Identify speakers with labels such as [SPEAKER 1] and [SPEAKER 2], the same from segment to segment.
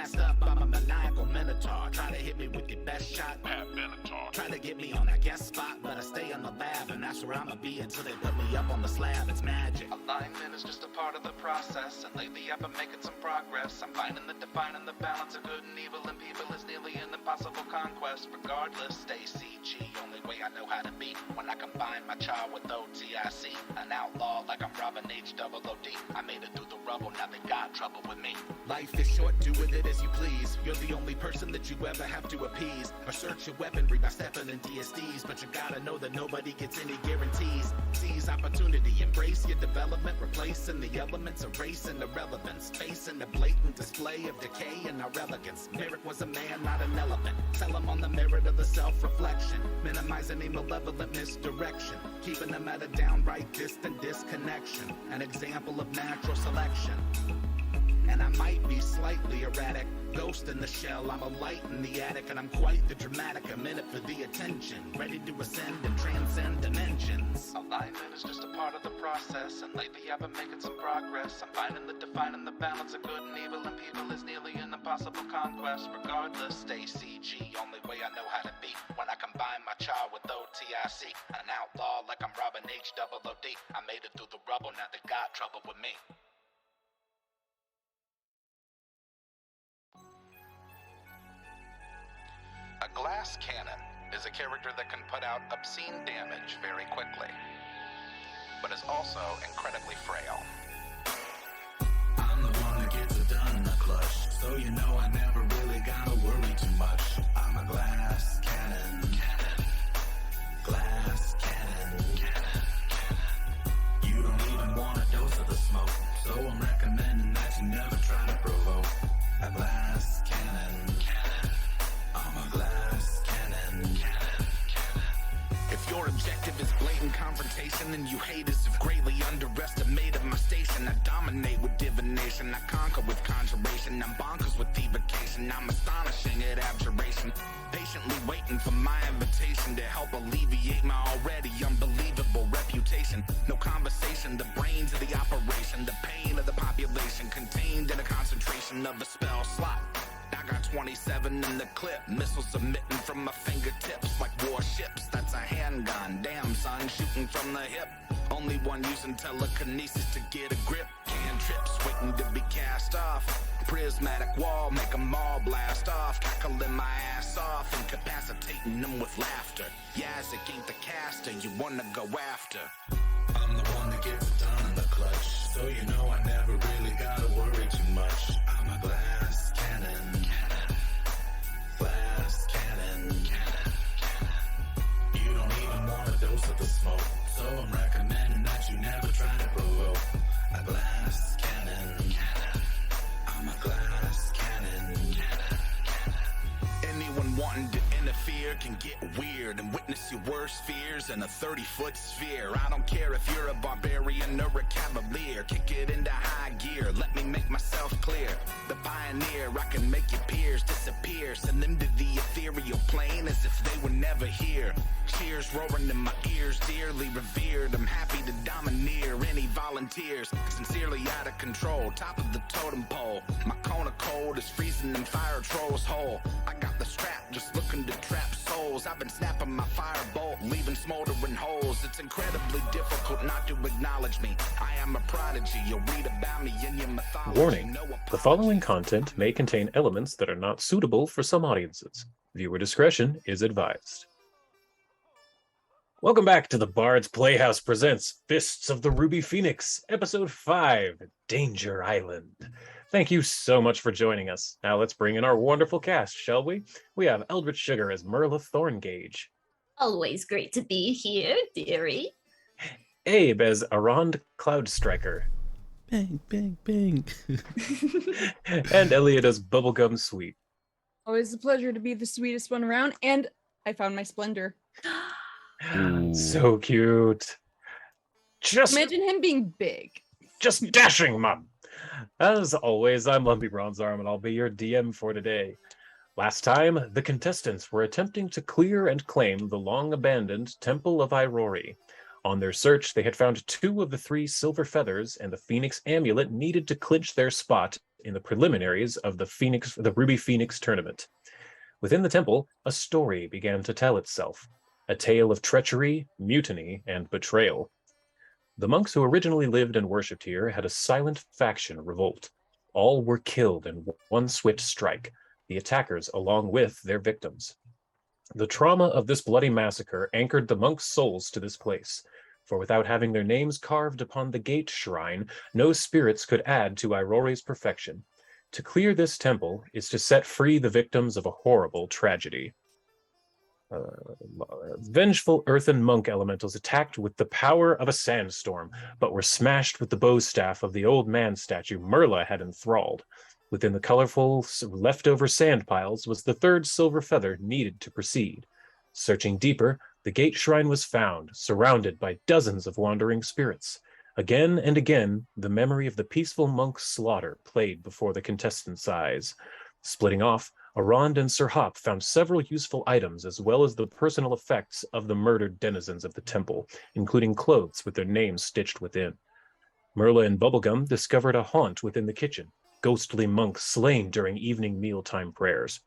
[SPEAKER 1] gassed up, I'm a maniacal minotaur. Try to hit me with your best shot, try to get me on that guest spot, but I stay in the lab, and that's where I'ma be until they put me up on the slab. It's magic. Alignment is just a part of the process, and lately I've been making some progress. I'm finding the defining the balance of good and evil in people is nearly an impossible conquest. Regardless, stay CG, only way I know how to be. When I combine my child with OTIC, an outlaw like I'm Robin H-double-O-D. I made it through the rubble, now they got trouble with me. Life is short, do with it as you please. You're the only person that you ever have to appease. Or search your weaponry by stepping in DSDs, but you gotta know that nobody gets any guarantees. Seize opportunity, embrace your development, replacing the elements, erasing irrelevance, facing the blatant display of decay and our elegance. Merrick was a man, not an elephant. Tell him on the merit of the self-reflection, minimize any malevolent misdirection, keeping them at a downright distant disconnection, an example of natural selection. And I might be slightly erratic, ghost in the shell, I'm a light in the attic, and I'm quite the dramatic, a minute for the attention, ready to ascend and transcend dimensions. Alignment is just a part of the process, and lately I've been making some progress. I'm finding the defining the balance of good and evil in people is nearly an impossible conquest. Regardless, stay CG, only way I know how to be. When I combine my child with OTIC, an outlaw like I'm Robin H-double-O-D. I made it through the rubble, now they got trouble with me. A glass cannon is a character that can put out obscene damage very quickly, but is also incredibly frail. I'm the one that gets it done in the clutch, so you know I never really gotta worry too much. I'm a glass cannon, glass cannon. You don't even want a dose of the smoke, so I'm recommending that you never try to provoke. A glass cannon. I'm a glass cannon. If your objective is blatant confrontation and you haters have greatly underestimated my station, I dominate with divination, I conquer with conjuration, I'm bonkers with evocation, I'm astonishing at abjuration, patiently waiting for my invitation to help alleviate my already unbelievable reputation. No conversation, the brains of the operation, the pain of the population contained in a concentration of a spell slot. I got 27 in the clip, missiles emitting from my fingertips like warships. That's a handgun, damn son, shooting from the hip. Only one using telekinesis to get a grip. Cantrips waiting to be cast off. Prismatic wall, make them all blast off. Cackling my ass off, incapacitating them with laughter. Yazzik ain't the caster you wanna go after. I'm the one that gets it done in the clutch, so you know I never really gotta worry too much. I'm a glass cannon. Glass cannon. You don't even want a dose of the smoke, so I'm recommending that you never try to provoke. A glass cannon. I'm a glass cannon. Anyone wanting to interfere can get weird and witness your worst fears in a 30-foot sphere. I don't care if you're a barbarian or a cavalier. Kick it into high gear, let me make myself clear. The pioneer, I can make your peers disappear, send them to the ethereal plane as if they were never here. Cheers roaring in my ears, dearly revered. I'm happy to domineer any volunteers. Sincerely out of control, top of the totem pole. My cone of cold is freezing them fire trolls whole. I got the strap, just looking to trap souls. I've been snapping my firebolt, leaving smoldering holes. It's incredibly difficult not to acknowledge me. I am a prodigy, you'll read about me in your mythology.
[SPEAKER 2] Warning, the following content may contain elements that are not suitable for some audiences. Viewer discretion is advised. Welcome back to the Bard's Playhouse presents Fists of the Ruby Phoenix, Episode 5, Danger Island. Thank you so much for joining us. Now let's bring in our wonderful cast, shall we? We have Eldritch Sugar as Merla Thorngage.
[SPEAKER 3] Always great to be here, dearie.
[SPEAKER 2] Abe as Arond Cloudstriker.
[SPEAKER 4] Bang, bang, bang.
[SPEAKER 2] And Elliot as Bubblegum Sweet.
[SPEAKER 5] Always a pleasure to be the sweetest one around, and I found my splendor.
[SPEAKER 2] So cute. Just
[SPEAKER 5] imagine him being big.
[SPEAKER 2] Just dashing, Mom. As always, I'm Lumpy Bronzearm, and I'll be your DM for today. Last time, the contestants were attempting to clear and claim the long-abandoned Temple of Irori. On their search, they had found 2 of the 3 silver feathers and the Phoenix amulet needed to clinch their spot in the preliminaries of the Ruby Phoenix tournament. Within the temple, a story began to tell itself, a tale of treachery, mutiny, and betrayal. The monks who originally lived and worshipped here had a silent faction revolt. All were killed in one swift strike, the attackers along with their victims. The trauma of this bloody massacre anchored the monks' souls to this place, for without having their names carved upon the gate shrine, no spirits could add to Irori's perfection. To clear this temple is to set free the victims of a horrible tragedy. Vengeful earthen monk elementals attacked with the power of a sandstorm, but were smashed with the bow staff of the old man statue Merla had enthralled. Within the colorful leftover sand piles was the third silver feather needed to proceed. Searching deeper, the gate shrine was found, surrounded by dozens of wandering spirits. Again and again, the memory of the peaceful monk's slaughter played before the contestants' eyes. Splitting off, Arand and Sir Hop found several useful items as well as the personal effects of the murdered denizens of the temple, including clothes with their names stitched within. Merla and Bubblegum discovered a haunt within the kitchen, ghostly monks slain during evening mealtime prayers.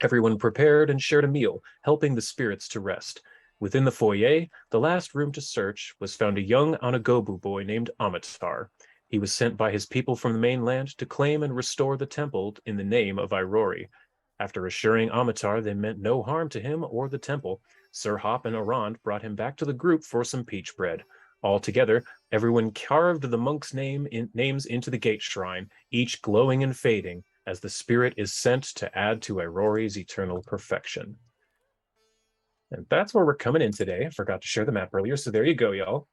[SPEAKER 2] Everyone prepared and shared a meal, helping the spirits to rest. Within the foyer, the last room to search, was found a young Anagobu boy named Amatar. He was sent by his people from the mainland to claim and restore the temple in the name of Irori. After assuring Amatar they meant no harm to him or the temple, Sir Hop and Arand brought him back to the group for some peach bread. Altogether, everyone carved the monks' names into the gate shrine, each glowing and fading, as the spirit is sent to add to Irori's eternal perfection. And that's where we're coming in today. I forgot to share the map earlier, so there you go, y'all.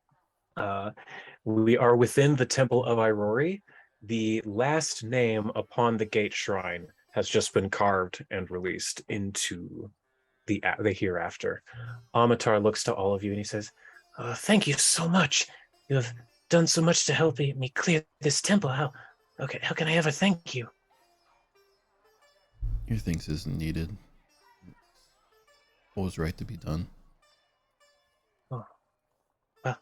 [SPEAKER 2] We are within the Temple of Irori. The last name upon the gate shrine has just been carved and released into the hereafter. Amatar looks to all of you and he says, thank you so much. You have done so much to help me clear this temple. How can I ever thank you?
[SPEAKER 4] Your thanks isn't needed. What was right to be done?
[SPEAKER 2] Oh. Well,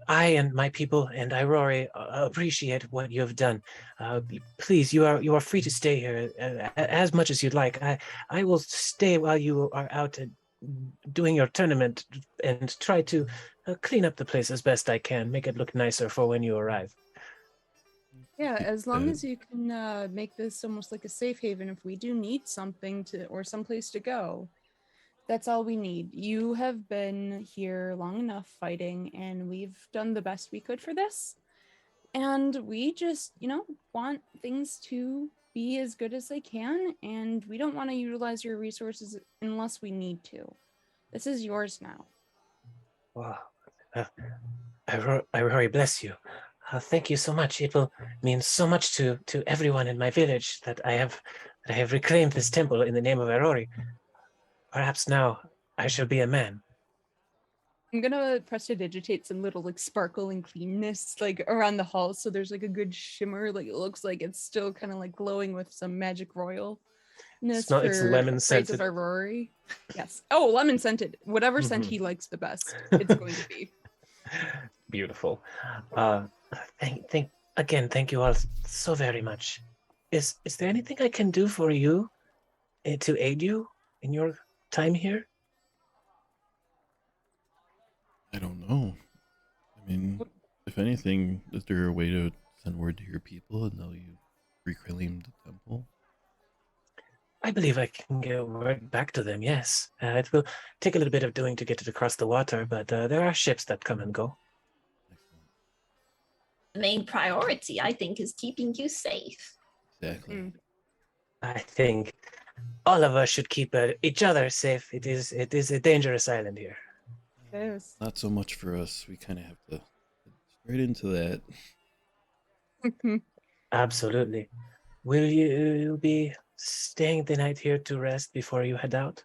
[SPEAKER 2] I and my people and Irori appreciate what you have done. Please, you are free to stay here as much as you'd like. I will stay while you are out doing your tournament and try to clean up the place as best I can, make it look nicer for when you arrive.
[SPEAKER 5] Yeah, as long as you can make this almost like a safe haven if we do need something or someplace to go. That's all we need. You have been here long enough fighting, and we've done the best we could for this. And we just, want things to be as good as they can, and we don't want to utilize your resources unless we need to. This is yours now.
[SPEAKER 2] Wow. Irori, bless you. Thank you so much. It will mean so much to everyone in my village that I have reclaimed this temple in the name of Irori. Perhaps now I shall be a man.
[SPEAKER 5] I'm gonna prestidigitate some little sparkle and cleanness around the hall, so there's a good shimmer. It looks like it's still kind of glowing with some magic royalness.
[SPEAKER 2] It's lemon scented.
[SPEAKER 5] Of Irori. Yes. Oh, lemon scented. Whatever scent he likes the best, it's going to be.
[SPEAKER 2] Beautiful. Thank you all so very much. Is there anything I can do for you to aid you in your time here?
[SPEAKER 4] I don't know. I mean, if anything, is there a way to send word to your people and know you reclaimed the temple?
[SPEAKER 2] I believe I can get word back to them, yes. It will take a little bit of doing to get it across the water, but there are ships that come and go.
[SPEAKER 4] Excellent.
[SPEAKER 3] The main priority, I think, is keeping you safe.
[SPEAKER 4] Exactly.
[SPEAKER 2] I think all of us should keep each other safe. It is a dangerous island here.
[SPEAKER 5] Yes.
[SPEAKER 4] Not so much for us. We kind of have to get straight into that.
[SPEAKER 2] Absolutely. Will you be staying the night here to rest before you head out?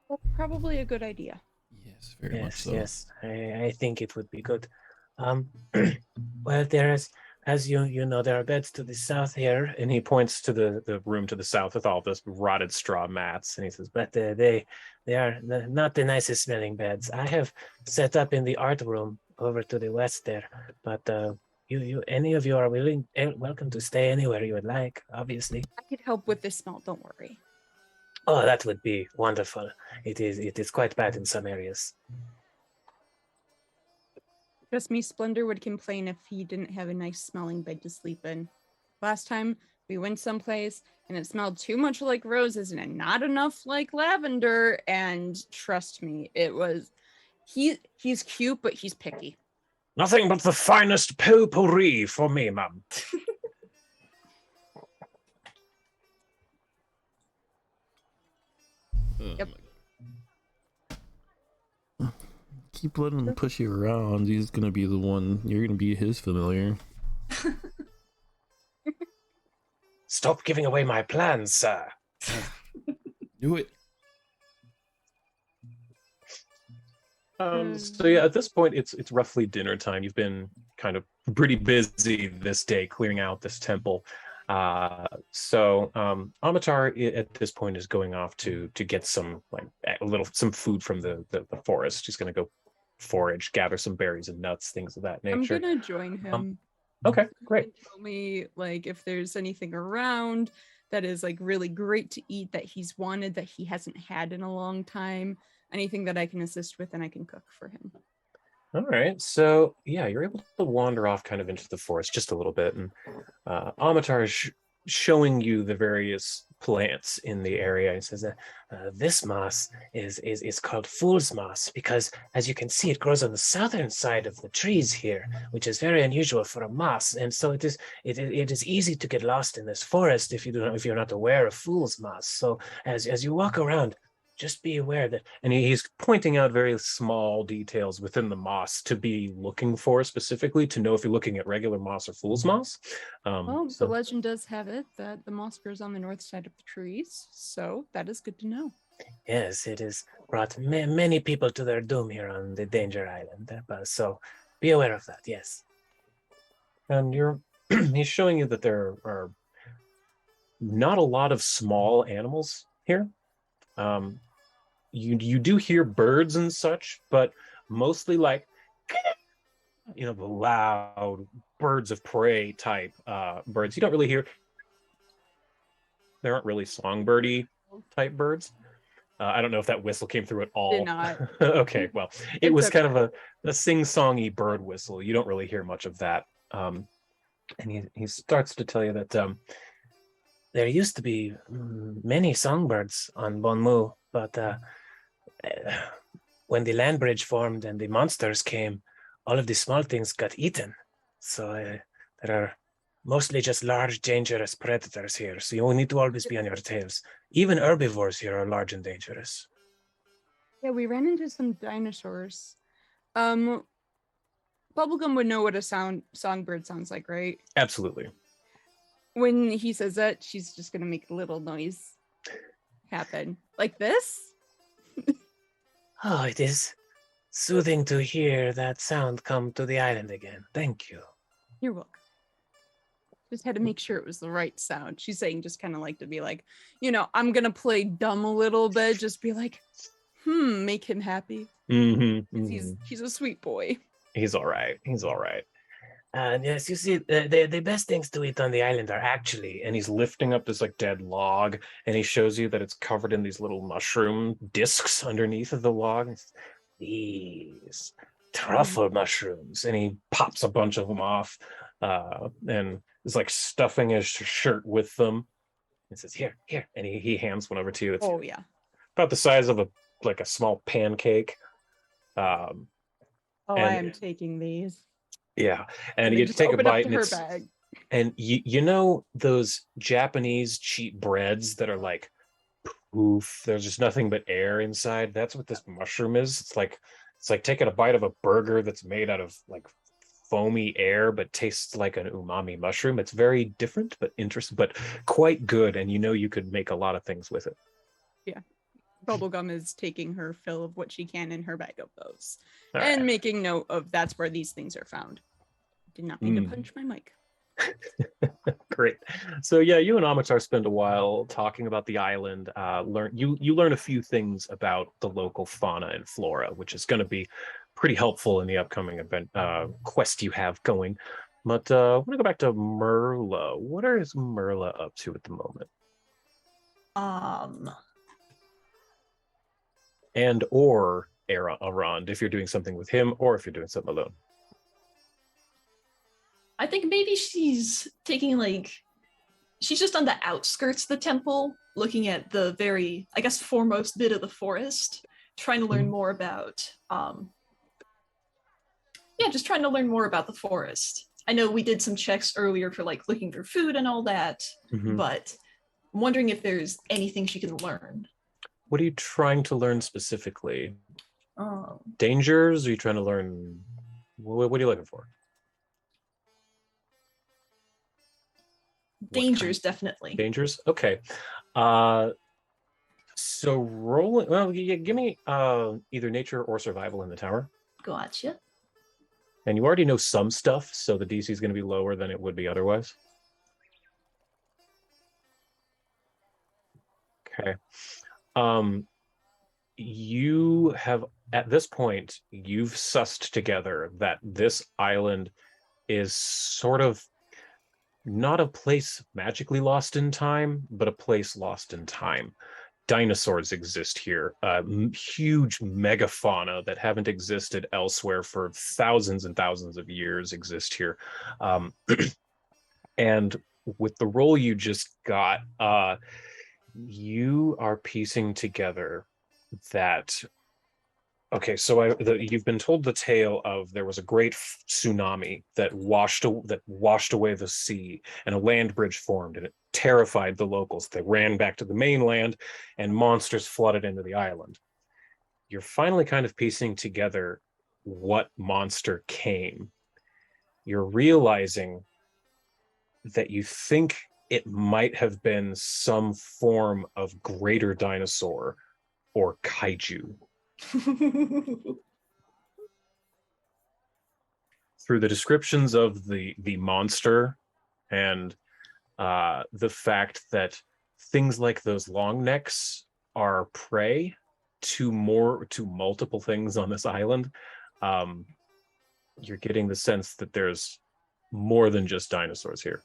[SPEAKER 5] That's probably a good idea.
[SPEAKER 4] Yes, very much so.
[SPEAKER 2] Yes. I think it would be good. Well, there is, as you know, there are beds to the south here, and he points to the room to the south with all those rotted straw mats, and he says, but they are not the nicest smelling beds. I have set up in the art room over to the west there, but any of you are welcome to stay anywhere you would like, obviously.
[SPEAKER 5] I could help with the smell. Don't worry.
[SPEAKER 2] Oh, that would be wonderful. It is quite bad in some areas.
[SPEAKER 5] Trust me, Splendor would complain if he didn't have a nice smelling bed to sleep in. Last time we went someplace and it smelled too much like roses and not enough like lavender. And trust me, it was he's cute, but he's picky.
[SPEAKER 2] Nothing but the finest potpourri for me, ma'am.
[SPEAKER 5] Yep.
[SPEAKER 4] Keep letting him push you around. He's gonna be the one. You're gonna be his familiar.
[SPEAKER 2] Stop giving away my plans, sir.
[SPEAKER 4] Do it.
[SPEAKER 2] So yeah, at this point, it's roughly dinner time. You've been kind of pretty busy this day clearing out this temple. So Amatar at this point is going off to get some some food from the forest. He's going to go forage, gather some berries and nuts, things of that nature.
[SPEAKER 5] I'm gonna join him.
[SPEAKER 2] Okay, great.
[SPEAKER 5] Tell me like if there's anything around that is like really great to eat that he's wanted that he hasn't had in a long time. Anything that I can assist with and I can cook for him.
[SPEAKER 2] All right, so yeah, you're able to wander off kind of into the forest just a little bit, and Amatar is showing you the various plants in the area. He says that this moss is called fool's moss because, as you can see, it grows on the southern side of the trees here, which is very unusual for a moss, and so it is easy to get lost in this forest if you're not aware of fool's moss. So as you walk around, just be aware that, and he's pointing out very small details within the moss to be looking for specifically to know if you're looking at regular moss or fool's moss.
[SPEAKER 5] Well, the legend does have it that the moss grows on the north side of the trees, so that is good to know.
[SPEAKER 2] Yes, it has brought many people to their doom here on the Danger Island, so be aware of that, yes. And he's showing you that there are not a lot of small animals here. You do hear birds and such, but mostly like, the loud birds of prey type birds. You don't really hear. There aren't really songbirdy type birds. I don't know if that whistle came through at all.
[SPEAKER 5] Did not.
[SPEAKER 2] Okay, well, it
[SPEAKER 5] It's
[SPEAKER 2] was
[SPEAKER 5] okay.
[SPEAKER 2] kind of a sing-songy bird whistle. You don't really hear much of that. And he starts to tell you that there used to be many songbirds on Bonmu, but when the land bridge formed and the monsters came, all of the small things got eaten. So there are mostly just large, dangerous predators here. So you need to always be on your tails. Even herbivores here are large and dangerous.
[SPEAKER 5] Yeah, we ran into some dinosaurs. Bubblegum would know what a songbird sounds like, right?
[SPEAKER 2] Absolutely.
[SPEAKER 5] When he says that, she's just gonna make a little noise happen. Like this?
[SPEAKER 2] Oh, it is soothing to hear that sound come to the island again. Thank you.
[SPEAKER 5] You're welcome. Just had to make sure it was the right sound. She's saying just kind of like to be like, I'm gonna play dumb a little bit, just be like, make him happy.
[SPEAKER 2] Mm-hmm,
[SPEAKER 5] He's a sweet boy.
[SPEAKER 2] He's all right. And yes, you see, the best things to eat on the island are actually, and he's lifting up this like dead log, and he shows you that it's covered in these little mushroom discs underneath of the log. These truffle mushrooms, and he pops a bunch of them off, and is like stuffing his shirt with them. He says, "Here," and he hands one over to you. It's
[SPEAKER 5] yeah,
[SPEAKER 2] about the size of a small pancake.
[SPEAKER 5] I am taking these.
[SPEAKER 2] Yeah, and you take a bite, and
[SPEAKER 5] bag.
[SPEAKER 2] And you know those Japanese cheap breads that are like poof, there's just nothing but air inside? That's what this mushroom is. It's like taking a bite of a burger that's made out of like foamy air but tastes like an umami mushroom. It's very different but interesting, but quite good, and you could make a lot of things with it.
[SPEAKER 5] Yeah. Bubblegum is taking her fill of what she can in her bag of those.
[SPEAKER 2] All
[SPEAKER 5] and
[SPEAKER 2] right.
[SPEAKER 5] making note of that's where these things are found. Did not mean to punch my mic.
[SPEAKER 2] Great. So yeah, you and Amatar spend a while talking about the island. You learn a few things about the local fauna and flora, which is going to be pretty helpful in the upcoming event quest you have going. But I want to go back to Merla. What is Merla up to at the moment? And or Arond, if you're doing something with him or if you're doing something alone.
[SPEAKER 3] I think maybe she's taking she's just on the outskirts of the temple, looking at the very, I guess, foremost bit of the forest, trying to learn more about, just trying to learn more about the forest. I know we did some checks earlier for looking for food and all that, but I'm wondering if there's anything she can learn.
[SPEAKER 2] What are you trying to learn specifically? Dangers? Are you trying to learn? What are you looking for?
[SPEAKER 3] Dangers, definitely.
[SPEAKER 2] Dangers? Okay. So rolling. Well, give me either nature or survival in the tower.
[SPEAKER 3] Gotcha.
[SPEAKER 2] And you already know some stuff, so the DC is going to be lower than it would be otherwise. Okay. You have, at this point, you've sussed together that this island is sort of not a place magically lost in time, but a place lost in time. Dinosaurs exist here, huge megafauna that haven't existed elsewhere for thousands and thousands of years exist here. And with the role you just got, you are piecing together that so you've been told the tale of there was a great tsunami that washed away the sea, and a land bridge formed, and it terrified the locals. They ran back to the mainland, and monsters flooded into the island. You're finally kind of piecing together what monster came. You're realizing that you think it might have been some form of greater dinosaur or kaiju. Through the descriptions of the monster and the fact that things like those long necks are prey to multiple things on this island, you're getting the sense that there's more than just dinosaurs here.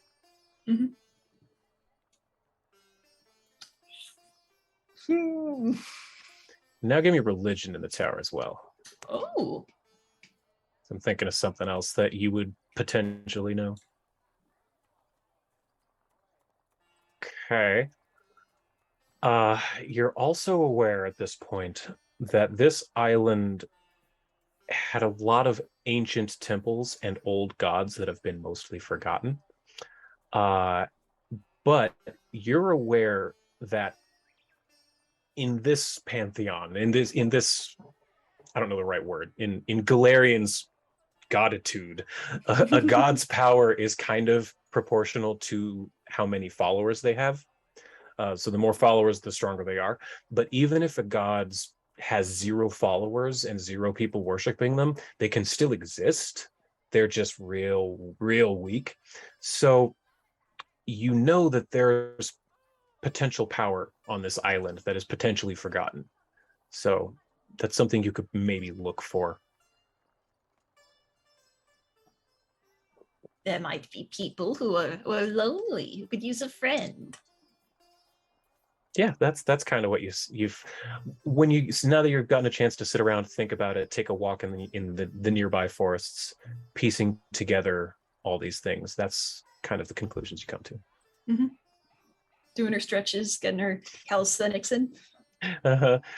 [SPEAKER 2] Now give me religion in the tower as well.
[SPEAKER 3] Oh.
[SPEAKER 2] So I'm thinking of something else that you would potentially know. Okay. You're also aware at this point that this island had a lot of ancient temples and old gods that have been mostly forgotten. But you're aware that in this pantheon, in this, I don't know the right word, in Galarian's goditude, a god's power is kind of proportional to how many followers they have. So the more followers, the stronger they are. But even if a god has 0 followers and 0 people worshiping them, they can still exist. They're just real weak. So you know that there's potential power on this island that is potentially forgotten. So that's something you could maybe look for.
[SPEAKER 3] There might be people who are lonely, who could use a friend.
[SPEAKER 2] Yeah, that's kind of what you've now that you've gotten a chance to sit around, think about it, take a walk in the nearby forests, piecing together all these things. That's kind of the conclusions you come to.
[SPEAKER 3] Mm-hmm. Doing her stretches, getting her calisthenics in.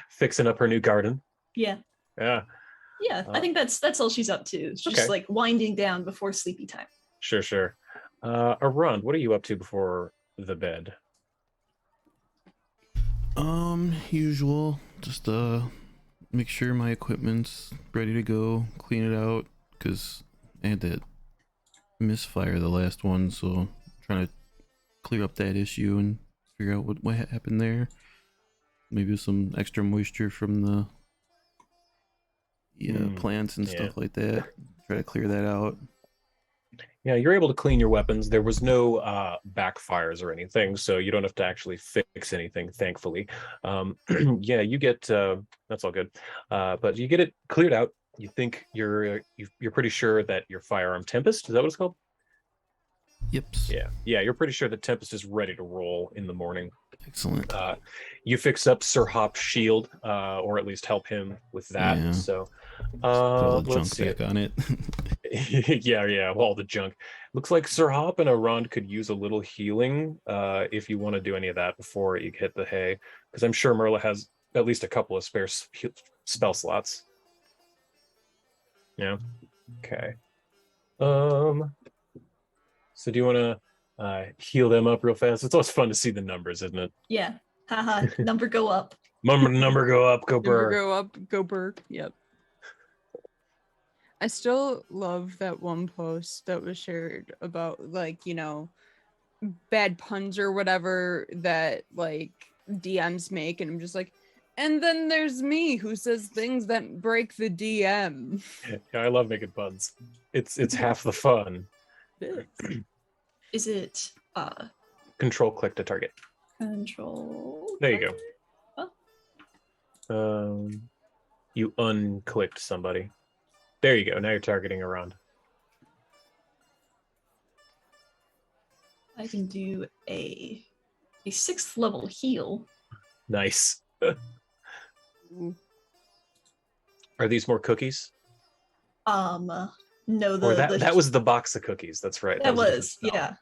[SPEAKER 2] Fixing up her new garden.
[SPEAKER 3] Yeah.
[SPEAKER 2] Yeah.
[SPEAKER 3] Yeah, I think that's all she's up to. It's just like winding down before sleepy time.
[SPEAKER 2] Sure. Arund, what are you up to before the bed?
[SPEAKER 4] Usual. Just make sure my equipment's ready to go, clean it out, because I had that misfire the last one, so I'm trying to clear up that issue and figure out what happened there. Maybe some extra moisture from the plants and stuff like that. Try to clear that out.
[SPEAKER 2] Yeah, you're able to clean your weapons. There was no backfires or anything, so you don't have to actually fix anything, thankfully. Yeah, you get that's all good, but you get it cleared out. You think you're pretty sure that your firearm Tempest, is that what it's called?
[SPEAKER 4] Yep.
[SPEAKER 2] Yeah, you're pretty sure the Tempest is ready to roll in the morning.
[SPEAKER 4] Excellent.
[SPEAKER 2] You fix up Sir Hop's shield, or at least help him with that.
[SPEAKER 4] Yeah.
[SPEAKER 2] So,
[SPEAKER 4] Put all the
[SPEAKER 2] let's
[SPEAKER 4] junk
[SPEAKER 2] see.
[SPEAKER 4] back on it.
[SPEAKER 2] Yeah, all the junk. Looks like Sir Hop and Arand could use a little healing if you want to do any of that before you hit the hay, because I'm sure Merla has at least a couple of spare spell slots. Yeah. Okay. So do you want to heal them up real fast? It's always fun to see the numbers, isn't it?
[SPEAKER 3] Yeah. Haha. Number go up.
[SPEAKER 2] Number go up, go
[SPEAKER 5] Number
[SPEAKER 2] burr.
[SPEAKER 5] go up, go Burke. Yep. I still love that one post that was shared about, like, you know, bad puns or whatever that like DMs make, and I'm just like, and then there's me who says things that break the DM.
[SPEAKER 2] Yeah, I love making puns. It's half the fun.
[SPEAKER 3] Is it
[SPEAKER 2] Control click to target.
[SPEAKER 3] control?
[SPEAKER 2] There you
[SPEAKER 3] Oh.
[SPEAKER 2] go. You unclicked somebody. There you go. Now you're targeting around.
[SPEAKER 3] I can do a 6th level heal.
[SPEAKER 2] Nice. Are these more cookies?
[SPEAKER 3] No,
[SPEAKER 2] Or that was the box of cookies. That's right.
[SPEAKER 3] That
[SPEAKER 2] was a different
[SPEAKER 3] was
[SPEAKER 2] spell.
[SPEAKER 3] yeah.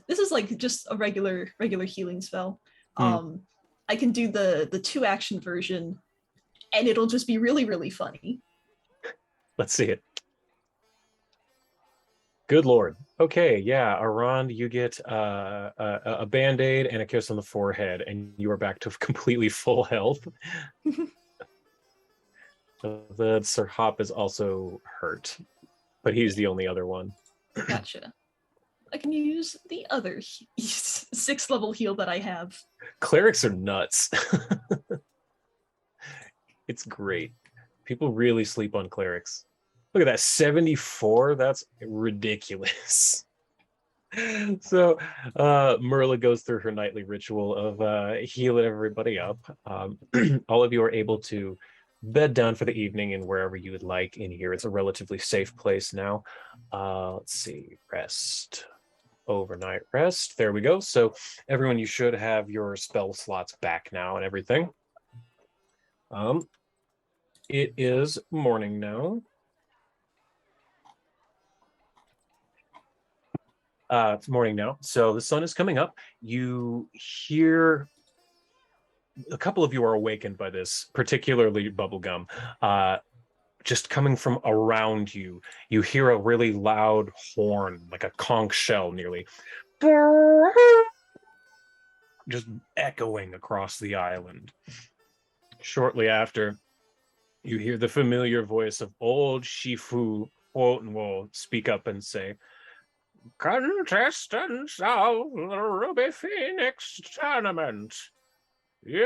[SPEAKER 3] This is like just a regular healing spell. I can do the 2-action version, and it'll just be really, really funny.
[SPEAKER 2] Let's see it. Good Lord. Okay, yeah, Arand, you get a Band-Aid and a kiss on the forehead, and you are back to completely full health. The Sir Hop is also hurt, but he's the only other one.
[SPEAKER 3] Gotcha. I can use the other 6th level heal that I have.
[SPEAKER 2] Clerics are nuts. It's great. People really sleep on clerics. Look at that, 74. That's ridiculous. So Merla goes through her nightly ritual of healing everybody up. All of you are able to bed down for the evening and wherever you would like in here. It's a relatively safe place now. Let's see, rest. Overnight rest. There we go. So everyone, you should have your spell slots back now and everything. It is morning now. It's morning now, so the sun is coming up. You hear a couple of you are awakened by this, particularly Bubblegum. Just coming from around you, you hear a really loud horn, like a conch shell nearly, just echoing across the island. Shortly after, you hear the familiar voice of old Shifu Otenwo speak up and say, "Contestants of the Ruby Phoenix tournament, you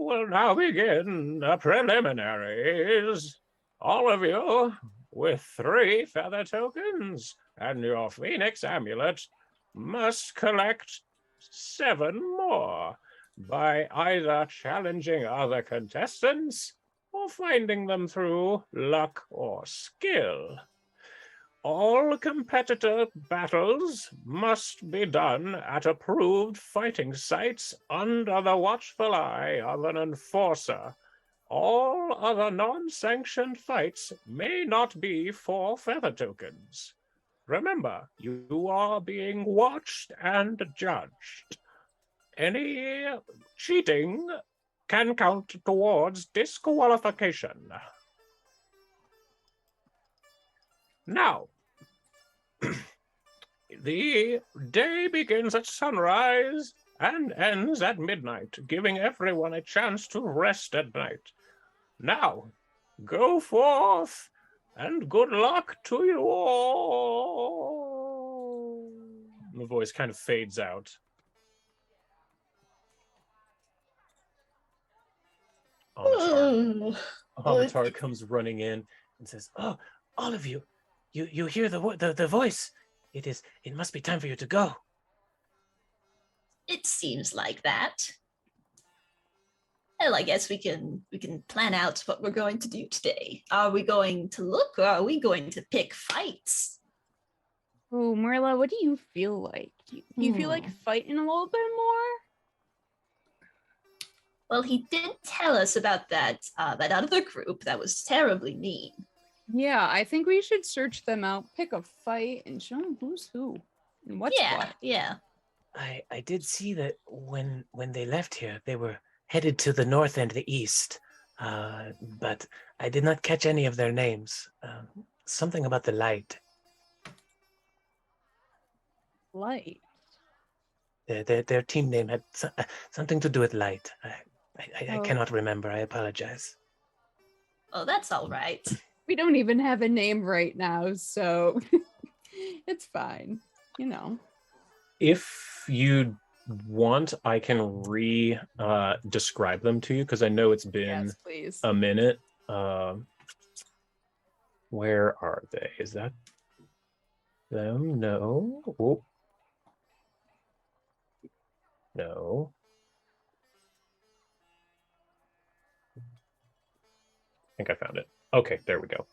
[SPEAKER 2] will now begin the preliminaries. All of you, with 3 feather tokens and your Phoenix amulet, must collect 7 more by either challenging other contestants or finding them through luck or skill. All competitor battles must be done at approved fighting sites under the watchful eye of an enforcer. All other non-sanctioned fights may not be for feather tokens. Remember, you are being watched and judged. Any cheating can count towards disqualification. Now, the day begins at sunrise and ends at midnight, giving everyone a chance to rest at night. Now, go forth, and good luck to you all." The voice kind of fades out. Avatar comes running in and says, "Oh, all of you, you hear the voice. It must be time for you to go."
[SPEAKER 3] It seems like that. Well, I guess we can plan out what we're going to do today. Are we going to look, or are we going to pick fights?
[SPEAKER 5] Oh, Marla, what do you feel like? Do you feel like fighting a little bit more?
[SPEAKER 3] Well, he did tell us about that other group that was terribly mean.
[SPEAKER 5] Yeah, I think we should search them out, pick a fight, and show them who's who and what's what.
[SPEAKER 3] Yeah.
[SPEAKER 6] I did see that when they left here, they were headed to the north and the east, but I did not catch any of their names. Something about the light.
[SPEAKER 5] Light.
[SPEAKER 6] Their team name had something to do with light. I
[SPEAKER 5] Oh.
[SPEAKER 6] cannot remember. I apologize.
[SPEAKER 3] Oh, that's all right.
[SPEAKER 5] We don't even have a name right now, so it's fine. You know.
[SPEAKER 2] If you want, I can describe them to you because I know it's been
[SPEAKER 5] Yes, please.
[SPEAKER 2] a minute. Where are they? Is that them? No. Oh. No. I think I found it. Okay, there we go.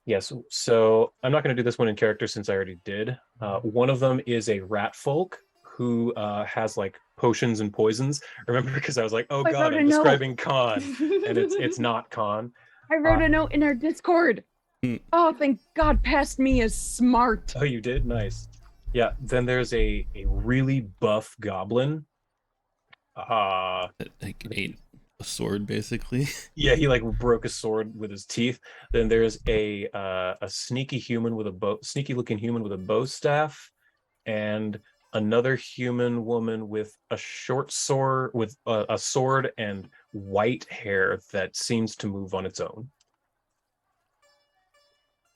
[SPEAKER 2] Yes, so I'm not going to do this one in character since I already did. One of them is a rat folk who has like potions and poisons. Remember, because I was like, oh
[SPEAKER 5] I
[SPEAKER 2] god,
[SPEAKER 5] wrote a
[SPEAKER 2] I'm
[SPEAKER 5] note.
[SPEAKER 2] describing Khan, and it's not Khan.
[SPEAKER 5] I wrote a note in our Discord. Oh, thank God, past me is smart.
[SPEAKER 2] Oh, you did? Nice. Yeah, then there's a really buff goblin.
[SPEAKER 4] Like ate a sword, basically.
[SPEAKER 2] Yeah, he like broke a sword with his teeth. Then there's a sneaky human with a sneaky looking human with a bow staff, and another human woman with a short sword with a sword and white hair that seems to move on its own.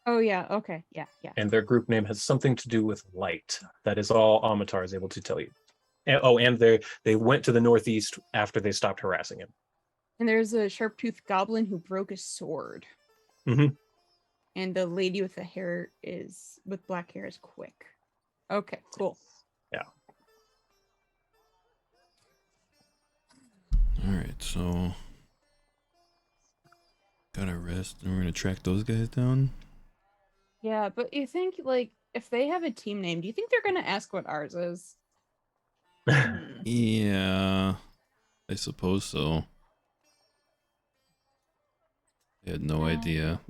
[SPEAKER 5] Oh yeah, okay, yeah.
[SPEAKER 2] And their group name has something to do with light. That is all Amatar is able to tell you. And they went to the northeast after they stopped harassing him.
[SPEAKER 5] And there's a sharp-toothed goblin who broke a sword.
[SPEAKER 2] Mm-hmm.
[SPEAKER 5] And the lady with black hair is quick. Okay, cool.
[SPEAKER 2] Yeah.
[SPEAKER 4] All right, so gotta rest, and we're gonna track those guys down.
[SPEAKER 5] Yeah, but you think like if they have a team name, do you think they're gonna ask what ours is?
[SPEAKER 4] Yeah, I suppose so. I had no idea.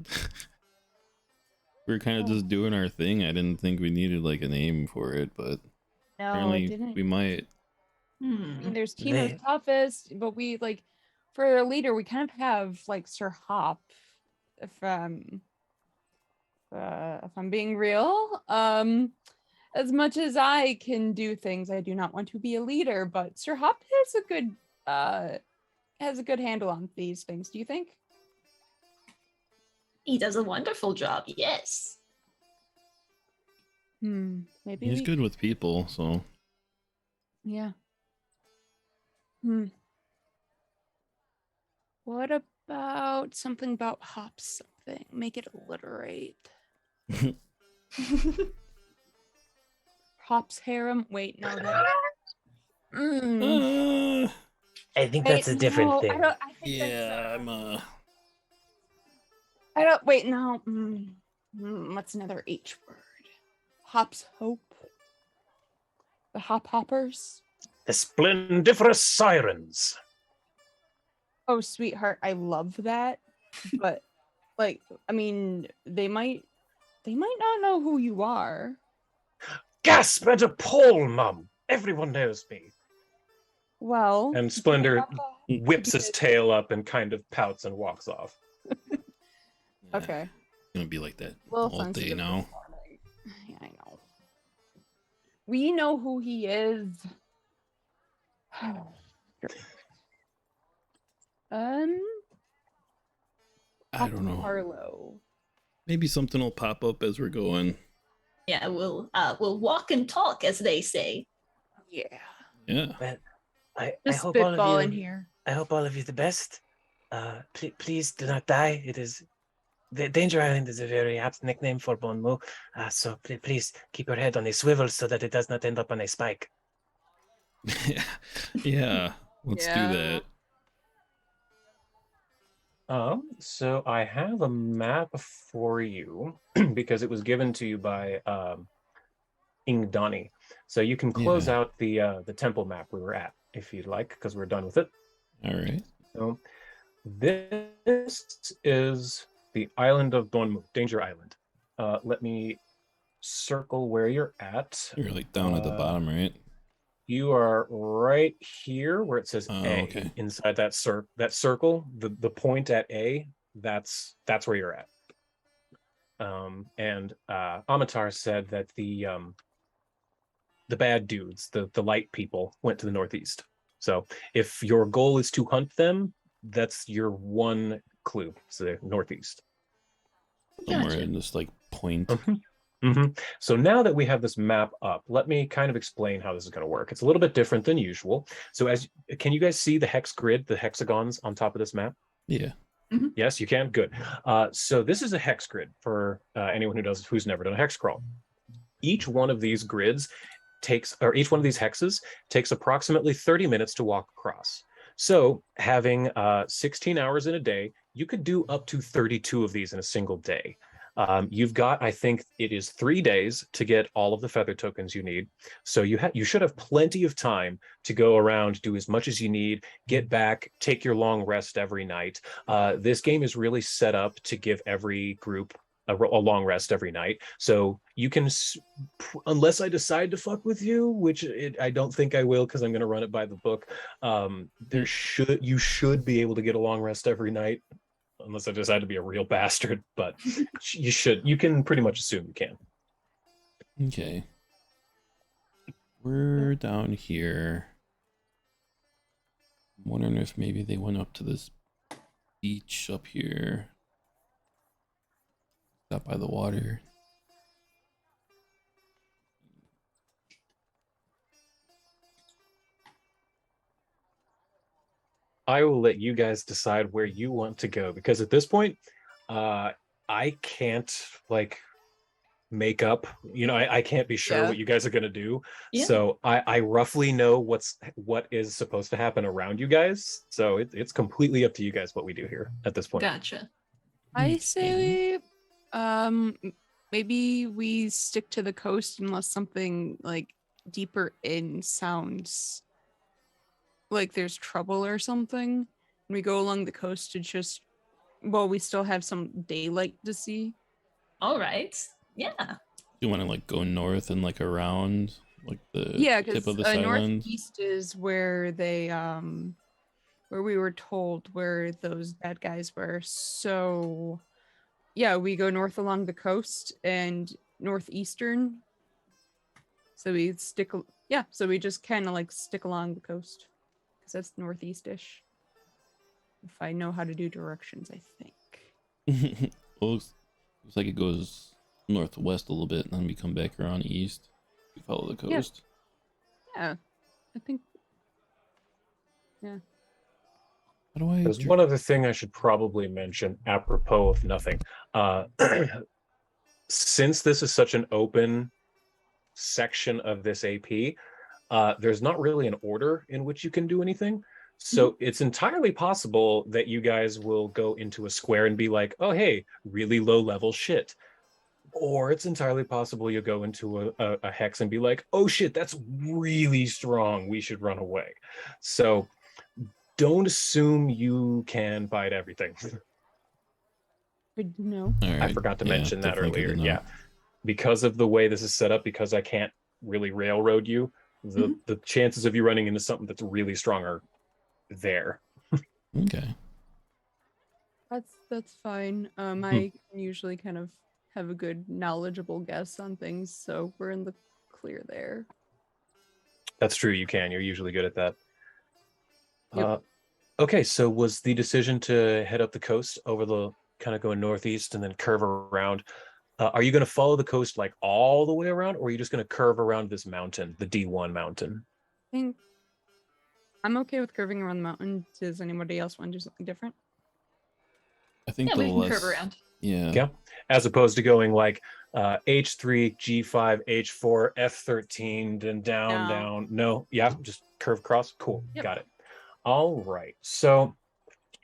[SPEAKER 4] We were kind of just doing our thing. I didn't think we needed like a name for it, but
[SPEAKER 5] No, I
[SPEAKER 4] apparently
[SPEAKER 5] didn't.
[SPEAKER 4] we might.
[SPEAKER 5] I mean, there's Team
[SPEAKER 6] They-
[SPEAKER 5] of Toughest, but we like for a leader, we kind of have like Sir Hop. If I'm being real, as much as I can do things, I do not want to be a leader. But Sir Hop has a good handle on these things. Do you think?
[SPEAKER 3] He does a wonderful job, yes.
[SPEAKER 5] Maybe
[SPEAKER 4] He's good with people, so
[SPEAKER 5] Yeah. What about something about hop something? Make it alliterate. Hops harem. Wait, no. That...
[SPEAKER 6] I think that's a different
[SPEAKER 5] no,
[SPEAKER 6] thing.
[SPEAKER 5] I think
[SPEAKER 4] yeah,
[SPEAKER 5] that's,
[SPEAKER 4] I'm
[SPEAKER 5] I don't. Wait, no. What's another H word? Hops hope. The hop hoppers.
[SPEAKER 6] The splendiferous sirens.
[SPEAKER 5] Oh, sweetheart, I love that. But like, I mean, they might not know who you are.
[SPEAKER 6] Gasp and appall, Mum. Everyone knows me.
[SPEAKER 5] Well,
[SPEAKER 2] And Splendor
[SPEAKER 5] you
[SPEAKER 2] whips his tail up and kind of pouts and walks off.
[SPEAKER 5] Okay.
[SPEAKER 4] gonna be like that
[SPEAKER 5] Well,
[SPEAKER 4] all day now.
[SPEAKER 5] Yeah, I know. We know who he is.
[SPEAKER 4] I don't know.
[SPEAKER 5] Harlow.
[SPEAKER 4] Maybe something will pop up as we're going.
[SPEAKER 3] Yeah, we'll walk and talk, as they say.
[SPEAKER 5] Yeah.
[SPEAKER 4] Yeah.
[SPEAKER 6] Well, I
[SPEAKER 5] Just
[SPEAKER 6] hope all
[SPEAKER 5] spitball
[SPEAKER 6] of
[SPEAKER 5] in
[SPEAKER 6] you.
[SPEAKER 5] here.
[SPEAKER 6] I hope all of you the best. Please do not die. It is the Danger Island is a very apt nickname for Bonmu. So please keep your head on a swivel so that it does not end up on a spike.
[SPEAKER 4] Yeah. Let's do
[SPEAKER 5] Yeah.
[SPEAKER 4] that.
[SPEAKER 2] So I have a map for you because it was given to you by Ingdani. So you can close
[SPEAKER 4] Yeah.
[SPEAKER 2] out the temple map we were at if you'd like, because we're done with it.
[SPEAKER 4] All right.
[SPEAKER 2] So this is the island of Donmu, Danger Island. Let me circle where you're at.
[SPEAKER 4] You're like down at the bottom, right?
[SPEAKER 2] You are right here where it says A.
[SPEAKER 4] Okay.
[SPEAKER 2] Inside that circle, the point at A, that's where you're at. And Amatar said that the bad dudes, the light people, went to the northeast. So if your goal is to hunt them, that's your one clue. So the northeast.
[SPEAKER 4] Somewhere
[SPEAKER 3] Gotcha.
[SPEAKER 4] in this like point.
[SPEAKER 2] So now that we have this map up, let me kind of explain how this is going to work. It's a little bit different than usual. So can you guys see the hex grid, the hexagons on top of this map?
[SPEAKER 4] Yeah.
[SPEAKER 2] Yes, you can. Good. So this is a hex grid for anyone who's never done a hex crawl. Each one of these grids each one of these hexes takes approximately 30 minutes to walk across. So having 16 hours in a day, you could do up to 32 of these in a single day. You've got, I think it is 3 days to get all of the feather tokens you need. So you should have plenty of time to go around, do as much as you need, get back, take your long rest every night. This game is really set up to give every group a long rest every night. So you can, unless I decide to fuck with you, which I don't think I will because I'm going to run it by the book, you should be able to get a long rest every night. Unless I decide to be a real bastard, but you can pretty much assume you can.
[SPEAKER 4] Okay. We're down here. I'm wondering if maybe they went up to this beach up here. Up by the water.
[SPEAKER 2] I will let you guys decide where you want to go, because at this point, I can't make up. I can't be sure what you guys are gonna do.
[SPEAKER 3] Yeah.
[SPEAKER 2] So I roughly know what is supposed to happen around you guys. So it's completely up to you guys what we do here at this point.
[SPEAKER 3] Gotcha.
[SPEAKER 5] I say maybe we stick to the coast unless something like deeper in sounds like there's trouble or something. And we go along the coast to we still have some daylight to see.
[SPEAKER 3] All right. Yeah.
[SPEAKER 4] You want to go north and around the tip of this island?
[SPEAKER 5] Northeast is where they where we were told where those bad guys were. So yeah, we go north along the coast and northeastern. So we just kind of stick along the coast because that's northeast-ish. If I know how to do directions, I think.
[SPEAKER 4] Well, looks like it goes northwest a little bit, and then we come back around east. We follow the coast.
[SPEAKER 5] Yeah, I think. Yeah.
[SPEAKER 4] How do I?
[SPEAKER 2] There's one other thing I should probably mention apropos of nothing. Since this is such an open section of this AP, there's not really an order in which you can do anything. So it's entirely possible that you guys will go into a square and be like, oh, hey, really low level shit. Or it's entirely possible you'll go into a hex and be like, oh shit, that's really strong. We should run away. So don't assume you can fight everything.
[SPEAKER 5] Good to know.
[SPEAKER 4] Right.
[SPEAKER 2] I forgot to mention that
[SPEAKER 4] definitely good
[SPEAKER 2] earlier.
[SPEAKER 4] to know.
[SPEAKER 2] Yeah. Because of the way this is set up, because I can't really railroad you, the chances of you running into something that's really strong are there.
[SPEAKER 4] Okay.
[SPEAKER 5] That's fine. I usually kind of have a good knowledgeable guess on things, so we're in the clear there.
[SPEAKER 2] That's true. You can. You're usually good at that.
[SPEAKER 5] Yep.
[SPEAKER 2] Okay. So was the decision to head up the coast over the kind of going northeast and then curve around? Are you going to follow the coast all the way around, or are you just going to curve around this mountain, the D1 mountain?
[SPEAKER 5] I think I'm okay with curving around the mountain. Does anybody else want to do something different?
[SPEAKER 4] I think
[SPEAKER 3] Yeah,
[SPEAKER 4] the
[SPEAKER 3] we can
[SPEAKER 4] less,
[SPEAKER 3] curve around.
[SPEAKER 4] Yeah.
[SPEAKER 2] Yeah. As opposed to going H3, G5, H4, F13, then down. No. Yeah. Just curve across. Cool.
[SPEAKER 3] Yep.
[SPEAKER 2] Got it. All right. So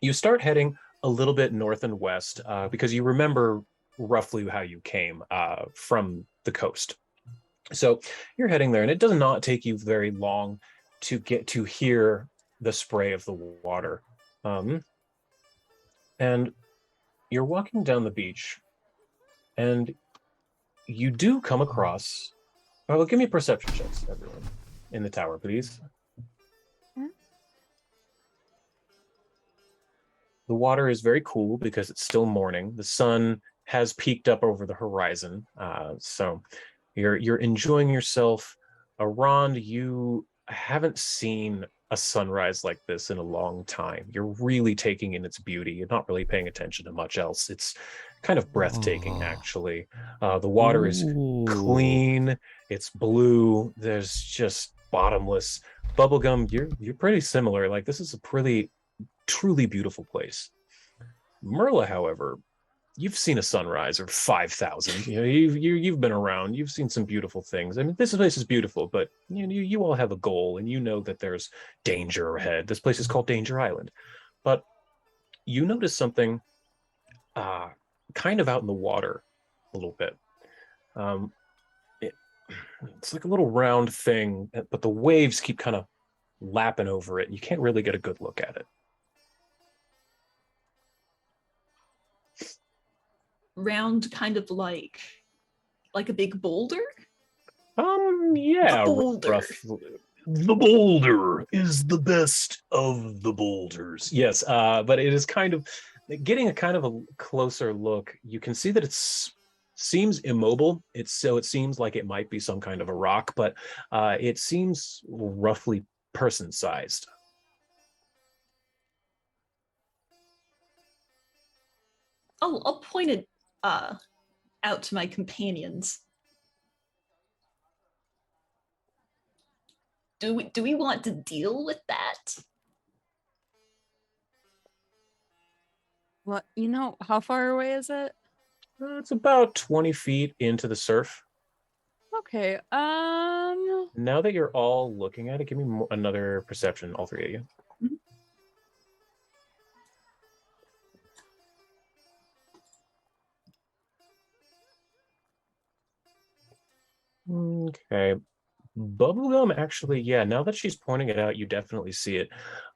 [SPEAKER 2] you start heading a little bit north and west because you remember roughly how you came from the coast. So you're heading there, and it does not take you very long to get to hear the spray of the water. And you're walking down the beach, and you do come across. Oh, well, give me perception checks, everyone, in the tower, please. The water is very cool because it's still morning. The sun has peaked up over the horizon, so you're enjoying yourself. Around, you haven't seen a sunrise like this in a long time. You're really taking in its beauty. You're not really paying attention to much else. It's kind of breathtaking, actually. The water is clean. It's blue. There's just bottomless bubblegum. You're pretty similar. Like, this is a pretty truly beautiful place. Merla, however, you've seen a sunrise or 5,000. You've been around. You've seen some beautiful things. I mean, this place is beautiful, but you all have a goal, and you know that there's danger ahead. This place is called Danger Island, but you notice something, kind of out in the water, a little bit. It's like a little round thing, but the waves keep kind of lapping over it. You can't really get a good look at it.
[SPEAKER 3] Round, kind of like a big boulder?
[SPEAKER 2] Yeah.
[SPEAKER 3] The boulder.
[SPEAKER 2] The boulder is the best of the boulders. Yes, but it is kind of getting a kind of a closer look. You can see that it seems immobile. It seems like it might be some kind of a rock, but it seems roughly person-sized.
[SPEAKER 3] I'll point it out to my companions. Do we want to deal with that?
[SPEAKER 5] Well, how far away is it?
[SPEAKER 2] It's about 20 feet into the surf.
[SPEAKER 5] Okay.
[SPEAKER 2] Now that you're all looking at it, give me another perception, all three of you. Okay. Bubblegum, actually, yeah, now that she's pointing it out, you definitely see it.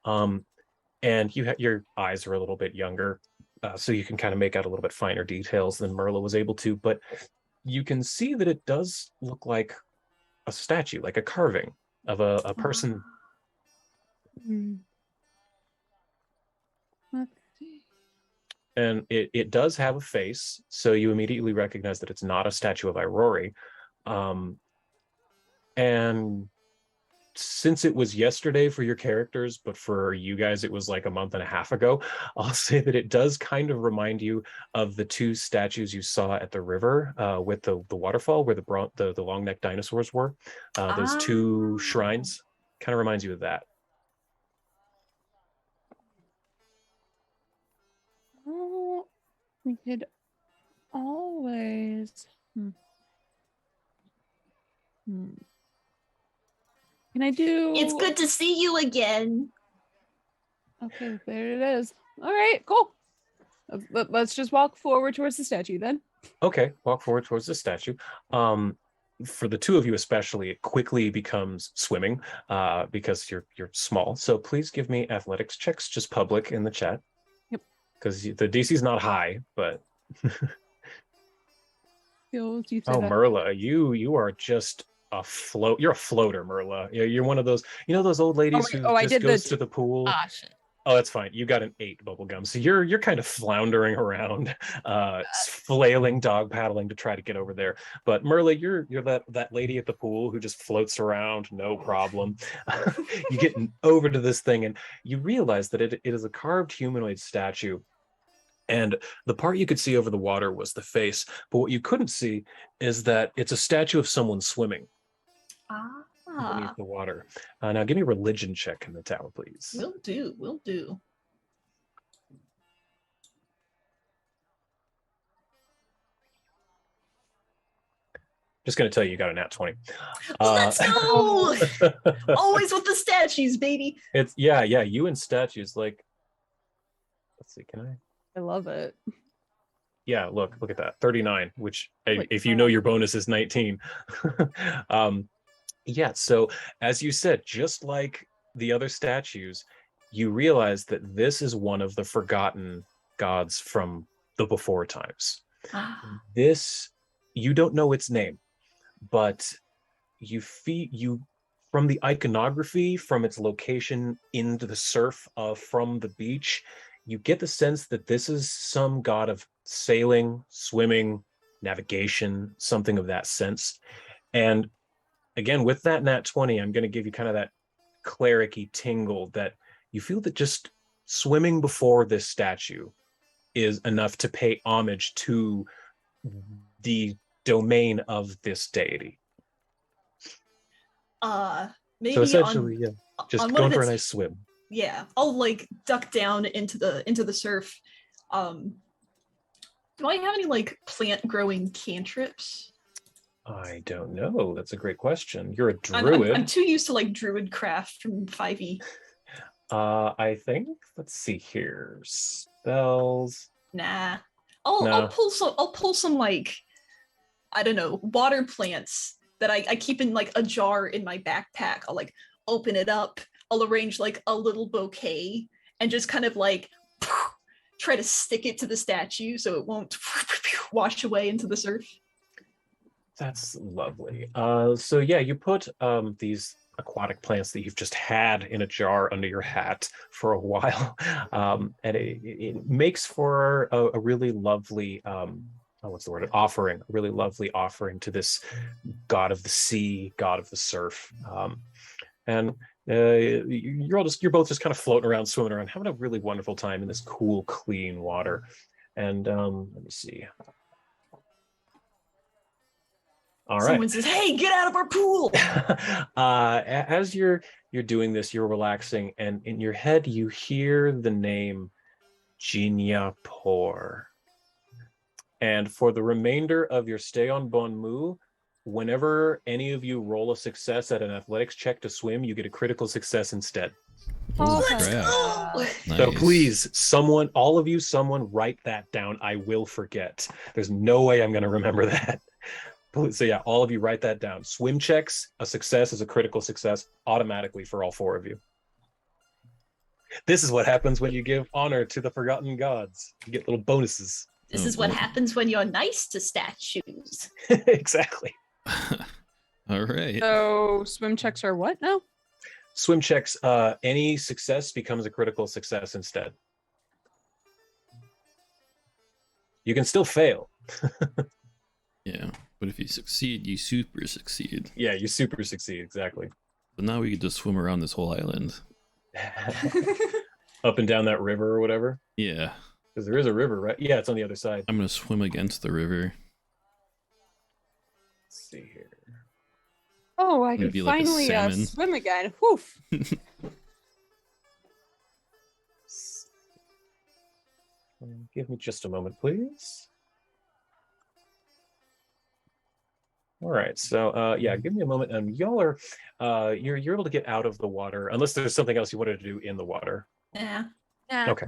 [SPEAKER 2] And your eyes are a little bit younger, so you can kind of make out a little bit finer details than Merla was able to, but you can see that it does look like a statue, like a carving of a person.
[SPEAKER 5] Let's see.
[SPEAKER 2] And it does have a face, so you immediately recognize that it's not a statue of Iroran. And since it was yesterday for your characters, but for you guys it was like a month and a half ago, I'll say that it does kind of remind you of the two statues you saw at the river with the waterfall where the long-necked dinosaurs were. Those two shrines kind of reminds you of that.
[SPEAKER 5] Oh, we could always. Can I do?
[SPEAKER 3] It's good to see you again.
[SPEAKER 5] Okay, there it is. All right, cool. Let's just walk forward towards the statue then.
[SPEAKER 2] Okay, walk forward towards the statue. For the two of you especially, it quickly becomes swimming because you're small. So please give me athletics checks, just public in the chat.
[SPEAKER 5] Yep.
[SPEAKER 2] Because the DC's not high, but. Merla, you are just a float. You're a floater, Merla. You're one of those. You know those old ladies who just goes to the pool.
[SPEAKER 5] Shit.
[SPEAKER 2] Oh, that's fine. You got an 8 bubblegum. So you're kind of floundering around, flailing, dog paddling to try to get over there. But Merla, you're that lady at the pool who just floats around, no problem. You get over to this thing, and you realize that it is a carved humanoid statue. And the part you could see over the water was the face, but what you couldn't see is that it's a statue of someone swimming beneath the water. Now give me a religion check in the tower, please.
[SPEAKER 3] Will do.
[SPEAKER 2] Just going to tell you got a nat 20.
[SPEAKER 3] Let's go! Always with the statues, baby.
[SPEAKER 2] It's yeah, you and statues. Like, let's see, can I?
[SPEAKER 5] I love it.
[SPEAKER 2] Yeah, look at that. 39, which
[SPEAKER 5] Wait,
[SPEAKER 2] if you know your bonus is 19. Yeah, so as you said, just like the other statues, you realize that this is one of the forgotten gods from the before times. This, you don't know its name, but you from the iconography, from its location into the surf from the beach, you get the sense that this is some god of sailing, swimming, navigation, something of that sense. And again, with that nat 20, I'm going to give you kind of that clericy tingle that you feel that just swimming before this statue is enough to pay homage to the domain of this deity.
[SPEAKER 3] Maybe
[SPEAKER 2] So essentially, yeah, just
[SPEAKER 3] on one
[SPEAKER 2] going
[SPEAKER 3] of
[SPEAKER 2] for a
[SPEAKER 3] its
[SPEAKER 2] nice swim.
[SPEAKER 3] yeah, I'll like duck down into the surf. Do I have any like plant growing cantrips?
[SPEAKER 2] I don't know. That's a great question. You're a
[SPEAKER 3] I'm
[SPEAKER 2] druid.
[SPEAKER 3] too used to like druid craft from 5e.
[SPEAKER 2] I think, let's see here. Spells.
[SPEAKER 3] Nah.
[SPEAKER 2] No.
[SPEAKER 3] I'll pull some like, I don't know, water plants that I keep in like a jar in my backpack. I'll like open it up. I'll arrange like a little bouquet and just kind of like try to stick it to the statue so it won't wash away into the surf.
[SPEAKER 2] That's lovely. So yeah, you put these aquatic plants that you've just had in a jar under your hat for a while, and it makes for a really lovely what's the word? An offering, a really lovely offering to this god of the sea, god of the surf, and you're both just kind of floating around, swimming around, having a really wonderful time in this cool, clean water. And let me see. All right.
[SPEAKER 3] Someone says, "Hey, get out of our pool!"
[SPEAKER 2] As you're doing this, you're relaxing, and in your head you hear the name Jinya Por. And for the remainder of your stay on Bon Mu, whenever any of you roll a success at an athletics check to swim, you get a critical success instead.
[SPEAKER 4] Oh,
[SPEAKER 3] Let's
[SPEAKER 4] crap.
[SPEAKER 3] go!
[SPEAKER 2] So
[SPEAKER 4] Nice.
[SPEAKER 2] please, someone, all of you, someone write that down. I will forget. There's no way I'm going to remember that. So yeah, all of you write that down. Swim checks, a success is a critical success automatically for all four of you. This is what happens when you give honor to the forgotten gods. You get little bonuses.
[SPEAKER 3] This
[SPEAKER 4] Oh,
[SPEAKER 3] is what
[SPEAKER 4] boy.
[SPEAKER 3] happens when you're nice to statues.
[SPEAKER 2] Exactly.
[SPEAKER 4] All right.
[SPEAKER 5] So swim checks are what now?
[SPEAKER 2] Swim checks, any success becomes a critical success instead. You can still fail.
[SPEAKER 4] Yeah, but if you succeed, you super succeed.
[SPEAKER 2] Yeah, you super succeed, exactly.
[SPEAKER 4] So now we can just swim around this whole island.
[SPEAKER 2] Up and down that river or whatever.
[SPEAKER 4] Yeah,
[SPEAKER 2] Because there is a river, right? Yeah, it's on the other side.
[SPEAKER 4] I'm gonna swim against the river.
[SPEAKER 2] Let's see here.
[SPEAKER 5] Oh, I
[SPEAKER 4] Gonna
[SPEAKER 5] can
[SPEAKER 4] be like a
[SPEAKER 5] finally
[SPEAKER 4] salmon.
[SPEAKER 5] swim again. Woof.
[SPEAKER 2] Give me just a moment, please. All right, so yeah, give me a moment. Y'all are you're able to get out of the water unless there's something else you wanted to do in the water.
[SPEAKER 3] Yeah.
[SPEAKER 5] Yeah.
[SPEAKER 2] Okay,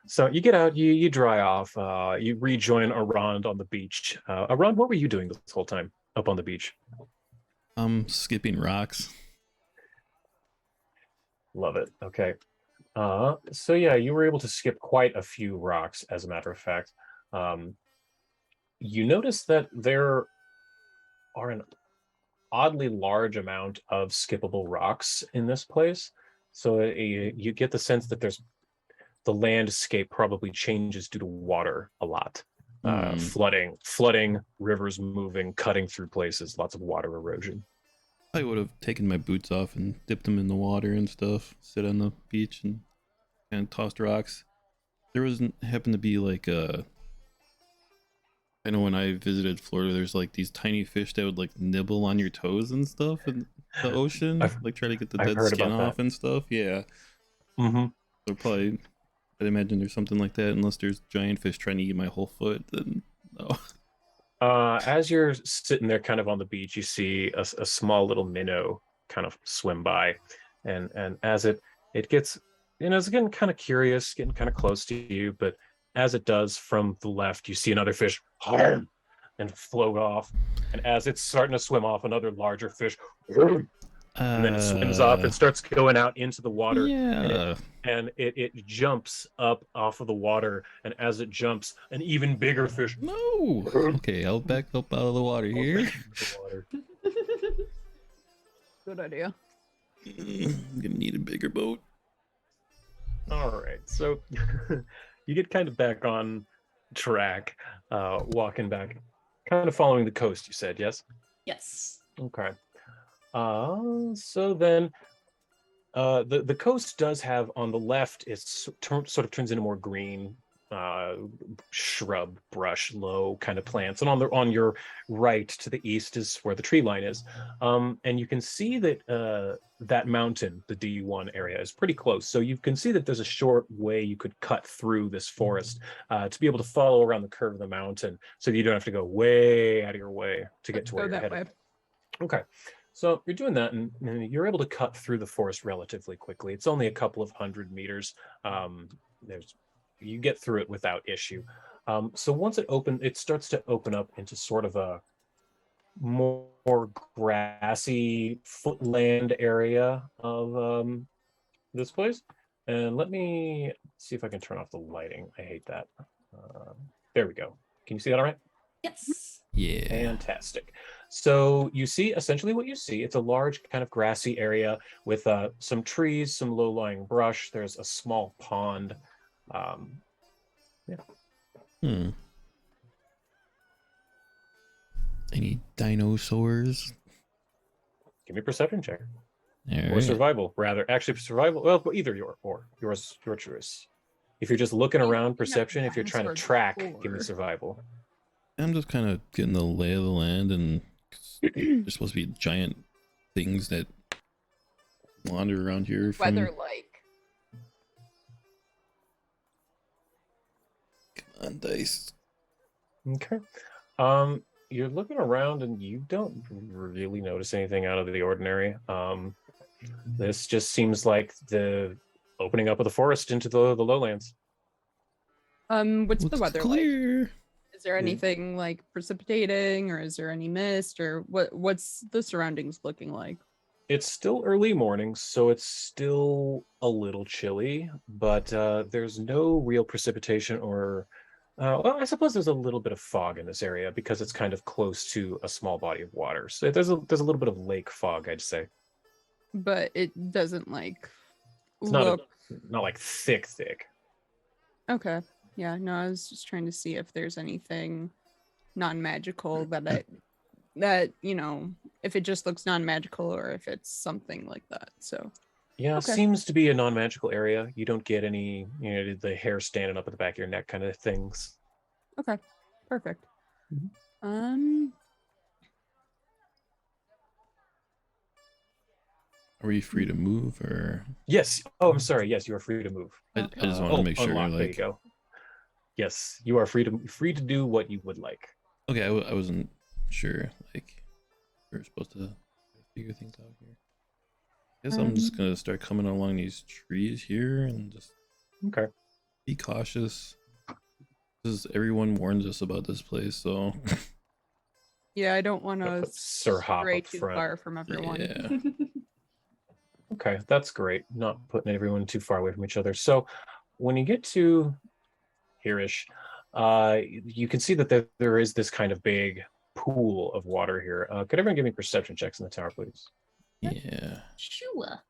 [SPEAKER 2] so you get out, you dry off, you rejoin Iroran on the beach. Iroran, what were you doing this whole time up on the beach?
[SPEAKER 4] I'm skipping rocks.
[SPEAKER 2] Love it. Okay. So yeah, you were able to skip quite a few rocks, as a matter of fact. You notice that there are an oddly large amount of skippable rocks in this place. So you get the sense that the landscape probably changes due to water a lot. Flooding, rivers moving, cutting through places, lots of water erosion.
[SPEAKER 4] I would have taken my boots off and dipped them in the water and stuff. Sit on the beach and tossed rocks. There happened to be like I know when I visited Florida, there's like these tiny fish that would like nibble on your toes and stuff in the ocean, like try to get the
[SPEAKER 2] I've
[SPEAKER 4] dead
[SPEAKER 2] heard
[SPEAKER 4] skin
[SPEAKER 2] about
[SPEAKER 4] off
[SPEAKER 2] that.
[SPEAKER 4] and stuff. Yeah,
[SPEAKER 2] Mm-hmm.
[SPEAKER 4] so probably I'd imagine there's something like that. Unless there's giant fish trying to eat my whole foot, then no.
[SPEAKER 2] As you're sitting there kind of on the beach, you see a small little minnow kind of swim by. And as it gets, it's getting kind of curious, getting kind of close to you, but as it does from the left, you see another fish and float off. And as it's starting to swim off, another larger fish, and then it swims off and starts going out into the water.
[SPEAKER 4] Yeah.
[SPEAKER 2] And it jumps up off of the water. And as it jumps, an even bigger fish.
[SPEAKER 4] No. Okay, I'll back up out of the water here.
[SPEAKER 5] Good idea.
[SPEAKER 4] I'm gonna need a bigger boat.
[SPEAKER 2] All right, so you get kind of back on track, walking back, kind of following the coast. You said yes.
[SPEAKER 3] Yes.
[SPEAKER 2] Okay. So then, the coast does have on the left. It's sort of turns into more green, shrub, brush, low kind of plants, and on your right to the east is where the tree line is, and you can see that that mountain, the D1 area, is pretty close. So you can see that there's a short way you could cut through this forest to be able to follow around the curve of the mountain, so that you don't have to go way out of your way to get to where you're headed. Okay. So you're doing that, and you're able to cut through the forest relatively quickly. It's only a couple of 100 meters. You get through it without issue. So once it starts to open up into sort of a more grassy footland area of this place. And let me see if I can turn off the lighting. I hate that. There we go. Can you see that all right?
[SPEAKER 3] Yes.
[SPEAKER 4] Yeah.
[SPEAKER 2] Fantastic. So you see essentially what you see. It's a large kind of grassy area with some trees, some low-lying brush. There's a small pond.
[SPEAKER 4] Any dinosaurs?
[SPEAKER 2] Give me a perception check.
[SPEAKER 4] All
[SPEAKER 2] Or
[SPEAKER 4] right.
[SPEAKER 2] survival, rather. Actually, survival. Well, either your choice. If you're just looking around, perception. If you're trying to track, give me survival.
[SPEAKER 4] I'm just kind of getting the lay of the land, and there's supposed to be giant things that wander around here.
[SPEAKER 5] Weather-like.
[SPEAKER 4] Come on, dice.
[SPEAKER 2] Okay. You're looking around and you don't really notice anything out of the ordinary. This just seems like the opening up of the forest into the lowlands.
[SPEAKER 5] What's the
[SPEAKER 4] Looks
[SPEAKER 5] weather like?
[SPEAKER 4] clear.
[SPEAKER 5] Is there anything like precipitating, or is there any mist, or what's the surroundings looking like?
[SPEAKER 2] It's still early morning, so it's still a little chilly, but there's no real precipitation or well, I suppose there's a little bit of fog in this area because it's kind of close to a small body of water. So there's a little bit of lake fog, I'd say.
[SPEAKER 5] But it doesn't like
[SPEAKER 2] It's
[SPEAKER 5] look.
[SPEAKER 2] not like thick.
[SPEAKER 5] Okay. Yeah, no, I was just trying to see if there's anything non-magical that if it just looks non-magical or if it's something like that. So
[SPEAKER 2] Yeah,
[SPEAKER 5] Okay.
[SPEAKER 2] seems to be a non-magical area. You don't get any, the hair standing up at the back of your neck kind of things.
[SPEAKER 5] okay, perfect.
[SPEAKER 2] Mhm.
[SPEAKER 4] Are we free to move, or
[SPEAKER 2] Yes. Oh, I'm sorry. Yes, you are free to move.
[SPEAKER 4] I just wanted to make sure,
[SPEAKER 2] unlock. There you
[SPEAKER 4] like,
[SPEAKER 2] go. Yes, you are free to do what you would like.
[SPEAKER 4] okay, I wasn't sure, like, we were supposed to figure things out here. Guess I'm just gonna start coming along these trees here and just
[SPEAKER 2] Okay.
[SPEAKER 4] be cautious. Because everyone warns us about this place, so
[SPEAKER 5] Yeah, I don't want to
[SPEAKER 2] Put Sir Hop
[SPEAKER 5] stray
[SPEAKER 2] up
[SPEAKER 5] too
[SPEAKER 2] front.
[SPEAKER 5] far from everyone.
[SPEAKER 4] yeah.
[SPEAKER 2] Okay, that's great. Not putting everyone too far away from each other. So when you get to here-ish, you can see that there is this kind of big pool of water here. Could everyone give me perception checks in the tower, please?
[SPEAKER 4] Yeah.
[SPEAKER 3] Sure.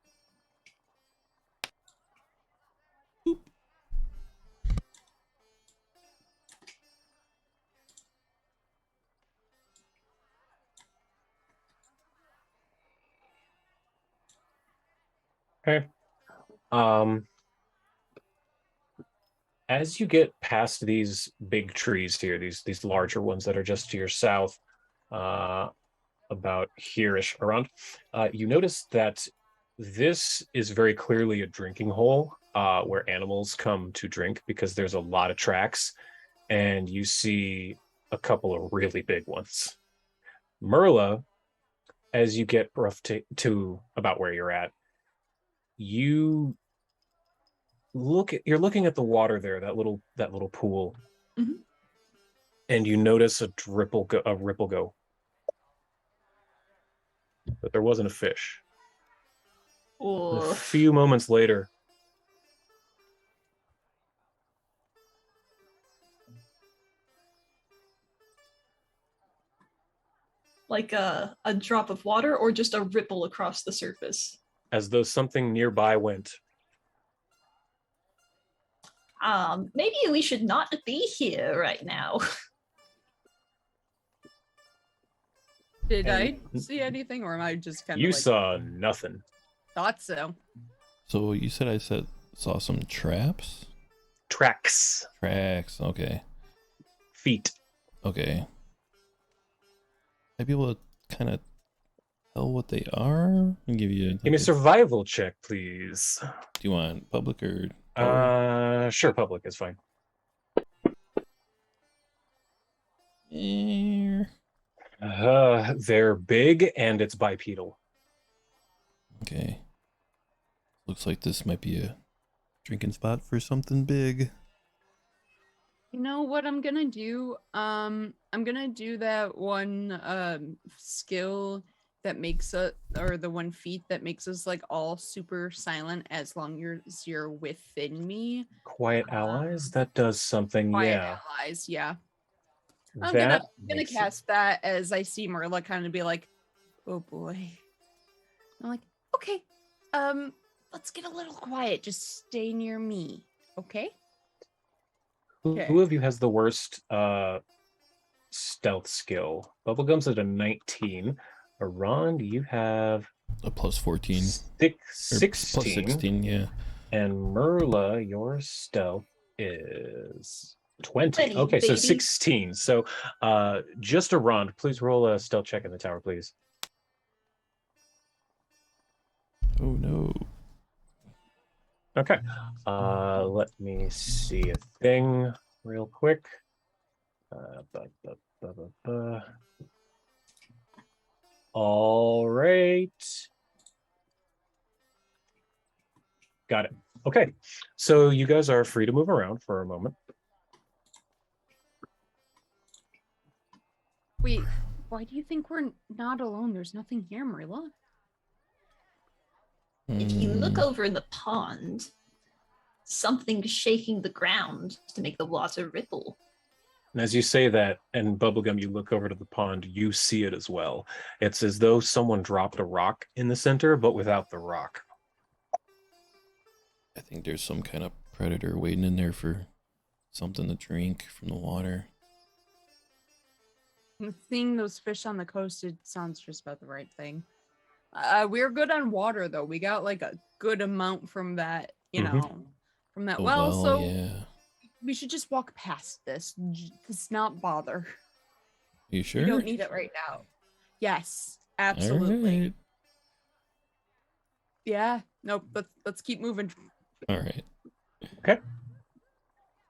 [SPEAKER 2] Okay. As you get past these big trees here, these larger ones that are just to your south, about here-ish around, you notice that this is very clearly a drinking hole where animals come to drink because there's a lot of tracks, and you see a couple of really big ones. Merla, as you get rough to about where you're at, you you're looking at the water there, that little pool,
[SPEAKER 3] Mhm.
[SPEAKER 2] and you notice a ripple go, but there wasn't a fish. And a
[SPEAKER 3] Or
[SPEAKER 2] few moments later,
[SPEAKER 3] like a drop of water, or just a ripple across the surface.
[SPEAKER 2] as though something nearby went,
[SPEAKER 3] Maybe we should not be here right now.
[SPEAKER 5] Did
[SPEAKER 2] And-
[SPEAKER 5] I see anything, or am I just kind of
[SPEAKER 2] you
[SPEAKER 5] like
[SPEAKER 2] saw nothing.
[SPEAKER 5] thought so?
[SPEAKER 4] So you said saw some traps?
[SPEAKER 2] Tracks,
[SPEAKER 4] Tracks, okay.
[SPEAKER 2] feet.
[SPEAKER 4] Okay. I'd be able to kind of tell what they are and give you.
[SPEAKER 2] Give me a survival check, please.
[SPEAKER 4] Do you want public or power?
[SPEAKER 2] Sure, public is fine. They're big and it's bipedal.
[SPEAKER 4] Okay. Looks like this might be a drinking spot for something big.
[SPEAKER 5] You know what I'm gonna do? I'm gonna do that one skill that makes it, or the one feat that makes us like all super silent as long as you're within me.
[SPEAKER 2] Quiet allies? That does something,
[SPEAKER 5] Quiet
[SPEAKER 2] yeah.
[SPEAKER 5] allies, yeah. I'm
[SPEAKER 2] That
[SPEAKER 5] gonna
[SPEAKER 2] makes it-
[SPEAKER 5] cast that as I see Marla kind of be like, oh boy. I'm like, okay, let's get a little quiet. Just stay near me, okay?
[SPEAKER 2] Who of you has the worst stealth skill? Bubblegum's at a 19. Aron, you have
[SPEAKER 4] A plus 14. Or
[SPEAKER 2] 16.
[SPEAKER 4] Plus 16, yeah.
[SPEAKER 2] And Merla, your stealth is 20.
[SPEAKER 3] 20,
[SPEAKER 2] Okay, so
[SPEAKER 3] baby.
[SPEAKER 2] 16. So just Aron, please roll a stealth check in the tower, please.
[SPEAKER 4] Oh no.
[SPEAKER 2] Okay. Let me see a thing real quick. All right. Got it. Okay. So you guys are free to move around for a moment.
[SPEAKER 5] Wait, why do you think we're not alone? There's nothing here, Marilla.
[SPEAKER 3] If you look
[SPEAKER 4] Hmm.
[SPEAKER 3] over in the pond, something's shaking the ground to make the water ripple.
[SPEAKER 2] And as you say that, and Bubblegum, you look over to the pond, you see it as well. It's as though someone dropped a rock in the center, but without the rock.
[SPEAKER 4] I think there's some kind of predator waiting in there for something to drink from the water.
[SPEAKER 5] Seeing those fish on the coast, it sounds just about the right thing. We're good on water though. We got like a good amount from that, you
[SPEAKER 2] Mhm.
[SPEAKER 5] know, from that
[SPEAKER 4] Oh,
[SPEAKER 5] well.
[SPEAKER 4] well,
[SPEAKER 5] So
[SPEAKER 4] yeah.
[SPEAKER 5] we should just walk past this. Just not bother.
[SPEAKER 4] You sure?
[SPEAKER 5] We don't need it right now. Yes,
[SPEAKER 4] All
[SPEAKER 5] absolutely.
[SPEAKER 4] right.
[SPEAKER 5] Yeah. Nope. Let's keep moving.
[SPEAKER 4] All right.
[SPEAKER 2] Okay.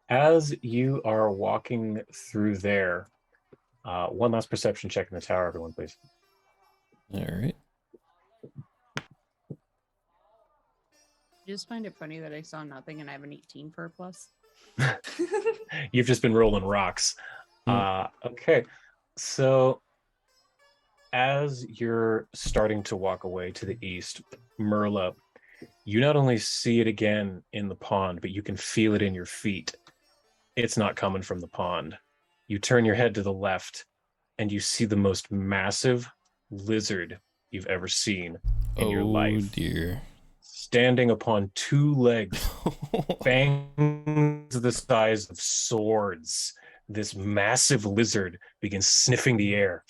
[SPEAKER 2] As you are walking through there, one last perception check in the tower, everyone, please.
[SPEAKER 4] All right.
[SPEAKER 5] I just find it funny that I saw nothing and I have an 18 for a plus.
[SPEAKER 2] You've just been rolling rocks. Okay. So as you're starting to walk away to the east, Merla, you not only see it again in the pond, but you can feel it in your feet. It's not coming from the pond. You turn your head to the left and you see the most massive lizard you've ever seen in your life.
[SPEAKER 4] Dear.
[SPEAKER 2] Standing upon two legs, fangs the size of swords. This massive lizard begins sniffing the air.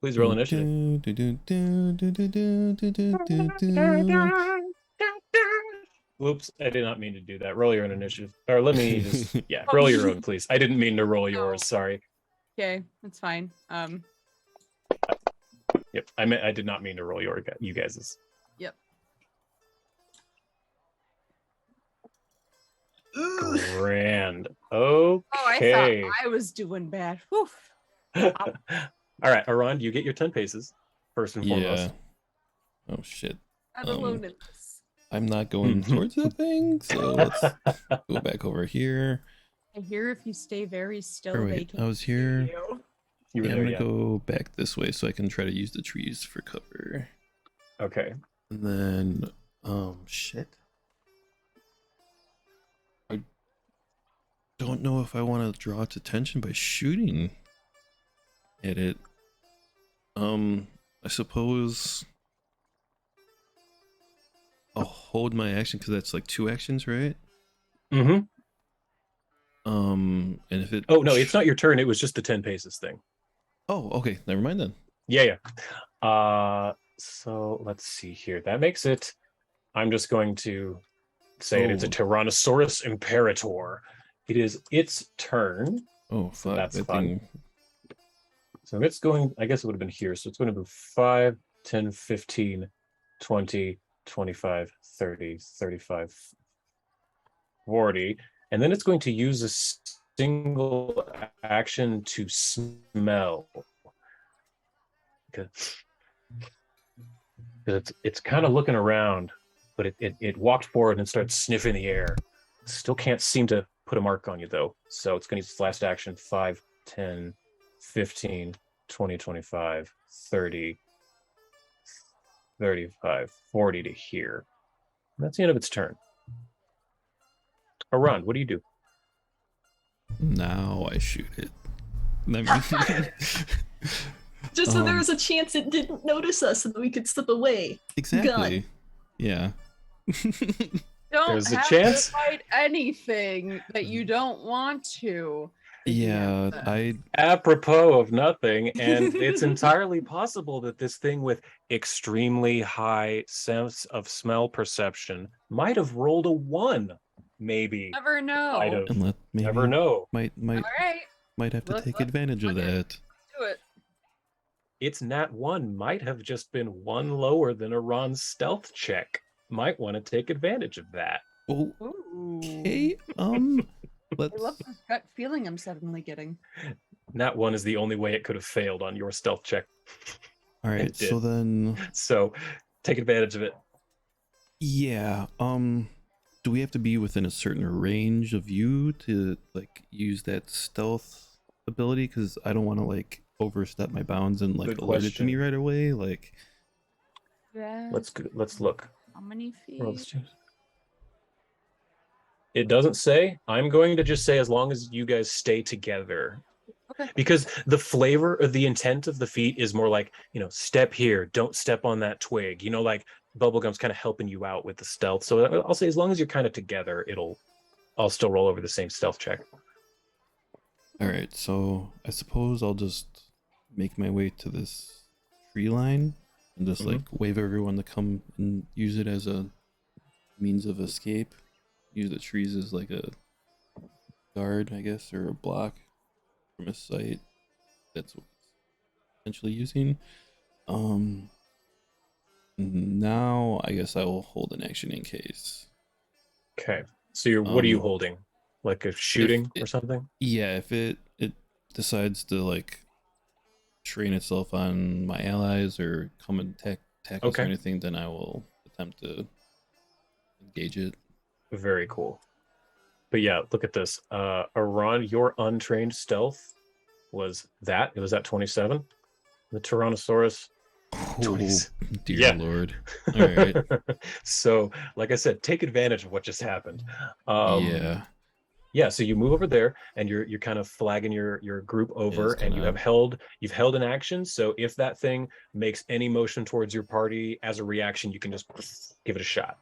[SPEAKER 2] Please roll initiative. Whoops, I did not mean to do that. Roll your own initiative. Or let me just, yeah, roll your own, please. I didn't mean to roll yours. Sorry.
[SPEAKER 5] Okay, that's fine.
[SPEAKER 2] Yep, I did not mean to roll you guys's.
[SPEAKER 5] Yep.
[SPEAKER 2] Grand.
[SPEAKER 5] Oh, I
[SPEAKER 2] Okay.
[SPEAKER 5] thought I was doing bad. Whew.
[SPEAKER 2] All right, Aron, you get your 10 paces, first and
[SPEAKER 4] Yeah.
[SPEAKER 2] foremost.
[SPEAKER 4] Oh shit.
[SPEAKER 5] I'm alone in this.
[SPEAKER 4] I'm not going towards that thing, so let's go back over here.
[SPEAKER 5] I hear if you stay very still,
[SPEAKER 4] Or
[SPEAKER 5] they
[SPEAKER 4] wait,
[SPEAKER 5] can
[SPEAKER 4] I was
[SPEAKER 5] see
[SPEAKER 4] here.
[SPEAKER 5] you.
[SPEAKER 2] You were
[SPEAKER 4] Yeah,
[SPEAKER 2] there,
[SPEAKER 4] I'm gonna
[SPEAKER 2] yeah.
[SPEAKER 4] go back this way so I can try to use the trees for cover.
[SPEAKER 2] Okay.
[SPEAKER 4] And then, shit. I don't know if I want to draw its attention by shooting at it. I suppose I'll hold my action because that's like 2 actions, right?
[SPEAKER 2] Mm-hmm.
[SPEAKER 4] And if it...
[SPEAKER 2] Oh, no, it's not your turn. It was just the 10 paces thing.
[SPEAKER 4] Oh, okay. Never mind then.
[SPEAKER 2] Yeah. So let's see here. That makes it... I'm just going to say it's a Tyrannosaurus Imperator. It is its turn.
[SPEAKER 4] Oh,
[SPEAKER 2] So
[SPEAKER 4] fuck.
[SPEAKER 2] that's
[SPEAKER 4] that
[SPEAKER 2] fun.
[SPEAKER 4] thing...
[SPEAKER 2] So it's going... I guess it would have been here. So it's going to move 5, 10, 15, 20, 25, 30, 35, 40. And then it's going to use a single action to smell. Because it's kind of looking around, but it walked forward and started sniffing the air. Still can't seem to put a mark on you, though. So it's going to use its last action 5, 10, 15, 20, 25, 30, 35, 40 to here. And that's the end of its turn. Around, what do you do?
[SPEAKER 4] Now I shoot it.
[SPEAKER 3] Just so there was a chance it didn't notice us and we could slip away.
[SPEAKER 4] Exactly.
[SPEAKER 3] Gun.
[SPEAKER 4] Yeah.
[SPEAKER 5] Don't
[SPEAKER 2] There's a
[SPEAKER 5] have
[SPEAKER 2] chance.
[SPEAKER 5] to fight anything that you don't want to.
[SPEAKER 4] Yeah,
[SPEAKER 2] Apropos of nothing, and it's entirely possible that this thing with extremely high sense of smell perception might have rolled a 1, maybe.
[SPEAKER 5] Never know.
[SPEAKER 2] Might have.
[SPEAKER 4] And
[SPEAKER 2] Never know.
[SPEAKER 4] Might
[SPEAKER 5] All right,
[SPEAKER 4] have to take
[SPEAKER 5] let's
[SPEAKER 4] advantage of
[SPEAKER 5] look at
[SPEAKER 4] that.
[SPEAKER 5] do it.
[SPEAKER 2] Its nat 1 might have just been 1 lower than Iran's stealth check. Might want to take advantage of that.
[SPEAKER 4] Oh,
[SPEAKER 5] Ooh.
[SPEAKER 4] okay.
[SPEAKER 5] I love this gut feeling I'm suddenly getting.
[SPEAKER 2] Nat 1 is the only way it could have failed on your stealth check.
[SPEAKER 4] All right.
[SPEAKER 2] It did.
[SPEAKER 4] So then,
[SPEAKER 2] So take advantage of it.
[SPEAKER 4] yeah. Do we have to be within a certain range of you to like use that stealth ability? Because I don't want to like overstep my bounds and like
[SPEAKER 2] Good
[SPEAKER 4] alert it to
[SPEAKER 2] question.
[SPEAKER 4] me right away. Like,
[SPEAKER 5] Yeah.
[SPEAKER 2] Let's look.
[SPEAKER 5] How many feet?
[SPEAKER 2] Well, let's choose. It doesn't say. I'm going to just say as long as you guys stay together.
[SPEAKER 5] Okay.
[SPEAKER 2] Because the flavor or the intent of the feat is more like, step here, don't step on that twig. Like Bubblegum's kind of helping you out with the stealth. So I'll say as long as you're kind of together, I'll still roll over the same stealth check.
[SPEAKER 4] all right. So I suppose I'll just make my way to this tree line and just like wave everyone to come and use it as a means of escape. Use the trees as like a guard, I guess, or a block from a site. That's what it's essentially using. Now I guess I will hold an action in case.
[SPEAKER 2] Okay. So what are you holding? Like a shooting or something?
[SPEAKER 4] Yeah, if it decides to like train itself on my allies or come and attack us or
[SPEAKER 2] Okay.
[SPEAKER 4] anything, then I will attempt to engage it.
[SPEAKER 2] Very cool. But yeah, look at this. Iran, your untrained stealth was that. It was at 27. The Tyrannosaurus.
[SPEAKER 4] Oh,
[SPEAKER 2] 20.
[SPEAKER 4] dear
[SPEAKER 2] Yeah.
[SPEAKER 4] Lord. All right.
[SPEAKER 2] So, like I said, take advantage of what just happened.
[SPEAKER 4] Yeah.
[SPEAKER 2] Yeah, so you move over there and you're kind of flagging your group over,
[SPEAKER 4] it's
[SPEAKER 2] and you've
[SPEAKER 4] gonna-
[SPEAKER 2] held an action. So if that thing makes any motion towards your party as a reaction, you can just give it a shot.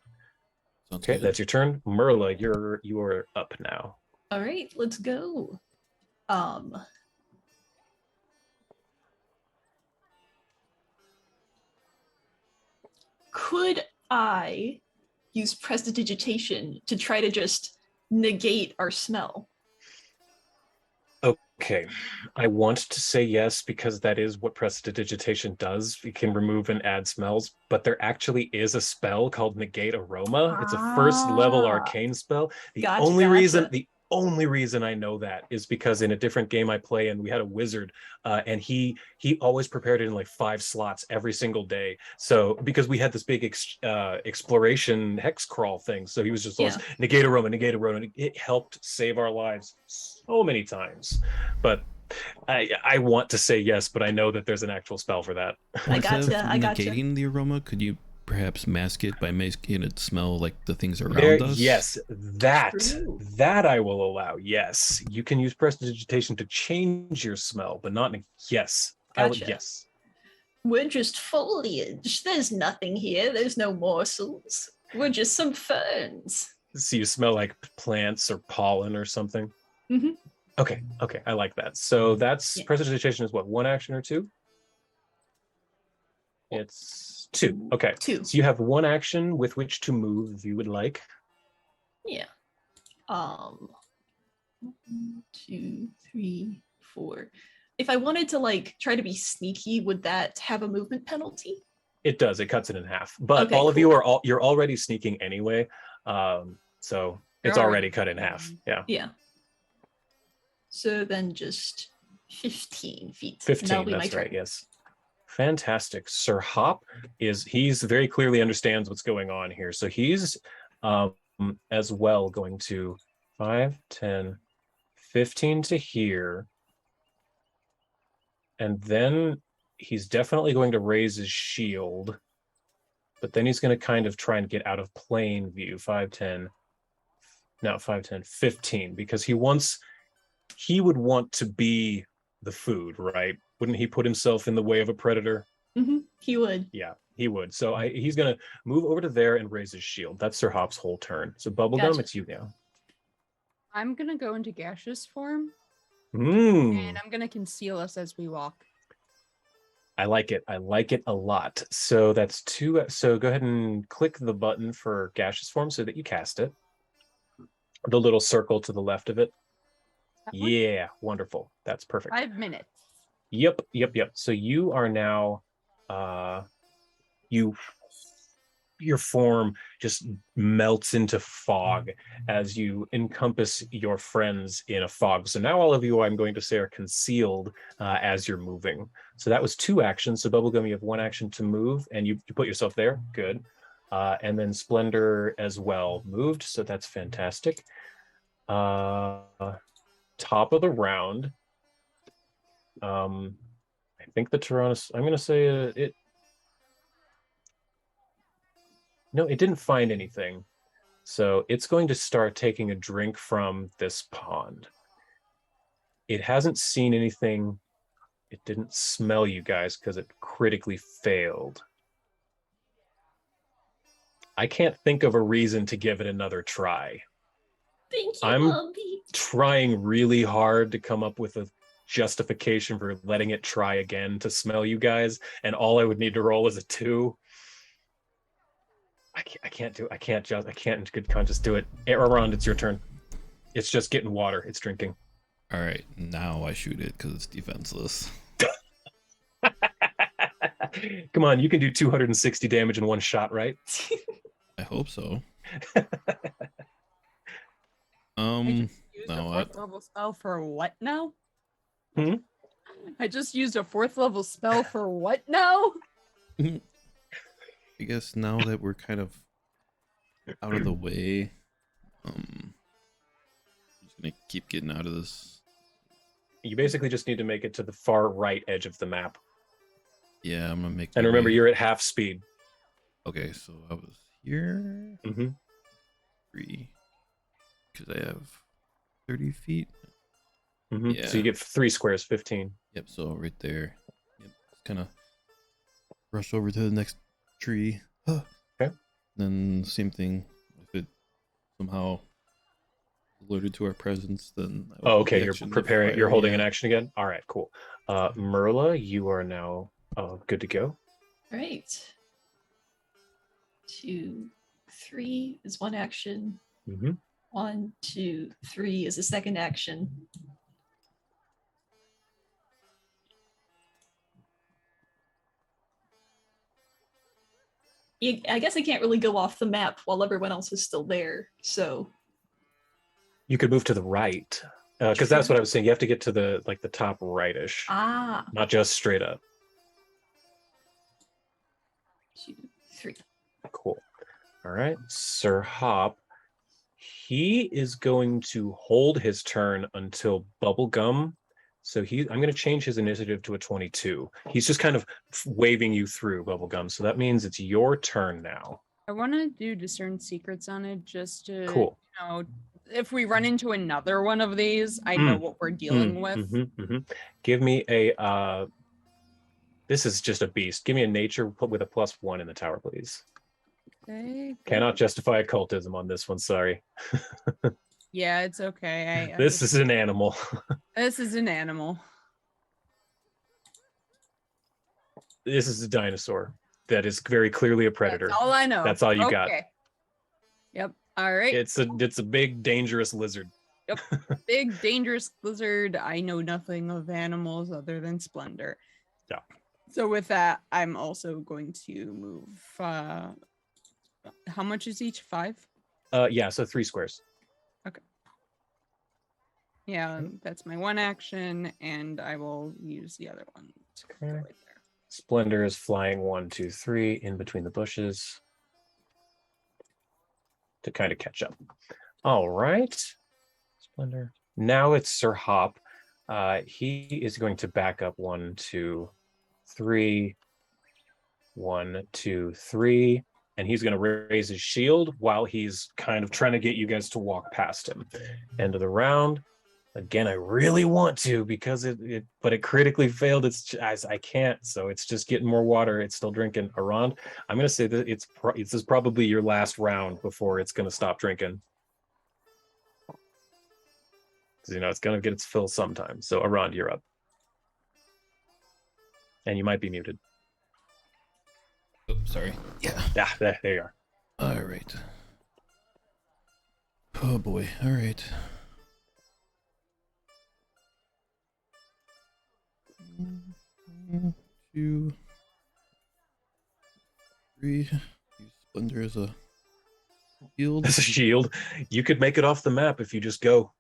[SPEAKER 4] Sounds
[SPEAKER 2] Okay,
[SPEAKER 4] good.
[SPEAKER 2] that's your turn. Merla, you are up now.
[SPEAKER 3] All right, let's go. Could I use prestidigitation to try to just negate our smell?
[SPEAKER 2] Okay, I want to say yes because that is what prestidigitation does. It can remove and add smells, but there actually is a spell called Negate Aroma. It's a first level arcane spell. The
[SPEAKER 3] Gotcha,
[SPEAKER 2] only
[SPEAKER 3] gotcha.
[SPEAKER 2] only reason I know that is because in a different game I play in, we had a wizard, and he always prepared it in like 5 slots every single day. So because we had this big exploration hex crawl thing, so he was just always
[SPEAKER 3] Yeah.
[SPEAKER 2] negate a Roma, negate a Roma. It helped save our lives so many times. But I want to say yes, but I know that there's an actual spell for that.
[SPEAKER 3] I
[SPEAKER 4] Instead of
[SPEAKER 3] gotcha, I gotcha.
[SPEAKER 4] negating the aroma, could you perhaps mask it by making it smell like the things around
[SPEAKER 2] There,
[SPEAKER 4] us?
[SPEAKER 2] yes,
[SPEAKER 3] True.
[SPEAKER 2] that I will allow. Yes, you can use prestidigitation to change your smell, but not yes.
[SPEAKER 3] Gotcha.
[SPEAKER 2] Yes.
[SPEAKER 3] We're just foliage. There's nothing here. There's no morsels. We're just some ferns.
[SPEAKER 2] So you smell like plants or pollen or something.
[SPEAKER 3] Mhm.
[SPEAKER 2] Okay, I like that. So that's
[SPEAKER 3] Yeah.
[SPEAKER 2] prestidigitation is what, 1 action or 2? It's 2. Okay.
[SPEAKER 3] 2.
[SPEAKER 2] So you have 1 action with which to move if you would like.
[SPEAKER 3] Yeah. 1, 2, 3, 4. If I wanted to like try to be sneaky, would that have a movement penalty?
[SPEAKER 2] It does. It cuts it in half. But
[SPEAKER 3] Okay,
[SPEAKER 2] all of
[SPEAKER 3] cool.
[SPEAKER 2] you you're already sneaking anyway. So it's
[SPEAKER 5] You're
[SPEAKER 2] already
[SPEAKER 5] already
[SPEAKER 2] cut in half. Yeah.
[SPEAKER 3] Yeah. So then just 15 feet. And
[SPEAKER 2] 15,
[SPEAKER 3] that'll be my
[SPEAKER 2] that's
[SPEAKER 3] turn.
[SPEAKER 2] right, yes. Fantastic. Sir Hop he's very clearly understands what's going on here. So he's as well going to 5, 10, 15 to here. And then he's definitely going to raise his shield. But then he's going to kind of try and get out of plain view. 5, 10, 15, because he would want to be the food, right? Wouldn't he put himself in the way of a predator?
[SPEAKER 3] He would.
[SPEAKER 2] Yeah, he would. So he's going to move over to there and raise his shield. That's Sir Hop's whole turn. So Bubblegum,
[SPEAKER 3] Gotcha.
[SPEAKER 2] it's you now.
[SPEAKER 5] I'm gonna go into gaseous form,
[SPEAKER 2] Mm,
[SPEAKER 5] and I'm gonna conceal us as we walk.
[SPEAKER 2] I like it. I like it a lot. So that's 2. So go ahead and click the button for gaseous form so that you cast it. The little circle to the left of it.
[SPEAKER 5] That one?
[SPEAKER 2] Yeah, wonderful. That's perfect.
[SPEAKER 5] 5 minutes.
[SPEAKER 2] Yep. So you are now your form just melts into fog as you encompass your friends in a fog. So now all of you, I'm going to say, are concealed as you're moving. So that was 2 actions. So Bubblegum, you have 1 action to move, and you put yourself there. Good. And then Splendor as well moved. So that's fantastic. Top of the round. I think the Tyrannus, I'm going to say it. No, it didn't find anything. So it's going to start taking a drink from this pond. It hasn't seen anything. It didn't smell you guys because it critically failed. I can't think of a reason to give it another try.
[SPEAKER 3] Thank you,
[SPEAKER 2] I'm
[SPEAKER 3] Mommy.
[SPEAKER 2] trying really hard to come up with a justification for letting it try again to smell you guys, and all I would need to roll is a 2. I can't in good conscience do it. Iroran, it's your turn. It's just getting water. It's drinking.
[SPEAKER 4] All right, now I shoot it because it's defenseless.
[SPEAKER 2] Come on, you can do 260 damage in 1 shot, right?
[SPEAKER 4] I hope so.
[SPEAKER 5] I just used
[SPEAKER 4] no,
[SPEAKER 5] a 4th level spell for what now?
[SPEAKER 2] Hmm?
[SPEAKER 5] I just used a 4th level spell for what now?
[SPEAKER 4] I guess now that we're kind of out of the way, I'm just gonna keep getting out of this.
[SPEAKER 2] You basically just need to make it to the far right edge of the map.
[SPEAKER 4] Yeah, I'm gonna make.
[SPEAKER 2] And
[SPEAKER 4] my
[SPEAKER 2] remember,
[SPEAKER 4] way.
[SPEAKER 2] you're at half speed.
[SPEAKER 4] Okay, so I was here.
[SPEAKER 2] Mm-hmm.
[SPEAKER 4] 3, because I have 30 feet.
[SPEAKER 2] Mm-hmm.
[SPEAKER 4] Yeah.
[SPEAKER 2] So you get 3 squares, 15.
[SPEAKER 4] Yep. So right there. Yep. Just kind of rush over to the next tree.
[SPEAKER 2] Okay.
[SPEAKER 4] Then same thing. If it somehow alerted to our presence, then I will
[SPEAKER 2] Oh,
[SPEAKER 4] hold the
[SPEAKER 2] okay. You're
[SPEAKER 4] action to
[SPEAKER 2] preparing.
[SPEAKER 4] fire,
[SPEAKER 2] You're holding an
[SPEAKER 4] yeah.
[SPEAKER 2] action again. All right, cool. Merla, you are now good to go.
[SPEAKER 3] All right. 2, 3 is 1 action.
[SPEAKER 2] Mm-hmm.
[SPEAKER 3] 1, 2, 3 is a second action. I guess I can't really go off the map while everyone else is still there. So
[SPEAKER 2] You could move to the right, because that's what I was saying. You have to get to the top rightish,
[SPEAKER 3] Ah,
[SPEAKER 2] not just straight up.
[SPEAKER 3] 2, 3.
[SPEAKER 2] Cool. All right, Sir Hop. He is going to hold his turn until Bubblegum. So I'm going to change his initiative to a 22. He's just kind of waving you through, Bubblegum. So that means it's your turn now.
[SPEAKER 5] I want to do discern secrets on it just to,
[SPEAKER 2] Cool.
[SPEAKER 5] you know, if we run into another one of these, I know what we're dealing with.
[SPEAKER 2] Give me a, this is just a beast. Give me a nature with a +1 in the tower, please.
[SPEAKER 5] Okay.
[SPEAKER 2] Cannot justify occultism on this one, sorry.
[SPEAKER 5] Yeah, it's okay.
[SPEAKER 2] This is an animal.
[SPEAKER 5] This is an animal.
[SPEAKER 2] This is a dinosaur that is very clearly a predator.
[SPEAKER 5] That's all I know.
[SPEAKER 2] That's all you got.
[SPEAKER 5] Yep. All right.
[SPEAKER 2] It's a big dangerous lizard.
[SPEAKER 5] Yep. Big dangerous lizard. I know nothing of animals other than Splendor.
[SPEAKER 2] Yeah.
[SPEAKER 5] So with that, I'm also going to move. How much is each? 5?
[SPEAKER 2] Yeah, so 3 squares.
[SPEAKER 5] Okay. Yeah, that's my one action, and I will use the other one to go right there.
[SPEAKER 2] Splendor is flying 1, 2, 3 in between the bushes to kind of catch up. All right. Splendor. Now it's Sir Hop. He is going to back up 1, 2, 3. 1, 2, 3. And he's going to raise his shield while he's kind of trying to get you guys to walk past him. End of the round. Again, I really want to because but it critically failed. I can't, so it's just getting more water. It's still drinking. Iroran, I'm going to say that this is probably your last round before it's going to stop drinking. Because it's going to get its fill sometime. So Iroran, you're up, and you might be muted.
[SPEAKER 4] Oh, sorry. Yeah.
[SPEAKER 2] Yeah, there you are.
[SPEAKER 4] All right. Oh boy. All right. 1, 2, 3. Use Splendor as a shield.
[SPEAKER 2] As a shield, you could make it off the map if you just go.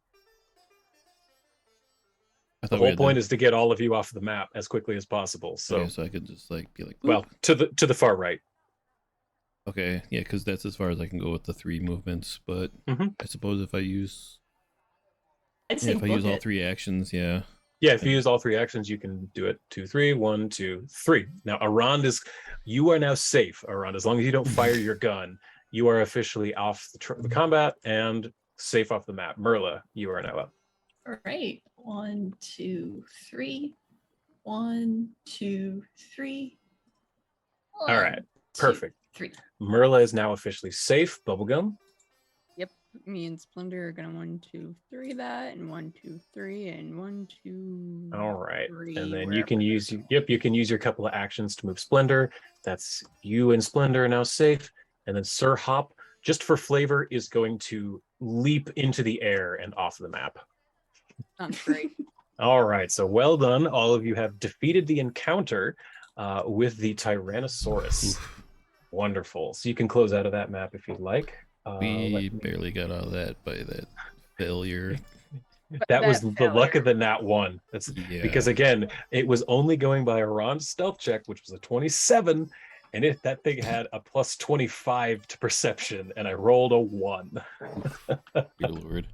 [SPEAKER 2] The whole point is to get all of you off the map as quickly as possible. So,
[SPEAKER 4] okay, so I could just be like,
[SPEAKER 2] well, to the far right.
[SPEAKER 4] Okay, yeah, because that's as far as I can go with the 3 movements. But I suppose if I use, if I use all 3 actions, yeah.
[SPEAKER 2] Yeah, if you use all 3 actions, you can do it. 2, 3, 1, 2, 3. Now, you are now safe, Iroran. As long as you don't fire your gun, you are officially off the combat and safe off the map. Merla, you are now up.
[SPEAKER 3] All right. 1, 2, 3. 1, 2, 3.
[SPEAKER 2] All right. Perfect.
[SPEAKER 3] 3.
[SPEAKER 2] Merla is now officially safe. Bubblegum.
[SPEAKER 5] Yep. Me and Splendor are gonna 1, 2, 3 that, and 1, 2, 3, and 1, 2.
[SPEAKER 2] All right.
[SPEAKER 5] 3,
[SPEAKER 2] and then you can use your couple of actions to move Splendor. That's you and Splendor are now safe. And then Sir Hop, just for flavor, is going to leap into the air and off the map.
[SPEAKER 5] Sounds great.
[SPEAKER 2] All right, so well done. All of you have defeated the encounter with the Tyrannosaurus. Wonderful. So you can close out of that map if you'd like.
[SPEAKER 4] We barely got out of that by that failure.
[SPEAKER 2] That was the luck of the nat 1. That's because again, it was only going by Iran's stealth check, which was a 27, and that thing had a +25 to perception, and I rolled a 1.
[SPEAKER 4] Good lord.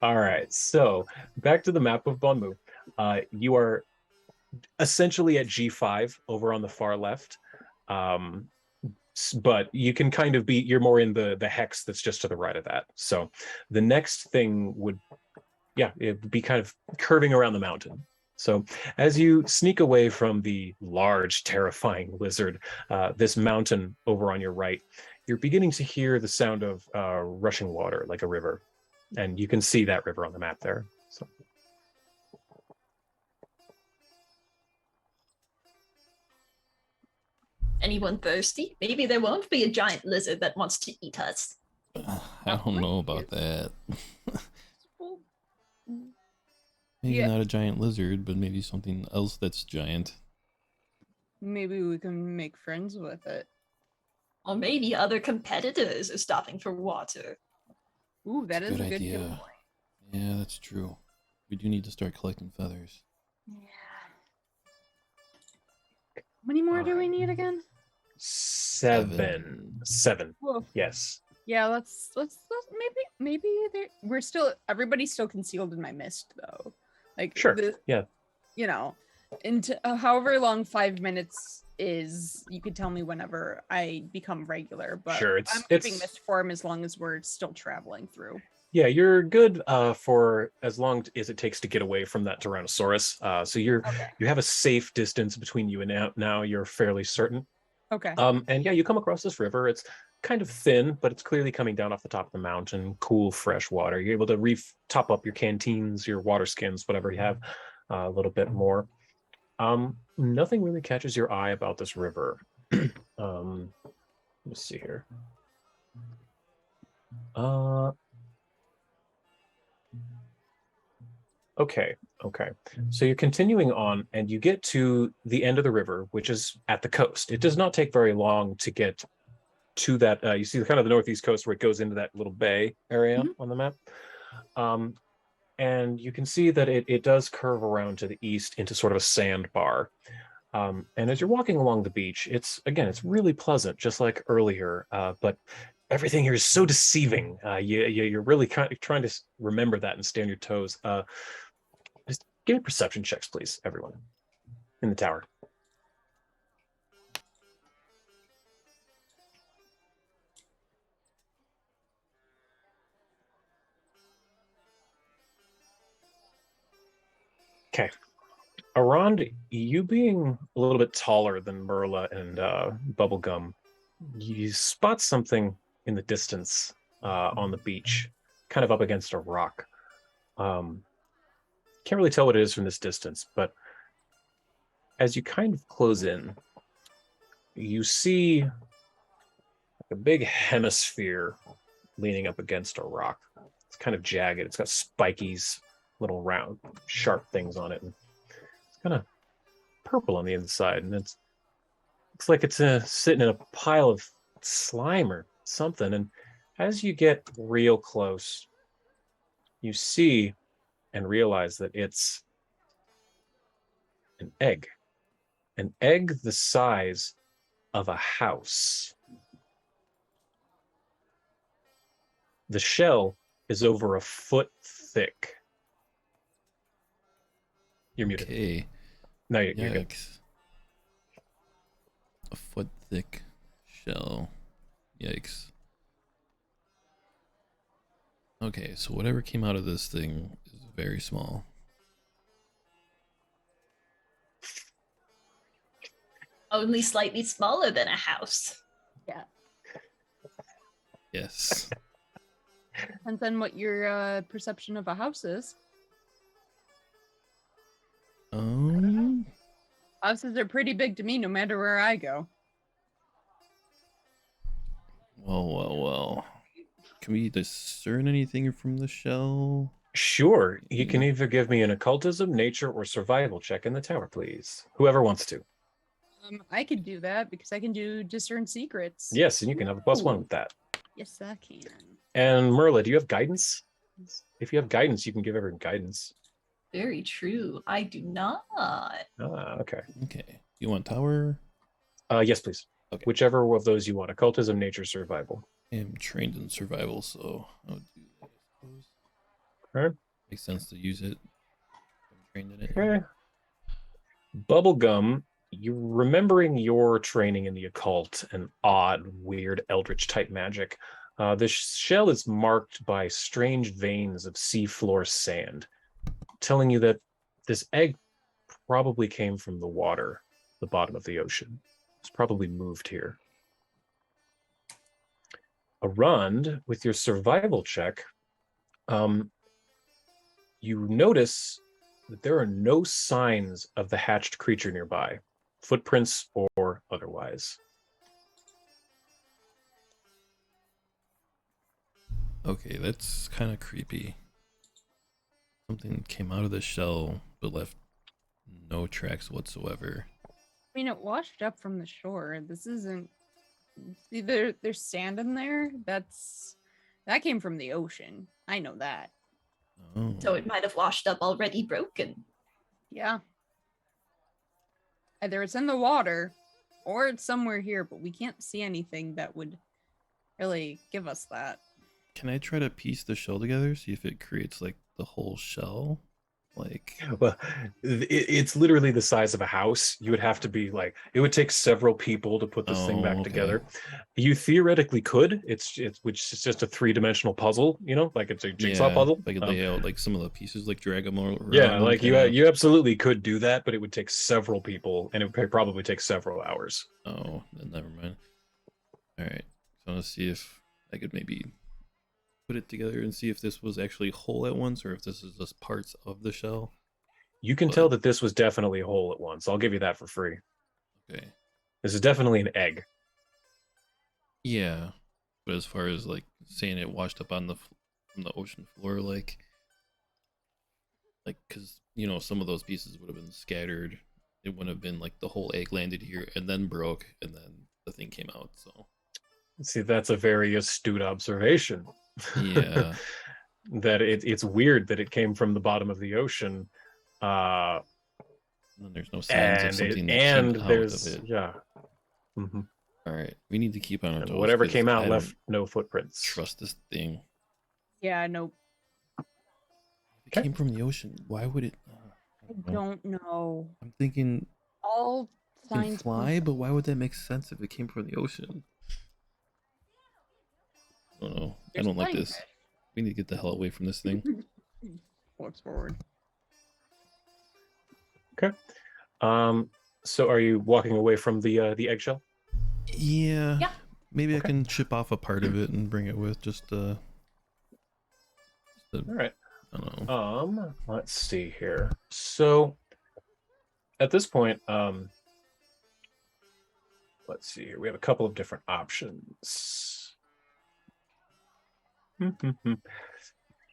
[SPEAKER 2] All right, so back to the map of Bonmu. You are essentially at G5 over on the far left, but you can kind of you're more in the hex that's just to the right of that. So the next thing would be kind of curving around the mountain. So as you sneak away from the large, terrifying lizard, this mountain over on your right, you're beginning to hear the sound of rushing water like a river. And you can see that river on the map there. So.
[SPEAKER 3] Anyone thirsty? Maybe there won't be a giant lizard that wants to eat us.
[SPEAKER 4] I don't know about that. Maybe not a giant lizard, but maybe something else that's giant.
[SPEAKER 5] Maybe we can make friends with it.
[SPEAKER 3] Or maybe other competitors are stopping for water.
[SPEAKER 5] Ooh, that
[SPEAKER 4] That's
[SPEAKER 5] is a good
[SPEAKER 4] idea.
[SPEAKER 5] giveaway.
[SPEAKER 4] Yeah, that's true. We do need to start collecting feathers.
[SPEAKER 5] Yeah. How many more do we
[SPEAKER 2] Alright.
[SPEAKER 5] need again?
[SPEAKER 2] 7. 7.
[SPEAKER 5] Whoa.
[SPEAKER 2] Yes.
[SPEAKER 5] Yeah, let's maybe we're still everybody's still concealed in my mist though. Like
[SPEAKER 2] Sure. Yeah.
[SPEAKER 5] you know, into however long 5 minutes is, you could tell me whenever I become regular, but
[SPEAKER 2] Sure,
[SPEAKER 5] I'm keeping mist form as long as we're still traveling through.
[SPEAKER 2] Yeah, you're good for as long as it takes to get away from that Tyrannosaurus. So you have a safe distance between you and now you're fairly certain.
[SPEAKER 5] Okay.
[SPEAKER 2] And yeah, you come across this river. It's kind of thin, but it's clearly coming down off the top of the mountain. Cool, fresh water. You're able to top up your canteens, your water skins, whatever you have, a little bit more. Nothing really catches your eye about this river. Let's see here. Okay. So you're continuing on, and you get to the end of the river, which is at the coast. It does not take very long to get to that. You see the kind of the northeast coast where it goes into that little bay area on the map. And you can see that it does curve around to the east into sort of a sandbar. And as you're walking along the beach, it's really pleasant, just like earlier. But everything here is so deceiving. You're really kind of trying to remember that and stay on your toes. Just give me perception checks, please, everyone in the tower. Okay. Around you being a little bit taller than Merla and Bubblegum, you spot something in the distance on the beach, kind of up against a rock. Can't really tell what it is from this distance, but as you kind of close in, you see a big hemisphere leaning up against a rock. It's kind of jagged. It's got spikies, little round, sharp things on it. And it's kind of purple on the inside, and looks like it's sitting in a pile of slime or something. And as you get real close, you see and realize that it's an egg the size of a house. The shell is over a foot thick. You're muted.
[SPEAKER 4] Okay.
[SPEAKER 2] No, you're good.
[SPEAKER 4] Yikes. A foot thick shell. Yikes. Okay, so whatever came out of this thing is very small.
[SPEAKER 3] Only slightly smaller than a house.
[SPEAKER 5] Yeah.
[SPEAKER 4] Yes.
[SPEAKER 5] Depends on what your perception of a house is. Houses are pretty big to me no matter where I go.
[SPEAKER 4] Well. Can we discern anything from the shell?
[SPEAKER 2] Sure. You can either give me an occultism, nature, or survival check in the tower, please. Whoever wants to.
[SPEAKER 5] I could do that because I can do discern secrets.
[SPEAKER 2] Yes, and you can have a +1 with that.
[SPEAKER 5] Yes, I can.
[SPEAKER 2] And Merla, do you have guidance? If you have guidance, you can give everyone guidance.
[SPEAKER 3] Very true. I do not.
[SPEAKER 2] Okay.
[SPEAKER 4] Okay. You want tower?
[SPEAKER 2] Yes, please.
[SPEAKER 4] Okay.
[SPEAKER 2] Whichever of those you want. Occultism, nature, survival.
[SPEAKER 4] I am trained in survival, so I'll do that, I suppose.
[SPEAKER 2] Okay.
[SPEAKER 4] Makes sense to use it. I'm trained in it.
[SPEAKER 2] Okay. Bubblegum, you remembering your training in the occult and odd, weird, eldritch type magic. The shell is marked by strange veins of seafloor sand, telling you that this egg probably came from the water, the bottom of the ocean. It's probably moved here. Arund, with your survival check, you notice that there are no signs of the hatched creature nearby, footprints or otherwise.
[SPEAKER 4] Okay, that's kind of creepy. Something came out of the shell but left no tracks whatsoever.
[SPEAKER 5] I mean, it washed up from the shore. This isn't. See, there's sand in there. That's That came from the ocean. I know that.
[SPEAKER 4] Oh.
[SPEAKER 3] So it might have washed up already broken.
[SPEAKER 5] Yeah. Either it's in the water or it's somewhere here, but we can't see anything that would really give us that.
[SPEAKER 4] Can I try to piece the shell together, see if it creates like the whole shell? Like,
[SPEAKER 2] Well, it's literally the size of a house. You would have to be like, it would take several people to put this thing back
[SPEAKER 4] okay.
[SPEAKER 2] together. You theoretically could. It's which is just a 3-dimensional puzzle, like it's a jigsaw
[SPEAKER 4] yeah,
[SPEAKER 2] puzzle.
[SPEAKER 4] Like lay out like some of the pieces, like drag them around.
[SPEAKER 2] Yeah, like
[SPEAKER 4] kinda.
[SPEAKER 2] you absolutely could do that, but it would take several people, and it would probably take several hours.
[SPEAKER 4] Oh, then never mind. All right, so I want to see if I could maybe put it together and see if this was actually whole at once or if this is just parts of the shell.
[SPEAKER 2] You can
[SPEAKER 4] But-
[SPEAKER 2] tell that this was definitely whole at once. I'll give you that for free.
[SPEAKER 4] Okay.
[SPEAKER 2] This is definitely an egg.
[SPEAKER 4] Yeah, but as far as like saying it washed up on from the ocean floor, like because some of those pieces would have been scattered. It wouldn't have been like the whole egg landed here and then broke and then the thing came out. So
[SPEAKER 2] See, that's a very astute observation.
[SPEAKER 4] yeah,
[SPEAKER 2] That it's weird that it came from the bottom of the ocean.
[SPEAKER 4] and then there's no signs of
[SPEAKER 2] And
[SPEAKER 4] something that
[SPEAKER 2] and
[SPEAKER 4] came
[SPEAKER 2] there's
[SPEAKER 4] out of it.
[SPEAKER 2] yeah. Mhm.
[SPEAKER 4] All right, we need to keep on our
[SPEAKER 2] And
[SPEAKER 4] toes.
[SPEAKER 2] whatever
[SPEAKER 4] 'cause
[SPEAKER 2] came out
[SPEAKER 4] I
[SPEAKER 2] left
[SPEAKER 4] don't
[SPEAKER 2] no footprints.
[SPEAKER 4] trust this thing.
[SPEAKER 5] Yeah, nope.
[SPEAKER 4] If it
[SPEAKER 2] Okay.
[SPEAKER 4] came from the ocean, why would it?
[SPEAKER 5] I don't know.
[SPEAKER 4] I'm thinking
[SPEAKER 5] All
[SPEAKER 4] it can
[SPEAKER 5] signs
[SPEAKER 4] fly, but why would that make sense if it came from the ocean? I don't know. I don't like this. We need to get the hell away from this thing.
[SPEAKER 5] Looks forward.
[SPEAKER 2] So are you walking away from the eggshell?
[SPEAKER 4] Yeah.
[SPEAKER 3] Yeah.
[SPEAKER 4] Maybe
[SPEAKER 2] Okay.
[SPEAKER 4] I can chip off a part of it and bring it with just
[SPEAKER 2] All right.
[SPEAKER 4] I don't know.
[SPEAKER 2] Let's see here. So at this point, let's see here. We have a couple of different options.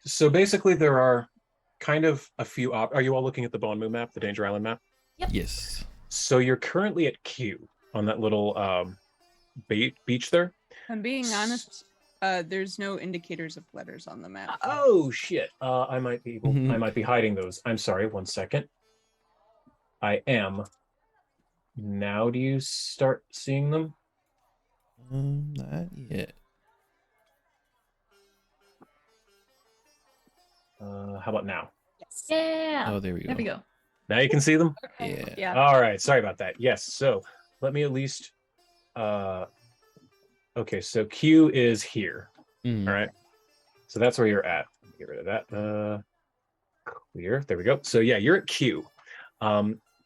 [SPEAKER 2] So basically there are kind of a few are you all looking at the Bone Moon map, the Danger Island map?
[SPEAKER 3] Yep.
[SPEAKER 4] Yes.
[SPEAKER 2] So you're currently at Q on that little beach there.
[SPEAKER 5] I'm being honest. There's no indicators of letters on the map.
[SPEAKER 2] Oh shit! I might be
[SPEAKER 4] Mhm.
[SPEAKER 2] I might be hiding those. I'm sorry. 1 second. I am. Now, do you start seeing them?
[SPEAKER 4] Not yet.
[SPEAKER 2] How about now?
[SPEAKER 5] Yes.
[SPEAKER 3] Yeah.
[SPEAKER 4] Oh, there we go.
[SPEAKER 3] There we go.
[SPEAKER 2] Now you can see them.
[SPEAKER 4] Yeah.
[SPEAKER 5] Yeah.
[SPEAKER 2] All right. Sorry about that. Yes. So let me at least. Okay. So Q is here.
[SPEAKER 4] Mm.
[SPEAKER 2] All right. So that's where you're at. Let me get rid of that. Clear. There we go. So yeah, you're at Q.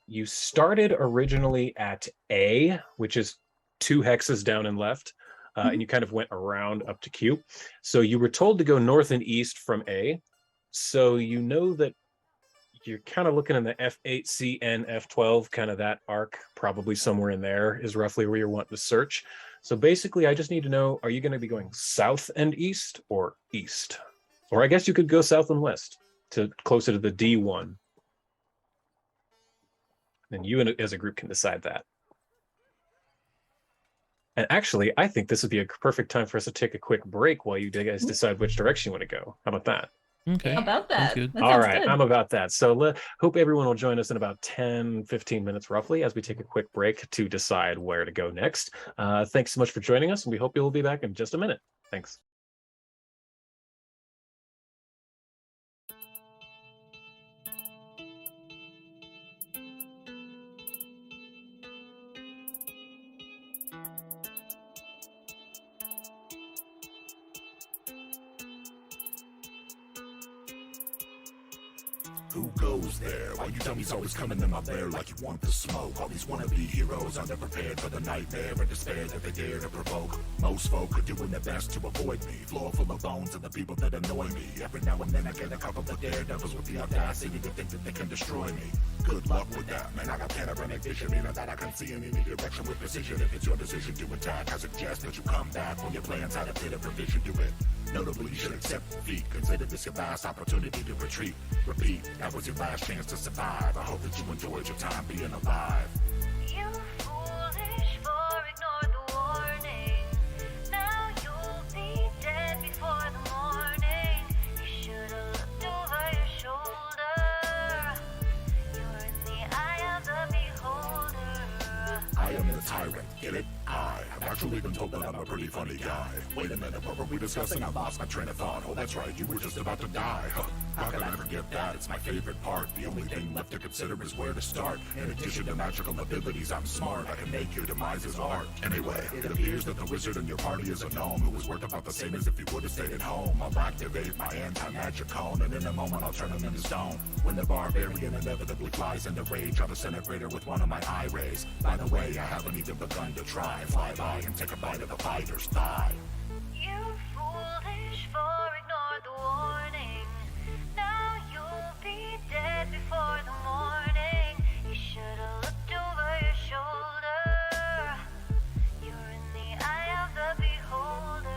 [SPEAKER 2] You started originally at A, which is 2 hexes down and left, and you kind of went around up to Q. So you were told to go north and east from A. So you know that you're kind of looking in the F8, CN, F12, kind of that arc, probably somewhere in there is roughly where you're wanting to search. So basically, I just need to know, are you going to be going south and east or east? Or I guess you could go south and west to closer to the D1. Then you as a group can decide that. And actually, I think this would be a perfect time for us to take a quick break while you guys decide which direction you want to go. How about that?
[SPEAKER 4] Okay.
[SPEAKER 3] How about
[SPEAKER 4] Sounds
[SPEAKER 3] that?
[SPEAKER 4] good.
[SPEAKER 3] That
[SPEAKER 2] All
[SPEAKER 3] sounds
[SPEAKER 2] right,
[SPEAKER 3] good.
[SPEAKER 2] I'm about that. So hope everyone will join us in about 10, 15 minutes roughly as we take a quick break to decide where to go next. Thanks so much for joining us, and we hope you'll be back in just a minute. Thanks.
[SPEAKER 1] Who goes there? Why you dummies always coming in my bear like you want the smoke? All these wannabe heroes are never prepared for the nightmare and despair that they dare to provoke. Most folk are doing their best to avoid me. Floor full of bones of the people that annoy me. Every now and then I get a couple of daredevils with the audacity to think that they can destroy me. Good luck with that, man. I got panoramic vision, meaning that I can see in any direction with precision. If it's your decision to attack, I suggest that you come back when your plans had a bit of revision to it. Notably, you should accept defeat. Consider this your last opportunity to retreat. Repeat, that was your last chance to survive. I hope that you enjoyed your time being alive.
[SPEAKER 7] You foolish for ignored the warning. Now you'll be dead before the
[SPEAKER 8] tyrant. Get it? I've actually been told that I'm a pretty funny guy. Wait a minute, what were we discussing? I lost my train of thought. Oh, that's right, you were just about to die. How could I forget that? It's my favorite part. The only thing left to consider is where to start. In addition to magical abilities, I'm smart. I can make your demise art. Anyway, it appears that the wizard in your party is a gnome who was worth about the same as if he would have stayed at home. I'll activate my anti-magic cone, and in a moment I'll turn him into stone. When the barbarian inevitably flies into rage, I'll disintegrate her with one of my eye rays. By the way, I haven't even begun to try. Fly by and take a bite of the fighter's thigh.
[SPEAKER 7] You foolish for ignore the warning. Now you'll be dead before the morning. You should have looked over your shoulder. You're in the eye of the beholder.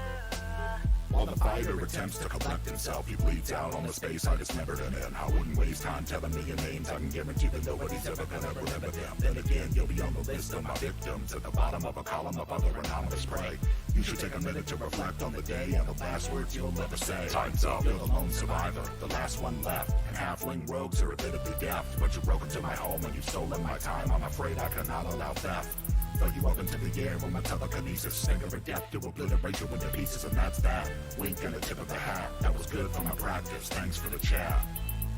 [SPEAKER 8] While the fighter attempts to collect himself, he bleeds out on the space I dismembered him in. I wouldn't waste time telling me your names. I can guarantee that nobody's ever gonna remember them. Then again, you'll be on the list of my victims at the bottom of a column of other anonymous prey. You should take a minute to reflect on the day and the last words you'll ever say. Time's up. You're the lone survivor, the last one left. And halfling rogues are admittedly deft, but you broke into my home and you've stolen my time. I'm afraid I cannot allow theft. Throw you up into the air with my telekinesis. Finger of death to obliterate you into pieces, and that's that. Wink and a tip of the hat. That was good for my practice. Thanks for the chat.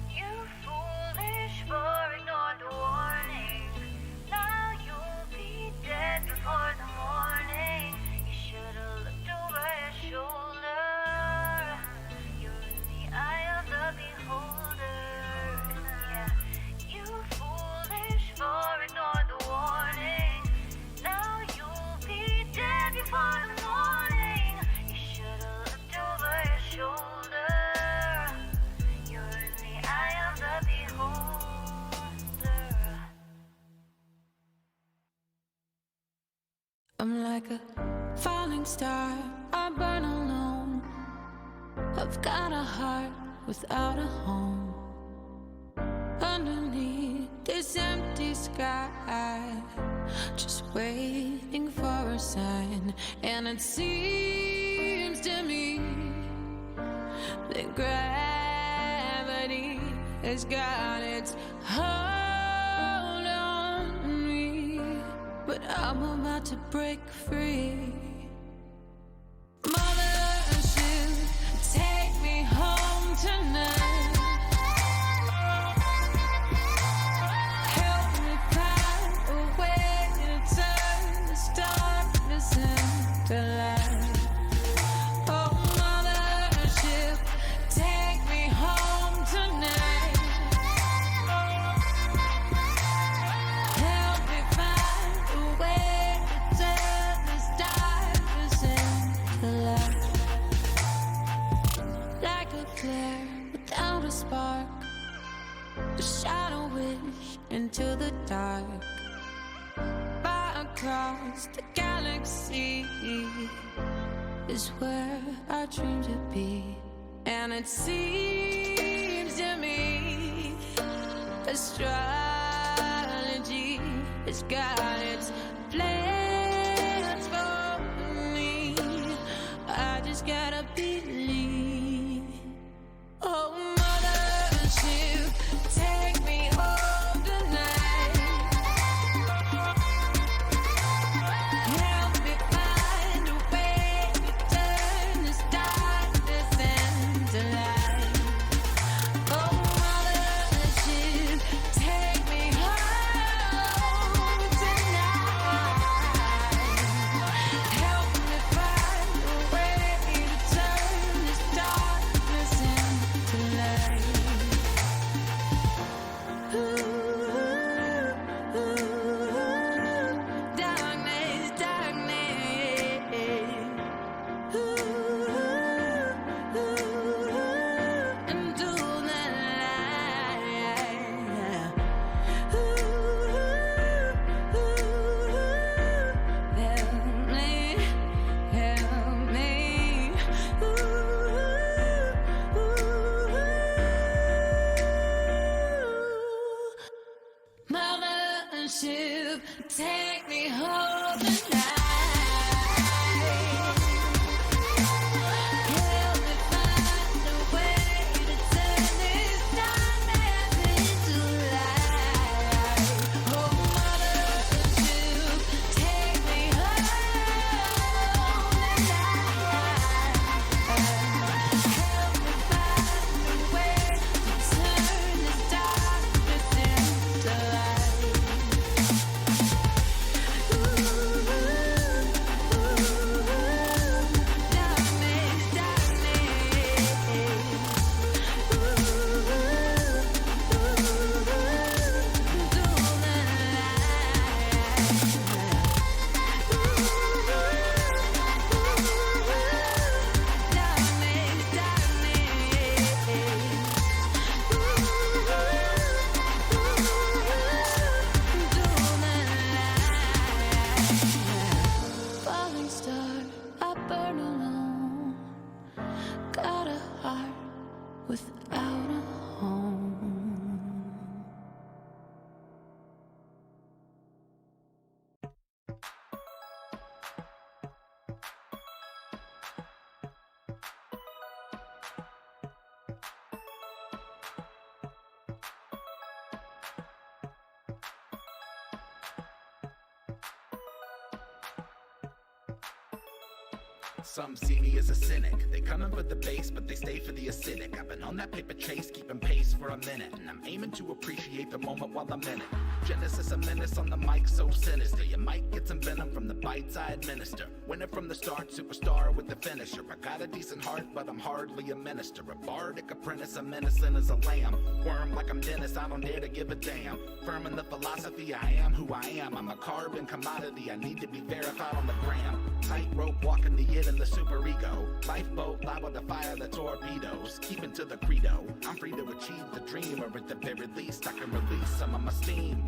[SPEAKER 7] You foolish for ignore the warning. Now you'll be dead before the morning. You should have looked over your shoulder. You're in the eye of the beholder. Yeah, you foolish for ignore the warning. Now you'll be dead before the morning. You should have looked over your shoulder. You're in the eye of the beholder.
[SPEAKER 9] I'm like a falling star, I burn alone. I've got a heart without a home. Underneath this empty sky, just waiting for a sign. And it seems to me that gravity has got its hold on me, but I'm about to break free. Mothership, take me home tonight. Help me find a way to turn this darkness into light. Oh, mothership, take me home tonight. Help me find a way to turn this darkness into light. Like a flare without a spark, a shadow wish into the dark. Far across the galaxy is where I dream to be. And it seems to me astrology has got its plans for me. I just gotta believe. Oh, mothership, take me home tonight. Help me find a way to turn this darkness into light. Oh, mothership, take me home tonight. Help me find a way to turn without a home.
[SPEAKER 1] Some see me as a cynic. They come in for the base, but they stay for the acidic. I've been on that paper chase, keeping pace for a minute, and I'm aiming to appreciate the moment while I'm in it. Genesis, a menace on the mic, so sinister. You might get some venom from the bites I administer. Winner from the start, superstar with the finisher. I got a decent heart, but I'm hardly a minister. A bardic apprentice, I'm innocent as a lamb. Worm like I'm Dennis, I don't dare to give a damn. Firm in the philosophy, I am who I am. I'm a carbon commodity, I need to be verified on the gram. Tightrope walking the it and the superego. Lifeboat liable to fire the torpedoes. Keeping to the credo, I'm free to achieve the dream, or at the very least I can release some of my steam.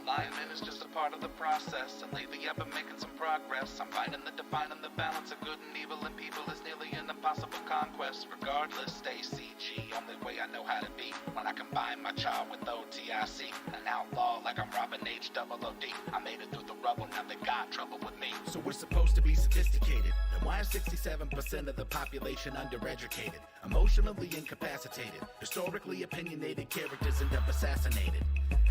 [SPEAKER 1] Alignment is just a part of the process, and lately I've been making some progress. I'm finding the defining the balance of good and evil, and people is nearly an impossible conquest. Regardless, stay CG, only way I know how to be. When I combine my child with OTIC, an outlaw like I'm Robin H. Double OD. I made it through the rubble, now they got trouble with me. So we're supposed to be sophisticated. Then why is 67% of the population undereducated? Emotionally incapacitated. Historically opinionated characters end up assassinated.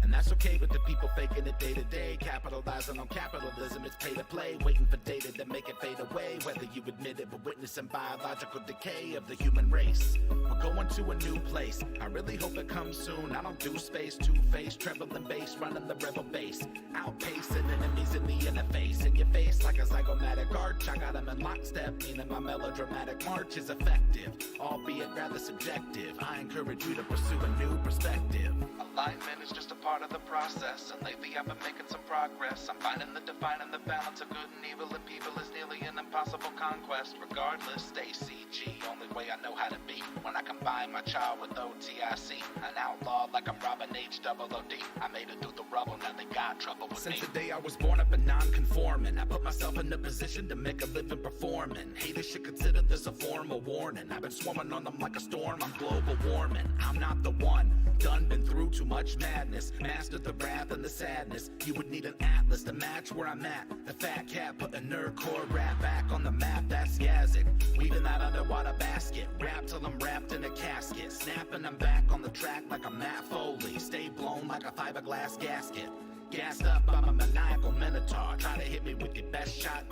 [SPEAKER 1] And that's okay with the people faking it day to day. Capitalizing on capitalism, it's pay to play. Waiting for data to make it fade away. Whether you admit it, we're witnessing biological decay of the human race. We're going to a new place. I really hope it comes soon. I don't do space, two-faced, treble and bass, running the rebel base. Outpacing enemies in the interface. In your face like a zygomatic arch. I got them in lockstep, meaning my melodramatic march is effective, albeit rather subjective. I encourage you to pursue a new perspective. Alignment is just a part of the process, and lately I've been making some progress. I'm finding the defining the balance of good and evil, and people is nearly an impossible conquest. Regardless, stay CG, only way I know how to be. When I combine my child with OTIC, an outlaw like I'm Robin H. Double OD. I made it through the rubble, now they got trouble with me. Since the day I was born, I've been non-conforming. I put myself in a position to make a living performing. Haters should consider this a form of warning. I've been swarming on them like a storm, I'm global warming. I'm not the one, done been through too much madness. Mastered the wrath and the sadness. You would need an atlas to match where I'm at. The fat cat put a nerdcore rap back on the map, that's Yazik. Weaving that underwater basket. Rap till I'm wrapped in a casket. Snapping I'm back on the track like I'm Matt Foley. Stay blown like a fiberglass gasket. Gassed up, I'm a maniacal minotaur. Try to hit me with your best shot.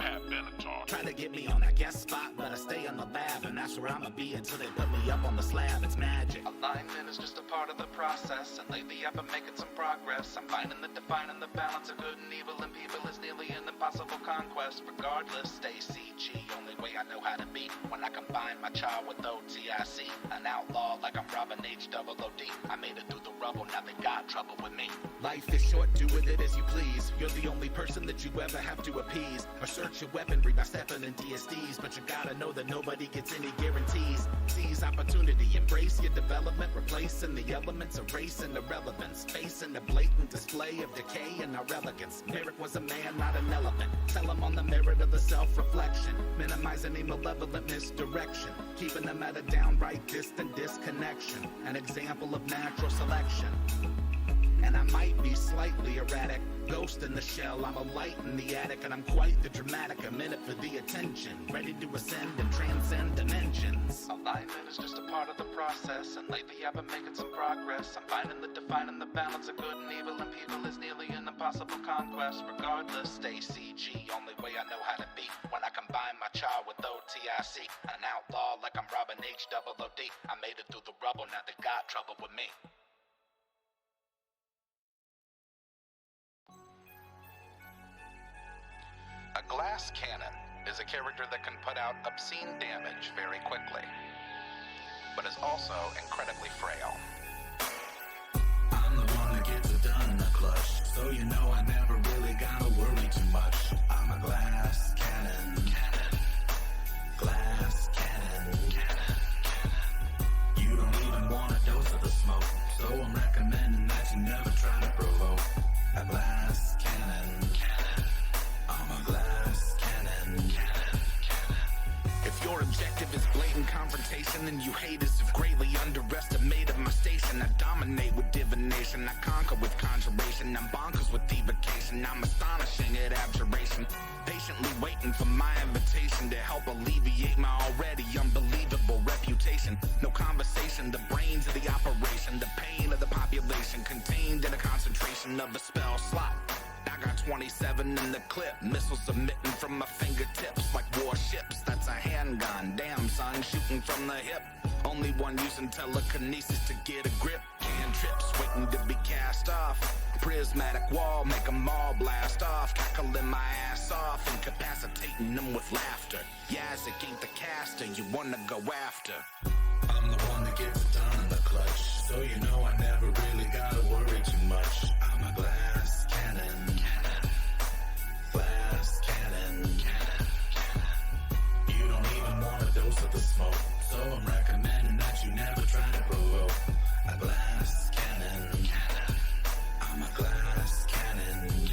[SPEAKER 1] Try to get me on that guest spot, but I stay in the lab, and that's where I'ma be until they put me up on the slab. It's magic. Alignment is just a part of the process, and lately I've been making some progress. I'm finding the defining the balance of good and evil, and people is nearly an impossible conquest. Regardless, stay CG, only way I know how to be. When I combine my child with OTIC, an outlaw like I'm Robin H. Double OD. I made it through the rubble, now they got trouble with me. Life is short, do with it as you please. You're the only person that you ever have to appease. Or search your weaponry by stepping in DSDs, but you gotta know that nobody gets any guarantees. Seize opportunity, embrace your development, replacing the elements, erasing irrelevance, facing the blatant display of decay and our elegance. Merrick was a man, not an elephant. Tell him on the merit of the self-reflection, minimize any malevolent misdirection, keeping them at a downright distant disconnection. An example of natural selection. And I might be slightly erratic, ghost in the shell, I'm a light in the attic, and I'm quite the dramatic, I'm in it for the attention, ready to ascend and transcend dimensions. Alignment is just a part of the process, and lately I've been making some progress. I'm finding the defining the balance of good and evil, and people is nearly an impossible conquest. Regardless, stay CG, only way I know how to be. When I combine my child with OTIC, an outlaw like I'm Robin H. Double OD. I made it through the rubble, now they got trouble with me. A glass cannon is a character that can put out obscene damage very quickly, but is also incredibly frail. I'm the one that gets it done in the clutch, so you know I never really gotta worry too much. I'm a glass cannon, glass cannon. You don't even want a dose of the smoke, so I'm recommending that you never try to provoke. A glass cannon. I'm a glass cannon. If you're Your objective is blatant confrontation, and you hate as if greatly underestimated my station. I dominate with divination, I conquer with conjuration. I'm bonkers with evocation, I'm astonishing at abjuration. Patiently waiting for my invitation to help alleviate my already unbelievable reputation. No conversation, the brains of the operation, the pain of the population contained in a concentration of a spell slot. I got 27 in the clip, missiles emitting from my fingertips like warships. That's a handgun, damn son, shooting from the hip. Only one using telekinesis to get a grip. Cantrips waiting to be cast off. Prismatic wall, make 'em all blast off. Cackling my ass off, incapacitating them with laughter. Yazzik ain't the caster you wanna go after.
[SPEAKER 8] I'm the one that gets it done in the clutch, so you know I never really gotta worry too much. I'm a glass cannon, glass cannon. You don't even want a dose of the smoke, so I'm recommending that you never try to provoke. A glass cannon, I'm a glass cannon.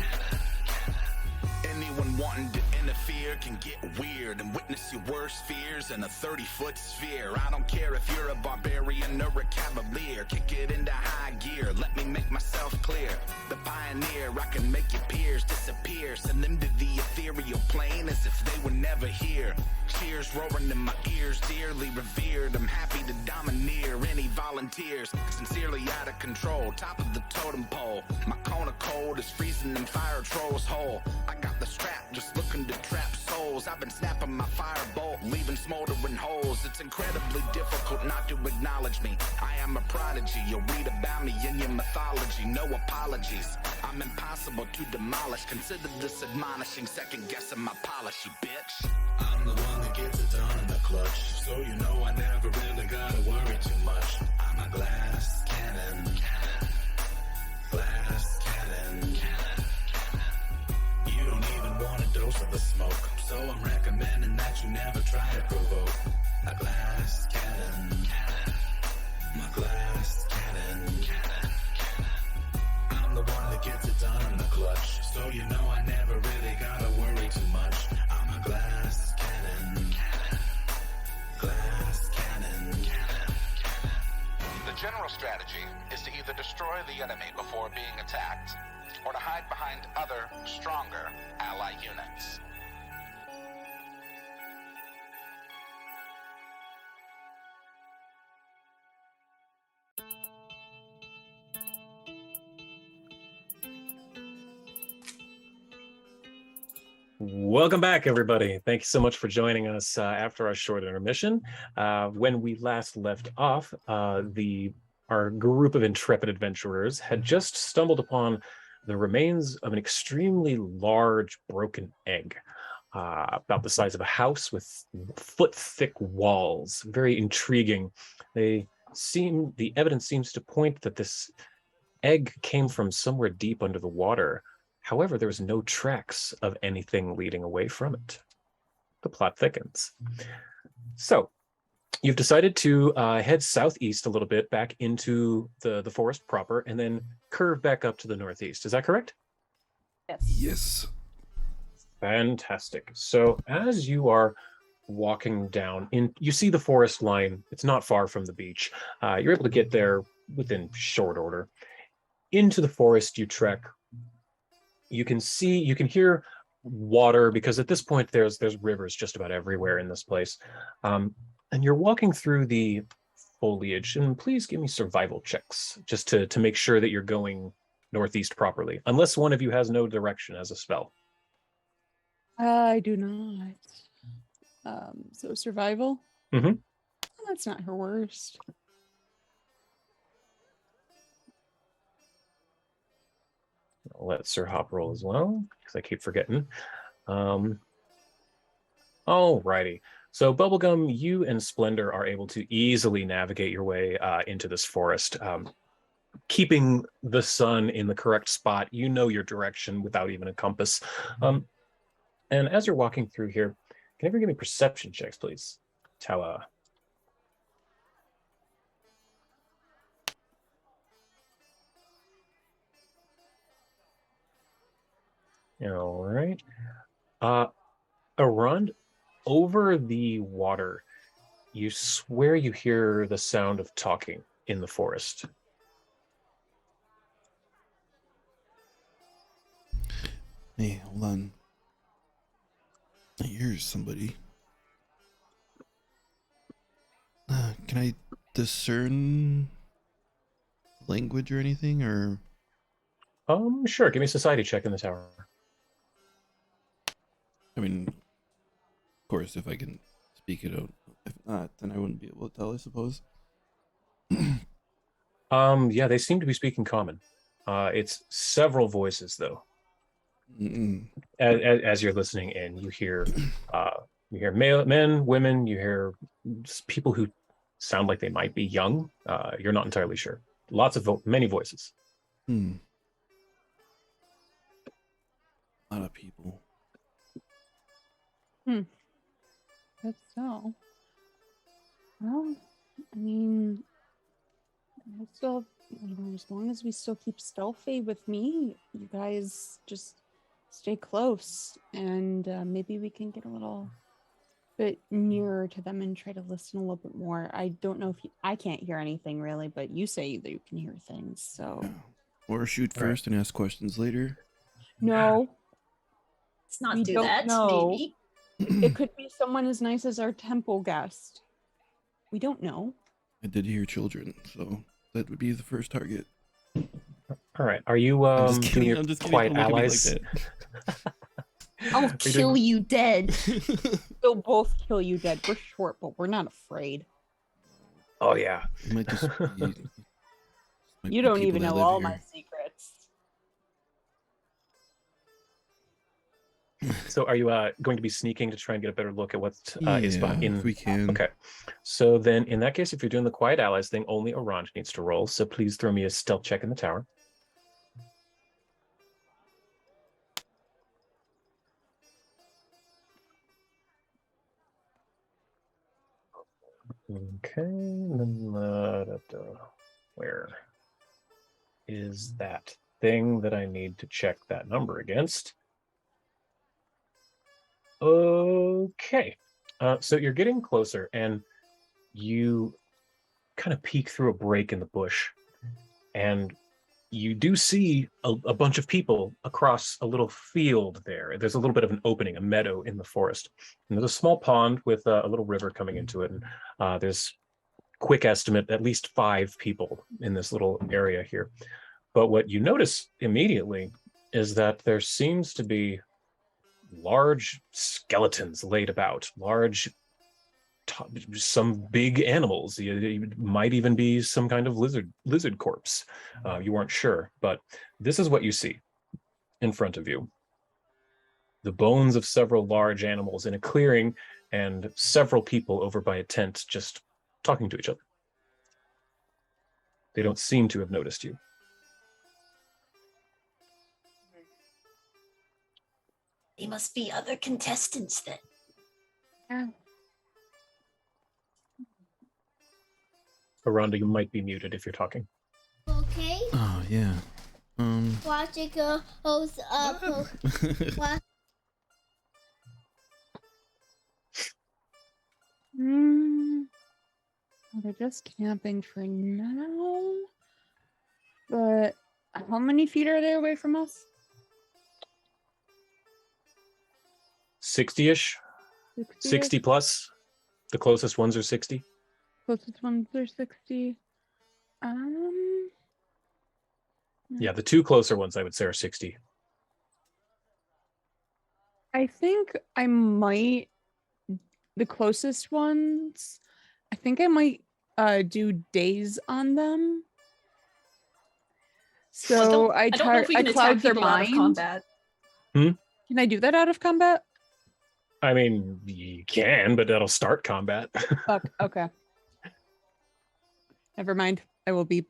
[SPEAKER 1] Anyone wanting to interfere can get weird and witness your worst fears in a 30-foot sphere. I don't care if you're a barbarian or a cavalier. Kick it into high gear, let me make myself clear. The pioneer, I can make your peers disappear. Send them to the ethereal plane as if they were never here. Cheers roaring in my ears, dearly revered. I'm happy to domineer any volunteers. Sincerely out of control, top of the totem pole. My cone of cold is freezing them fire trolls whole. I got the strap, just looking to trap souls. I've been snapping my firebolt, leaving smoldering holes. It's incredibly difficult not to acknowledge me. I am a prodigy, you'll read about me in your mythology. No apologies, I'm impossible to demolish. Consider this admonishing, second guessing my polish, you bitch.
[SPEAKER 8] I'm the one that gets it done in the clutch, so you know I never really gotta worry too much. I'm a glass cannon, glass cannon. You don't even want a dose of the smoke, so I'm recommending that you never try to provoke. A glass cannon, my glass cannon. I'm the one that gets it done in the clutch, so you know I never really gotta worry too much. I'm a glass cannon, glass cannon.
[SPEAKER 1] The general strategy is to either destroy the enemy before being attacked, or to hide behind other, stronger ally units.
[SPEAKER 2] Welcome back, everybody. Thank you so much for joining us after our short intermission. When we last left off, our group of intrepid adventurers had just stumbled upon the remains of an extremely large broken egg, about the size of a house with foot-thick walls. Very intriguing. The evidence seems to point that this egg came from somewhere deep under the water. However, there was no tracks of anything leading away from it. The plot thickens. So, you've decided to head southeast a little bit back into the forest proper and then curve back up to the northeast. Is that correct?
[SPEAKER 4] Yes.
[SPEAKER 2] Fantastic. So as you are walking down, you see the forest line. It's not far from the beach. You're able to get there within short order. Into the forest you trek. You can hear water, because at this point there's rivers just about everywhere in this place. And you're walking through the foliage, and please give me survival checks just to make sure that you're going northeast properly, unless one of you has no direction as a spell.
[SPEAKER 5] I do not. So survival?
[SPEAKER 2] Mhm.
[SPEAKER 5] That's not her worst.
[SPEAKER 2] I'll let Sir Hop roll as well, because I keep forgetting. Alrighty. So Bubblegum, you and Splendor are able to easily navigate your way into this forest, keeping the sun in the correct spot. You know your direction without even a compass. And as you're walking through here, can everyone give me perception checks, please? Tala. All right. Around over the water, you swear you hear the sound of talking in the forest.
[SPEAKER 4] Hey, hold on. I hear somebody. Can I discern language or anything, or?
[SPEAKER 2] Sure. Give me a society check in the tower.
[SPEAKER 4] I mean, of course, if I can speak it out. If not, then I wouldn't be able to tell, I suppose.
[SPEAKER 2] Yeah, they seem to be speaking common. It's several voices though. As you're listening in, you hear men, women. You hear people who sound like they might be young. You're not entirely sure. Lots of many voices.
[SPEAKER 4] A lot of people.
[SPEAKER 5] That's so. Well, I mean, I still, as long as we still keep stealthy with me, you guys just stay close, and maybe we can get a little bit nearer to them and try to listen a little bit more. I don't know if I can't hear anything really, but you say that you can hear things, so.
[SPEAKER 4] Or shoot first and ask questions later.
[SPEAKER 5] No.
[SPEAKER 3] Let's not
[SPEAKER 5] We
[SPEAKER 3] do
[SPEAKER 5] don't
[SPEAKER 3] that,
[SPEAKER 5] know.
[SPEAKER 3] maybe.
[SPEAKER 5] It could be someone as nice as our temple guest. We don't know.
[SPEAKER 4] I did hear children, so that would be the first target.
[SPEAKER 2] All right. Are you doing your quiet allies?
[SPEAKER 3] I'll kill you dead.
[SPEAKER 5] We'll both kill you dead. We're short, but we're not afraid.
[SPEAKER 2] Oh yeah.
[SPEAKER 4] It might just be,
[SPEAKER 5] You don't even know all my secrets.
[SPEAKER 2] So are you going to be sneaking to try and get a better look at what is behind?
[SPEAKER 4] if we can.
[SPEAKER 2] Okay. So then in that case, if you're doing the quiet allies thing, only Iroran needs to roll. So please throw me a stealth check in the tower. Okay. Where is that thing that I need to check that number against? Okay. So you're getting closer and you kind of peek through a break in the bush and you do see a bunch of people across a little field there. There's a little bit of an opening, a meadow in the forest. And there's a small pond with a little river coming into it. And there's, quick estimate, at least 5 people in this little area here. But what you notice immediately is that there seems to be large skeletons laid about, some big animals. It might even be some kind of lizard corpse. You weren't sure, but this is what you see in front of you. The bones of several large animals in a clearing and several people over by a tent just talking to each other. They don't seem to have noticed you.
[SPEAKER 3] They must be other contestants then.
[SPEAKER 5] Yeah.
[SPEAKER 2] Aranda, you might be muted if you're talking.
[SPEAKER 10] Okay.
[SPEAKER 4] Oh yeah.
[SPEAKER 10] Watch it go up. Watch.
[SPEAKER 5] Well, they're just camping for now. But how many feet are they away from us?
[SPEAKER 2] 60-ish, 60 plus. The closest ones are 60.
[SPEAKER 5] Closest ones are 60.
[SPEAKER 2] Yeah, the 2 closer ones I would say are 60.
[SPEAKER 5] I think I might, the closest ones, I think I might do days on them. So I
[SPEAKER 3] don't know if we can
[SPEAKER 5] cloud
[SPEAKER 3] attack
[SPEAKER 5] their
[SPEAKER 3] people out of
[SPEAKER 5] mind.
[SPEAKER 3] combat.
[SPEAKER 2] Hmm?
[SPEAKER 5] Can I do that out of combat?
[SPEAKER 2] I mean, you can, but that'll start combat.
[SPEAKER 5] Fuck. Okay. Never mind. I will be.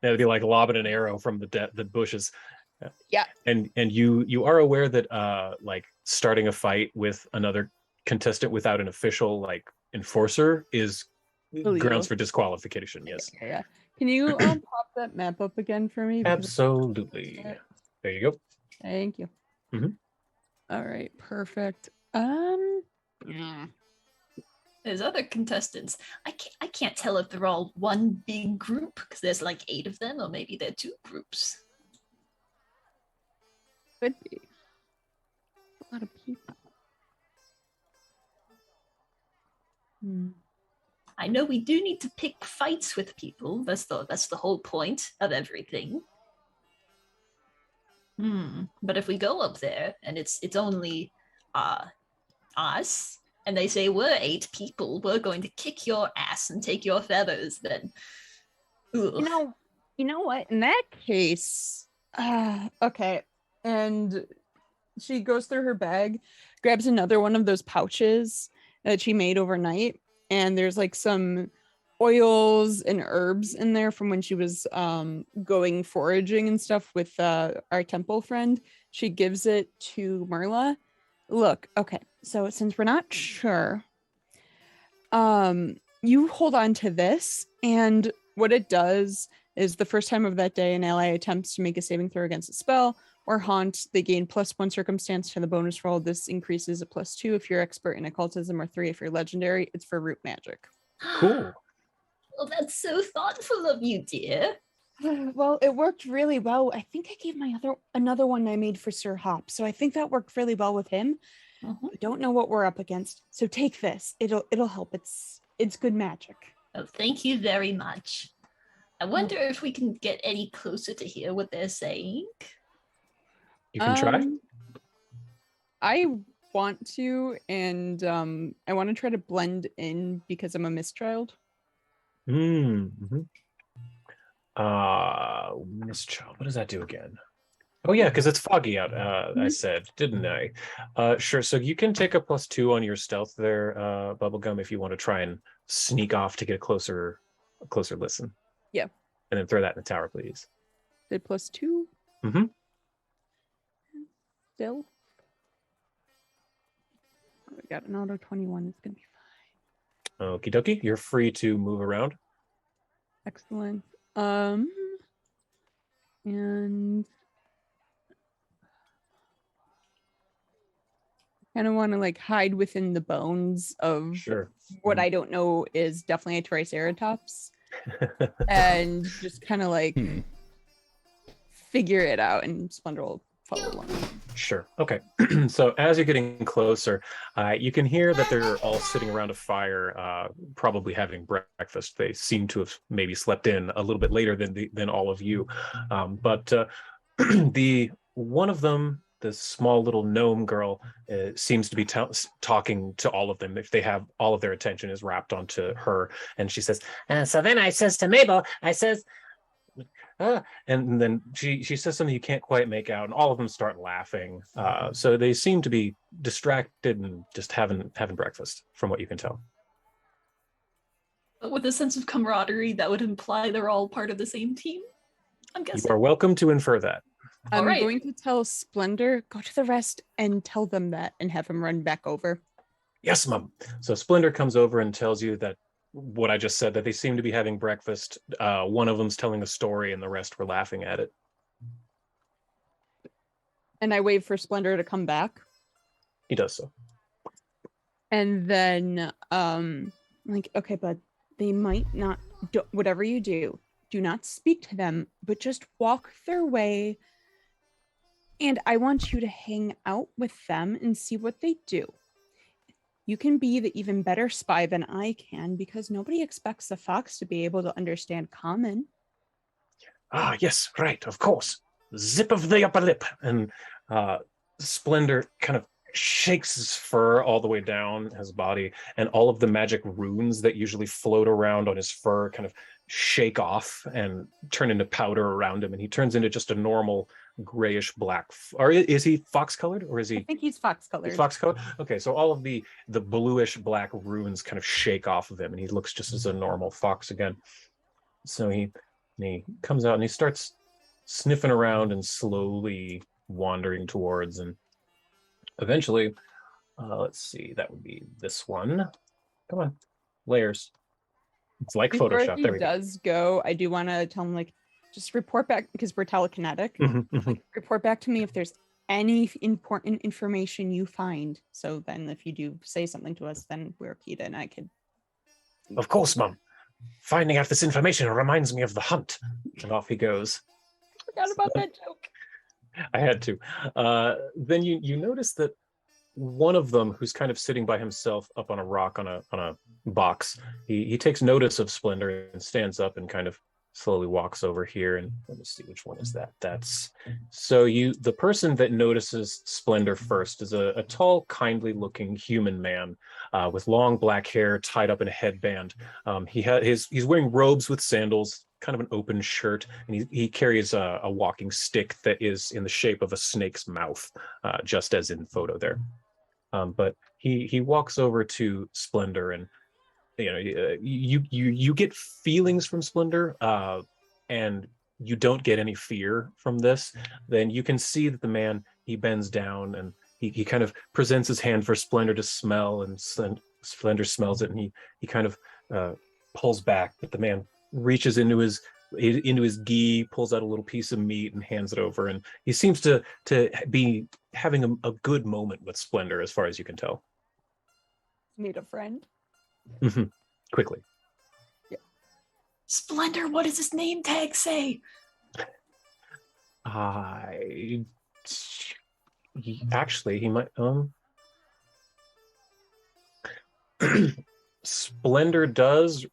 [SPEAKER 2] That'd be like lobbing an arrow from the bushes.
[SPEAKER 5] Yeah.
[SPEAKER 2] And you are aware that like starting a fight with another contestant without an official like enforcer is
[SPEAKER 5] Illegal.
[SPEAKER 2] Grounds for disqualification. Yes.
[SPEAKER 5] Yeah. Can you pop that map up again for me?
[SPEAKER 2] Absolutely. There you go.
[SPEAKER 5] Thank you.
[SPEAKER 2] Mhm.
[SPEAKER 5] All right. Perfect.
[SPEAKER 3] There's other contestants. I can't tell if they're all one big group because there's like 8 of them, or maybe they're 2 groups.
[SPEAKER 5] Could be. A lot of people.
[SPEAKER 3] I know we do need to pick fights with people. That's the whole point of everything. But if we go up there and it's only us, and they say we're 8 people, we're going to kick your ass and take your feathers, then ugh.
[SPEAKER 5] You know what? In that case, okay. And she goes through her bag, grabs another one of those pouches that she made overnight, and there's like some oils and herbs in there from when she was going foraging and stuff with our temple friend. She gives it to Merla. Look, okay, so since we're not sure, you hold on to this, and what it does is the first time of that day an ally attempts to make a saving throw against a spell or haunt, they gain +1 circumstance to the bonus roll. This increases a +2 if you're expert in occultism, or 3 if you're legendary. It's for root magic.
[SPEAKER 2] Cool.
[SPEAKER 3] Well, that's so thoughtful of you, dear.
[SPEAKER 5] Well, it worked really well. I think I gave another one I made for Sir Hop, so I think that worked really well with him. I don't know what we're up against, so take this. It'll help. It's good magic.
[SPEAKER 3] Oh, thank you very much. I wonder if we can get any closer to hear what they're saying.
[SPEAKER 2] You can try.
[SPEAKER 5] I want to, and I want to try to blend in because I'm a Mistchild.
[SPEAKER 2] Mistchild. What does that do again? Oh yeah, because it's foggy out. I said, didn't I? Sure. So you can take a +2 on your stealth there, Bubblegum, if you want to try and sneak off to get a closer listen.
[SPEAKER 5] Yeah.
[SPEAKER 2] And then throw that in the tower, please.
[SPEAKER 5] Did +2. Still. Oh, we got an auto 21. It's gonna be fine.
[SPEAKER 2] Okie dokie. You're free to move around.
[SPEAKER 5] Excellent. And kind of want to like hide within the bones of what I don't know is definitely a Triceratops, and just kind of like figure it out, and Splendor will follow along.
[SPEAKER 2] Sure. Okay. So as you're getting closer, you can hear that they're all sitting around a fire, probably having breakfast. They seem to have maybe slept in a little bit later than all of you. But the one of them, the small little gnome girl, seems to be talking to all of them. If they have all of their attention is wrapped onto her, and she says, "So then I says to Mabel, I says." And then she says something you can't quite make out, and all of them start laughing. So they seem to be distracted and just having breakfast, from what you can tell.
[SPEAKER 3] But with a sense of camaraderie, that would imply they're all part of the same team, I'm guessing.
[SPEAKER 2] You are welcome to infer that.
[SPEAKER 5] I'm going to tell Splendor, go to the rest and tell them that, and have him run back over.
[SPEAKER 2] Yes, Mom. So Splendor comes over and tells you that what I just said, that they seem to be having breakfast. One of them's telling a story and the rest were laughing at it.
[SPEAKER 5] And I wave for Splendor to come back.
[SPEAKER 2] He does so.
[SPEAKER 5] And then, like, okay, but they might not, whatever you do not speak to them, but just walk their way. And I want you to hang out with them and see what they do. You can be the even better spy than I can, because nobody expects a fox to be able to understand common.
[SPEAKER 2] Ah, yes, right, of course. Zip of the upper lip. And Splendor kind of shakes his fur all the way down his body, and all of the magic runes that usually float around on his fur kind of shake off and turn into powder around him, and he turns into just a normal grayish black. Or is he fox colored, or is he?
[SPEAKER 5] I think he's fox colored.
[SPEAKER 2] He's fox colored. Okay, so all of the bluish black runes kind of shake off of him, and he looks just as a normal fox again. So he comes out and he starts sniffing around and slowly wandering towards, and eventually, let's see, that would be this one. Come on, layers. It's like
[SPEAKER 5] Before
[SPEAKER 2] Photoshop.
[SPEAKER 5] he
[SPEAKER 2] There we
[SPEAKER 5] does go, I do want to tell him, like, just report back, because we're telekinetic.
[SPEAKER 2] go.
[SPEAKER 5] Like, report back to me if there's any important information you find. So then if you do say something to us, then we're Kita and I could.
[SPEAKER 2] Of course, Mum. Finding out this information reminds me of the hunt. And off he goes.
[SPEAKER 5] Forgot about that joke.
[SPEAKER 2] I had to. Then you notice that one of them, who's kind of sitting by himself up on a rock on a box, he takes notice of Splendor and stands up and kind of slowly walks over here. And let me see, which one is that? That's so the person that notices Splendor first is a tall, kindly looking human man with long black hair tied up in a headband. He's wearing robes with sandals, kind of an open shirt, and he carries a walking stick that is in the shape of a snake's mouth, just as in the photo there. But he walks over to Splendor, and you get feelings from Splendor, and you don't get any fear from this. Then you can see that the man, he bends down and he kind of presents his hand for Splendor to smell, and Splendor smells it, and he kind of pulls back, but the man reaches into his gi, pulls out a little piece of meat and hands it over, and he seems to be having a good moment with Splendor, as far as you can tell.
[SPEAKER 5] Need a friend?
[SPEAKER 2] Mm-hmm. Quickly.
[SPEAKER 5] Yeah.
[SPEAKER 3] Splendor, what does his name tag say?
[SPEAKER 2] Actually, he might Splendor does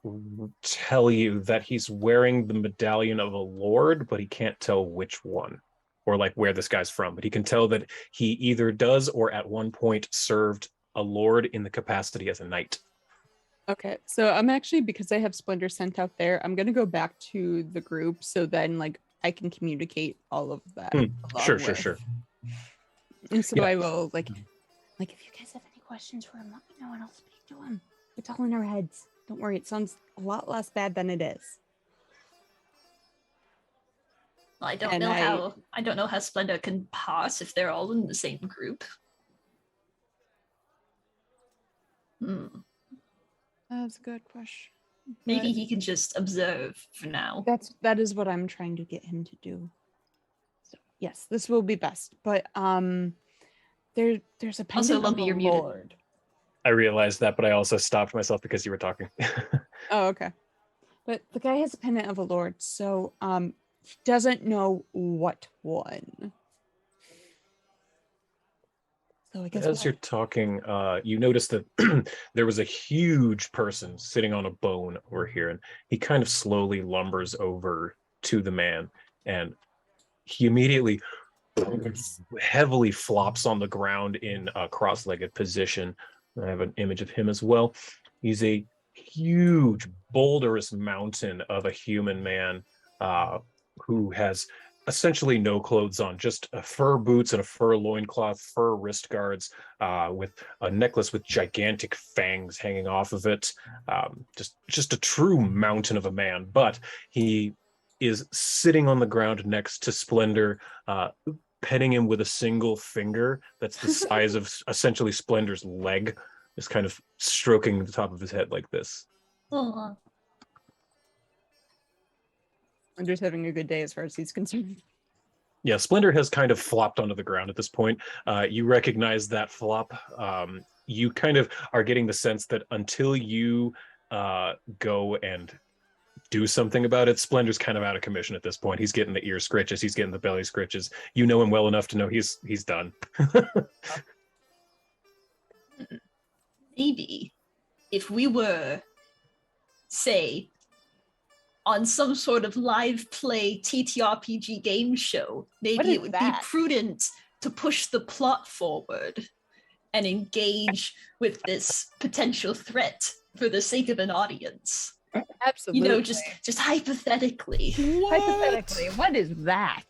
[SPEAKER 2] tell you that he's wearing the medallion of a lord, but he can't tell which one or like where this guy's from. But he can tell that he either does or at one point served a lord in the capacity as a knight.
[SPEAKER 5] Okay, so I'm actually, because I have Splendor sent out there, I'm gonna go back to the group so then like I can communicate all of that.
[SPEAKER 2] Sure.
[SPEAKER 5] And so
[SPEAKER 2] Yeah.
[SPEAKER 5] I will like if you guys have any questions for him, let me know and I'll speak to him. It's all in our heads. Don't worry, it sounds a lot less bad than it is.
[SPEAKER 3] I don't
[SPEAKER 5] And
[SPEAKER 3] know how Splendor can pass if they're all in the same group.
[SPEAKER 5] That's a good question.
[SPEAKER 3] Maybe
[SPEAKER 5] But
[SPEAKER 3] he can just observe for now.
[SPEAKER 5] that is what I'm trying to get him to do. So yes, this will be best. But there's a pendant
[SPEAKER 3] Also,
[SPEAKER 5] of
[SPEAKER 3] Lumpy,
[SPEAKER 5] the
[SPEAKER 3] you're muted.
[SPEAKER 5] Lord.
[SPEAKER 2] I realized that, but I also stopped myself because you were talking.
[SPEAKER 5] Oh, okay. But the guy has a pendant of a lord, so he doesn't know what one. So I guess
[SPEAKER 2] As you're talking, you notice that there was a huge person sitting on a bone over here, and he kind of slowly lumbers over to the man, and he immediately heavily flops on the ground in a cross-legged position. I have an image of him as well. He's a huge, boulderous mountain of a human man who has essentially no clothes on, just fur boots and a fur loincloth, fur wrist guards, with a necklace with gigantic fangs hanging off of it. Just a true mountain of a man. But he is sitting on the ground next to Splendor, petting him with a single finger that's the size of essentially Splendor's leg, is kind of stroking the top of his head like this.
[SPEAKER 3] Oh.
[SPEAKER 5] I'm just having a good day as far as he's concerned.
[SPEAKER 2] Yeah, Splendor has kind of flopped onto the ground at this point. You recognize that flop. You kind of are getting the sense that until you go and do something about it, Splendor's kind of out of commission at this point. He's getting the ear scritches, he's getting the belly scritches. You know him well enough to know he's done.
[SPEAKER 3] Maybe if we were, say, on some sort of live play TTRPG game show, maybe it would be prudent to push the plot forward and engage with this potential threat for the sake of an audience.
[SPEAKER 5] Absolutely.
[SPEAKER 3] Just hypothetically.
[SPEAKER 5] Hypothetically, what is that?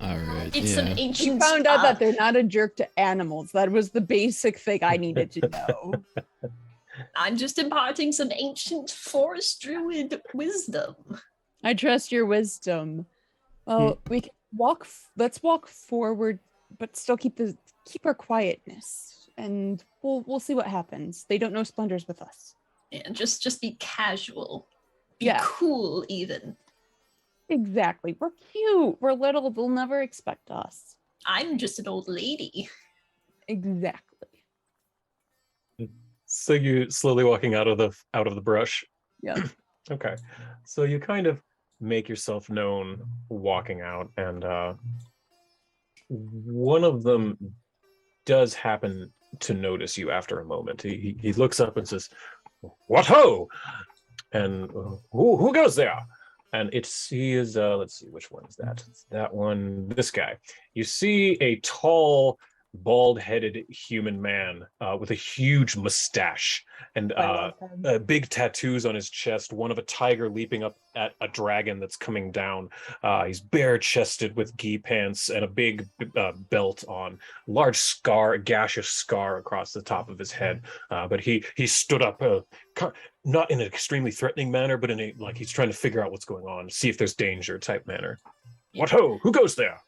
[SPEAKER 4] All right.
[SPEAKER 3] It's some ancient.
[SPEAKER 5] You found out that they're not a jerk to animals. That was the basic thing I needed to know.
[SPEAKER 3] I'm just imparting some ancient forest druid wisdom.
[SPEAKER 5] I trust your wisdom. Well, we can walk. Let's walk forward, but still keep our quietness, and we'll see what happens. They don't know Splendor's with us.
[SPEAKER 3] And just be casual. Be
[SPEAKER 5] Yeah.
[SPEAKER 3] cool, even.
[SPEAKER 5] Exactly. We're cute. We're little. They'll never expect us.
[SPEAKER 3] I'm just an old lady.
[SPEAKER 5] Exactly.
[SPEAKER 2] So you slowly walking out of the brush.
[SPEAKER 5] Yeah.
[SPEAKER 2] Okay. So you kind of make yourself known walking out, and one of them does happen to notice you after a moment. He looks up and says, "What ho!" And who goes there? And he is let's see, which one is that? It's that one, this guy. You see a tall, bald-headed human man with a huge mustache and big tattoos on his chest, one of a tiger leaping up at a dragon that's coming down. He's bare-chested with gi pants and a big belt on, large scar, a gaseous scar across the top of his head. But he stood up, not in an extremely threatening manner, but in a, like, he's trying to figure out what's going on, see if there's danger type manner. What ho? Who goes there?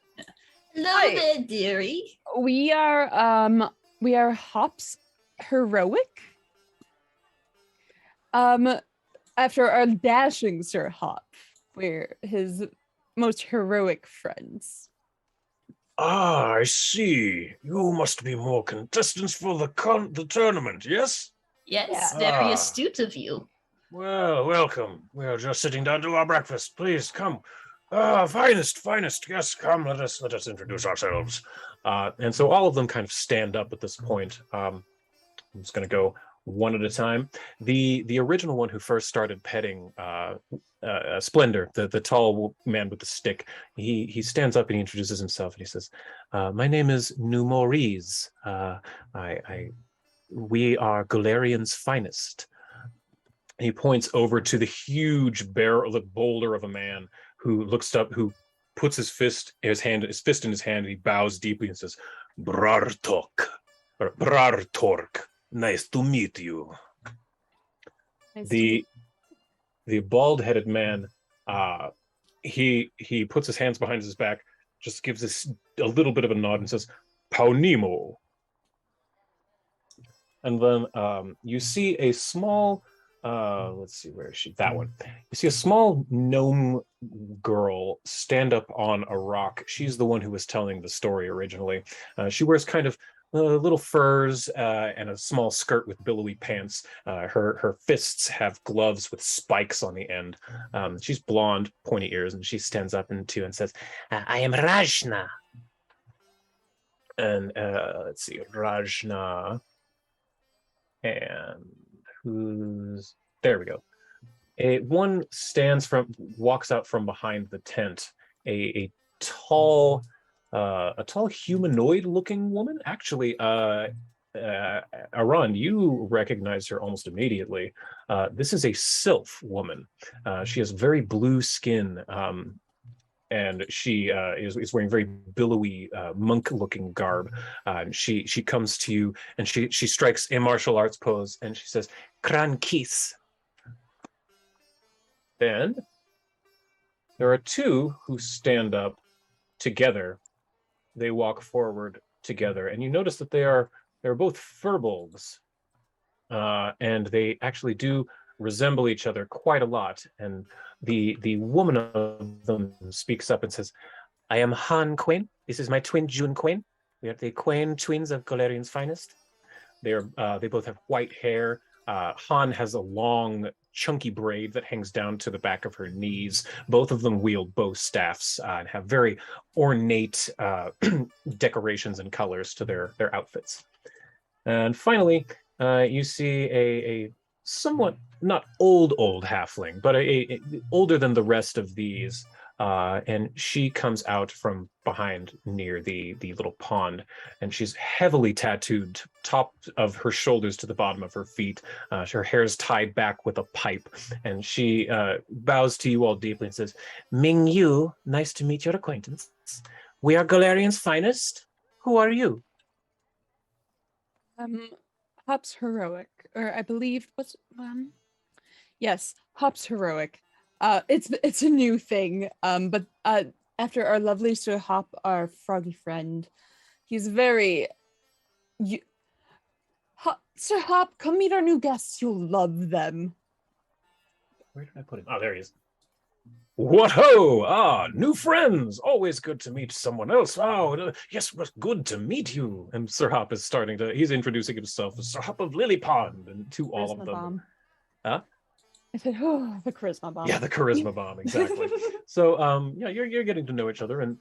[SPEAKER 3] Hello there, dearie.
[SPEAKER 5] We are Hops Heroic. After our dashing Sir Hop, we're his most heroic friends.
[SPEAKER 2] Ah, I see. You must be more contestants for the tournament, yes?
[SPEAKER 3] Yes,
[SPEAKER 5] Yeah.
[SPEAKER 3] very astute of you.
[SPEAKER 2] Well, welcome. We are just sitting down to our breakfast. Please come. Finest. Yes, come. Let us introduce ourselves. And so all of them kind of stand up at this point. I'm just going to go one at a time. The original one who first started petting Splendor, the tall man with the stick, he stands up and he introduces himself and he says, "My name is Numoriz. We are Galarian's finest." And he points over to the huge the boulder of a man who looks up, who puts his fist in his hand, and he bows deeply and says, "Brartok, or Brartork, nice to meet you." The bald-headed man, he puts his hands behind his back, just gives us a little bit of a nod and says, "Paunimo." And then you see a small, let's see, where is she? That one. You see a small gnome girl stand up on a rock. She's the one who was telling the story originally. She wears kind of little furs and a small skirt with billowy pants. Her fists have gloves with spikes on the end. She's blonde, pointy ears, and she stands up and says, "I am Rajna." And let's see, Rajna. And who's there? We go. One walks out from behind the tent. A tall humanoid-looking woman. Actually, Iran, you recognize her almost immediately. This is a sylph woman. She has very blue skin. And she is wearing very billowy monk-looking garb. She comes to you and she strikes a martial arts pose and she says, "Kran Kis." Then there are two who stand up together. They walk forward together, and you notice that they're both furbolgs, and they actually do resemble each other quite a lot. And the woman of them speaks up and says, "I am Han Quinn. This is my twin June Quinn. We are the Quinn twins of Galarian's finest." They both have white hair. Han has a long, chunky braid that hangs down to the back of her knees. Both of them wield bow staffs and have very ornate decorations and colors to their outfits. And finally, you see a somewhat not old halfling, but a older than the rest of these, and she comes out from behind near the little pond, and she's heavily tattooed, top of her shoulders to the bottom of her feet. Her hair is tied back with a pipe, and she bows to you all deeply and says, "Ming Yu, nice to meet your acquaintance. We are Galarian's finest. Who are you?"
[SPEAKER 5] Hops Heroic, or I believe yes, Hops Heroic. It's a new thing. But after our lovely Sir Hop, our froggy friend, he's very. Sir Hop, come meet our new guests. You'll love them.
[SPEAKER 2] Where did I put him? Oh, there he is. What ho! Ah, new friends! Always good to meet someone else. Oh, yes, good to meet you. And Sir Hop is he's introducing himself as Sir Hop of Lily Pond and to all of
[SPEAKER 5] Charisma
[SPEAKER 2] them.
[SPEAKER 5] bomb.
[SPEAKER 2] Huh?
[SPEAKER 5] I said, oh, the charisma bomb.
[SPEAKER 2] Yeah, the charisma bomb, exactly. So, yeah, you're getting to know each other, and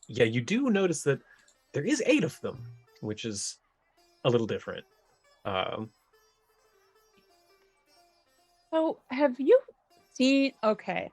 [SPEAKER 2] yeah, you do notice that there is 8 of them, which is a little different.
[SPEAKER 5] So, have you seen? Okay,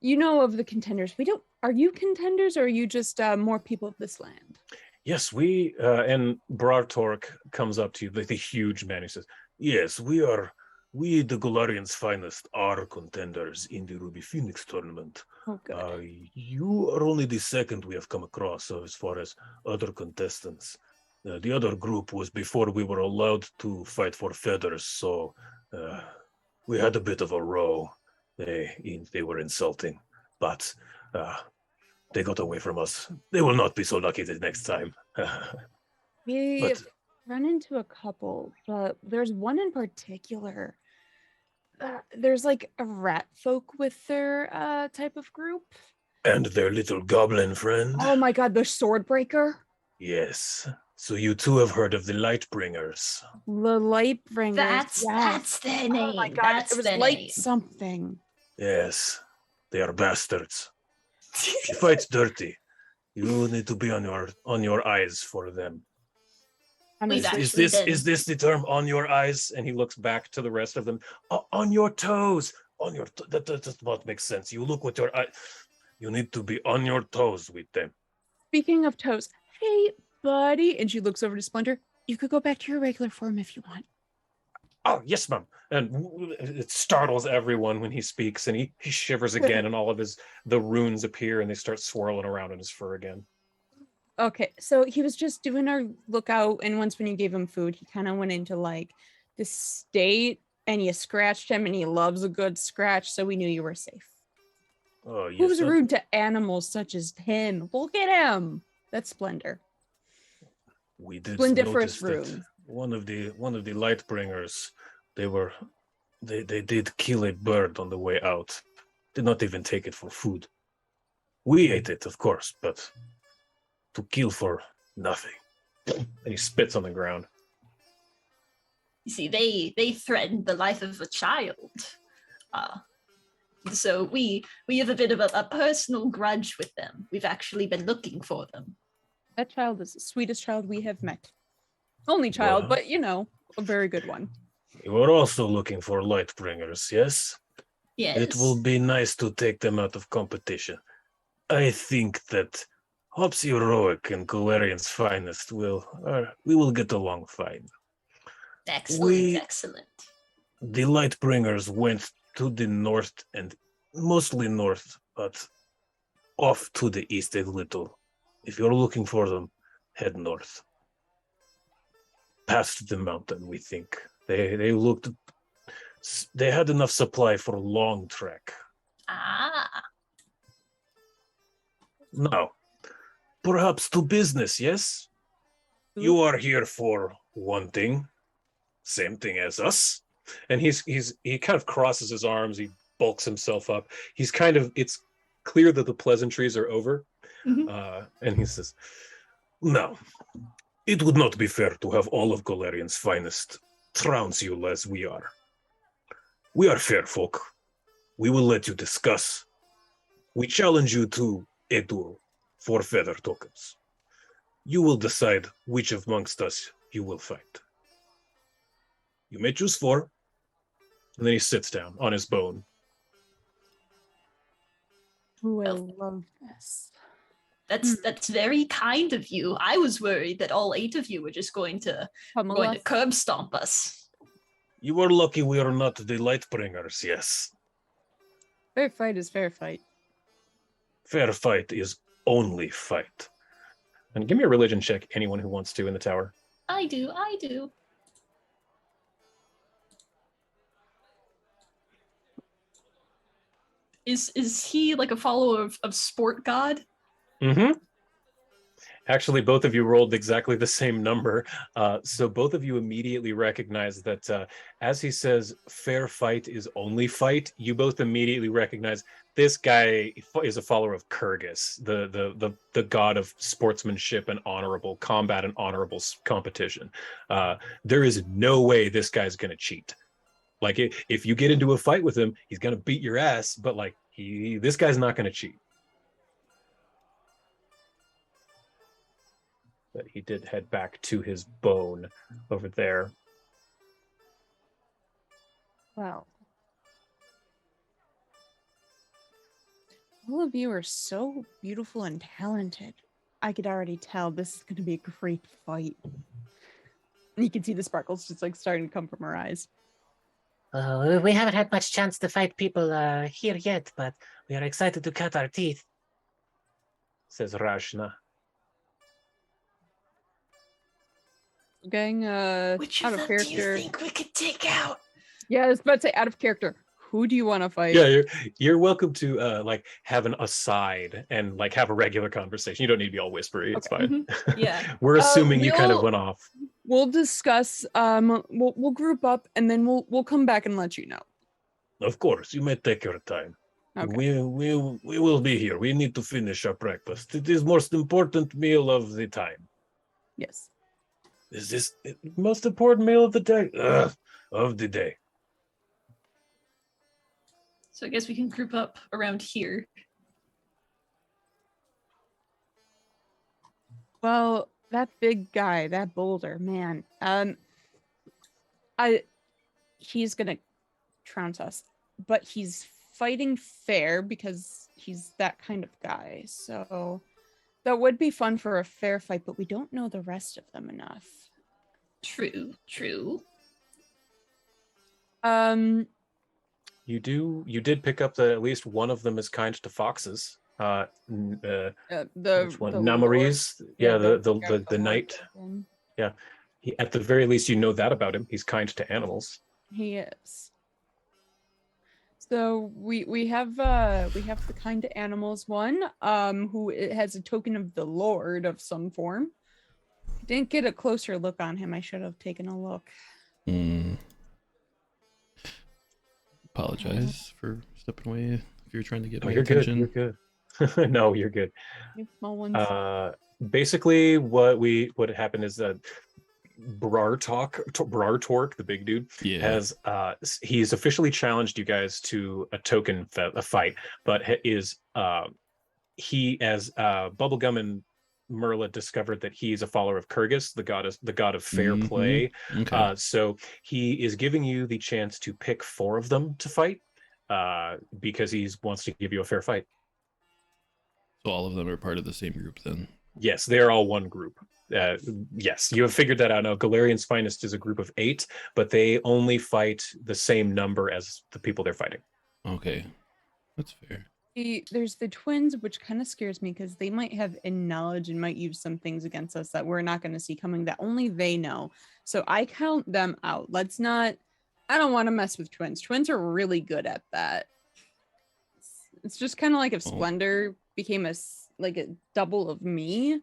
[SPEAKER 5] you know of the contenders. We don't. Are you contenders, or are you just more people of this land?
[SPEAKER 2] Yes, we and Brartork comes up to you, the huge man. He says, "Yes, we are. We, the Golarians' finest, are contenders in the Ruby Phoenix tournament.
[SPEAKER 5] Oh, good.
[SPEAKER 2] You are only the second we have come across as far as other contestants. The other group was before we were allowed to fight for feathers, so we had a bit of a row. They were insulting, but they got away from us. They will not be so lucky the next time."
[SPEAKER 5] We've run into a couple, but there's one in particular. There's like a rat folk with their type of group.
[SPEAKER 2] And their little goblin friend.
[SPEAKER 5] Oh my god, the Swordbreaker.
[SPEAKER 2] Yes. So you too have heard of the Lightbringers.
[SPEAKER 5] The Lightbringers.
[SPEAKER 3] That's their name.
[SPEAKER 5] Oh my god,
[SPEAKER 3] That's
[SPEAKER 5] it was
[SPEAKER 3] their
[SPEAKER 5] light
[SPEAKER 3] name.
[SPEAKER 5] something.
[SPEAKER 2] Yes. They are bastards. They fight dirty. You need to be on your eyes for them. Is this the term, on your eyes? And he looks back to the rest of them. On your toes. That does not make sense. You look with your eye. You need to be on your toes with them.
[SPEAKER 5] Speaking of toes, hey buddy, and she looks over to Splinter. You could go back to your regular form if you want.
[SPEAKER 2] Oh, yes, ma'am. And it startles everyone when he speaks, and he shivers again, and all of the runes appear, and they start swirling around in his fur again.
[SPEAKER 5] Okay, so he was just doing our lookout, and once when you gave him food, he kind of went into like this state, and you scratched him, and he loves a good scratch, so we knew you were safe.
[SPEAKER 2] Oh, yes.
[SPEAKER 5] Who's rude to animals such as him? Look at him. That's Splendor.
[SPEAKER 2] We did
[SPEAKER 5] Splendiferous
[SPEAKER 2] notice that
[SPEAKER 5] rune.
[SPEAKER 2] one of the Lightbringers, they did kill a bird on the way out. Did not even take it for food. We ate it, of course, but to kill for nothing. And he spits on the ground.
[SPEAKER 3] You see, they threatened the life of a child. So we have a bit of a personal grudge with them. We've actually been looking for them.
[SPEAKER 5] That child is the sweetest child we have met. Only child, but a very good one.
[SPEAKER 2] You are also looking for Lightbringers, yes?
[SPEAKER 3] Yes.
[SPEAKER 2] It will be nice to take them out of competition. I think that Hop's heroic and Galarian's finest we will get along fine.
[SPEAKER 3] Excellent.
[SPEAKER 2] The Lightbringers went to the north, and mostly north, but off to the east a little. If you're looking for them, head north. Past the mountain, we think. They had enough supply for a long trek. Now, perhaps to business, yes? You are here for one thing. Same thing as us. And he kind of crosses his arms, he bulks himself up. It's clear that the pleasantries are over. Mm-hmm. And he says, "No, it would not be fair to have all of Galarian's finest trounce you as we are. We are fair folk. We will let you discuss. We challenge you to a duel for feather tokens. You will decide which amongst us you will fight. You may choose 4. And then he sits down on his bone.
[SPEAKER 5] Ooh, I love this.
[SPEAKER 3] That's very kind of you. I was worried that all 8 of you were just going to curb stomp us.
[SPEAKER 2] You are lucky we are not the Lightbringers, yes.
[SPEAKER 5] Fair fight is fair fight.
[SPEAKER 2] Fair fight is only fight. And give me a religion check, anyone who wants to in the tower.
[SPEAKER 3] I do. Is he like a follower of Sport God?
[SPEAKER 2] Mm-hmm. Actually, both of you rolled exactly the same number. So both of you immediately recognize that as he says, fair fight is only fight, you both immediately recognize this guy is a follower of Kyrgyz, the god of sportsmanship and honorable combat and honorable competition. There is no way this guy's going to cheat. Like, if you get into a fight with him, he's going to beat your ass, but like, this guy's not going to cheat. But he did head back to his bone over there.
[SPEAKER 5] Wow. All of you are so beautiful and talented. I could already tell this is going to be a great fight. And you can see the sparkles just like starting to come from her eyes.
[SPEAKER 6] We haven't had much chance to fight people here yet, but we are excited to cut our teeth,
[SPEAKER 2] says Rashna.
[SPEAKER 5] Gang,
[SPEAKER 3] Which
[SPEAKER 5] out
[SPEAKER 3] of
[SPEAKER 5] of
[SPEAKER 3] them do you
[SPEAKER 5] character.
[SPEAKER 3] think we could take out?
[SPEAKER 5] Yeah, I was about to say out of character. Who do you want to fight?
[SPEAKER 2] Yeah, you're welcome to like have an aside and like have a regular conversation. You don't need to be all whispery. It's fine.
[SPEAKER 3] Yeah.
[SPEAKER 2] We're assuming you kind of
[SPEAKER 5] we'll-
[SPEAKER 2] went off.
[SPEAKER 5] We'll discuss. We'll group up and then we'll come back and let you know.
[SPEAKER 11] Of course, you may take your time.
[SPEAKER 5] Okay.
[SPEAKER 11] We will be here. We need to finish our breakfast. It is most important meal of the time.
[SPEAKER 5] Yes.
[SPEAKER 11] Is this the most important meal of the day? Of the day.
[SPEAKER 3] So I guess we can group up around here.
[SPEAKER 5] Well, that big guy, that boulder, man. He's gonna trounce us, but he's fighting fair because he's that kind of guy. So that would be fun for a fair fight, but we don't know the rest of them enough.
[SPEAKER 3] True.
[SPEAKER 2] You did pick up that at least one of them is kind to foxes.
[SPEAKER 5] The
[SPEAKER 2] Which one?
[SPEAKER 5] the
[SPEAKER 2] Namaris?
[SPEAKER 5] Lord.
[SPEAKER 2] Yeah, the
[SPEAKER 5] Lord
[SPEAKER 2] knight.
[SPEAKER 5] one.
[SPEAKER 2] Yeah. At the very least, you know that about him. He's kind to animals.
[SPEAKER 5] He is. So we have the kind of animals one, who has a token of the Lord of some form. Didn't get a closer look on him. I should have taken a look.
[SPEAKER 4] Apologize for stepping away if you're trying to get my
[SPEAKER 2] You're
[SPEAKER 4] attention.
[SPEAKER 2] good. You're good. No, you're good.
[SPEAKER 5] Small ones.
[SPEAKER 2] Basically, what happened is that Brartork, the big dude, has he's officially challenged you guys to a token a fight, but he as Bubblegum and Merla discovered that he's a follower of Kyrgyz, the god of fair play.
[SPEAKER 4] Okay.
[SPEAKER 2] So he is giving you the chance to pick 4 of them to fight, because he wants to give you a fair fight.
[SPEAKER 4] So all of them are part of the same group then?
[SPEAKER 2] Yes, they're all one group. Yes, you have figured that out now. Galarian's Finest is a group of 8, but they only fight the same number as the people they're fighting.
[SPEAKER 4] Okay, that's fair.
[SPEAKER 5] There's the twins, which kind of scares me because they might have in knowledge and might use some things against us that we're not going to see coming that only they know. So I count them out. I don't want to mess with twins. Twins are really good at that. It's just kind of like if Splendor became a double of me.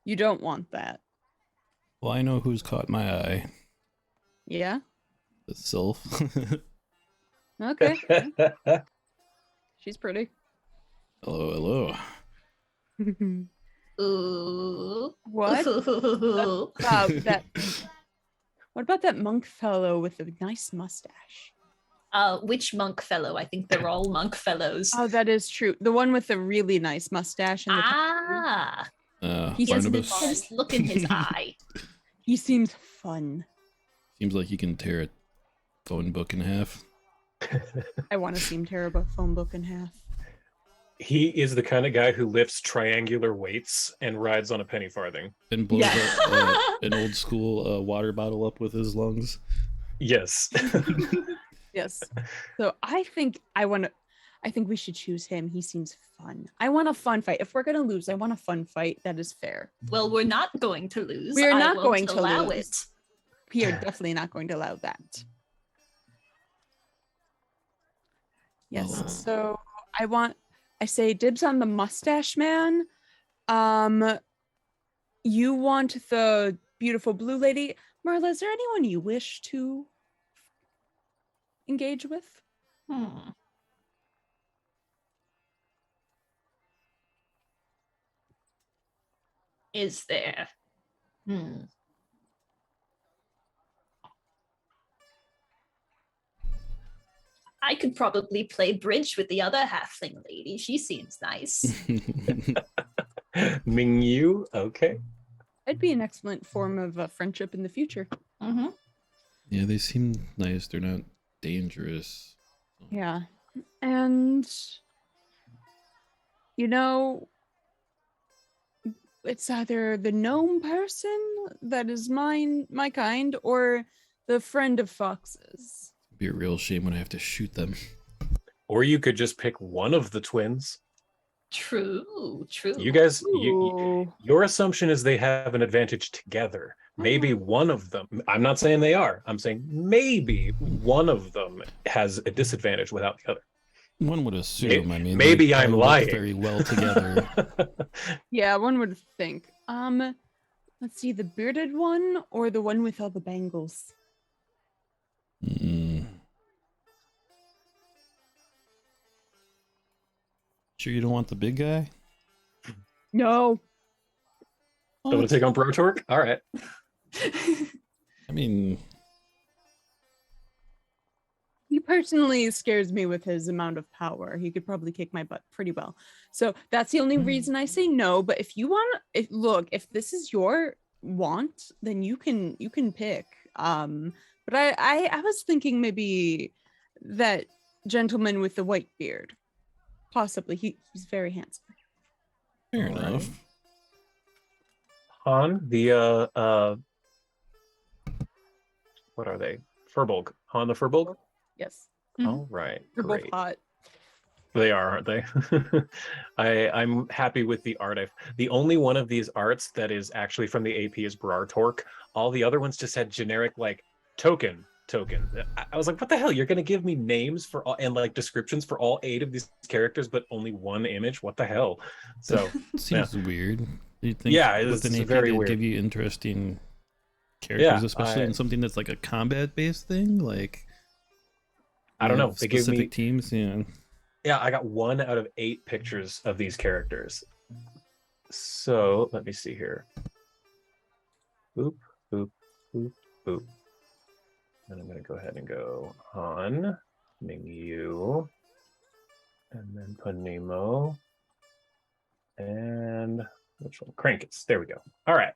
[SPEAKER 5] You don't want that.
[SPEAKER 4] Well, I know who's caught my eye.
[SPEAKER 5] Yeah?
[SPEAKER 4] The Sylph.
[SPEAKER 5] Okay. She's pretty.
[SPEAKER 4] Hello.
[SPEAKER 3] Ooh.
[SPEAKER 5] What? What about that monk fellow with the nice mustache?
[SPEAKER 3] Which monk fellow? I think they're all monk fellows.
[SPEAKER 5] Oh, that is true. The one with the really nice mustache. And
[SPEAKER 3] he has an
[SPEAKER 4] Barnabas.
[SPEAKER 3] intense look in his eye.
[SPEAKER 5] He seems fun.
[SPEAKER 4] Seems like he can tear a phone book in half.
[SPEAKER 5] I want to see him tear a phone book in half.
[SPEAKER 2] He is the kind of guy who lifts triangular weights and rides on a penny farthing.
[SPEAKER 4] And blows an old school water bottle up with his lungs.
[SPEAKER 2] Yes.
[SPEAKER 5] Yes. So I think we should choose him. He seems fun. I want a fun fight. If we're gonna lose, I want a fun fight that is fair.
[SPEAKER 3] Well, we're not going to lose.
[SPEAKER 5] We are
[SPEAKER 3] I
[SPEAKER 5] not
[SPEAKER 3] won't
[SPEAKER 5] going to
[SPEAKER 3] allow
[SPEAKER 5] lose.
[SPEAKER 3] it.
[SPEAKER 5] We are definitely not going to allow that. Yes. So I say dibs on the mustache man. you want the beautiful blue lady. Marla, is there anyone you wish to engage with?
[SPEAKER 3] Is there? I could probably play bridge with the other halfling lady. She seems nice.
[SPEAKER 2] Ming Yu, okay.
[SPEAKER 5] That'd be an excellent form of friendship in the future.
[SPEAKER 3] Mm-hmm.
[SPEAKER 4] Yeah, they seem nice. They're not dangerous.
[SPEAKER 5] Yeah. And, you know, it's either the gnome person that is my kind or the friend of foxes.
[SPEAKER 4] It'd be a real shame when I have to shoot them.
[SPEAKER 2] Or you could just pick one of the twins.
[SPEAKER 3] True.
[SPEAKER 2] You guys,
[SPEAKER 5] Ooh.
[SPEAKER 2] your assumption is they have an advantage together. Maybe one of them, I'm not saying they are, I'm saying maybe one of them has a disadvantage without the other.
[SPEAKER 4] One would assume. I mean,
[SPEAKER 2] maybe
[SPEAKER 4] they
[SPEAKER 2] I'm
[SPEAKER 4] probably work
[SPEAKER 2] lying.
[SPEAKER 4] very well together.
[SPEAKER 5] Yeah, one would think. Let's see, the bearded one or the one with all the bangles?
[SPEAKER 4] Sure you don't want the big guy?
[SPEAKER 5] No.
[SPEAKER 2] Don't want to take on Brotork? All right.
[SPEAKER 4] I mean,
[SPEAKER 5] he personally scares me with his amount of power. He could probably kick my butt pretty well. So that's the only reason I say no. But if you want, if this is your want, then you can pick. But I was thinking maybe that gentleman with the white beard. Possibly. He's very handsome.
[SPEAKER 4] fair enough.
[SPEAKER 2] Han, the what are they? Furbolg. Han the Furbolg?
[SPEAKER 5] Yes.
[SPEAKER 2] All right.
[SPEAKER 5] They're both
[SPEAKER 2] Great.
[SPEAKER 5] hot.
[SPEAKER 2] They are, aren't they? I'm happy with the art. The only one of these arts that is actually from the AP is Brartork. All the other ones just had generic like token. I was like, what the hell? You're gonna give me names for all and like descriptions for all 8 of these characters, but only one image? What the hell? So
[SPEAKER 4] Seems weird. You'd think
[SPEAKER 2] it's
[SPEAKER 4] with an AP
[SPEAKER 2] very
[SPEAKER 4] they'd
[SPEAKER 2] weird.
[SPEAKER 4] give you interesting characters,
[SPEAKER 2] Yeah,
[SPEAKER 4] especially in something that's like a combat-based thing. Like,
[SPEAKER 2] I don't know. They gave
[SPEAKER 4] specific
[SPEAKER 2] me
[SPEAKER 4] teams. Yeah.
[SPEAKER 2] Yeah, I got 1 out of 8 pictures of these characters. So let me see here. Boop, boop, boop, boop. And I'm going to go ahead and go Han, Ming Yu, and then Panemo, and which one? Krankets. There we go. All right.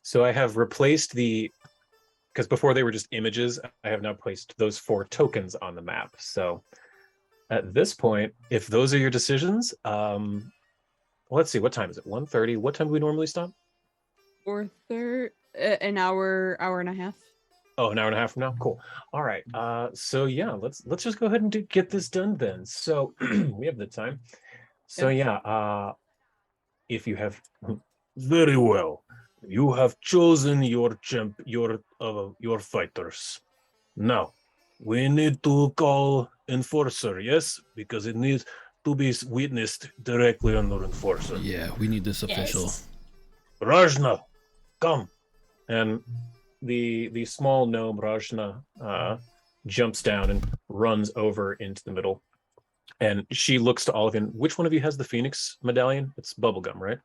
[SPEAKER 2] So I have replaced because before they were just images, I have now placed those 4 tokens on the map. So at this point, if those are your decisions, let's see, what time is it? 1:30. What time do we normally stop?
[SPEAKER 5] Or an hour and a half.
[SPEAKER 2] Oh, an hour and a half from now. Cool. All right. So yeah, let's just go ahead and get this done then. So we have the time. So yeah, if you have
[SPEAKER 11] Very well. You have chosen your your fighters. Now, we need to call Enforcer, yes? Because it needs to be witnessed directly on the Enforcer.
[SPEAKER 4] Yeah, we need this official.
[SPEAKER 3] Yes.
[SPEAKER 11] Rajna, come.
[SPEAKER 2] and the small gnome Rajna jumps down and runs over into the middle. And she looks to all of you. Which one of you has the Phoenix medallion? It's Bubblegum, right?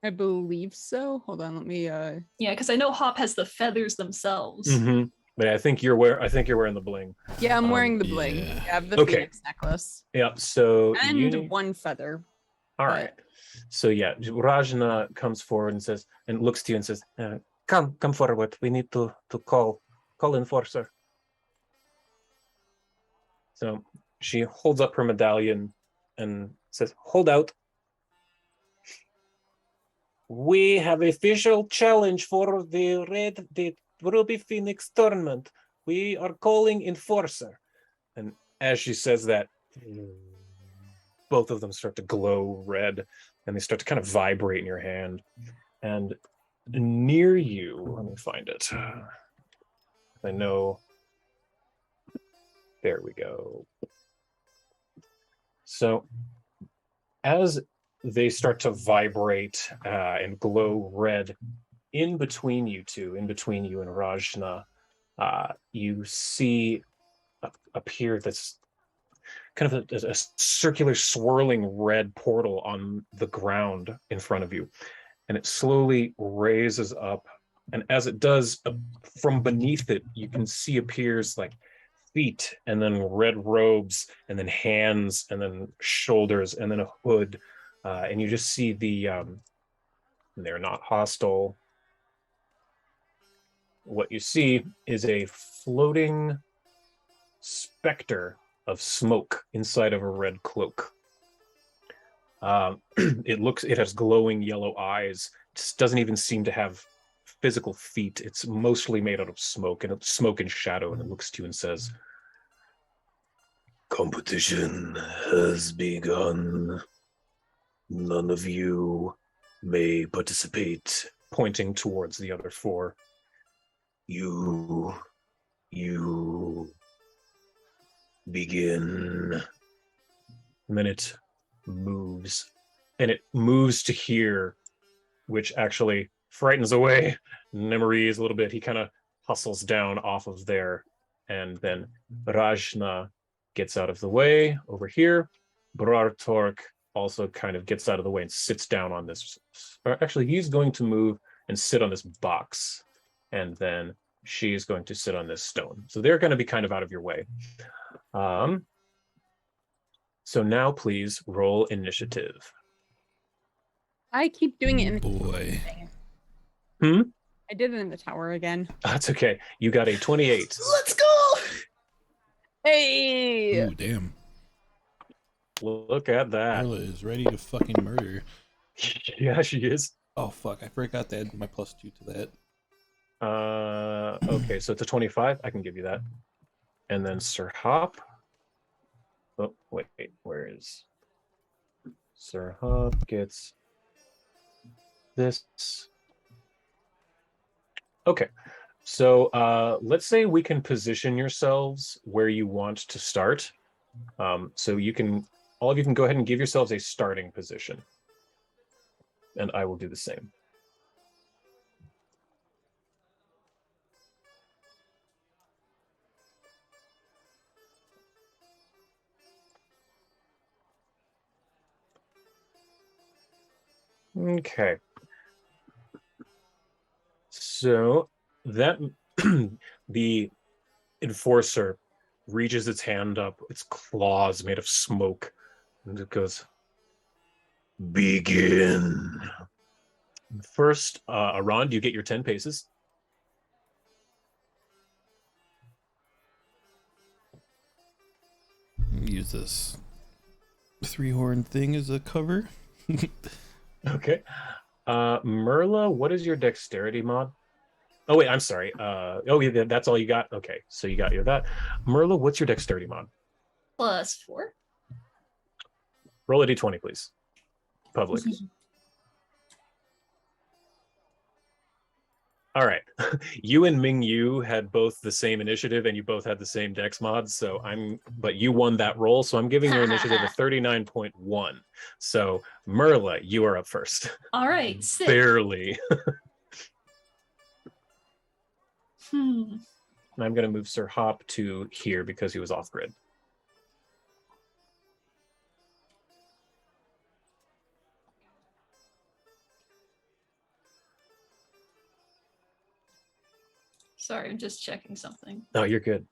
[SPEAKER 5] I believe so. Hold on, let me
[SPEAKER 3] Yeah, because I know Hop has the feathers themselves.
[SPEAKER 2] Mm-hmm. But I think you're wearing the bling.
[SPEAKER 5] Yeah, I'm wearing the bling.
[SPEAKER 4] yeah.
[SPEAKER 5] I have the
[SPEAKER 2] Okay.
[SPEAKER 5] Phoenix necklace.
[SPEAKER 2] Yeah. So
[SPEAKER 5] And one feather.
[SPEAKER 2] all right. So yeah, Rajna comes forward and looks to you and says, "Come forward. We need to call Enforcer." So she holds up her medallion and says, "Hold out. We have official challenge for the Ruby Phoenix tournament. We are calling Enforcer." And as she says that, both of them start to glow red and they start to kind of vibrate in your hand. And near you, let me find it. I know. There we go. So as they start to vibrate and glow red in between you two, in between you and Rajna. You see appear this kind of a circular swirling red portal on the ground in front of you, and it slowly raises up, and as it does, from beneath it you can see appears like feet, and then red robes, and then hands, and then shoulders, and then a hood, and you just see they're not hostile. What you see is a floating specter of smoke inside of a red cloak. It has glowing yellow eyes. It just doesn't even seem to have physical feet. It's mostly made out of smoke, and it's smoke and shadow, and it looks to you and says,
[SPEAKER 11] Competition has begun. None of you may participate.
[SPEAKER 2] pointing towards the other four.
[SPEAKER 11] You begin.
[SPEAKER 2] And then it moves. And it moves to here, which actually frightens away Nemri's a little bit. He kind of hustles down off of there. And then Rajna gets out of the way over here. Brartork also kind of gets out of the way and sits down on this. Or actually, he's going to move and sit on this box. And then she's going to sit on this stone. So they're going to be kind of out of your way. So now please roll initiative.
[SPEAKER 5] I keep doing it in the
[SPEAKER 4] Boy.
[SPEAKER 5] I did it in the tower again.
[SPEAKER 2] That's okay. You got a 28.
[SPEAKER 3] Let's go!
[SPEAKER 5] Hey!
[SPEAKER 4] Ooh, damn.
[SPEAKER 2] Look at that.
[SPEAKER 4] Carla is ready to fucking murder.
[SPEAKER 2] Yeah, she is.
[SPEAKER 4] Oh, fuck. I forgot to add my +2 to that.
[SPEAKER 2] Okay, so it's a 25. I can give you that. And then Sir Hop. Oh, wait, where is Sir Hop gets this. Okay, so let's say we can position yourselves where you want to start. So you can, all of you can go ahead and give yourselves a starting position. And I will do the same. Okay. So that the enforcer reaches its hand up, its claws made of smoke, and it goes,
[SPEAKER 11] Begin.
[SPEAKER 2] first, Iran, do you get your 10 paces?
[SPEAKER 4] Use this 3-horn thing as a cover.
[SPEAKER 2] Okay. Merla, what is your dexterity mod? Oh, wait, I'm sorry. Oh, yeah, that's all you got? Okay, so you got your that. Merla, what's your dexterity mod?
[SPEAKER 3] +4.
[SPEAKER 2] Roll a d20, please. Public. All right. You and Ming Yu had both the same initiative, and you both had the same dex mods. But you won that roll, so I'm giving your initiative a 39.1. So Merla, you are up first.
[SPEAKER 3] All right, sick.
[SPEAKER 2] Barely.
[SPEAKER 3] Hmm.
[SPEAKER 2] I'm going to move Sir Hop to here because he was off grid.
[SPEAKER 3] Sorry, I'm just checking something.
[SPEAKER 2] No, you're good.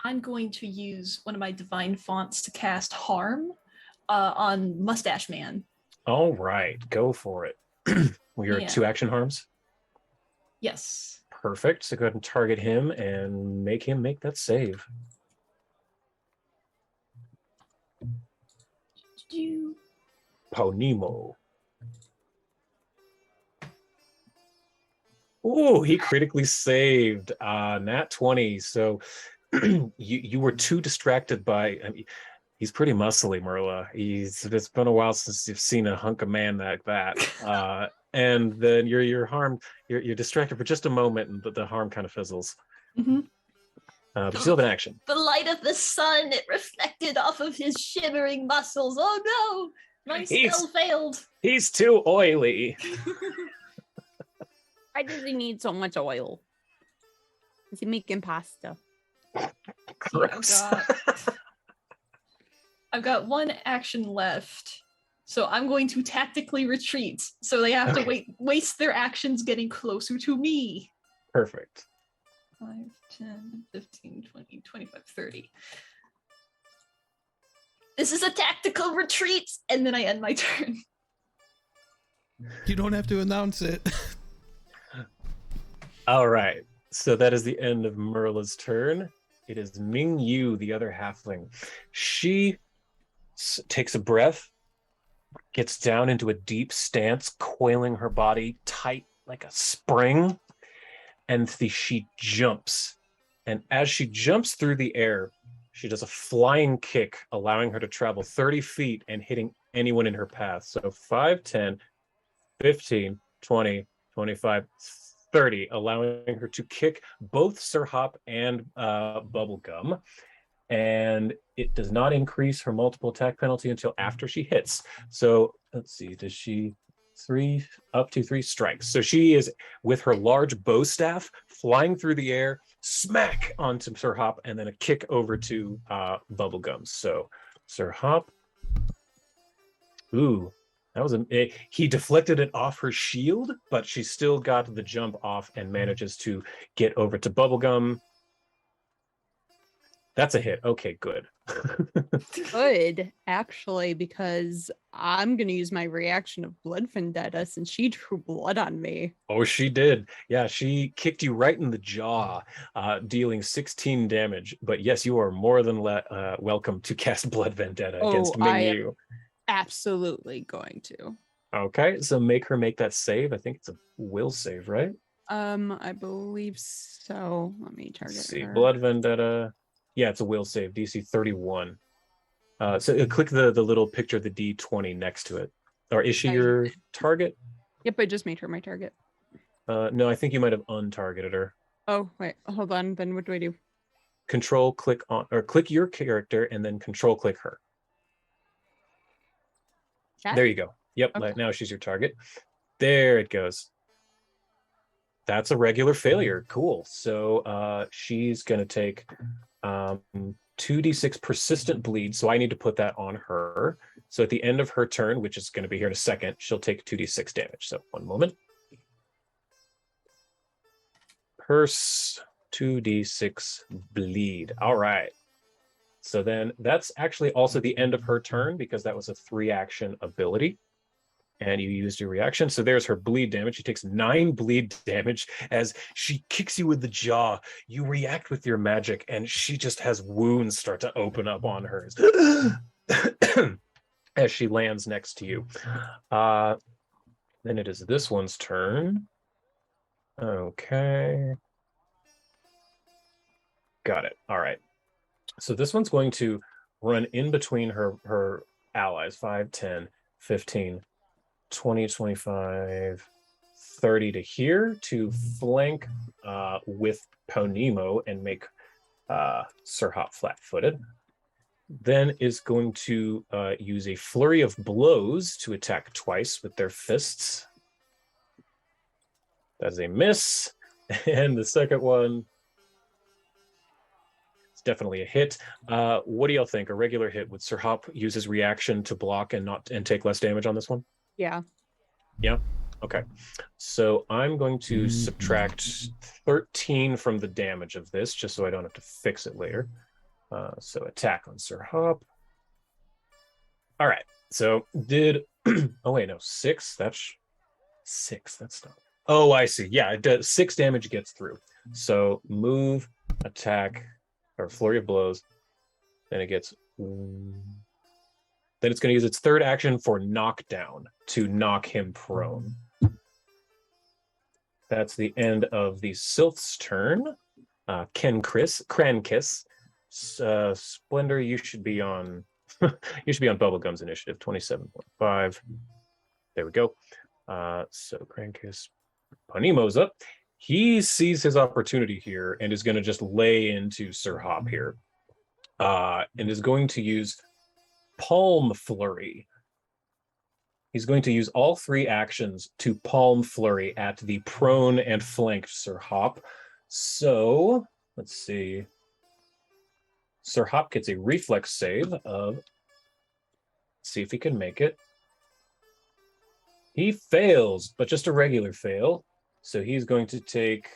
[SPEAKER 3] I'm going to use one of my divine fonts to cast Harm on Mustache Man.
[SPEAKER 2] All right, go for it. Well, you're
[SPEAKER 3] Yeah.
[SPEAKER 2] 2 action harms.
[SPEAKER 3] Yes.
[SPEAKER 2] Perfect. So go ahead and target him and make him make that save.
[SPEAKER 3] You
[SPEAKER 2] Ponimo. Ooh, he critically saved. Nat 20. So you were too distracted by. I mean, he's pretty muscly, Merla. It's been a while since you've seen a hunk of man like that. And then you're harmed. You're distracted for just a moment, and the harm kind of fizzles.
[SPEAKER 3] Mm-hmm.
[SPEAKER 2] But you still have an action.
[SPEAKER 3] The light of the sun, it reflected off of his shimmering muscles. Oh no, my spell failed.
[SPEAKER 2] He's too oily.
[SPEAKER 5] Why does he need so much oil? Is he making pasta?
[SPEAKER 2] Gross.
[SPEAKER 3] I've got one action left. So I'm going to tactically retreat. So they have to waste their actions getting closer to me.
[SPEAKER 2] Perfect.
[SPEAKER 3] 5, 10, 15, 20, 25, 30. This is a tactical retreat, and then I end my turn.
[SPEAKER 4] You don't have to announce it.
[SPEAKER 2] All right. So that is the end of Merla's turn. It is Ming Yu, the other halfling. She takes a breath, gets down into a deep stance, coiling her body tight like a spring, and she jumps. And as she jumps through the air, she does a flying kick, allowing her to travel 30 feet and hitting anyone in her path. So 5, 10, 15, 20, 25, 30, allowing her to kick both Sir Hop and Bubblegum. And it does not increase her multiple attack penalty until after she hits. So let's see, does she up to 3 strikes? So she is, with her large bow staff, flying through the air, smack onto Sir Hop, and then a kick over to Bubblegum. So Sir Hop, ooh, that was he deflected it off her shield, but she still got the jump off and manages to get over to Bubblegum. That's a hit. Okay, good.
[SPEAKER 5] Good, actually, because I'm going to use my reaction of Blood Vendetta since she drew blood on me.
[SPEAKER 2] Oh, she did. Yeah, she kicked you right in the jaw, dealing 16 damage. But yes, you are more than welcome to cast Blood Vendetta against Ming Yu.
[SPEAKER 5] Absolutely going to.
[SPEAKER 2] Okay, so make her make that save. I think it's a will save, right?
[SPEAKER 5] I believe so. Let me target
[SPEAKER 2] Let's see,
[SPEAKER 5] her.
[SPEAKER 2] Blood Vendetta. Yeah, it's a will save, DC 31. So click the little picture of the D20 next to it. Or is she your target?
[SPEAKER 5] Yep, I just made her my target.
[SPEAKER 2] No, I think you might have untargeted her.
[SPEAKER 5] Oh, wait, hold on. Then what do I do?
[SPEAKER 2] Control click on, or click your character and then control click her.
[SPEAKER 5] That?
[SPEAKER 2] There you go. Yep,
[SPEAKER 5] Okay.
[SPEAKER 2] now she's your target. There it goes. That's a regular failure. Cool. So she's going to take 2d6 persistent bleed. So I need to put that on her. So at the end of her turn, which is going to be here in a second, she'll take 2d6 damage. So one moment. Purse, 2d6 bleed. All right. So then that's actually also the end of her turn because that was a 3-action ability. And you used your reaction. So there's her bleed damage. She takes 9 bleed damage as she kicks you with the jaw. You react with your magic, and she just has wounds start to open up on hers as she lands next to you. Then it is this one's turn. Okay. Got it. All right. So this one's going to run in between her allies, 5, 10, 15, 20, 25, 30 to here to flank with Ponimo and make Sir Hop flat-footed. Then is going to use a flurry of blows to attack twice with their fists. That's a miss. And the second one, definitely a hit. What do y'all think? A regular hit, would Sir Hop use his reaction to block and take less damage on this one?
[SPEAKER 5] Yeah.
[SPEAKER 2] Yeah. Okay. So I'm going to subtract 13 from the damage of this, just so I don't have to fix it later. So attack on Sir Hop. All right. So did oh wait, no, 6. That's 6. That's not. Oh, I see. Yeah, it does. 6 damage gets through. So move, attack, or flurry of blows. Then it gets. Then it's going to use its third action for knockdown to knock him prone. That's the end of the Sylph's turn. Krankiss. Splendor, you should be on Bubblegum's initiative, 27.5. There we go. So Krankiss, Panimo's up. He sees his opportunity here and is going to just lay into Sir Hop here. And is going to use Palm Flurry. He's going to use all 3 actions to Palm Flurry at the prone and flanked Sir Hop. So, let's see. Sir Hop gets a reflex save of... Let's see if he can make it. He fails, but just a regular fail. So he's going to take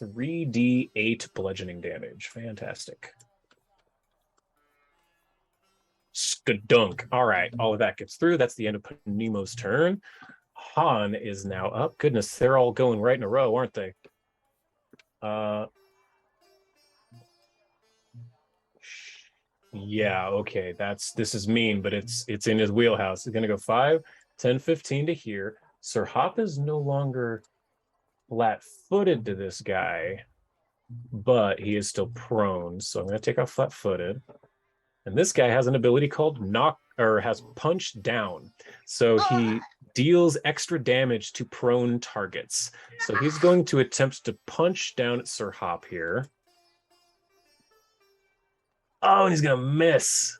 [SPEAKER 2] 3d8 bludgeoning damage. Fantastic. Skadunk. All right, all of that gets through. That's the end of Panimo's turn. Han is now up. Goodness, they're all going right in a row, aren't they? Yeah, okay. This is mean, but it's in his wheelhouse. He's gonna go 5, 10, 15 to here. Sir Hop is no longer flat-footed to this guy, but he is still prone. So I'm gonna take off flat-footed. And this guy has an ability called has punch down. So he deals extra damage to prone targets. So he's going to attempt to punch down at Sir Hop here. Oh, and he's going to miss.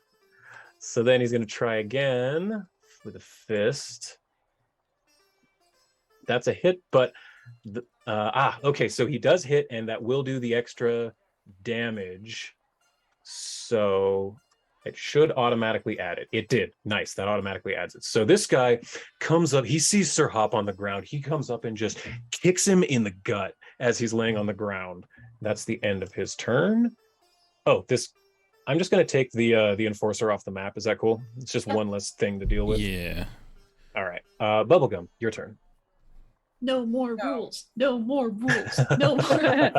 [SPEAKER 2] So then he's going to try again with a fist. That's a hit, but okay, so he does hit, and that will do the extra damage. So it should automatically add it. It did. Nice. That automatically adds it. So this guy comes up. He sees Sir Hop on the ground. He comes up and just kicks him in the gut as he's laying on the ground. That's the end of his turn. Oh, I'm just going to take the Enforcer off the map. Is that cool? It's just one less thing to deal with.
[SPEAKER 4] Yeah.
[SPEAKER 2] All right. Bubblegum, your turn.
[SPEAKER 3] No more rules. No more rules. No more.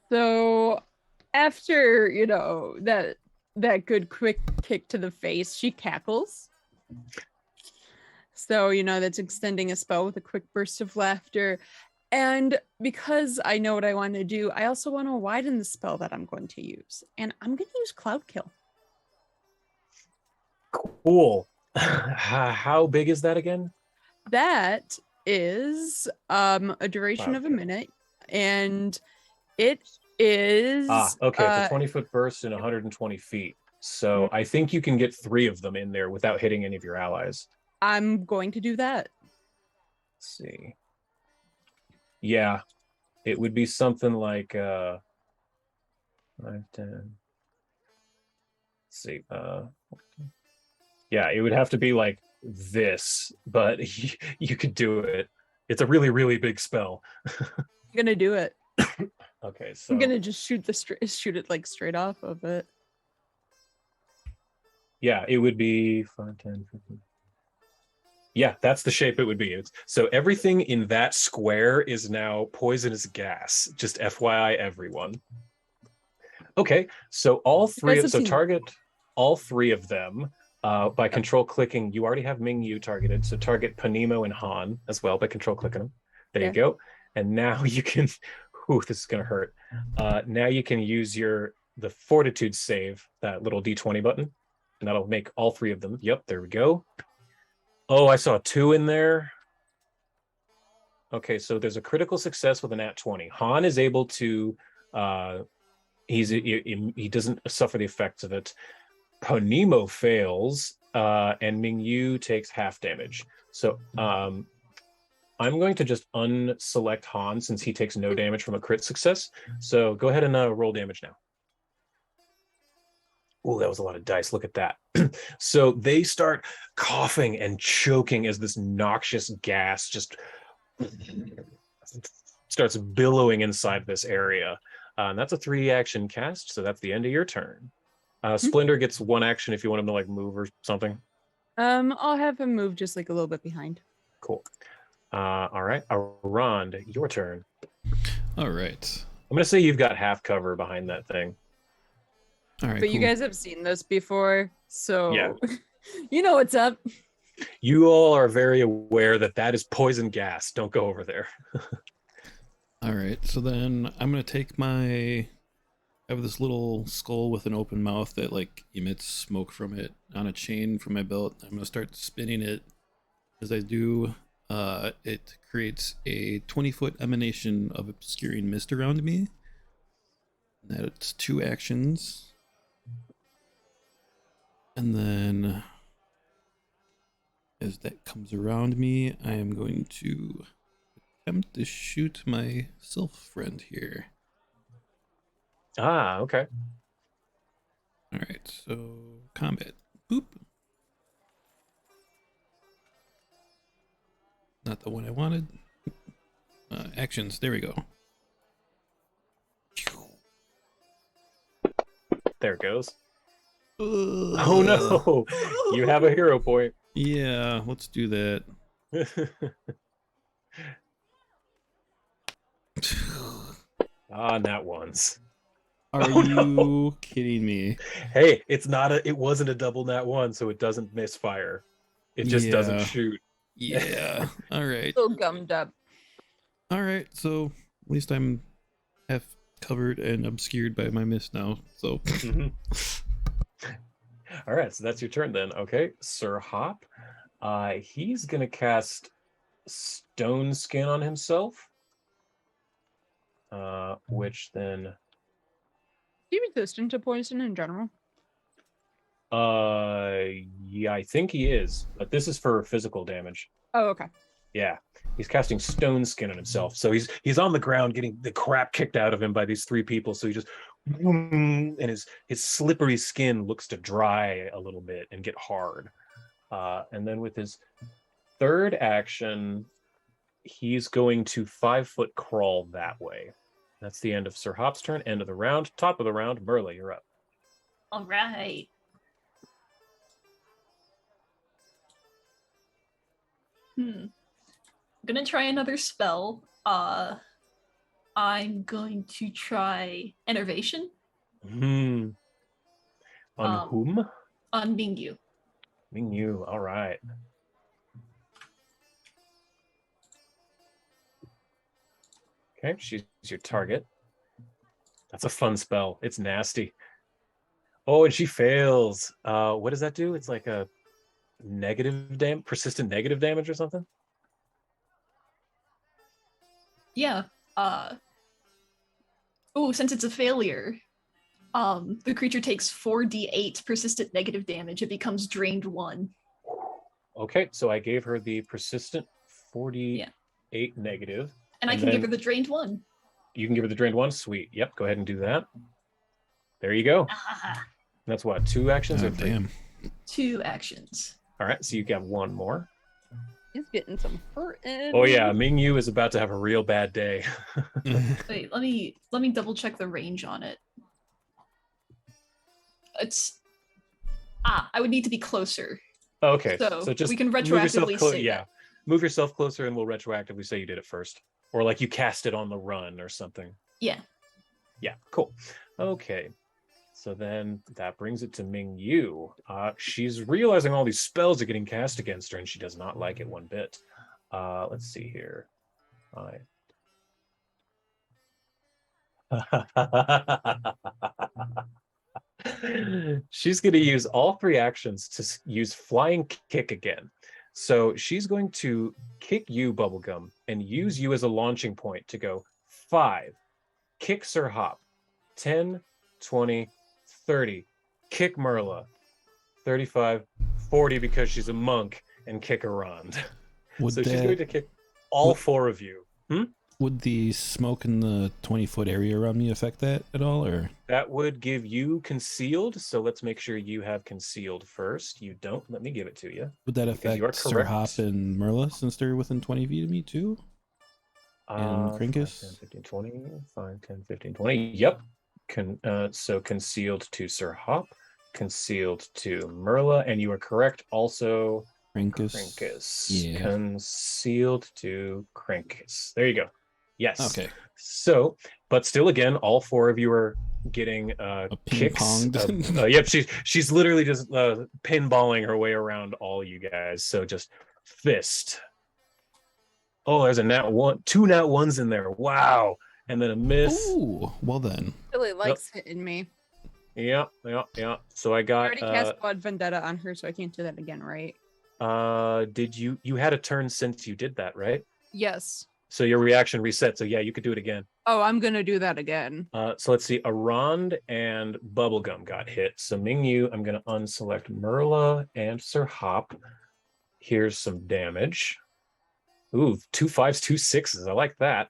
[SPEAKER 5] So after, that good quick kick to the face, she cackles. So, that's extending a spell with a quick burst of laughter. And because I know what I want to do, I also want to widen the spell that I'm going to use. And I'm going to use Cloud Kill.
[SPEAKER 2] Cool. How big is that again?
[SPEAKER 5] That is a duration of a minute. And it is...
[SPEAKER 2] okay. It's a 20-foot burst and 120 feet. So I think you can get 3 of them in there without hitting any of your allies.
[SPEAKER 5] I'm going to do that.
[SPEAKER 2] Let's see. Yeah, it would be something like 5, 10. Let's see. Yeah, it would have to be like this, but you could do it. It's a really, really big spell.
[SPEAKER 5] I'm gonna do it.
[SPEAKER 2] Okay, so
[SPEAKER 5] I'm gonna just shoot it like straight off of it.
[SPEAKER 2] Yeah, it would be 5, 10, 15. Yeah, that's the shape it would be. So everything in that square is now poisonous gas. Just FYI, everyone. Okay, so target all 3 of them by control clicking. You already have Ming Yu targeted, so target Panimo and Han as well by control clicking them. There you go. And now you can. Ooh, this is gonna hurt. Now you can use the Fortitude save, that little D20 button, and that'll make all 3 of them. Yep, there we go. Oh, I saw 2 in there. Okay, so there's a critical success with a nat 20. Han is able to, he doesn't suffer the effects of it. Panimo fails, and Ming Yu takes half damage. So I'm going to just unselect Han since he takes no damage from a crit success. So go ahead and roll damage now. Oh, that was a lot of dice. Look at that. So they start coughing and choking as this noxious gas just starts billowing inside this area. And that's a 3-action cast, so that's the end of your turn. Splendor gets 1 action if you want him to like move or something.
[SPEAKER 5] I'll have him move just like a little bit behind.
[SPEAKER 2] Cool. All right, Arand, your turn.
[SPEAKER 4] All right.
[SPEAKER 2] I'm gonna say you've got half cover behind that thing.
[SPEAKER 4] All right.
[SPEAKER 5] But
[SPEAKER 4] cool.
[SPEAKER 5] you guys have seen this before, so
[SPEAKER 2] Yeah.
[SPEAKER 5] you know what's up.
[SPEAKER 2] You all are very aware that that is poison gas. Don't go over there.
[SPEAKER 4] All right, so then I'm gonna take I have this little skull with an open mouth that like emits smoke from it on a chain from my belt. I'm gonna start spinning it. As I do, it creates a 20-foot emanation of obscuring mist around me. That's 2 actions. And then as that comes around me, I am going to attempt to shoot my self friend here.
[SPEAKER 2] Ah, okay.
[SPEAKER 4] All right, so combat. Boop. Not the one I wanted. Actions. There we go.
[SPEAKER 2] There it goes. Oh no! You have a hero point.
[SPEAKER 4] Yeah, let's do that.
[SPEAKER 2] Nat ones.
[SPEAKER 4] Are
[SPEAKER 2] Oh,
[SPEAKER 4] you
[SPEAKER 2] no.
[SPEAKER 4] kidding me?
[SPEAKER 2] Hey, it wasn't a double nat one, so it doesn't misfire. It just doesn't
[SPEAKER 4] Yeah.
[SPEAKER 2] shoot.
[SPEAKER 4] Yeah. All right.
[SPEAKER 5] So gummed up.
[SPEAKER 4] All right. So at least I'm half covered and obscured by my mist now. So.
[SPEAKER 2] Mhm. All right, so that's your turn then. Okay, Sir Hop. He's gonna cast Stone Skin on himself. Which then
[SPEAKER 5] Is he resistant to poison in general?
[SPEAKER 2] yeah, I think he is, but this is for physical damage.
[SPEAKER 5] Oh, okay.
[SPEAKER 2] Yeah, he's casting Stone Skin on himself, so he's on the ground getting the crap kicked out of him by these 3 people. So he just and his slippery skin looks to dry a little bit and get hard. And then with his third action, he's going to 5-foot crawl that way. That's the end of Sir Hop's turn. End of the round. Top of the round. Merla, you're up.
[SPEAKER 3] All right. I'm gonna try another spell. I'm going to try Enervation.
[SPEAKER 2] On whom?
[SPEAKER 3] On Mingyu.
[SPEAKER 2] Mingyu. All right. Okay, she's your target. That's a fun spell. It's nasty. Oh, and she fails. What does that do? It's like a persistent negative damage or something?
[SPEAKER 3] Yeah. Since it's a failure, the creature takes 4d8 persistent negative damage. It becomes drained 1.
[SPEAKER 2] Okay, so I gave her the persistent 48 negative.
[SPEAKER 3] And I can give her the drained 1.
[SPEAKER 2] You can give her the drained 1? Sweet. Yep, go ahead and do that. There you go. That's what, 2 actions or 3?
[SPEAKER 4] Damn.
[SPEAKER 3] 2 actions.
[SPEAKER 2] All right, so you got 1 more.
[SPEAKER 5] He's getting some hurt in.
[SPEAKER 2] Oh yeah, Mingyu is about to have a real bad day.
[SPEAKER 3] Wait, let me double check the range on it. I would need to be closer.
[SPEAKER 2] Okay,
[SPEAKER 3] So
[SPEAKER 2] just
[SPEAKER 3] we can
[SPEAKER 2] move yourself
[SPEAKER 3] retroactively say
[SPEAKER 2] yeah,
[SPEAKER 3] that.
[SPEAKER 2] move yourself closer and we'll retroactively say you did it first. Or like you cast it on the run or something.
[SPEAKER 3] Yeah.
[SPEAKER 2] Yeah, cool. Okay, so then that brings it to Mingyu. She's realizing all these spells are getting cast against her and she does not like it one bit. Let's see here. She's going to use all 3 actions to use Flying Kick again. So she's going to kick you, Bubblegum, and use you as a launching point to go 5, kick Sir Hop, 10, 20, 30, kick Merla, 35, 40 because she's a monk, and kick Iroran. So she's going to kick all 4 of you.
[SPEAKER 4] Would the smoke in the 20-foot area around me affect that at all, or?
[SPEAKER 2] That would give you concealed, so let's make sure you have concealed first. You don't. Let me give it to you.
[SPEAKER 4] Would that
[SPEAKER 2] you are
[SPEAKER 4] affect Sir
[SPEAKER 2] correct.
[SPEAKER 4] Hop and Merla since they're within 20 feet of me too? And
[SPEAKER 2] 5,
[SPEAKER 4] Krinkus?
[SPEAKER 2] 10, 15, 20, 5, 10, 15, 20. Yep. So concealed to Sir Hop, concealed to Merla, and you are correct. Also,
[SPEAKER 4] Krinkus. Yeah.
[SPEAKER 2] Concealed to Krinkus. There you go. Yes.
[SPEAKER 4] Okay.
[SPEAKER 2] So, but still, again, all 4 of you are getting
[SPEAKER 4] ping
[SPEAKER 2] kicks.
[SPEAKER 4] ponged.
[SPEAKER 2] Yep, she's literally just pinballing her way around all you guys. So just fist. Oh, there's a nat one, two nat ones in there. Wow, and then a miss.
[SPEAKER 4] Ooh, well then.
[SPEAKER 5] Really likes hitting me.
[SPEAKER 2] Yeah. So I
[SPEAKER 5] I
[SPEAKER 2] got.
[SPEAKER 5] already cast Blood Vendetta on her, so I can't do that again, right?
[SPEAKER 2] Did you had a turn since you did that, right?
[SPEAKER 5] Yes.
[SPEAKER 2] So your reaction reset. So yeah, you could do it again.
[SPEAKER 5] Oh, I'm gonna do that again.
[SPEAKER 2] So let's see. Arand and Bubblegum got hit. So Mingyu, I'm gonna unselect Merla and Sir Hop. Here's some damage. Ooh, 2 5s, 2 6s. I like that.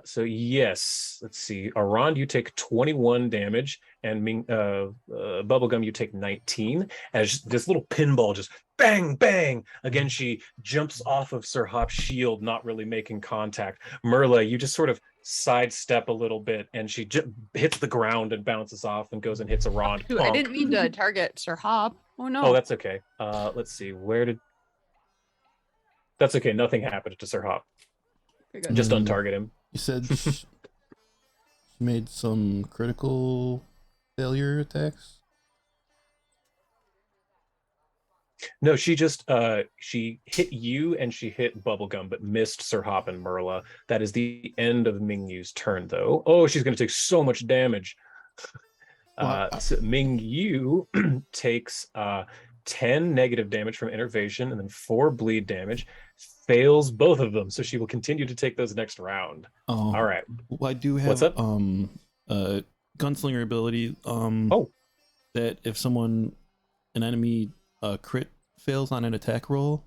[SPEAKER 2] So yes, let's see. Arand, you take 21 damage, and Bubblegum, you take 19. As this little pinball just bang, bang. Again, she jumps off of Sir Hop's shield, not really making contact. Merla, you just sort of sidestep a little bit, and she hits the ground and bounces off and goes and hits Arand.
[SPEAKER 5] Ooh, I didn't mean to target Sir Hop. Oh no.
[SPEAKER 2] Oh, that's okay. Let's see. That's okay. Nothing happened to Sir Hop. Just untarget him.
[SPEAKER 4] You said she made some critical failure attacks?
[SPEAKER 2] No, she just she hit you and she hit Bubblegum, but missed Sir Hop and Merla. That is the end of Mingyu's turn, though. Oh, she's going to take so much damage. So Mingyu takes 10 negative damage from Innervation and then 4 bleed damage. Fails both of them, so she will continue to take those next round.
[SPEAKER 4] Oh,
[SPEAKER 2] all right.
[SPEAKER 4] Well, I do have
[SPEAKER 2] What's up?
[SPEAKER 4] Gunslinger ability. That if an enemy crit fails on an attack roll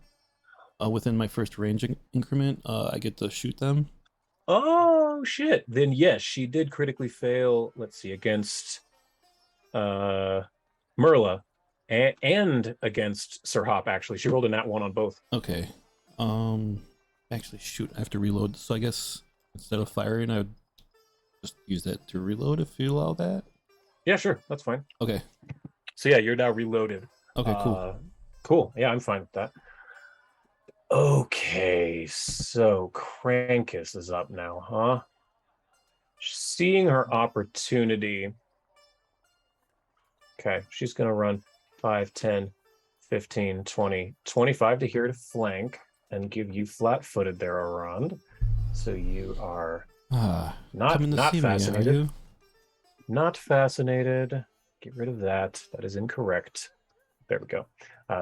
[SPEAKER 4] within my first range increment, I get to shoot them.
[SPEAKER 2] Oh shit! Then yes, she did critically fail. Let's see, against Merla and against Sir Hop. Actually, she rolled a nat 1 on both.
[SPEAKER 4] Okay. Actually, shoot, I have to reload. So I guess instead of firing, I would just use that to reload if you allow that.
[SPEAKER 2] Yeah, sure, that's fine.
[SPEAKER 4] Okay.
[SPEAKER 2] So yeah, you're now reloaded.
[SPEAKER 4] Okay, cool.
[SPEAKER 2] Cool. Yeah, I'm fine with that. Okay, so Krankis is up now, huh? Seeing her opportunity. Okay, she's going to run 5, 10, 15, 20, 25 to here to flank and give you flat-footed there around. So you are not fascinated. Not fascinated. Get rid of that. That is incorrect. There we go.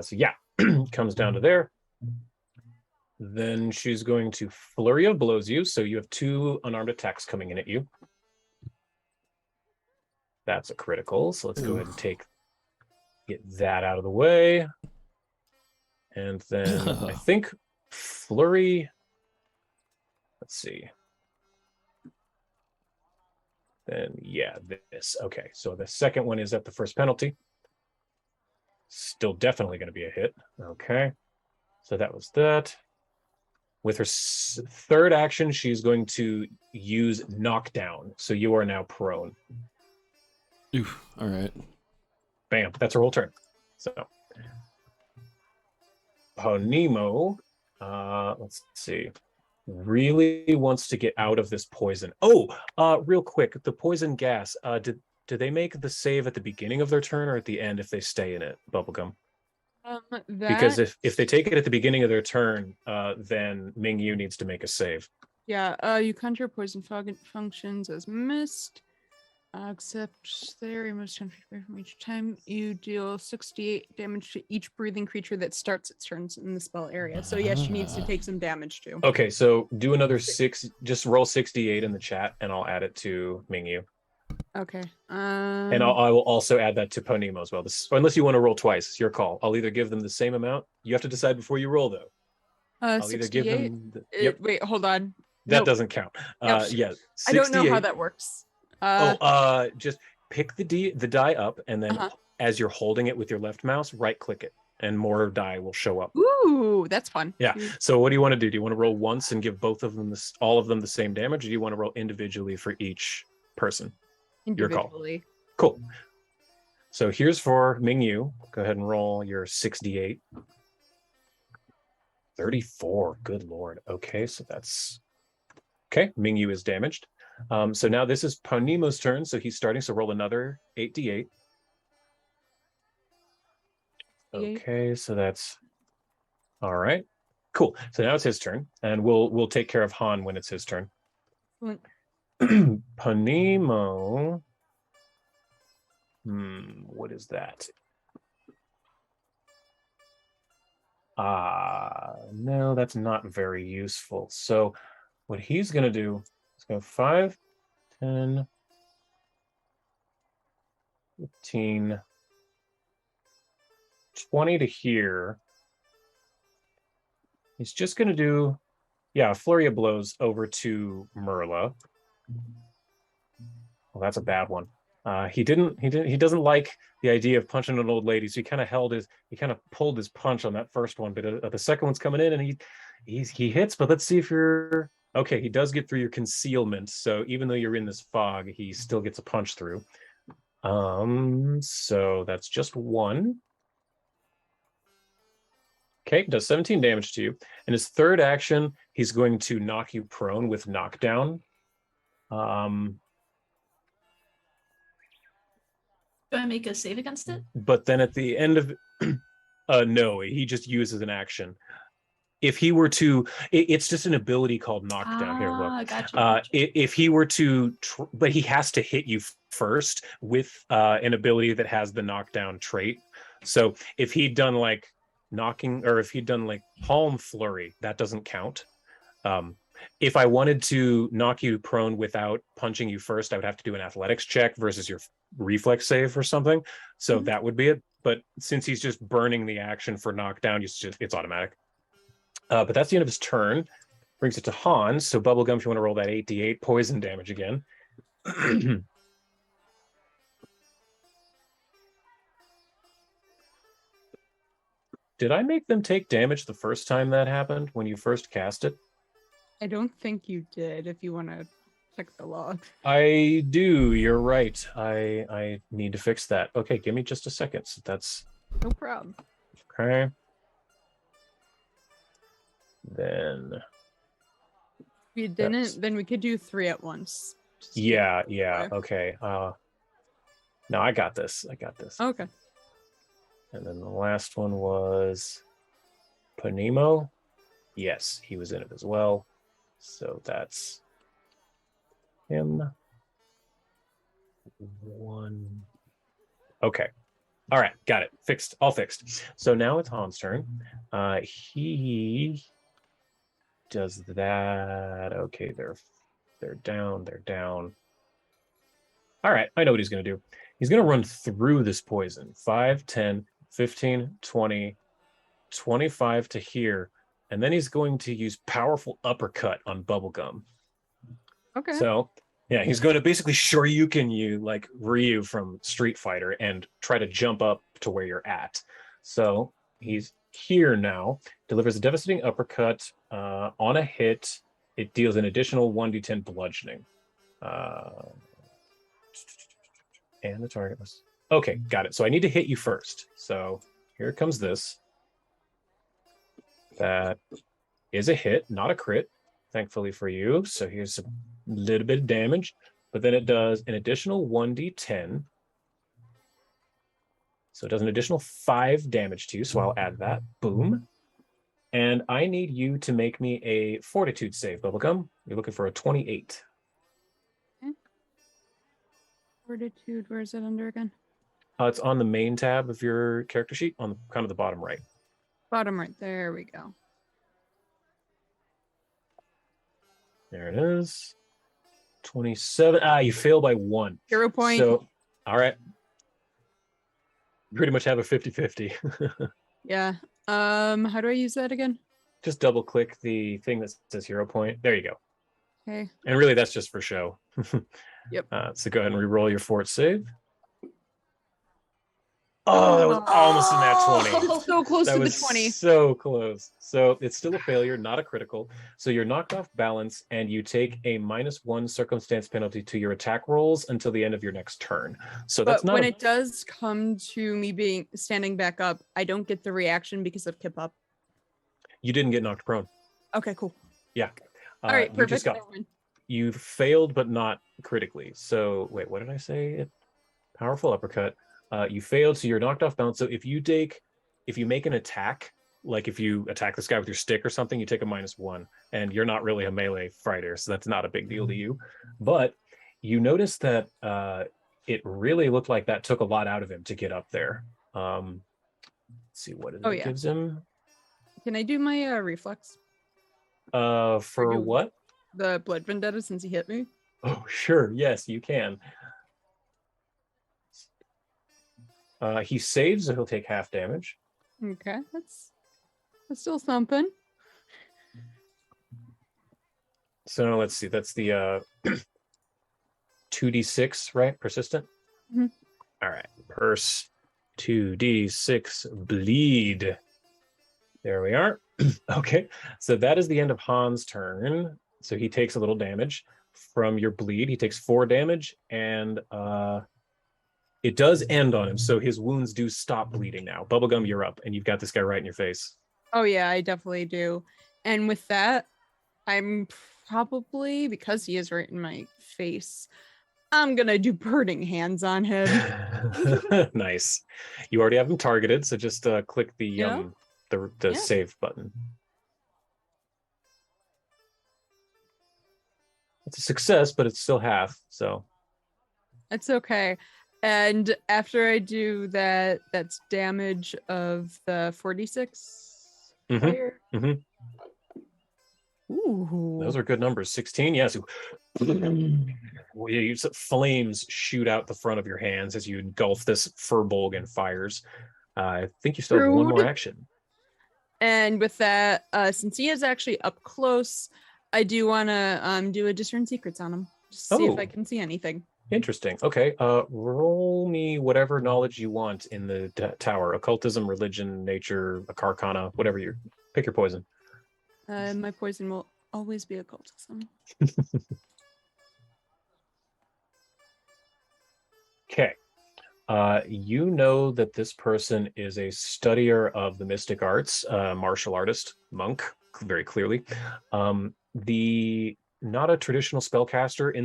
[SPEAKER 2] So yeah, comes down to there. Then she's going to Flurry of Blows you. So you have 2 unarmed attacks coming in at you. That's a critical. So let's go ahead and get that out of the way. And then I think Flurry. Let's see. Then yeah, this. Okay, so the second one is at the first penalty. Still definitely going to be a hit. Okay, so that was that. With her third action, she's going to use Knockdown. So you are now prone.
[SPEAKER 4] Oof, all right.
[SPEAKER 2] Bam, that's her whole turn. So Honimo, let's see, really wants to get out of this poison. Oh, real quick, the poison gas, do they make the save at the beginning of their turn or at the end if they stay in it, Bubblegum? Because if they take it at the beginning of their turn, then Mingyu needs to make a save.
[SPEAKER 5] Yeah, you conjure poison functions as mist. Except there, you must 10 feet away from each time. You deal 68 damage to each breathing creature that starts its turns in the spell area. So yes, she needs to take some damage too.
[SPEAKER 2] Okay, so do another 6. Just roll 68 in the chat, and I'll add it to Mingyu.
[SPEAKER 5] Okay.
[SPEAKER 2] And I will also add that to Ponimo as well. Unless you want to roll twice, it's your call. I'll either give them the same amount. You have to decide before you roll, though. I'll
[SPEAKER 5] 68?
[SPEAKER 2] either give them. Yep.
[SPEAKER 5] Wait, hold on.
[SPEAKER 2] That doesn't count.
[SPEAKER 5] Nope.
[SPEAKER 2] Yeah. 68.
[SPEAKER 5] I don't know how that works.
[SPEAKER 2] Just pick the die up, and then as you're holding it with your left mouse, right click it, and more die will show up.
[SPEAKER 5] Ooh, that's fun.
[SPEAKER 2] Yeah. So what do you want to do? Do you want to roll once and give both of them all of them the same damage, or do you want to roll individually for each person? Your call. Cool. So here's for Mingyu. Go ahead and roll your 68. 34. Good lord. Okay, so that's okay. Mingyu is damaged. So now this is Ponimo's turn. So he's starting. So roll another 8d8. Okay, so that's all right. Cool. So now it's his turn, and we'll take care of Han when it's his turn. Ponimo. What is that? No, that's not very useful. So what he's going to do is go 5, 10, 15, 20 to here. He's just going to do, a flurry of blows over to Merla. Well, that's a bad one. He doesn't like the idea of punching an old lady, so he kind of pulled his punch on that first one, but the second one's coming in, and he hits. But let's see if you're okay. He does get through your concealment, so even though you're in this fog, he still gets a punch through. So that's just 1. Okay, does 17 damage to you. And his third action, he's going to knock you prone with knockdown.
[SPEAKER 3] Do I make a save against it?
[SPEAKER 2] But then at the end of no, he just uses an action. If he were to, it's just an ability called knockdown. Here, look.
[SPEAKER 3] Gotcha.
[SPEAKER 2] If he were to, but he has to hit you first with an ability that has the knockdown trait. So if he'd done like knocking, or if he'd done like palm flurry, that doesn't count. If I wanted to knock you prone without punching you first, I would have to do an athletics check versus your reflex save or something. So that would be it. But since he's just burning the action for knockdown, it's automatic. But that's the end of his turn. Brings it to Han. So Bubblegum, if you want to roll that 8d8 poison damage again. Did I make them take damage the first time that happened when you first cast it?
[SPEAKER 5] I don't think you did, if you want to check the log.
[SPEAKER 2] I do. You're right. I need to fix that. Okay, give me just a second. So that's
[SPEAKER 5] no problem.
[SPEAKER 2] Okay. Then
[SPEAKER 5] If you didn't, then we could do 3 at once.
[SPEAKER 2] Yeah. Okay. No, I got this.
[SPEAKER 5] Okay.
[SPEAKER 2] And then the last one was Ponimo. Yes, he was in it as well. So that's him. 1. Okay. All right, got it. Fixed. All fixed. So now it's Han's turn. He does that. Okay, they're down. All right, I know what he's going to do. He's going to run through this poison. 5, 10, 15, 20, 25 to here. And then he's going to use powerful uppercut on Bubblegum.
[SPEAKER 5] Okay.
[SPEAKER 2] So, yeah, he's going to basically Shoryuken you like Ryu from Street Fighter and try to jump up to where you're at. So he's here now, delivers a devastating uppercut on a hit. It deals an additional 1d10 bludgeoning. And the target was... Okay, got it. So I need to hit you first. So here comes this. That is a hit, not a crit, thankfully for you. So here's a little bit of damage, but then it does an additional 1d10. So it does an additional 5 damage to you. So I'll add that. Boom. And I need you to make me a fortitude save, Bubblegum. You're looking for a 28.
[SPEAKER 5] Okay. Fortitude, where is it under again?
[SPEAKER 2] It's on the main tab of your character sheet, on kind of the bottom right.
[SPEAKER 5] Bottom right, there we go.
[SPEAKER 2] There it is. 27. You fail by 1.
[SPEAKER 5] 0 point.
[SPEAKER 2] So, all right. Pretty much have a 50-50.
[SPEAKER 5] Yeah. How do I use that again?
[SPEAKER 2] Just double click the thing that says 0 point. There you go.
[SPEAKER 5] Okay.
[SPEAKER 2] And really, that's just for show.
[SPEAKER 5] Yep.
[SPEAKER 2] So go ahead and re-roll your fort save. Oh, that was almost in that 20.
[SPEAKER 5] It's so close
[SPEAKER 2] That
[SPEAKER 5] to the
[SPEAKER 2] was
[SPEAKER 5] 20.
[SPEAKER 2] so close. So it's still a failure, not a critical. So you're knocked off balance, and you take a -1 circumstance penalty to your attack rolls until the end of your next turn. So that's
[SPEAKER 5] But
[SPEAKER 2] not.
[SPEAKER 5] when it does come to me standing back up, I don't get the reaction because of Kip Up.
[SPEAKER 2] You didn't get knocked prone.
[SPEAKER 5] Okay, cool.
[SPEAKER 2] Yeah.
[SPEAKER 5] All right,
[SPEAKER 2] You
[SPEAKER 5] perfect.
[SPEAKER 2] just got.
[SPEAKER 5] Never mind.
[SPEAKER 2] You failed, but not critically. So wait, what did I say? Powerful uppercut. You failed, so you're knocked off balance. So if you make an attack, like if you attack this guy with your stick or something, you take a -1, and you're not really a melee fighter, so that's not a big deal to you. But you notice that it really looked like that took a lot out of him to get up there. Let's see what it gives him.
[SPEAKER 5] Can I do my reflex?
[SPEAKER 2] For what?
[SPEAKER 5] The blood vendetta, since he hit me.
[SPEAKER 2] Oh, sure. Yes, you can. He saves, so he'll take half damage.
[SPEAKER 5] Okay, that's still something.
[SPEAKER 2] So let's see. That's the 2d6, right? Persistent.
[SPEAKER 5] Mm-hmm.
[SPEAKER 2] All right. Purse 2d6 bleed. There we are. Okay. So that is the end of Han's turn. So he takes a little damage from your bleed. He takes 4 damage, and it does end on him. So his wounds do stop bleeding now. Bubblegum, you're up, and you've got this guy right in your face.
[SPEAKER 5] Oh yeah, I definitely do. And with that, I'm probably, because he is right in my face, I'm gonna do burning hands on him.
[SPEAKER 2] Nice. You already have him targeted, so just click the save button. It's a success, but it's still half, so
[SPEAKER 5] It's okay. And after I do that, that's damage of the 46 fire.
[SPEAKER 2] Mm-hmm.
[SPEAKER 5] Ooh.
[SPEAKER 2] Those are good numbers. 16, yes. Flames shoot out the front of your hands as you engulf this furbolg and fires. I think you still have one more action.
[SPEAKER 5] And with that, since he is actually up close, I do want to do a discern secrets on him. Just see if I can see anything.
[SPEAKER 2] Interesting. Okay. Roll me whatever knowledge you want in the tower. Occultism, religion, nature, arcana, whatever you pick your poison.
[SPEAKER 5] My poison will always be occultism.
[SPEAKER 2] Okay. You know that this person is a studier of the mystic arts, martial artist, monk, very clearly. Not a traditional spellcaster in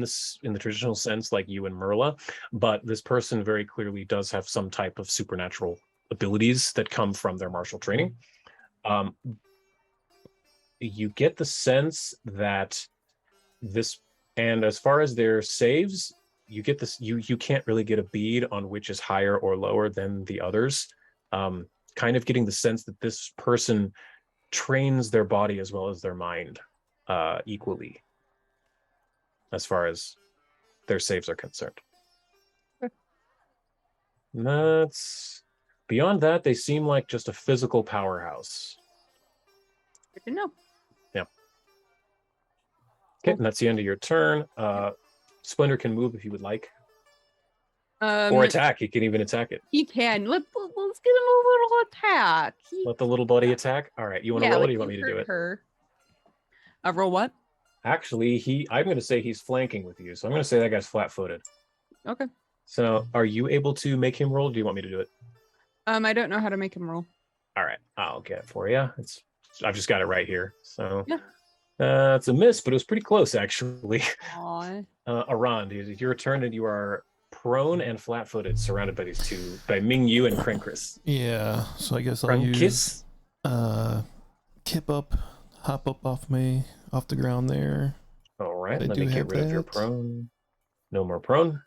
[SPEAKER 2] the traditional sense like you and Merla, but this person very clearly does have some type of supernatural abilities that come from their martial training. You get the sense that this, and as far as their saves, you get this, you can't really get a bead on which is higher or lower than the others. Kind of getting the sense that this person trains their body as well as their mind equally, as far as their saves are concerned. That's beyond that, they seem like just a physical powerhouse.
[SPEAKER 5] Good to know.
[SPEAKER 2] Yeah. Okay, and that's the end of your turn. Splendor can move if you would like. Or attack. He can even attack it.
[SPEAKER 5] He can. Let's get him a little attack.
[SPEAKER 2] Let the little buddy attack. All right. You want to roll it, or you want me to do it?
[SPEAKER 5] Roll what?
[SPEAKER 2] Actually, I'm going to say he's flanking with you. So I'm going to say that guy's flat-footed.
[SPEAKER 5] Okay.
[SPEAKER 2] So are you able to make him roll? Or do you want me to do it?
[SPEAKER 5] I don't know how to make him roll.
[SPEAKER 2] All right. I'll get it for you. I've just got it right here. So
[SPEAKER 5] yeah.
[SPEAKER 2] It's a miss, but it was pretty close, actually.
[SPEAKER 5] Aww.
[SPEAKER 2] Aran, it is your turn, and you are prone and flat-footed, surrounded by these two, by Ming Yu and Krenkris.
[SPEAKER 4] Yeah, so I guess I'll use kip up, hop up off the ground there.
[SPEAKER 2] All right, let me get rid of your prone. No more prone.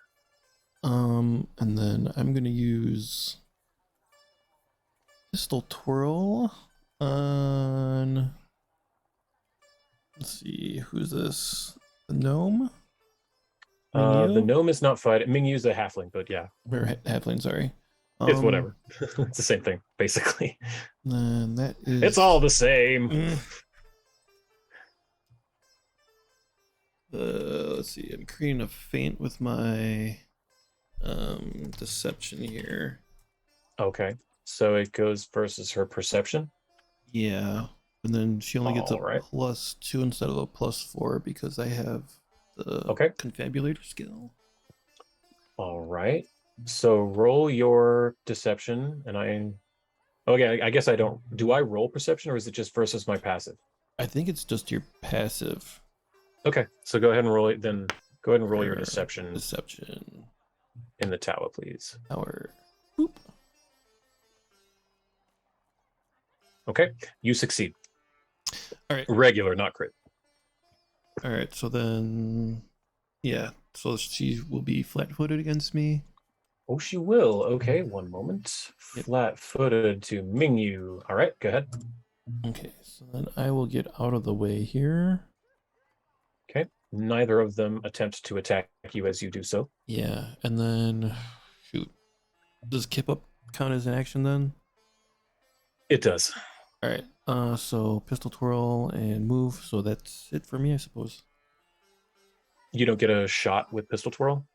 [SPEAKER 4] And then I'm gonna use pistol twirl on. Let's see, who's this? The gnome?
[SPEAKER 2] The gnome is not fighting. Mingyu's a halfling, but yeah.
[SPEAKER 4] Halfling, sorry.
[SPEAKER 2] It's whatever. It's the same thing, basically.
[SPEAKER 4] And that is...
[SPEAKER 2] It's all the same.
[SPEAKER 4] Let's see, I'm creating a feint with my deception here.
[SPEAKER 2] Okay, so it goes versus her perception?
[SPEAKER 4] Yeah. And then she only gets a +2 instead of a +4 because I have the confabulator skill.
[SPEAKER 2] All right. So roll your deception, and I guess I don't. Do I roll perception, or is it just versus my passive?
[SPEAKER 4] I think it's just your passive.
[SPEAKER 2] Okay, so go ahead and roll it. Then go ahead and roll your deception
[SPEAKER 4] Deception.
[SPEAKER 2] in the tower, please.
[SPEAKER 4] Tower. Boop.
[SPEAKER 2] Okay, you succeed.
[SPEAKER 4] All right.
[SPEAKER 2] Regular, not crit.
[SPEAKER 4] All right. So then, yeah. So she will be flat-footed against me.
[SPEAKER 2] Oh, she will. Okay, one moment.
[SPEAKER 4] Yep.
[SPEAKER 2] Flat-footed to Mingyu. All right, go ahead.
[SPEAKER 4] Okay. So then I will get out of the way here.
[SPEAKER 2] Okay, neither of them attempt to attack you as you do so.
[SPEAKER 4] Yeah, and then shoot. Does Kip Up count as an action then?
[SPEAKER 2] It does.
[SPEAKER 4] All right. So pistol twirl and move. So that's it for me, I suppose.
[SPEAKER 2] You don't get a shot with pistol twirl?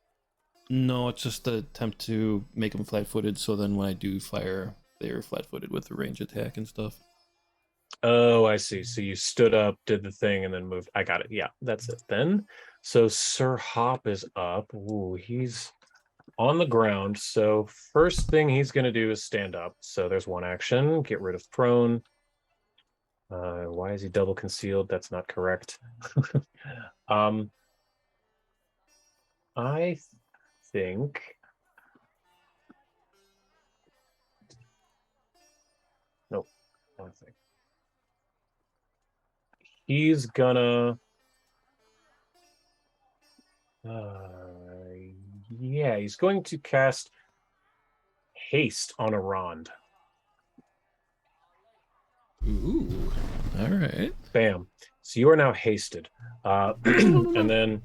[SPEAKER 4] No, it's just the attempt to make them flat-footed. So then when I do fire, they're flat-footed with the range attack and stuff.
[SPEAKER 2] Oh, I see. So you stood up, did the thing, and then moved. I got it. Yeah, that's it then. So Sir Hop is up. Ooh, he's on the ground. So first thing he's going to do is stand up. So there's one action. Get rid of prone. Why is he double concealed? That's not correct. I think nope, one thing. He's gonna yeah, he's going to cast haste on Iroran.
[SPEAKER 4] Ooh. All right.
[SPEAKER 2] Bam. So you are now hasted. And then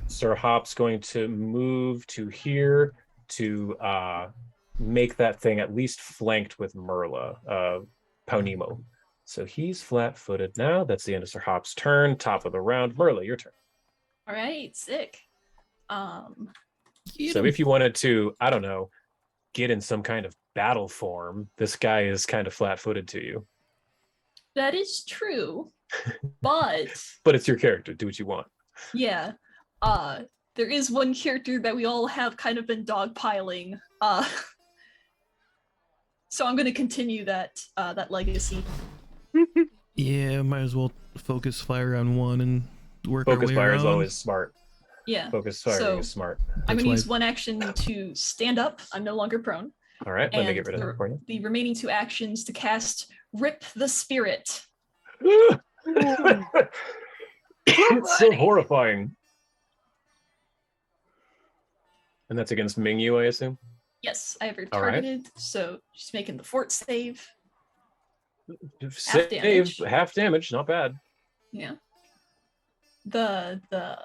[SPEAKER 2] Sir Hop's going to move to here to make that thing at least flanked with Merla, Paunimo. So he's flat-footed now. That's the end of Sir Hop's turn. Top of the round. Merla, your turn.
[SPEAKER 3] All right, sick.
[SPEAKER 2] So if you wanted to, I don't know, get in some kind of battle form, this guy is kind of flat-footed to you.
[SPEAKER 3] That is true, but
[SPEAKER 2] But it's your character. Do what you want.
[SPEAKER 3] yeah, there is one character that we all have kind of been dogpiling. So I'm going to continue that that legacy.
[SPEAKER 4] Yeah, might as well focus fire on one and work our
[SPEAKER 2] Focus
[SPEAKER 4] way
[SPEAKER 2] fire
[SPEAKER 4] around.
[SPEAKER 2] is always smart.
[SPEAKER 3] Yeah.
[SPEAKER 2] Focus fire
[SPEAKER 3] So
[SPEAKER 2] is smart.
[SPEAKER 3] I'm going
[SPEAKER 4] That's
[SPEAKER 3] to
[SPEAKER 4] why-
[SPEAKER 3] use one action to stand up. I'm no longer prone.
[SPEAKER 2] All right, let me
[SPEAKER 3] And
[SPEAKER 2] get rid of that for you.
[SPEAKER 3] the remaining two actions to cast Rip the Spirit.
[SPEAKER 2] It's so horrifying. And that's against Mingyu, I assume?
[SPEAKER 3] Yes, I have her
[SPEAKER 2] All right.
[SPEAKER 3] targeted, so she's making the fort save.
[SPEAKER 2] Save,
[SPEAKER 3] damage.
[SPEAKER 2] half damage, not bad.
[SPEAKER 3] Yeah. The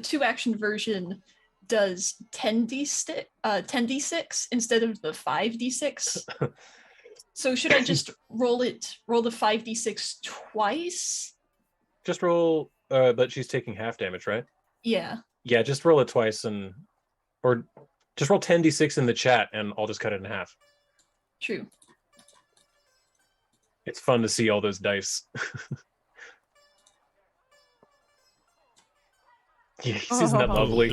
[SPEAKER 3] two action version does 10d6 instead of the 5d6. So should I just roll the 5d6 twice?
[SPEAKER 2] Just roll, but she's taking half damage, right?
[SPEAKER 3] Yeah.
[SPEAKER 2] Yeah, just roll it twice or just roll 10d6 in the chat and I'll just cut it in half.
[SPEAKER 3] True.
[SPEAKER 2] It's fun to see all those dice. Yeah, isn't that lovely?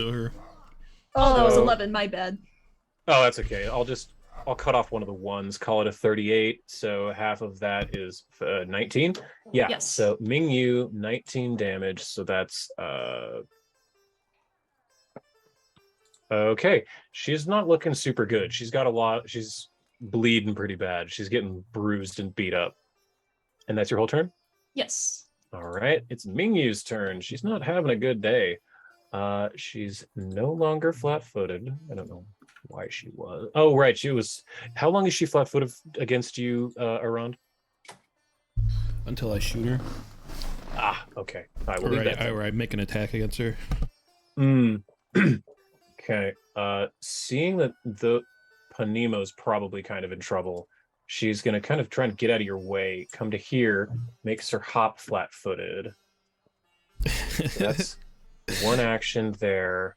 [SPEAKER 3] Oh, that was
[SPEAKER 2] So-
[SPEAKER 3] 11, my bad.
[SPEAKER 2] Oh, that's okay. I'll cut off one of the ones, call it a 38. So half of that is 19. Yeah.
[SPEAKER 3] Yes.
[SPEAKER 2] So Mingyu, 19 damage. So that's okay. She's not looking super good. She's got a lot. She's bleeding pretty bad. She's getting bruised and beat up. And that's your whole turn?
[SPEAKER 3] Yes.
[SPEAKER 2] All right. It's Mingyu's turn. She's not having a good day. She's no longer flat-footed. I don't know why she was. Oh, right. She was. How long is she flat-footed against you, Iroran?
[SPEAKER 4] Until I shoot her.
[SPEAKER 2] Ah, okay. I will leave that. then.
[SPEAKER 4] Or I make an attack against her.
[SPEAKER 2] Okay. Seeing that the Paunimo's probably kind of in trouble, she's gonna kind of try and get out of your way. Come to here, makes her hop flat-footed. So that's one action there.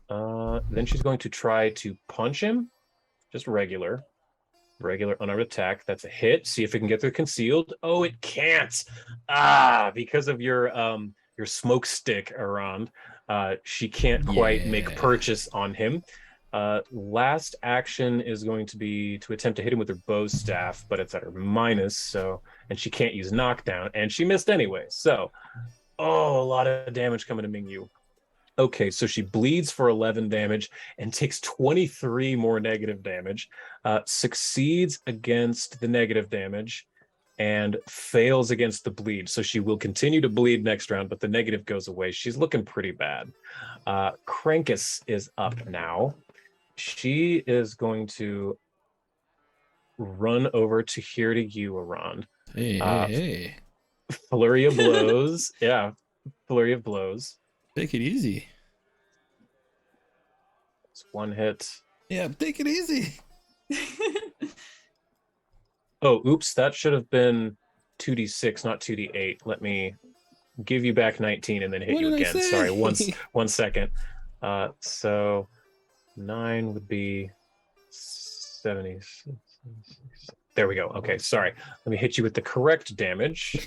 [SPEAKER 2] Then she's going to try to punch him. Just regular unarmed attack. That's a hit. See if it can get through concealed. Oh, it can't. Because of your smoke stick around. She can't quite make
[SPEAKER 4] Yeah.
[SPEAKER 2] purchase on him. Last action is going to be to attempt to hit him with her bow staff, but it's at her minus, so, and she can't use knockdown, and she missed anyway. So, a lot of damage coming to Mingyu. Okay, so she bleeds for 11 damage and takes 23 more negative damage, succeeds against the negative damage, and fails against the bleed. So she will continue to bleed next round, but the negative goes away. She's looking pretty bad. Krankus is up now. She is going to run over to here to you, Iran.
[SPEAKER 4] Hey.
[SPEAKER 2] Flurry of blows. Yeah, flurry of blows.
[SPEAKER 4] Take it easy.
[SPEAKER 2] It's one hit.
[SPEAKER 4] Yeah, take it easy.
[SPEAKER 2] Oh, oops, that should have been 2d6, not 2d8. Let me give you back 19 and then hit
[SPEAKER 4] What
[SPEAKER 2] you
[SPEAKER 4] did I
[SPEAKER 2] again.
[SPEAKER 4] say?
[SPEAKER 2] Sorry, one second. So 9 would be 76. There we go. Okay, sorry. Let me hit you with the correct damage,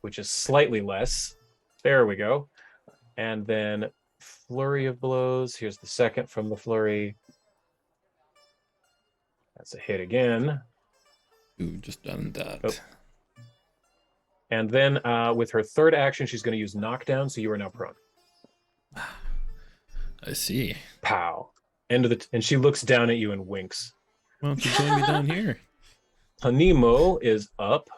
[SPEAKER 2] which is slightly less. There we go. And then flurry of blows. Here's the second from the flurry. That's a hit again.
[SPEAKER 4] Ooh, just done that.
[SPEAKER 2] Oh. And then with her third action, she's going to use knockdown, so you are now prone.
[SPEAKER 4] I see.
[SPEAKER 2] Pow. End of the and she looks down at you and winks.
[SPEAKER 4] Why don't you join me down here?
[SPEAKER 2] Hanimo is up.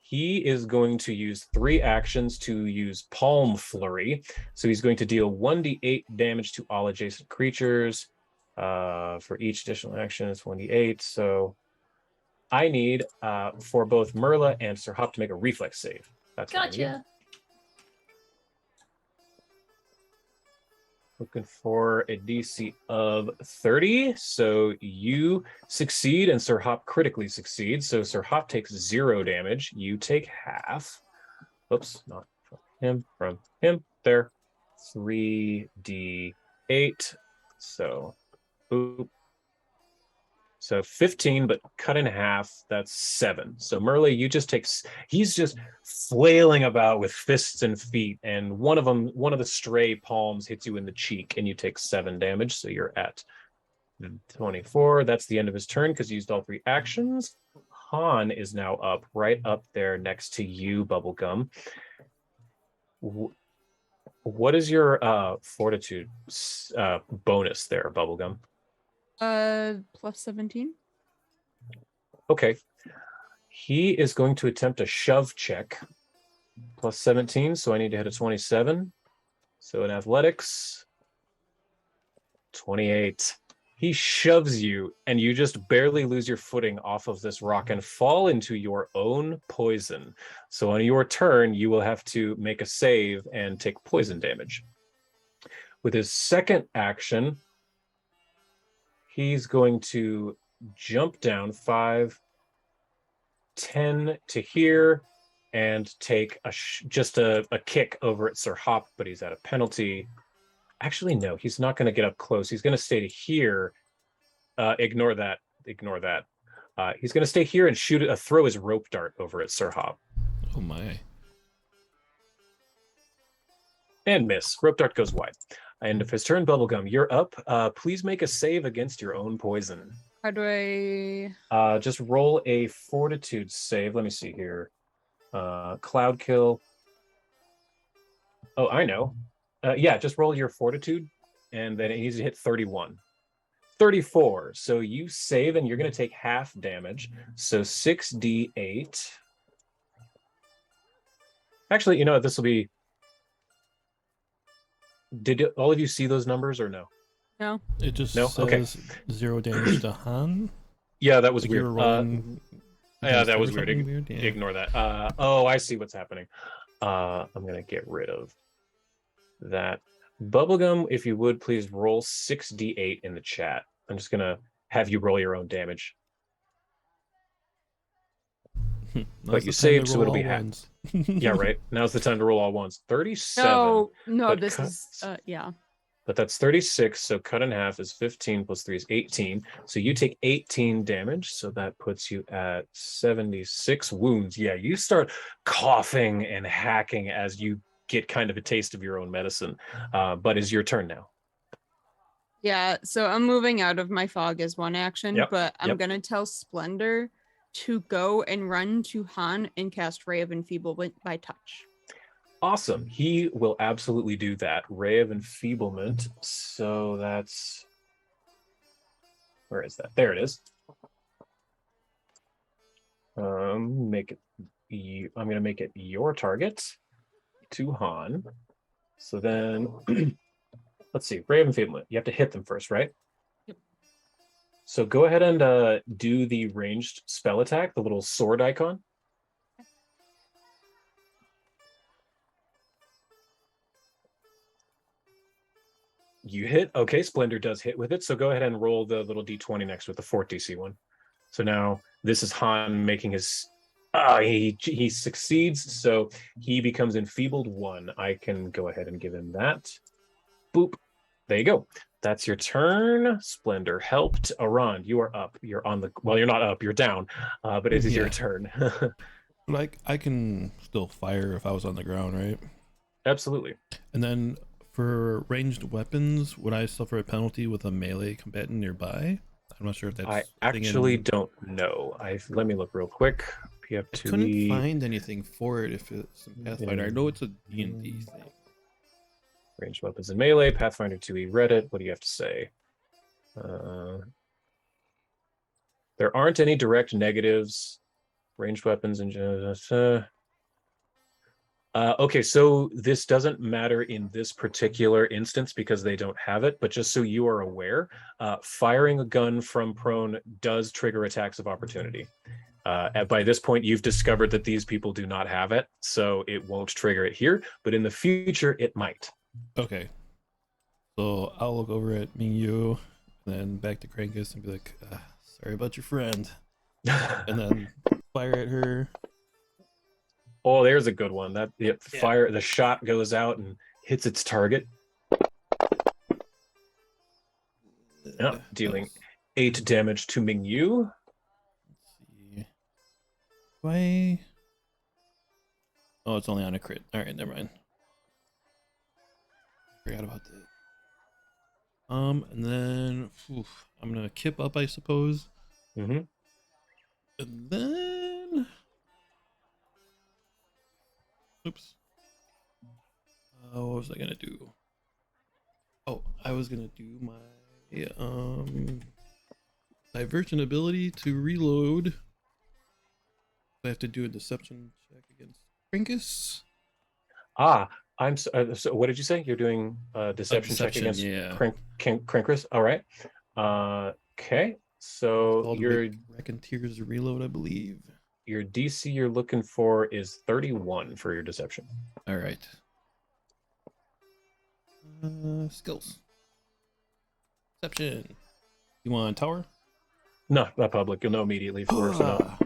[SPEAKER 2] He is going to use 3 actions to use Palm Flurry. So he's going to deal 1d8 damage to all adjacent creatures. For each additional action, it's 1d8. So I need for both Merla and Sir Hop to make a reflex save. That's what I need.
[SPEAKER 3] Gotcha.
[SPEAKER 2] Looking for a DC of 30. So you succeed and Sir Hop critically succeeds. So Sir Hop takes 0 damage. You take half. Oops, not from him. There. 3d8. So, boop. So 15, but cut in half, that's 7. So Merle, you just take, he's just flailing about with fists and feet, and one of the stray palms hits you in the cheek, and you take 7 damage, so you're at 24. That's the end of his turn, because he used all 3 actions. Han is now up, right up there next to you, Bubblegum. What is your fortitude bonus there, Bubblegum?
[SPEAKER 5] Plus 17.
[SPEAKER 2] Okay. He is going to attempt a shove check. Plus 17, so I need to hit a 27. So in athletics, 28. He shoves you, and you just barely lose your footing off of this rock and fall into your own poison. So on your turn, you will have to make a save and take poison damage. With his second action, he's going to jump down 5, 10 to here, and take just a kick over at Sir Hop, but he's at a penalty. Actually, no, he's not going to get up close. He's going to stay to here. Ignore that. He's going to stay here and throw his rope dart over at Sir Hop.
[SPEAKER 4] Oh my.
[SPEAKER 2] And miss. Rope dart goes wide. End of his turn. Bubblegum, you're up. Please make a save against your own poison.
[SPEAKER 5] How do I...
[SPEAKER 2] Just roll a fortitude save. Let me see here. Cloud kill. Oh, I know. Yeah, just roll your fortitude, and then it needs to hit 31. 34. So you save, and you're going to take half damage. So 6d8. Actually, you know what? This will be... Did all of you see those numbers or no?
[SPEAKER 5] No.
[SPEAKER 4] It just
[SPEAKER 2] No?
[SPEAKER 4] says
[SPEAKER 2] Okay.
[SPEAKER 4] 0 damage to Han.
[SPEAKER 2] Yeah, that was
[SPEAKER 4] Like you
[SPEAKER 2] weird.
[SPEAKER 4] were rolling
[SPEAKER 2] Yeah, that was
[SPEAKER 4] or
[SPEAKER 2] weird.
[SPEAKER 4] something weird, yeah.
[SPEAKER 2] Ignore that. Oh, I see what's happening. I'm going to get rid of that. Bubblegum, if you would, please roll 6d8 in the chat. I'm just going to have you roll your own damage.
[SPEAKER 4] Now's
[SPEAKER 2] But you
[SPEAKER 4] the time to
[SPEAKER 2] saved, so
[SPEAKER 4] roll
[SPEAKER 2] it'll be
[SPEAKER 4] all
[SPEAKER 2] half.
[SPEAKER 4] ones.
[SPEAKER 2] Yeah, right. Now's the time to roll all ones. 37.
[SPEAKER 5] No,
[SPEAKER 2] but
[SPEAKER 5] this
[SPEAKER 2] cut-
[SPEAKER 5] is... yeah.
[SPEAKER 2] But that's 36, so cut in half is 15 plus 3 is 18. So you take 18 damage, so that puts you at 76 wounds. Yeah, you start coughing and hacking as you get kind of a taste of your own medicine. But it's your turn now.
[SPEAKER 5] Yeah, so I'm moving out of my fog as one action,
[SPEAKER 2] Yep,
[SPEAKER 5] but I'm
[SPEAKER 2] yep.
[SPEAKER 5] gonna tell Splendor to go and run to Han and cast Ray of Enfeeblement by touch.
[SPEAKER 2] Awesome. He will absolutely do that. Ray of Enfeeblement. So that's... Where is that? There it is. Make it... I'm going to make it your target to Han. So then... Let's see. Ray of Enfeeblement. You have to hit them first, right?
[SPEAKER 3] Yep.
[SPEAKER 2] So go ahead and do the ranged spell attack, the little sword icon. You hit. Okay, Splendor does hit with it. So go ahead and roll the little d20 next with the 4th DC one. So now this is Han making his... he succeeds, so he becomes enfeebled 1. I can go ahead and give him that. Boop. There you go. That's your turn. Splendor helped. Iroran, you are up. You're on the... Well, you're not up. You're down. But it is your turn.
[SPEAKER 4] Like, I can still fire if I was on the ground, right?
[SPEAKER 2] Absolutely.
[SPEAKER 4] And then for ranged weapons, would I suffer a penalty with a melee combatant nearby? I'm not sure if that's...
[SPEAKER 2] I actually don't know. Let me look real quick.
[SPEAKER 4] I couldn't find anything for it if it's in Pathfinder. I know it's a D&D thing.
[SPEAKER 2] Ranged weapons and melee, Pathfinder 2e Reddit. What do you have to say? There aren't any direct negatives. Ranged weapons and... okay, so this doesn't matter in this particular instance because they don't have it, but just so you are aware, firing a gun from prone does trigger attacks of opportunity. By this point, you've discovered that these people do not have it, so it won't trigger it here, but in the future, it might.
[SPEAKER 4] Okay. So I'll look over at Mingyu, then back to Krankus and be like, sorry about your friend. And then fire at her.
[SPEAKER 2] Oh, there's a good one. Fire. The shot goes out and hits its target. Dealing 8 damage to Mingyu.
[SPEAKER 4] Let's see. Why? Oh, it's only on a crit. All right, never mind. Forgot about that. And then I'm gonna kip up, I suppose.
[SPEAKER 2] Mm-hmm.
[SPEAKER 4] And then, oops. What was I gonna do? Oh, I was gonna do my diversion ability to reload. I have to do a deception check against Krankus.
[SPEAKER 2] So what did you say? You're doing a deception check against Krankus? All right. Okay. So your
[SPEAKER 4] Raconteer's reload, I believe.
[SPEAKER 2] Your DC you're looking for is 31 for your deception.
[SPEAKER 4] All right. Skills. Deception. You want tower?
[SPEAKER 2] No, not public. You'll know immediately for so no.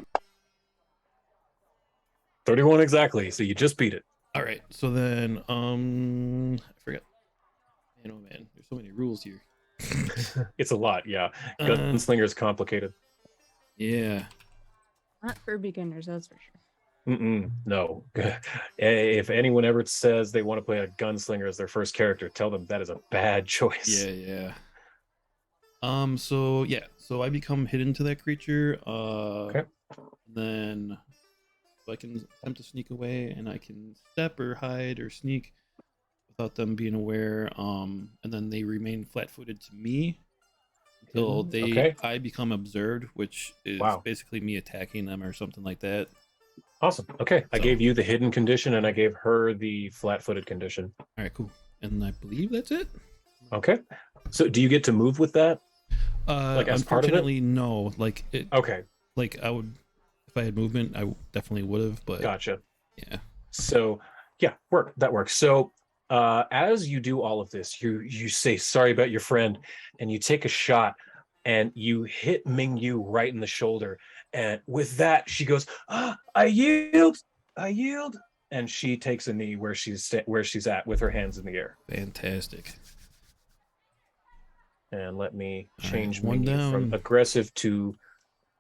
[SPEAKER 2] 31 exactly. So you just beat it.
[SPEAKER 4] All right. So then, I forgot. Man, oh man, there's so many rules here.
[SPEAKER 2] It's a lot, yeah. Gunslinger is complicated.
[SPEAKER 4] Yeah.
[SPEAKER 5] Not for beginners, that's for sure.
[SPEAKER 2] No. If anyone ever says they want to play a gunslinger as their first character, tell them that is a bad choice.
[SPEAKER 4] Yeah. So I become hidden to that creature.
[SPEAKER 2] Okay.
[SPEAKER 4] Then so I can attempt to sneak away, and I can step or hide or sneak without them being aware. And then they remain flat-footed to me until I become observed, which is basically me attacking them or something like that.
[SPEAKER 2] Awesome. Okay, I gave you the hidden condition, and I gave her the flat-footed condition.
[SPEAKER 4] All right, cool. And I believe that's it.
[SPEAKER 2] Okay. So, do you get to move with that?
[SPEAKER 4] Like as part of it? Unfortunately, no. Like it.
[SPEAKER 2] Okay.
[SPEAKER 4] Like I would, if I had movement, I definitely would have. But
[SPEAKER 2] gotcha.
[SPEAKER 4] Yeah.
[SPEAKER 2] So, that works. So, as you do all of this, you say sorry about your friend, and you take a shot, and you hit Mingyu right in the shoulder. And with that, she goes, I yield, and she takes a knee where she's at with her hands in the air.
[SPEAKER 4] Fantastic.
[SPEAKER 2] And let me change Mingyu from aggressive to,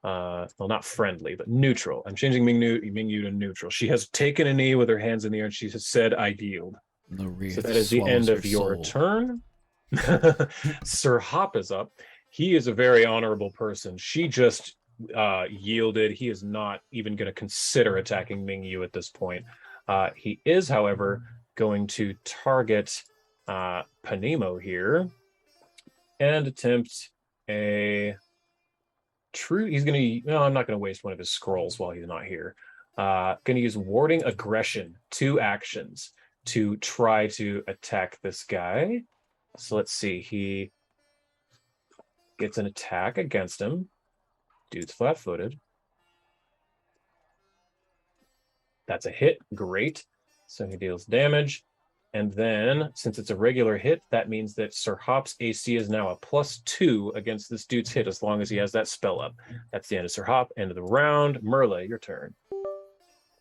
[SPEAKER 2] not friendly, but neutral. I'm changing Mingyu to neutral. She has taken a knee with her hands in the air, and she has said, I yield. So that is the end of your turn. Sir Hop is up. He is a very honorable person. She just yielded. He is not even going to consider attacking Ming Yu at this point. He is, however, going to target Panimo here and attempt a true. He's going to. No, I'm not going to waste one of his scrolls while he's not here. Going to use warding aggression, 2 actions to try to attack this guy. So let's see. He gets an attack against him. Dude's flat-footed. That's a hit. Great. So he deals damage. And then, since it's a regular hit, that means that Sir Hop's AC is now a +2 against this dude's hit as long as he has that spell up. That's the end of Sir Hop. End of the round. Merle, your turn.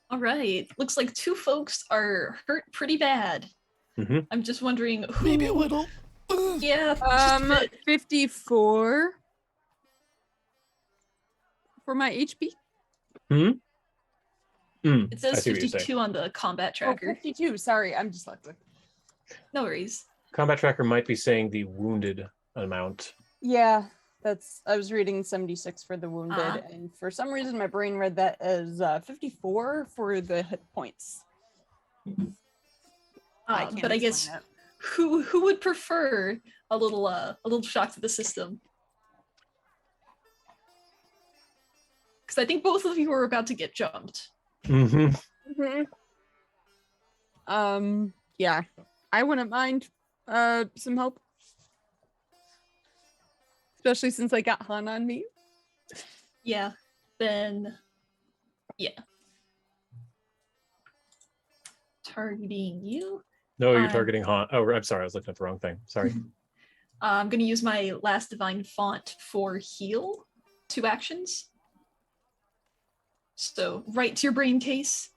[SPEAKER 3] All right. Looks like 2 folks are hurt pretty bad. I'm just wondering who...
[SPEAKER 4] Maybe a little.
[SPEAKER 3] Yeah. just a bit.
[SPEAKER 5] 54 for my HP.
[SPEAKER 3] It says
[SPEAKER 2] I see what you're saying.
[SPEAKER 3] 52 on the combat
[SPEAKER 5] Oh,
[SPEAKER 3] tracker.
[SPEAKER 5] 52. Sorry, I'm dyslexic.
[SPEAKER 3] No worries.
[SPEAKER 2] Combat tracker might be saying the wounded amount.
[SPEAKER 5] Yeah, I was reading 76 for the wounded, and for some reason my brain read that as 54 for the hit points.
[SPEAKER 3] But I guess who would prefer a little shock to the system? Because I think both of you are about to get jumped.
[SPEAKER 5] Yeah, I wouldn't mind some help, especially since I got Han on me.
[SPEAKER 3] Yeah. Then, yeah. Targeting you.
[SPEAKER 2] No, you're targeting Han. Oh, I'm sorry. I was looking at the wrong thing. Sorry.
[SPEAKER 3] I'm going to use my Last Divine Font for heal. 2 actions. So, right to your brain case.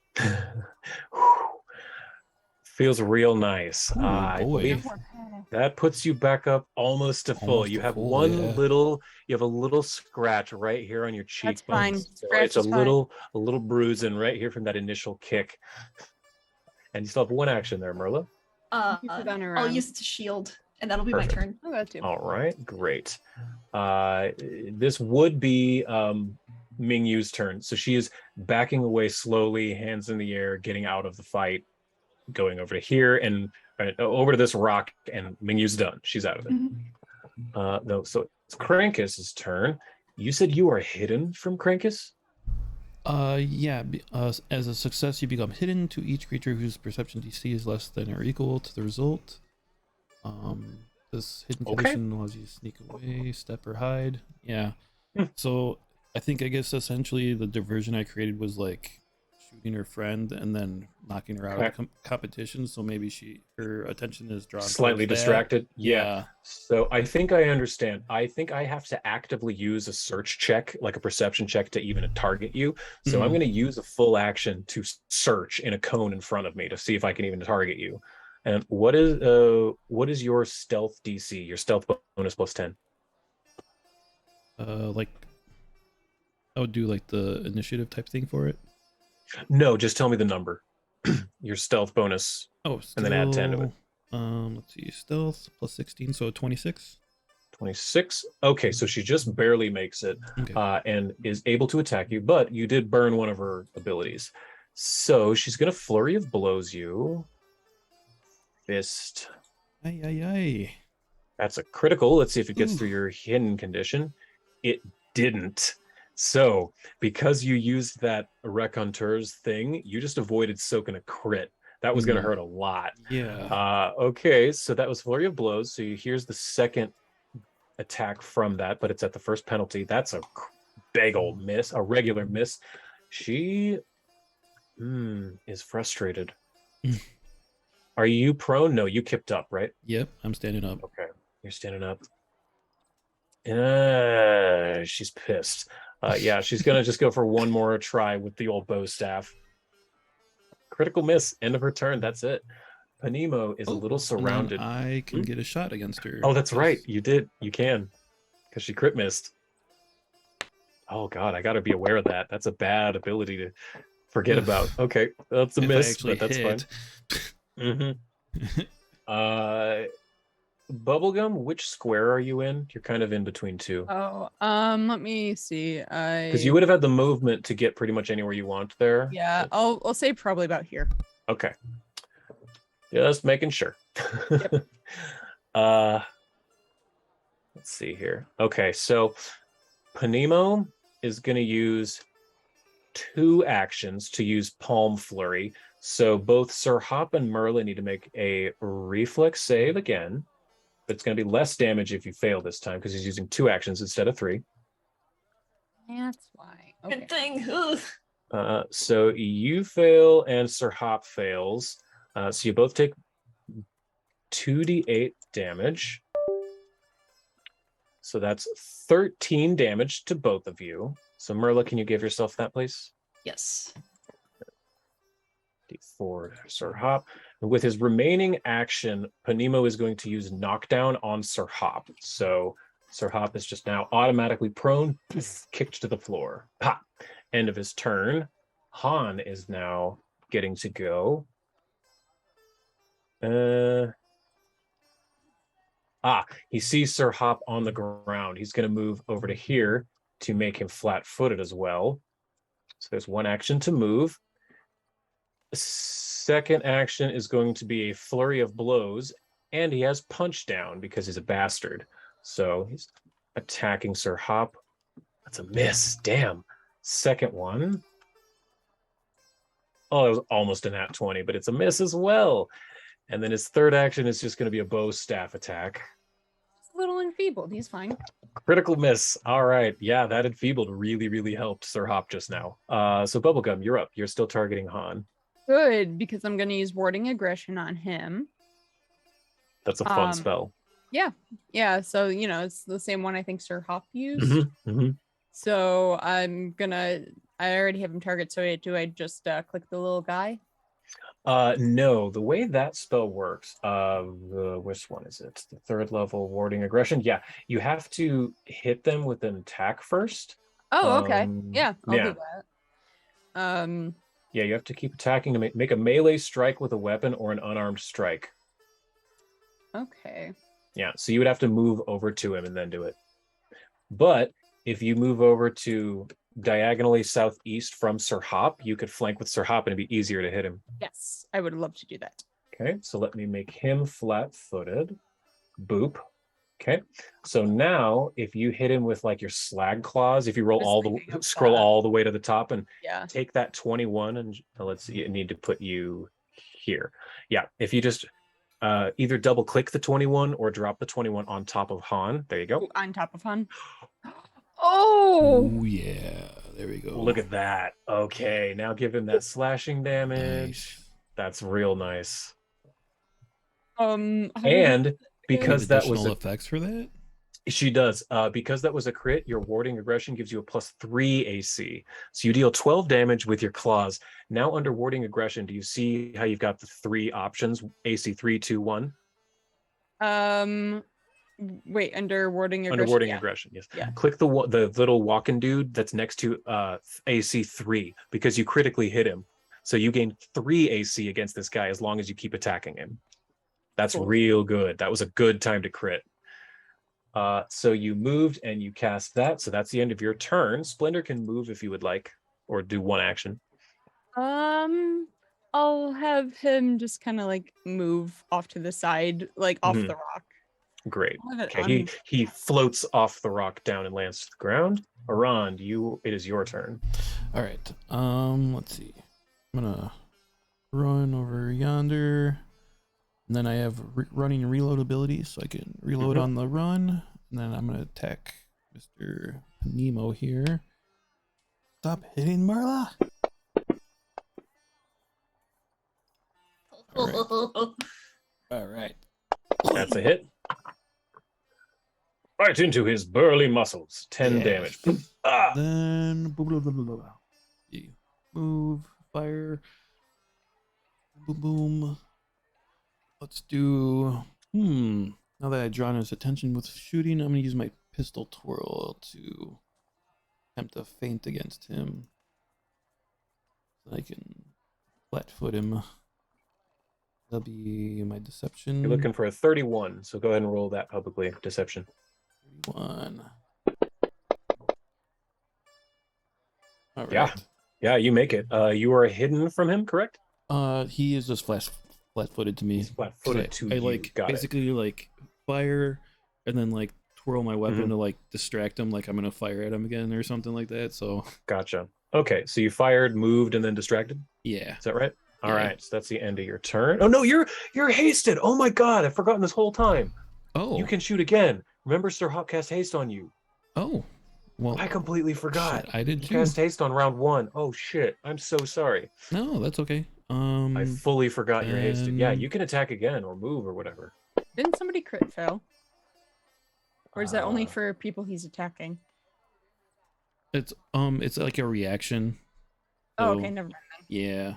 [SPEAKER 2] Feels real nice.
[SPEAKER 4] Ooh, boy.
[SPEAKER 2] That puts you back up almost to full.
[SPEAKER 4] Almost
[SPEAKER 2] You
[SPEAKER 4] to
[SPEAKER 2] have
[SPEAKER 4] full,
[SPEAKER 2] one
[SPEAKER 4] yeah.
[SPEAKER 2] little, you have a little scratch right here on your cheekbone.
[SPEAKER 5] That's fine.
[SPEAKER 2] So
[SPEAKER 5] Scratch
[SPEAKER 2] it's a
[SPEAKER 5] is fine.
[SPEAKER 2] little bruising right here from that initial kick. And you still have 1 action there, Merla.
[SPEAKER 5] You put on her
[SPEAKER 3] I'll
[SPEAKER 5] own.
[SPEAKER 3] use it to shield, and that'll be my
[SPEAKER 2] Perfect.
[SPEAKER 3] turn.
[SPEAKER 5] Oh, that too.
[SPEAKER 2] All right, great. This would be Ming Yu's turn. So she is backing away slowly, hands in the air, getting out of the fight, going over to here and over to this rock, and Ming Yu's done. She's out of it. No, so it's Krankus' turn. You said you are hidden from Krankus?
[SPEAKER 4] Yeah. As a success, you become hidden to each creature whose perception DC is less than or equal to the result. This hidden condition allows you to sneak away, step, or hide. Yeah. So I guess essentially the diversion I created was like shooting her friend and then knocking her out of the competition. So maybe her attention is drawn
[SPEAKER 2] Slightly
[SPEAKER 4] towards that.
[SPEAKER 2] distracted.
[SPEAKER 4] Yeah.
[SPEAKER 2] So I think I understand. I think I have to actively use a search check, like a perception check, to even target you. So I'm going to use a full action to search in a cone in front of me to see if I can even target you. And what is your stealth DC? Your stealth bonus +10?
[SPEAKER 4] Like I would do like the initiative type thing for it.
[SPEAKER 2] No, just tell me the number. Your stealth bonus.
[SPEAKER 4] Oh,
[SPEAKER 2] and then add 10 to it.
[SPEAKER 4] Let's see, stealth +16, so 26.
[SPEAKER 2] 26. Okay, so she just barely makes it, and is able to attack you, but you did burn one of her abilities. So she's gonna flurry of blows you. Fist.
[SPEAKER 4] Aye.
[SPEAKER 2] That's a critical. Let's see if it gets through your hidden condition. It didn't. So because you used that Raconteur's thing, you just avoided soaking a crit. That was going to hurt a lot.
[SPEAKER 4] Yeah.
[SPEAKER 2] Okay, so that was flurry of blows. So here's the second attack from that, but it's at the first penalty. That's a big old miss, a regular miss. She is frustrated. Are you prone? No, you kipped up, right?
[SPEAKER 4] Yep, I'm standing up.
[SPEAKER 2] Okay, you're standing up. She's pissed. Yeah, she's gonna just go for one more try with the old bow staff. Critical miss. End of her turn. That's it. Panimo is a little surrounded.
[SPEAKER 4] I can get a shot against her.
[SPEAKER 2] Oh, that's right. You did. You can, because she crit missed. Oh God, I got to be aware of that. That's a bad ability to forget about. Okay, that's a miss, but that's fine. Bubblegum, which square are you in? You're kind of in between two.
[SPEAKER 5] Oh, let me see.
[SPEAKER 2] Because you would have had the movement to get pretty much anywhere you want there.
[SPEAKER 5] Yeah, I'll say probably about here.
[SPEAKER 2] Okay. Just making sure.
[SPEAKER 5] Yep.
[SPEAKER 2] Let's see here. Okay, so Panimo is going to use 2 actions to use Palm Flurry. So both Sir Hop and Merlin need to make a reflex save again. But it's going to be less damage if you fail this time because he's using 2 actions instead of 3.
[SPEAKER 5] That's why. Okay.
[SPEAKER 3] Good thing. Ugh.
[SPEAKER 2] So you fail and Sir Hop fails. So you both take 2d8 damage. So that's 13 damage to both of you. So Merla, can you give yourself that, please?
[SPEAKER 3] Yes.
[SPEAKER 2] D4 Sir Hop. And with his remaining action, Panimo is going to use knockdown on Sir Hop. So Sir Hop is just now automatically prone, kicked to the floor. Ha! End of his turn. Han is now getting to go. He sees Sir Hop on the ground. He's going to move over to here to make him flat-footed as well. So there's 1 action to move. Second action is going to be a flurry of blows, and he has punch down because he's a bastard. So he's attacking Sir Hop. That's a miss. Damn. Second one. Oh, it was almost a nat 20, but it's a miss as well. And then his third action is just going to be a bow staff attack.
[SPEAKER 5] He's a little enfeebled. He's fine.
[SPEAKER 2] Critical miss. All right. Yeah, that enfeebled really, really helped Sir Hop just now. So Bubblegum, you're up. You're still targeting Han.
[SPEAKER 5] Good, because I'm going to use Warding Aggression on him.
[SPEAKER 2] That's a fun spell.
[SPEAKER 5] Yeah. So, it's the same one I think Sir Hop used. So I already have him target. So do I just click the little guy?
[SPEAKER 2] No, the way that spell works, which one is it? The 3rd level Warding Aggression. Yeah, you have to hit them with an attack first.
[SPEAKER 5] Oh, okay. Yeah, I'll do that.
[SPEAKER 2] Yeah, you have to keep attacking to make a melee strike with a weapon or an unarmed strike.
[SPEAKER 5] Okay.
[SPEAKER 2] Yeah, so you would have to move over to him and then do it. But if you move over to diagonally southeast from Sir Hop, you could flank with Sir Hop and it'd be easier to hit him.
[SPEAKER 5] Yes, I would love to do that.
[SPEAKER 2] Okay, so let me make him flat-footed. Boop. Okay, so now if you hit him with like your slag claws, if you roll scroll all the way to the top and take that 21 and let's see, you need to put you here. Yeah, if you just either double click the 21 or drop the 21 on top of Han. There you go.
[SPEAKER 5] Ooh, on top of Han. Oh
[SPEAKER 4] yeah, there we go.
[SPEAKER 2] Look at that. Okay, now give him that slashing damage. Nice. That's real nice. And because that was
[SPEAKER 4] effects for that,
[SPEAKER 2] she does. Because that was a crit, your Warding Aggression gives you a +3 AC. So you deal 12 damage with your claws. Now under Warding Aggression, do you see how you've got the 3 options? AC 3, 2, 1.
[SPEAKER 5] Wait, under Warding Aggression.
[SPEAKER 2] Under Warding Aggression, yes.
[SPEAKER 5] Yeah.
[SPEAKER 2] Click the little walking dude that's next to AC 3 because you critically hit him. So you gain 3 AC against this guy as long as you keep attacking him. That's cool. Real good. That was a good time to crit. So you moved and you cast that. So that's the end of your turn. Splendor can move if you would like, or do 1 action.
[SPEAKER 5] I'll have him just kind of like move off to the side, like off the rock.
[SPEAKER 2] Great. Okay, he floats off the rock down and lands to the ground. Iran, it is your turn.
[SPEAKER 4] All right. Let's see. I'm gonna run over yonder. And then I have running and reload abilities, so I can reload on the run. And then I'm going to attack Mr. Nemo here. Stop hitting Marla. All right.
[SPEAKER 2] That's a hit. Right into his burly muscles. 10 damage.
[SPEAKER 4] Then move, fire. Boom, boom. Let's do, now that I've drawn his attention with shooting, I'm going to use my pistol twirl to attempt to feint against him. So I can flat-foot him. That'll be my deception.
[SPEAKER 2] You're looking for a 31, so go ahead and roll that publicly. Deception.
[SPEAKER 4] 31. All right.
[SPEAKER 2] Yeah, you make it. You are hidden from him, correct?
[SPEAKER 4] He is just flat-footed to me.
[SPEAKER 2] He's flat-footed to you.
[SPEAKER 4] like
[SPEAKER 2] Got
[SPEAKER 4] basically like fire and then like twirl my weapon
[SPEAKER 2] Mhm.
[SPEAKER 4] to like distract him, like I'm gonna fire at him again or something like that. So
[SPEAKER 2] Gotcha. Okay, so you fired, moved, and then distracted.
[SPEAKER 4] yeah.
[SPEAKER 2] Is that right? All
[SPEAKER 4] Yeah.
[SPEAKER 2] right, so that's the end of your turn. Oh no, you're hasted. Oh my god, I've forgotten this whole time.
[SPEAKER 4] Oh.
[SPEAKER 2] You can shoot again. Remember, Sir Hop cast haste on you.
[SPEAKER 4] Oh. Well,
[SPEAKER 2] I completely forgot.
[SPEAKER 4] shit, I did
[SPEAKER 2] You
[SPEAKER 4] too.
[SPEAKER 2] cast haste on round 1. Oh shit, I'm so sorry.
[SPEAKER 4] No, that's okay.
[SPEAKER 2] I fully forgot you're hasted. Yeah,
[SPEAKER 4] then-
[SPEAKER 2] you can attack again or move or whatever.
[SPEAKER 5] Didn't somebody crit fail? Or is that only
[SPEAKER 2] Uh,
[SPEAKER 5] for people he's attacking?
[SPEAKER 4] It's like a reaction.
[SPEAKER 5] Oh,
[SPEAKER 4] So,
[SPEAKER 5] okay, never mind.
[SPEAKER 4] Yeah.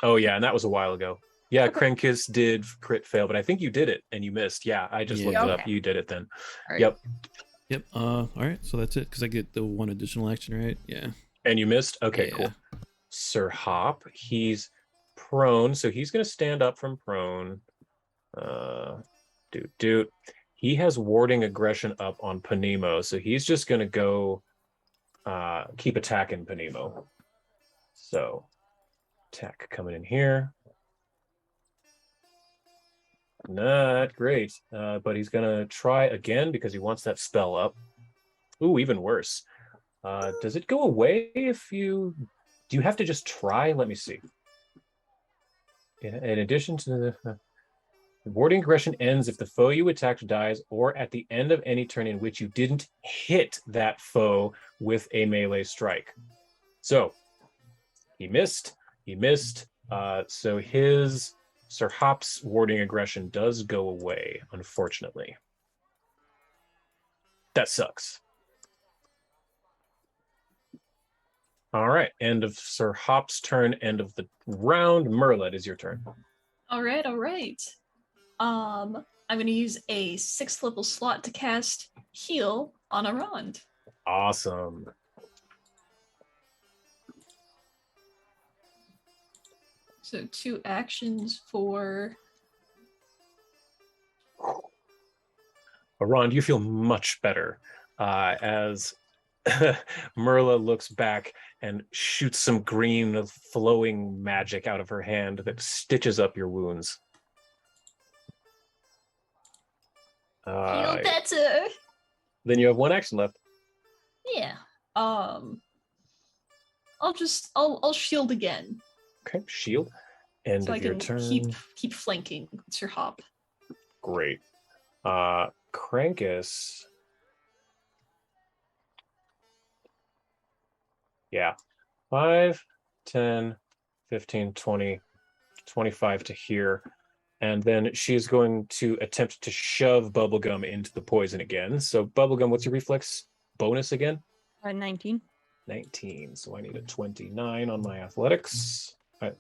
[SPEAKER 2] Oh yeah, and that was a while ago. Yeah,
[SPEAKER 5] Okay.
[SPEAKER 2] Krenkis did crit fail, but I think you did it and you missed. Yeah, I just
[SPEAKER 4] Yeah.
[SPEAKER 2] looked it up.
[SPEAKER 5] Okay.
[SPEAKER 2] You did it then.
[SPEAKER 5] All right.
[SPEAKER 2] Yep.
[SPEAKER 4] Yep. All right. So that's it because I get the one additional action, right? Yeah.
[SPEAKER 2] And you missed? Okay,
[SPEAKER 4] Yeah.
[SPEAKER 2] cool. Sir Hop, he's prone, so he's going to stand up from prone. Doot. He has warding aggression up on Panemo, so he's just going to go keep attacking Panemo. So, attack coming in here. Not great, but he's going to try again because he wants that spell up. Ooh, even worse. Does it go away if you... Do you have to just try? Let me see. In addition to the warding aggression ends if the foe you attacked dies or at the end of any turn in which you didn't hit that foe with a melee strike. So he missed. So his Sir Hop's warding aggression does go away, unfortunately. That sucks. All right, end of Sir Hop's turn, end of the round. Merla, it is your turn.
[SPEAKER 3] All right. I'm going to use a 6th level slot to cast Heal on Arand.
[SPEAKER 2] Awesome.
[SPEAKER 3] So 2 actions for...
[SPEAKER 2] Arand, you feel much better as Merla looks back and shoots some green flowing magic out of her hand that stitches up your wounds.
[SPEAKER 3] Feel better.
[SPEAKER 2] Then you have 1 action left.
[SPEAKER 3] Yeah. I'll shield again.
[SPEAKER 2] Okay, shield. End
[SPEAKER 3] So I
[SPEAKER 2] of your
[SPEAKER 3] can
[SPEAKER 2] turn.
[SPEAKER 3] keep flanking Sir Hop.
[SPEAKER 2] Great. Krankus. Yeah. 5, 10, 15, 20, 25 to here. And then she's going to attempt to shove Bubblegum into the poison again. So Bubblegum, what's your reflex bonus again?
[SPEAKER 5] 19.
[SPEAKER 2] 19. So I need a 29 on my athletics. All right.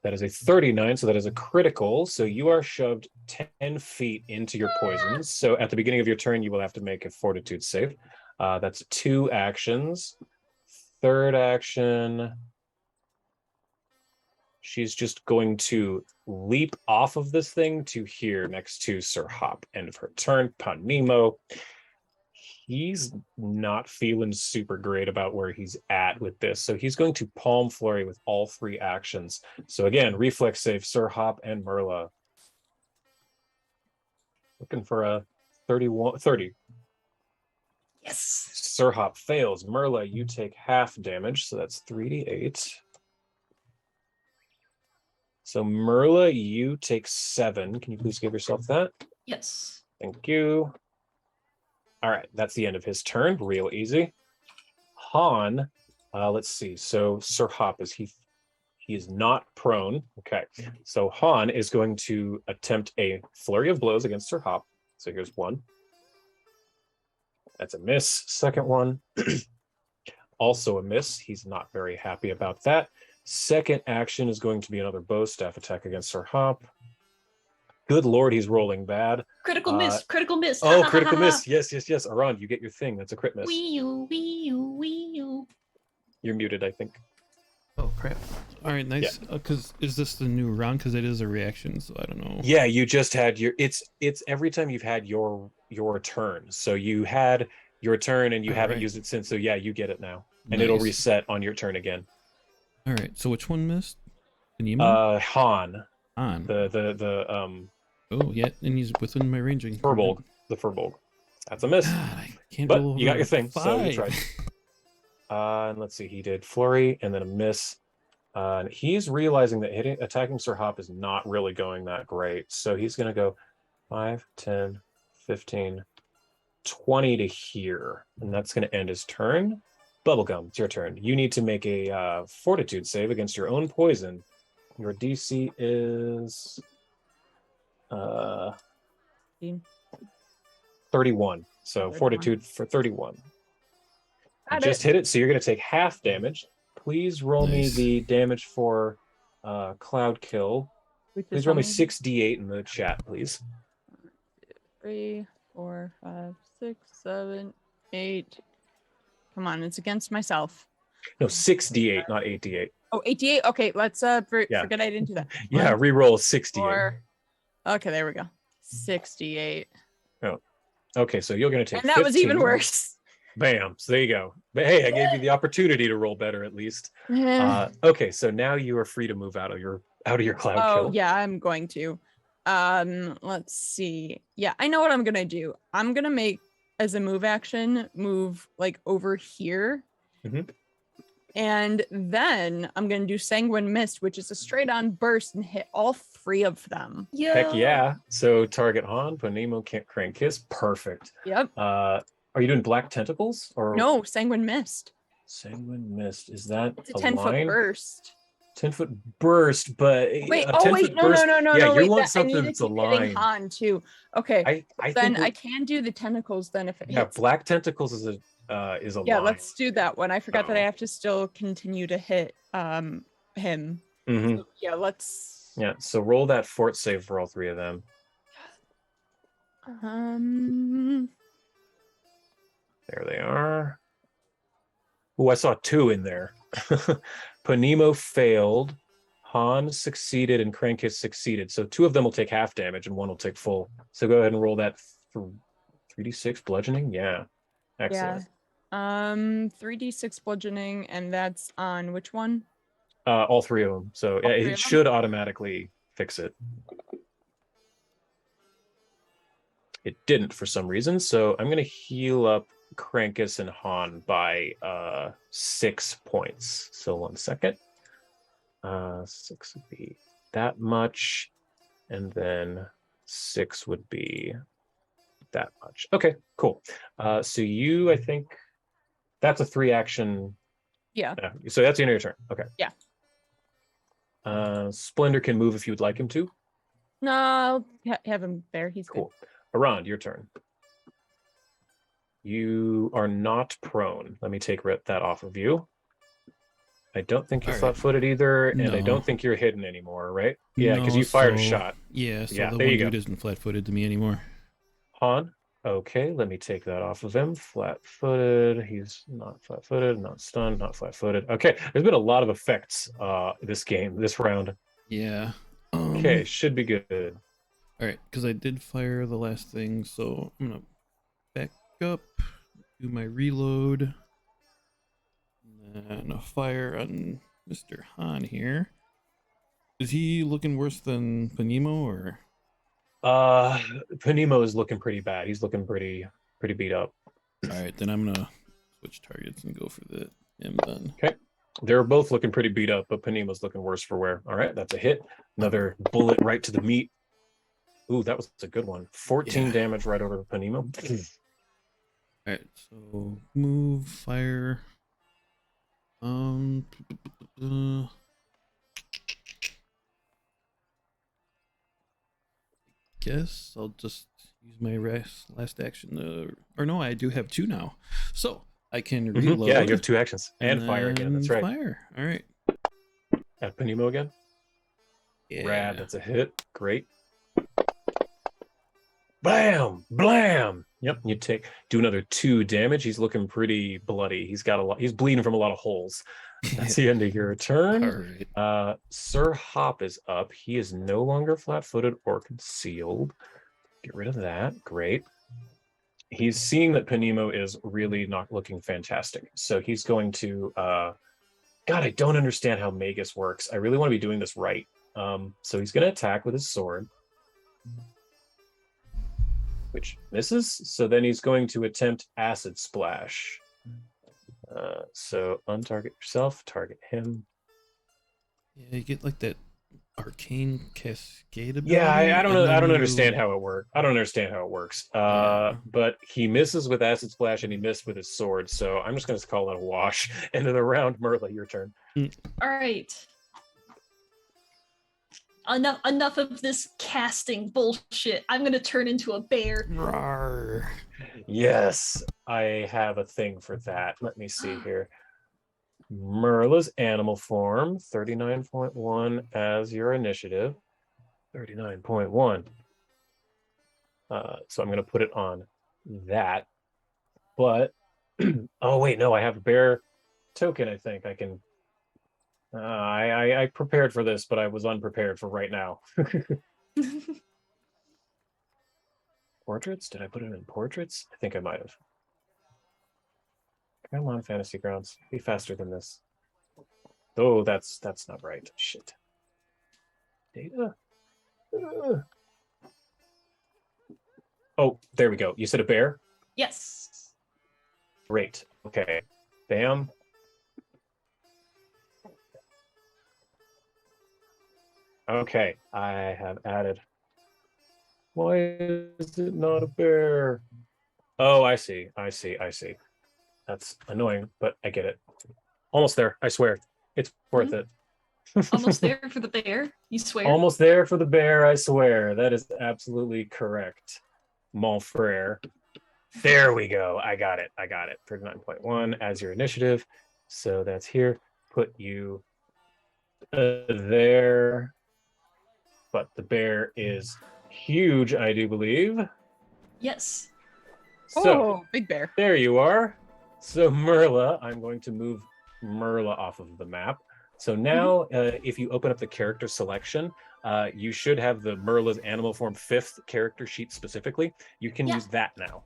[SPEAKER 2] That is a 39, so that is a critical. So you are shoved 10 feet into your poisons. So at the beginning of your turn, you will have to make a fortitude save. That's 2 actions. Third action, she's just going to leap off of this thing to here next to Sir Hop. End of her turn. Panemo. He's not feeling super great about where he's at with this. So he's going to Palm Flurry with all 3 actions. So again, reflex save, Sir Hop and Merla. Looking for a 30.
[SPEAKER 3] Yes.
[SPEAKER 2] Sir Hop fails. Merla, you take half damage, so that's 3d8. So Merla, you take 7. Can you please give yourself that?
[SPEAKER 3] Yes.
[SPEAKER 2] Thank you. All right, that's the end of his turn. Real easy. Han, let's see. So Sir Hop, he is not prone. Okay, so Han is going to attempt a flurry of blows against Sir Hop. So here's 1. That's a miss. Second one, also a miss. He's not very happy about that. Second action is going to be another bow staff attack against Sir Hop. Good Lord, he's rolling bad.
[SPEAKER 3] Critical miss.
[SPEAKER 2] Oh, critical miss. Yes. Arand, you get your thing. That's a crit miss.
[SPEAKER 3] Wee you.
[SPEAKER 2] You're muted, I think.
[SPEAKER 4] Oh crap! All right, nice. Because is this the new round? Because it is a reaction, so I don't know.
[SPEAKER 2] Yeah, you just had your. It's every time you've had your turn. So you had your turn and you haven't used it since. So yeah, you get it now, and it'll reset on your turn again.
[SPEAKER 4] All right. So which one missed? Panimo?
[SPEAKER 2] Han.
[SPEAKER 4] Han.
[SPEAKER 2] The
[SPEAKER 4] Oh yeah, and he's within my ranging.
[SPEAKER 2] Furbolg. The Furbolg. That's a miss.
[SPEAKER 4] God, I can't
[SPEAKER 2] but
[SPEAKER 4] roll
[SPEAKER 2] you got your thing,
[SPEAKER 4] 5.
[SPEAKER 2] so you tried. And let's see, he did flurry and then a miss. And he's realizing that attacking Sir Hop is not really going that great. So he's going to go 5, 10, 15, 20 to here. And that's going to end his turn. Bubblegum, it's your turn. You need to make a fortitude save against your own poison. Your DC is 31. So 31. Fortitude for 31. You just hit it, so you're going to take half damage. Please roll me the damage for Cloud Kill. Please roll me 6d8 in the chat, please.
[SPEAKER 5] 3, 4, 5, 6, 7, 8. Come on, it's against myself.
[SPEAKER 2] No, 6d8, not 8d8.
[SPEAKER 5] Oh, 8d8? Okay, let's forget I didn't do that.
[SPEAKER 2] Yeah, re-roll 6d8.
[SPEAKER 5] Okay, there we go. 68.
[SPEAKER 2] Oh, okay, so you're going to take
[SPEAKER 5] And that
[SPEAKER 2] 15.
[SPEAKER 5] was even worse.
[SPEAKER 2] Bam. So there you go. But hey, I gave you the opportunity to roll better at least. Okay, so now you are free to move out of your cloud kill.
[SPEAKER 5] Oh yeah, I'm going to. Let's see. Yeah, I know what I'm gonna do. I'm gonna make as a move action move like over here.
[SPEAKER 2] Mm-hmm.
[SPEAKER 5] And then I'm gonna do Sanguine Mist, which is a straight on burst and hit all 3 of them.
[SPEAKER 3] Yeah.
[SPEAKER 2] Heck yeah. So target Han, Panimo, Crank Kiss. Perfect.
[SPEAKER 5] Yep.
[SPEAKER 2] Are you doing Black Tentacles or
[SPEAKER 5] no? Sanguine Mist.
[SPEAKER 2] Sanguine Mist, is that
[SPEAKER 5] it's a 10-foot burst?
[SPEAKER 2] 10-foot burst, but
[SPEAKER 5] wait. Oh wait, no.
[SPEAKER 2] Yeah, you
[SPEAKER 5] wait,
[SPEAKER 2] want something that's a line.
[SPEAKER 5] Han too. Okay.
[SPEAKER 2] I
[SPEAKER 5] then
[SPEAKER 2] think
[SPEAKER 5] I can do the tentacles. Then if it hits.
[SPEAKER 2] Black Tentacles is a
[SPEAKER 5] yeah,
[SPEAKER 2] line.
[SPEAKER 5] let's do that one. I forgot that I have to still continue to hit him.
[SPEAKER 2] Mm-hmm.
[SPEAKER 5] So, yeah, let's.
[SPEAKER 2] Yeah. So roll that fort save for all 3 of them. There they are. Oh, I saw 2 in there. Panimo failed, Han succeeded, and Crankiss succeeded. So 2 of them will take half damage and 1 will take full. So go ahead and roll that 3d6 bludgeoning. Yeah. Excellent.
[SPEAKER 5] Yeah. 3d6 bludgeoning, and that's on which one?
[SPEAKER 2] All 3 of them. So yeah, it should automatically fix it. It didn't for some reason, so I'm going to heal up Crankus and Han by 6 points. So 1 second. 6 would be that much, and then 6 would be that much. Okay, cool. So you, I think that's a 3 action.
[SPEAKER 5] Yeah.
[SPEAKER 2] So that's the end of your turn. Okay.
[SPEAKER 5] Yeah.
[SPEAKER 2] Splendor can move if you would like him to.
[SPEAKER 5] No, I'll have him there. He's
[SPEAKER 2] cool. Iroran, your turn. You are not prone. Let me take that off of you. I don't think you're flat-footed either, and I don't think you're hidden anymore, right? Yeah, because you fired a shot.
[SPEAKER 4] Yeah, so
[SPEAKER 2] yeah,
[SPEAKER 4] the
[SPEAKER 2] there
[SPEAKER 4] one
[SPEAKER 2] you go.
[SPEAKER 4] dude isn't flat-footed to me anymore.
[SPEAKER 2] Han, okay, let me take that off of him. Flat-footed. He's not flat-footed, not stunned, not flat-footed. Okay, there's been a lot of effects this round.
[SPEAKER 4] Yeah.
[SPEAKER 2] Okay, should be good.
[SPEAKER 4] All right, because I did fire the last thing, so I'm gonna back up, do my reload, and then a fire on Mr. Han here. Is he looking worse than Panimo, or?
[SPEAKER 2] Panimo is looking pretty bad. He's looking pretty beat up.
[SPEAKER 4] All right, then I'm gonna switch targets and go for him then.
[SPEAKER 2] Okay. They're both looking pretty beat up, but Panimo's looking worse for wear. All right, that's a hit. Another bullet right to the meat. Ooh, that was a good one. 14 damage right over Panimo.
[SPEAKER 4] All right, so move, fire. Guess I'll just use my last action. Or no, I do have 2 now, so I can reload.
[SPEAKER 2] Yeah, you have 2 actions and fire again. That's right.
[SPEAKER 4] Fire. All right.
[SPEAKER 2] At Panimo again.
[SPEAKER 4] Yeah.
[SPEAKER 2] Rad. That's a hit. Great. Blam, blam. Yep, you do another 2 damage. He's looking pretty bloody. He's bleeding from a lot of holes. That's the end of your turn.
[SPEAKER 4] All right.
[SPEAKER 2] Sir Hop is up. He is no longer flat-footed or concealed. Get rid of that. Great. He's seeing that Panimo is really not looking fantastic. So he's going to God, I don't understand how Magus works. I really want to be doing this right. So he's going to attack with his sword, which misses. So then he's going to attempt Acid Splash. So untarget yourself, target him.
[SPEAKER 4] Yeah, you get like that arcane cascade ability.
[SPEAKER 2] Yeah, I don't know. I don't understand how it works. I don't understand how it works. But he misses with Acid Splash and he missed with his sword. So I'm just going to call it a wash. End of the round. Merla, your turn.
[SPEAKER 3] All right. Enough of this casting bullshit. I'm gonna turn into a bear.
[SPEAKER 4] Rawr.
[SPEAKER 2] Yes, I have a thing for that. Let me see here. Merla's animal form, 39.1 as your initiative. 39.1. So I'm going to put it on that. But, oh wait, no, I have a bear token, I think. I can... I prepared for this, but I was unprepared for right now. Portraits? Did I put it in portraits? I think I might have. Come on, Fantasy Grounds. Be faster than this. Oh, that's not right. Shit. Data? Oh, there we go. You said a bear?
[SPEAKER 3] Yes.
[SPEAKER 2] Great. Okay. Bam. Okay, I have added. Why is it not a bear? Oh, I see. That's annoying, but I get it. Almost there, I swear. It's worth it.
[SPEAKER 3] Almost there for the bear, you swear?
[SPEAKER 2] Almost there for the bear, I swear. That is absolutely correct. Mon frere. There we go. I got it. 39.1 as your initiative. So that's here. Put you there. But the bear is huge, I do believe.
[SPEAKER 3] Yes.
[SPEAKER 2] So,
[SPEAKER 5] big bear.
[SPEAKER 2] There you are. So Merla, I'm going to move Merla off of the map. So now, if you open up the character selection, you should have the Merla's animal form 5th character sheet specifically. You can use that now.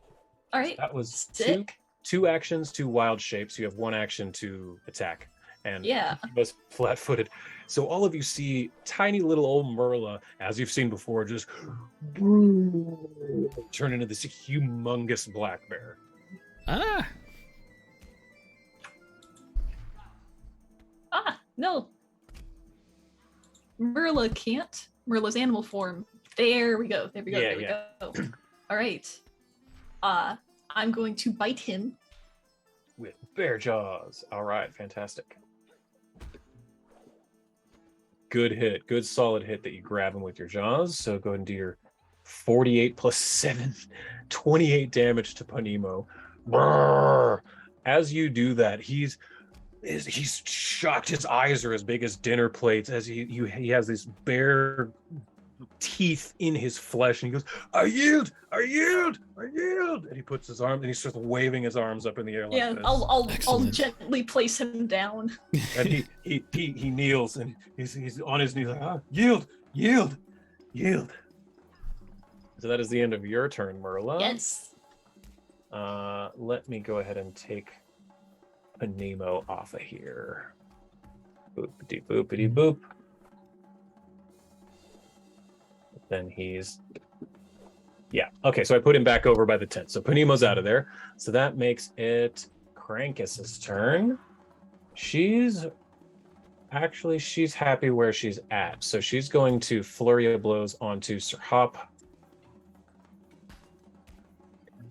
[SPEAKER 3] All right.
[SPEAKER 2] That was
[SPEAKER 3] Sick.
[SPEAKER 2] two actions, 2 wild shapes. You have 1 action to attack. And
[SPEAKER 3] Yeah.
[SPEAKER 2] he was flat-footed. So all of you see tiny little old Merla, as you've seen before, just turn into this humongous black bear.
[SPEAKER 3] No. Merla can't. Merla's animal form. There we go. There we go. All right. I'm going to bite him.
[SPEAKER 2] With bear jaws. All right, fantastic. Good hit. Good solid hit that you grab him with your jaws. So go ahead and do your 48 plus 7, 28 damage to Panimo. Brrr. As you do that, he's shocked. His eyes are as big as dinner plates as he has these bare teeth in his flesh, and he goes, I yield. And he puts his arm and he starts waving his arms up in the air like this.
[SPEAKER 3] I'll gently place him down.
[SPEAKER 2] And he kneels and he's on his knees like, yield. So that is the end of your turn, Merla.
[SPEAKER 3] Yes.
[SPEAKER 2] Let me go ahead and take Panimo off of here. Boopity boopity boop. Then he's... Yeah, okay, so I put him back over by the tent. So Panimo's out of there. So that makes it Krankus's turn. She's happy where she's at. So she's going to flurry of blows onto Sir Hop.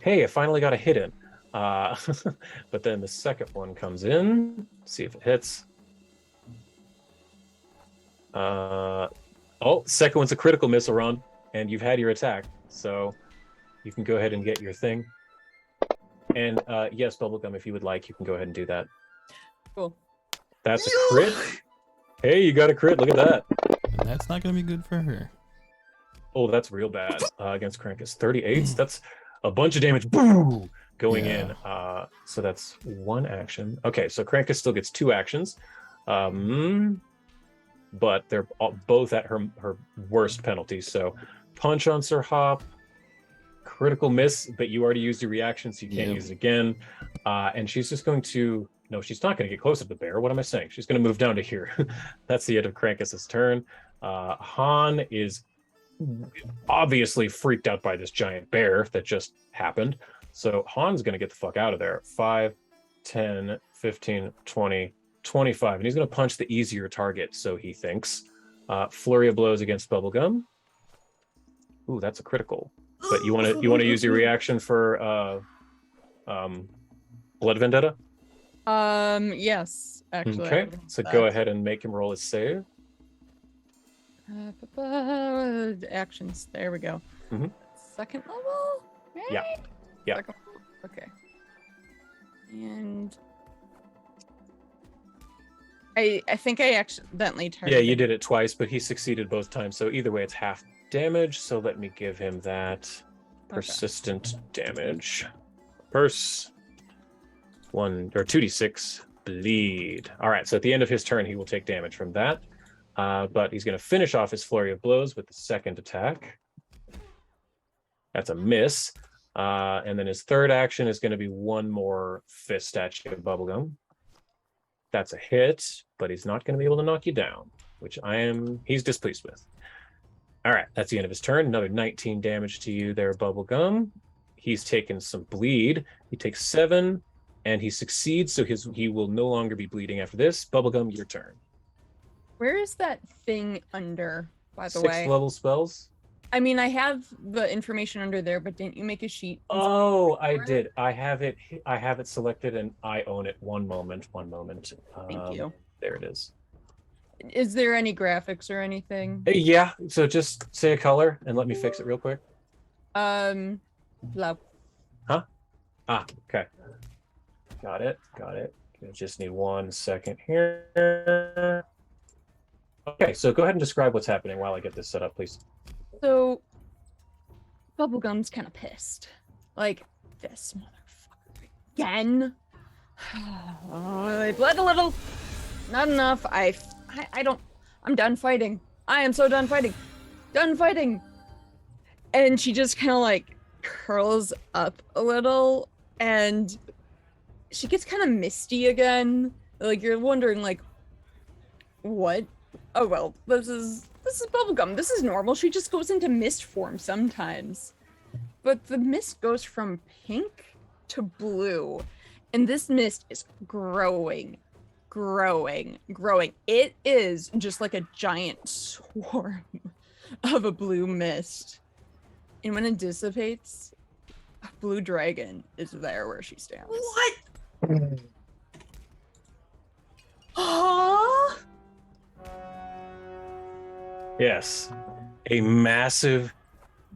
[SPEAKER 2] Hey, I finally got a hit in. But then the second one comes in. See if it hits. Second one's a critical miss, Iroran, and you've had your attack. So you can go ahead and get your thing. And yes, Bubblegum, if you would like, you can go ahead and do that.
[SPEAKER 5] Cool.
[SPEAKER 2] That's a crit. Hey, you got a crit. Look at that.
[SPEAKER 4] And that's not going to be good for her.
[SPEAKER 2] Oh, that's real bad against Krampus. 38s. That's a bunch of damage. Boo! Going in. So that's one action. Okay, so Krampus still gets 2 actions. But they're both at her worst penalty. So punch on Sir Hop, critical miss, but you already used your reaction, so you can't use it again. And she's just going to, no, she's not going to get close to the bear. What am I saying? She's going to move down to here. That's the end of Krankus's turn. Han is obviously freaked out by this giant bear that just happened. So Han's going to get the fuck out of there. 5, 10, 15, 20, 25. And he's going to punch the easier target, so he thinks. Flurry of blows against Bubblegum. Ooh, that's a critical. But you want to use your reaction for Blood Vendetta?
[SPEAKER 5] Yes, actually.
[SPEAKER 2] Okay, so go ahead and make him roll his save.
[SPEAKER 5] Actions. There we go.
[SPEAKER 2] Mm-hmm.
[SPEAKER 5] Second level? Right?
[SPEAKER 2] Yeah. Yeah.
[SPEAKER 5] Okay. And I think I accidentally turned.
[SPEAKER 2] Yeah, you did it twice, but he succeeded both times. So either way, it's half damage. So let me give him that persistent damage. Purse 2d6 bleed. All right. So at the end of his turn, he will take damage from that. But he's going to finish off his flurry of blows with the second attack. That's a miss. And then his third action is going to be one more fist at you, Bubblegum. That's a hit, but he's not going to be able to knock you down, which he's displeased with. All right, that's the end of his turn. Another 19 damage to you there, Bubblegum. He's taken some bleed. He takes 7, and he succeeds, so he will no longer be bleeding after this. Bubblegum, your turn.
[SPEAKER 5] Where is that thing under, by the way?
[SPEAKER 2] 6th level spells?
[SPEAKER 5] I mean, I have the information under there, but didn't you make a sheet?
[SPEAKER 2] Oh, I did. I have it selected, and I own it. One moment.
[SPEAKER 5] Thank you.
[SPEAKER 2] There it is.
[SPEAKER 5] Is there any graphics or anything?
[SPEAKER 2] Yeah, so just say a color and let me fix it real quick.
[SPEAKER 5] Low.
[SPEAKER 2] Huh? Okay. Got it. I just need 1 second here. Okay, so go ahead and describe what's happening while I get this set up, please.
[SPEAKER 5] So, Bubblegum's kind of pissed. Like, this motherfucker again. I bled a little. Not enough. I don't. I'm done fighting. I am so done fighting. Done fighting. And she just kind of like curls up a little, and she gets kind of misty again. Like, you're wondering, like, what? Oh well, this is Bubblegum. This is normal. She just goes into mist form sometimes. But the mist goes from pink to blue. And this mist is growing. It is just like a giant swarm of a blue mist. And when it dissipates, a blue dragon is there where she stands.
[SPEAKER 3] What? Huh?
[SPEAKER 2] Yes, a massive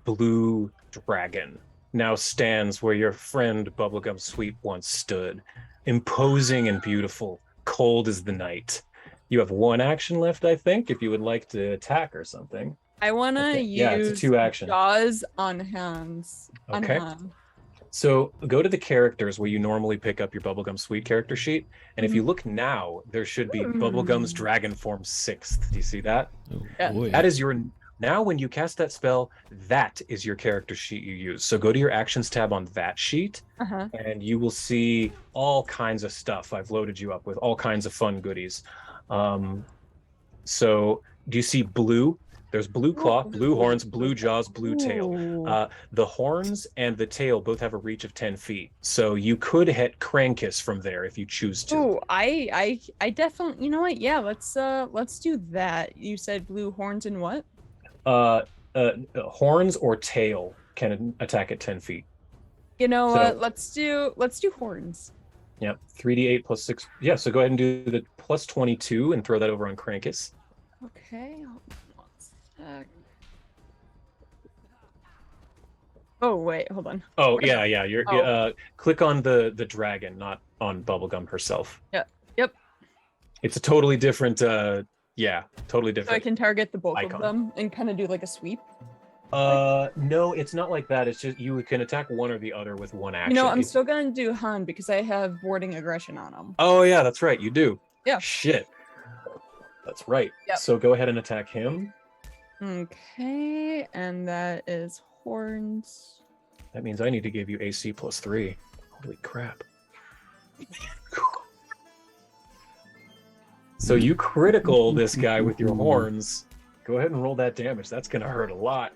[SPEAKER 2] blue dragon now stands where your friend Bubblegum Sweep once stood, imposing and beautiful, cold as the night. You have 1 action left, I think, if you would like to attack or something.
[SPEAKER 5] I want to use
[SPEAKER 2] it's a 2 action.
[SPEAKER 5] Jaws on hands.
[SPEAKER 2] Okay. So go to the characters where you normally pick up your Bubblegum Sweet character sheet. And if you look now, there should be Bubblegum's Dragon Form 6th. Do you see that?
[SPEAKER 4] Oh, boy.
[SPEAKER 2] That is now when you cast that spell, that is your character sheet you use. So go to your actions tab on that sheet, and you will see all kinds of stuff. I've loaded you up with all kinds of fun goodies. So do you see blue? There's blue claw, blue horns, blue jaws, blue tail. The horns and the tail both have a reach of 10 feet. So you could hit Krankus from there if you choose to.
[SPEAKER 5] Oh, I definitely, you know what? Yeah, let's do that. You said blue horns and what?
[SPEAKER 2] Horns or tail can attack at 10 feet.
[SPEAKER 5] You know what? Let's do horns.
[SPEAKER 2] Yep, 3d8 plus 6. Yeah, so go ahead and do the plus 22 and throw that over on Krankus.
[SPEAKER 5] Okay. Oh wait, hold on.
[SPEAKER 2] Oh yeah. You're click on the dragon, not on Bubblegum herself.
[SPEAKER 5] Yep.
[SPEAKER 2] It's a totally different. Totally different.
[SPEAKER 5] So I can target the both
[SPEAKER 2] icon.
[SPEAKER 5] of them and kind of do like a sweep.
[SPEAKER 2] No, it's not like that. It's just you can attack one or the other with one action.
[SPEAKER 5] You know, I'm still gonna do Han because I have boarding aggression on him.
[SPEAKER 2] Oh yeah, that's right. You do.
[SPEAKER 5] Yeah.
[SPEAKER 2] Shit. That's right.
[SPEAKER 5] Yep.
[SPEAKER 2] So go ahead and attack him.
[SPEAKER 5] Okay, and that is horns.
[SPEAKER 2] That means I need to give you AC +3. Holy crap. So you critical this guy with your horns. Go ahead and roll that damage. That's gonna hurt a lot.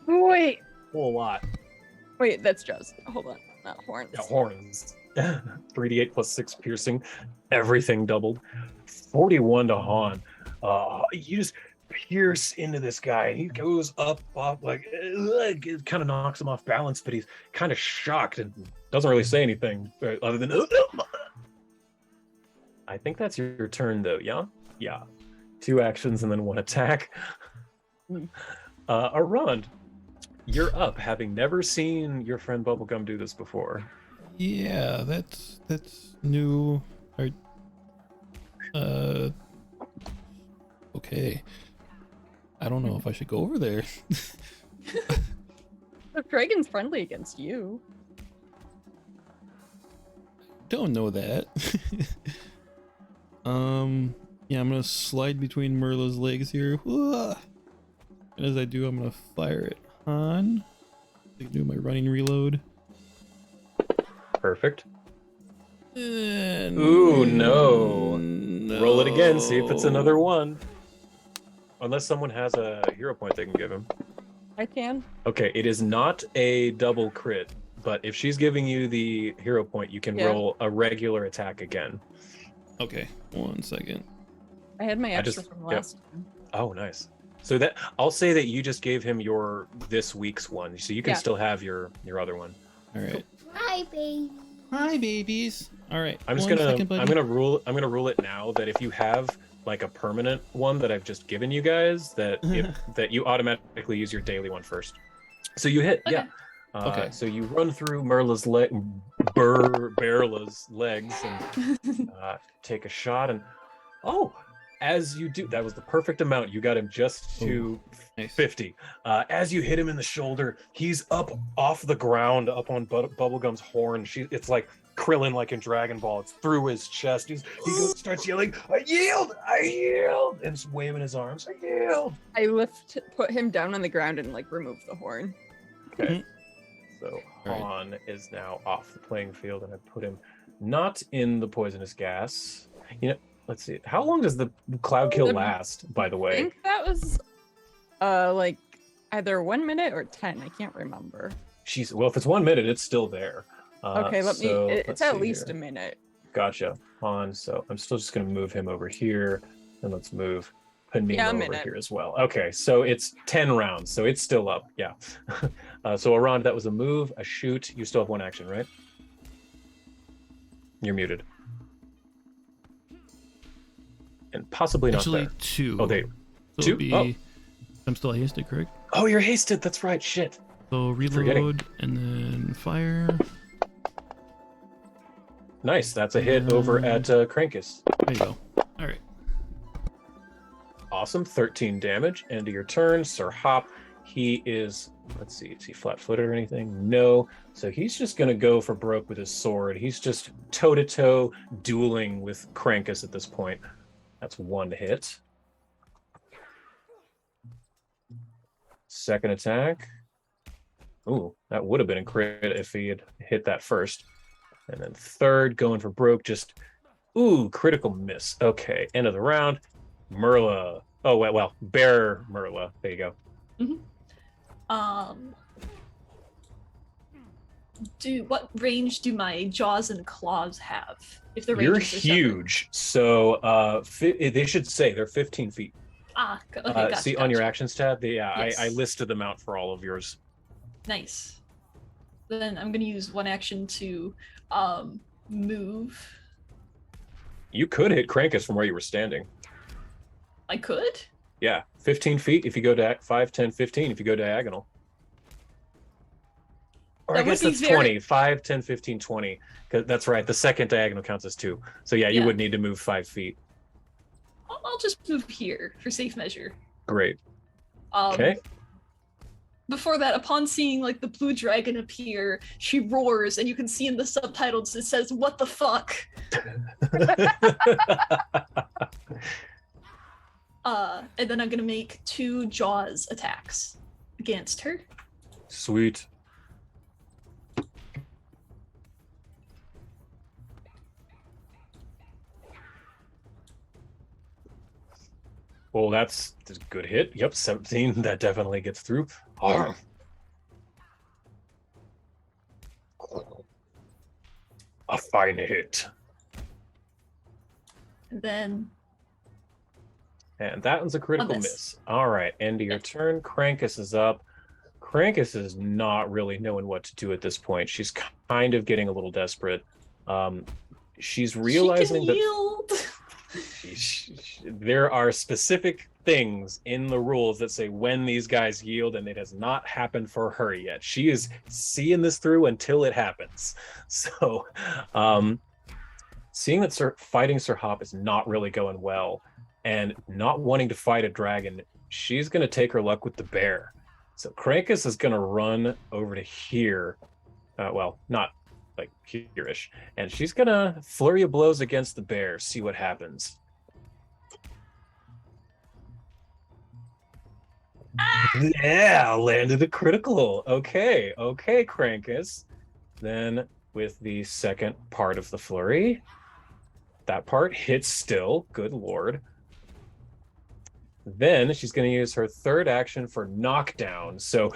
[SPEAKER 5] Wait,
[SPEAKER 2] Whole lot.
[SPEAKER 5] wait, that's just hold on, not horns.
[SPEAKER 2] Yeah, horns. 3d8 +6 piercing. Everything doubled. 41 to Han. You just pierce into this guy, and he goes up, like it kind of knocks him off balance, but he's kind of shocked and doesn't really say anything other than. I think that's your turn, though. Yeah, yeah. 2 actions and then 1 attack. Arand, you're up, having never seen your friend Bubblegum do this before.
[SPEAKER 4] Yeah, that's new. Okay. I don't know if I should go over there.
[SPEAKER 5] The dragon's friendly against you.
[SPEAKER 4] Don't know that. Yeah, I'm gonna slide between Merla's legs here. And as I do, I'm gonna fire it on. I can do my running reload.
[SPEAKER 2] Perfect.
[SPEAKER 4] And
[SPEAKER 2] Ooh, no. Roll it again, see if it's another 1. Unless someone has a hero point they can give him.
[SPEAKER 5] I can.
[SPEAKER 2] Okay, it is not a double crit, but if she's giving you the hero point, you can roll a regular attack again.
[SPEAKER 4] Okay, 1 second.
[SPEAKER 5] I had my extra from last time.
[SPEAKER 2] Oh, nice. So that I'll say that you just gave him your this week's one, so you can still have your other one.
[SPEAKER 4] All right.
[SPEAKER 10] Hi, baby.
[SPEAKER 4] Hi, babies. All right.
[SPEAKER 2] I'm gonna rule it now that if you have like a permanent one that I've just given you guys, that that you automatically use your daily one first. So you hit,
[SPEAKER 3] Okay.
[SPEAKER 2] yeah.
[SPEAKER 4] Okay.
[SPEAKER 2] So you run through Berla's legs and take a shot, and as you do, that was the perfect amount. You got him just to
[SPEAKER 4] nice.
[SPEAKER 2] 50. As you hit him in the shoulder, he's up off the ground, up on Bubblegum's horn. It's like Krillin, like in Dragon Ball. It's through his chest. He starts yelling, "I yield! I yield!" and just waving his arms. I yield.
[SPEAKER 5] I put him down on the ground and like remove the horn.
[SPEAKER 2] Okay. So Han is now off the playing field, and I put him not in the poisonous gas. You know, let's see. How long does the cloud kill last, by the
[SPEAKER 5] I
[SPEAKER 2] way?
[SPEAKER 5] think that was like either 1 minute or 10. I can't remember.
[SPEAKER 2] Jeez, well, if it's 1 minute, it's still there.
[SPEAKER 5] Okay,
[SPEAKER 2] let's
[SPEAKER 5] it's at
[SPEAKER 2] see
[SPEAKER 5] least
[SPEAKER 2] here.
[SPEAKER 5] a minute.
[SPEAKER 2] Gotcha. Han, so I'm still just going to move him over here, and let's move Panino over here as well. Okay, so it's 10 rounds, so it's still up. Yeah. So Arand, that was a move, a shoot. You still have 1 action, right? You're muted. And possibly not
[SPEAKER 4] Actually,
[SPEAKER 2] there.
[SPEAKER 4] 2.
[SPEAKER 2] Oh, they.
[SPEAKER 4] So
[SPEAKER 2] 2?
[SPEAKER 4] I'm still hasted, correct?
[SPEAKER 2] Oh, you're hasted. That's right. Shit.
[SPEAKER 4] So reload and then fire.
[SPEAKER 2] Nice. That's a hit over at Krankus.
[SPEAKER 4] There you go. All right.
[SPEAKER 2] Awesome. 13 damage. End of your turn. Sir Hop. He is, let's see, is he flat-footed or anything? No. So he's just going to go for broke with his sword. He's just toe-to-toe dueling with Krankus at this point. That's 1 hit. Second attack. Ooh, that would have been a crit if he had hit that first. And then third, going for broke, just, ooh, critical miss. Okay, end of the round. Merla. Oh, well, Bear Merla. There you go.
[SPEAKER 3] What range do my jaws and claws have? If the
[SPEAKER 2] You're
[SPEAKER 3] ranges are separate?
[SPEAKER 2] huge. So they should say they're 15 feet.
[SPEAKER 3] Okay, gotcha,
[SPEAKER 2] See on your actions tab,
[SPEAKER 3] Yes.
[SPEAKER 2] I listed them out for all of yours.
[SPEAKER 3] Nice. Then I'm gonna use 1 action to move.
[SPEAKER 2] You could hit Krankus from where you were standing.
[SPEAKER 3] I could?
[SPEAKER 2] Yeah, 15 feet if you go 5, 10, 15 if you go diagonal. Or
[SPEAKER 3] That
[SPEAKER 2] I guess
[SPEAKER 3] would be
[SPEAKER 2] that's 20. 5, 10, 15, 20. 'Cause that's right. The second diagonal counts as 2. So yeah, you would need to move 5 feet.
[SPEAKER 3] I'll just move here for safe measure.
[SPEAKER 2] Great. Okay.
[SPEAKER 3] before that, upon seeing like the blue dragon appear, she roars, and you can see in the subtitles it says, "What the fuck?" And then I'm gonna make 2 jaws attacks against her.
[SPEAKER 2] Sweet. Well, that's a good hit. Yep, 17. That definitely gets through. Arr. A fine hit.
[SPEAKER 3] And
[SPEAKER 2] that one's a critical miss. All right, end of your turn. Krankus is up. Krankus is not really knowing what to do at this point. She's kind of getting a little desperate. She's realizing that
[SPEAKER 3] yield.
[SPEAKER 2] There are specific things in the rules that say when these guys yield, and it has not happened for her yet. She is seeing this through until it happens. So, seeing that fighting Sir Hop is not really going well, and not wanting to fight a dragon, she's going to take her luck with the bear. So Krankus is going to run over to here. Well, not like here-ish. And she's going to flurry of blows against the bear, see what happens. Yeah, landed a critical. Okay, Krankus. Then with the second part of the flurry, that part hits still. Good lord. Then she's going to use her third action for knockdown. So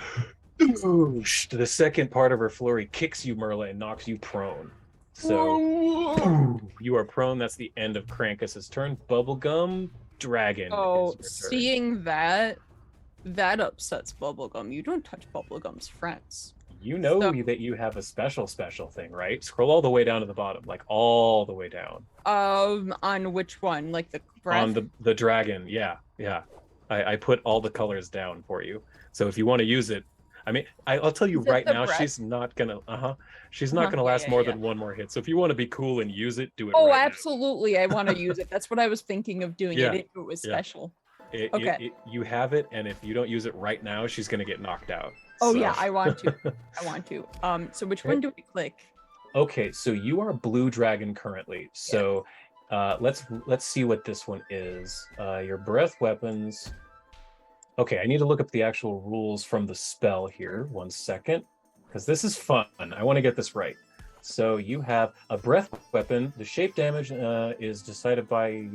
[SPEAKER 2] the second part of her flurry kicks you, Merla, and knocks you prone. So you are prone. That's the end of Krankus's turn. Bubblegum Dragon.
[SPEAKER 5] Oh, seeing that upsets Bubblegum. You don't touch Bubblegum's friends.
[SPEAKER 2] You know that you have a special thing, right? Scroll all the way down to the bottom, like all the way down.
[SPEAKER 5] On which one? Like the breath?
[SPEAKER 2] On the dragon, yeah. I put all the colors down for you. So if you want to use it, I mean, I'll tell you right now, breath? She's not gonna last more than one more hit. So if you want to be cool and use it, do it.
[SPEAKER 5] Oh,
[SPEAKER 2] right
[SPEAKER 5] absolutely! I want to use it. That's what I was thinking of doing. It if it was special.
[SPEAKER 2] You have it, and if you don't use it right now, she's gonna get knocked out.
[SPEAKER 5] Oh yeah, I want to. So which one do we click?
[SPEAKER 2] Okay, so you are a blue dragon currently. So let's see what this one is. Your breath weapons. Okay, I need to look up the actual rules from the spell here. 1 second, because this is fun. I want to get this right. So you have a breath weapon. The shape damage is decided by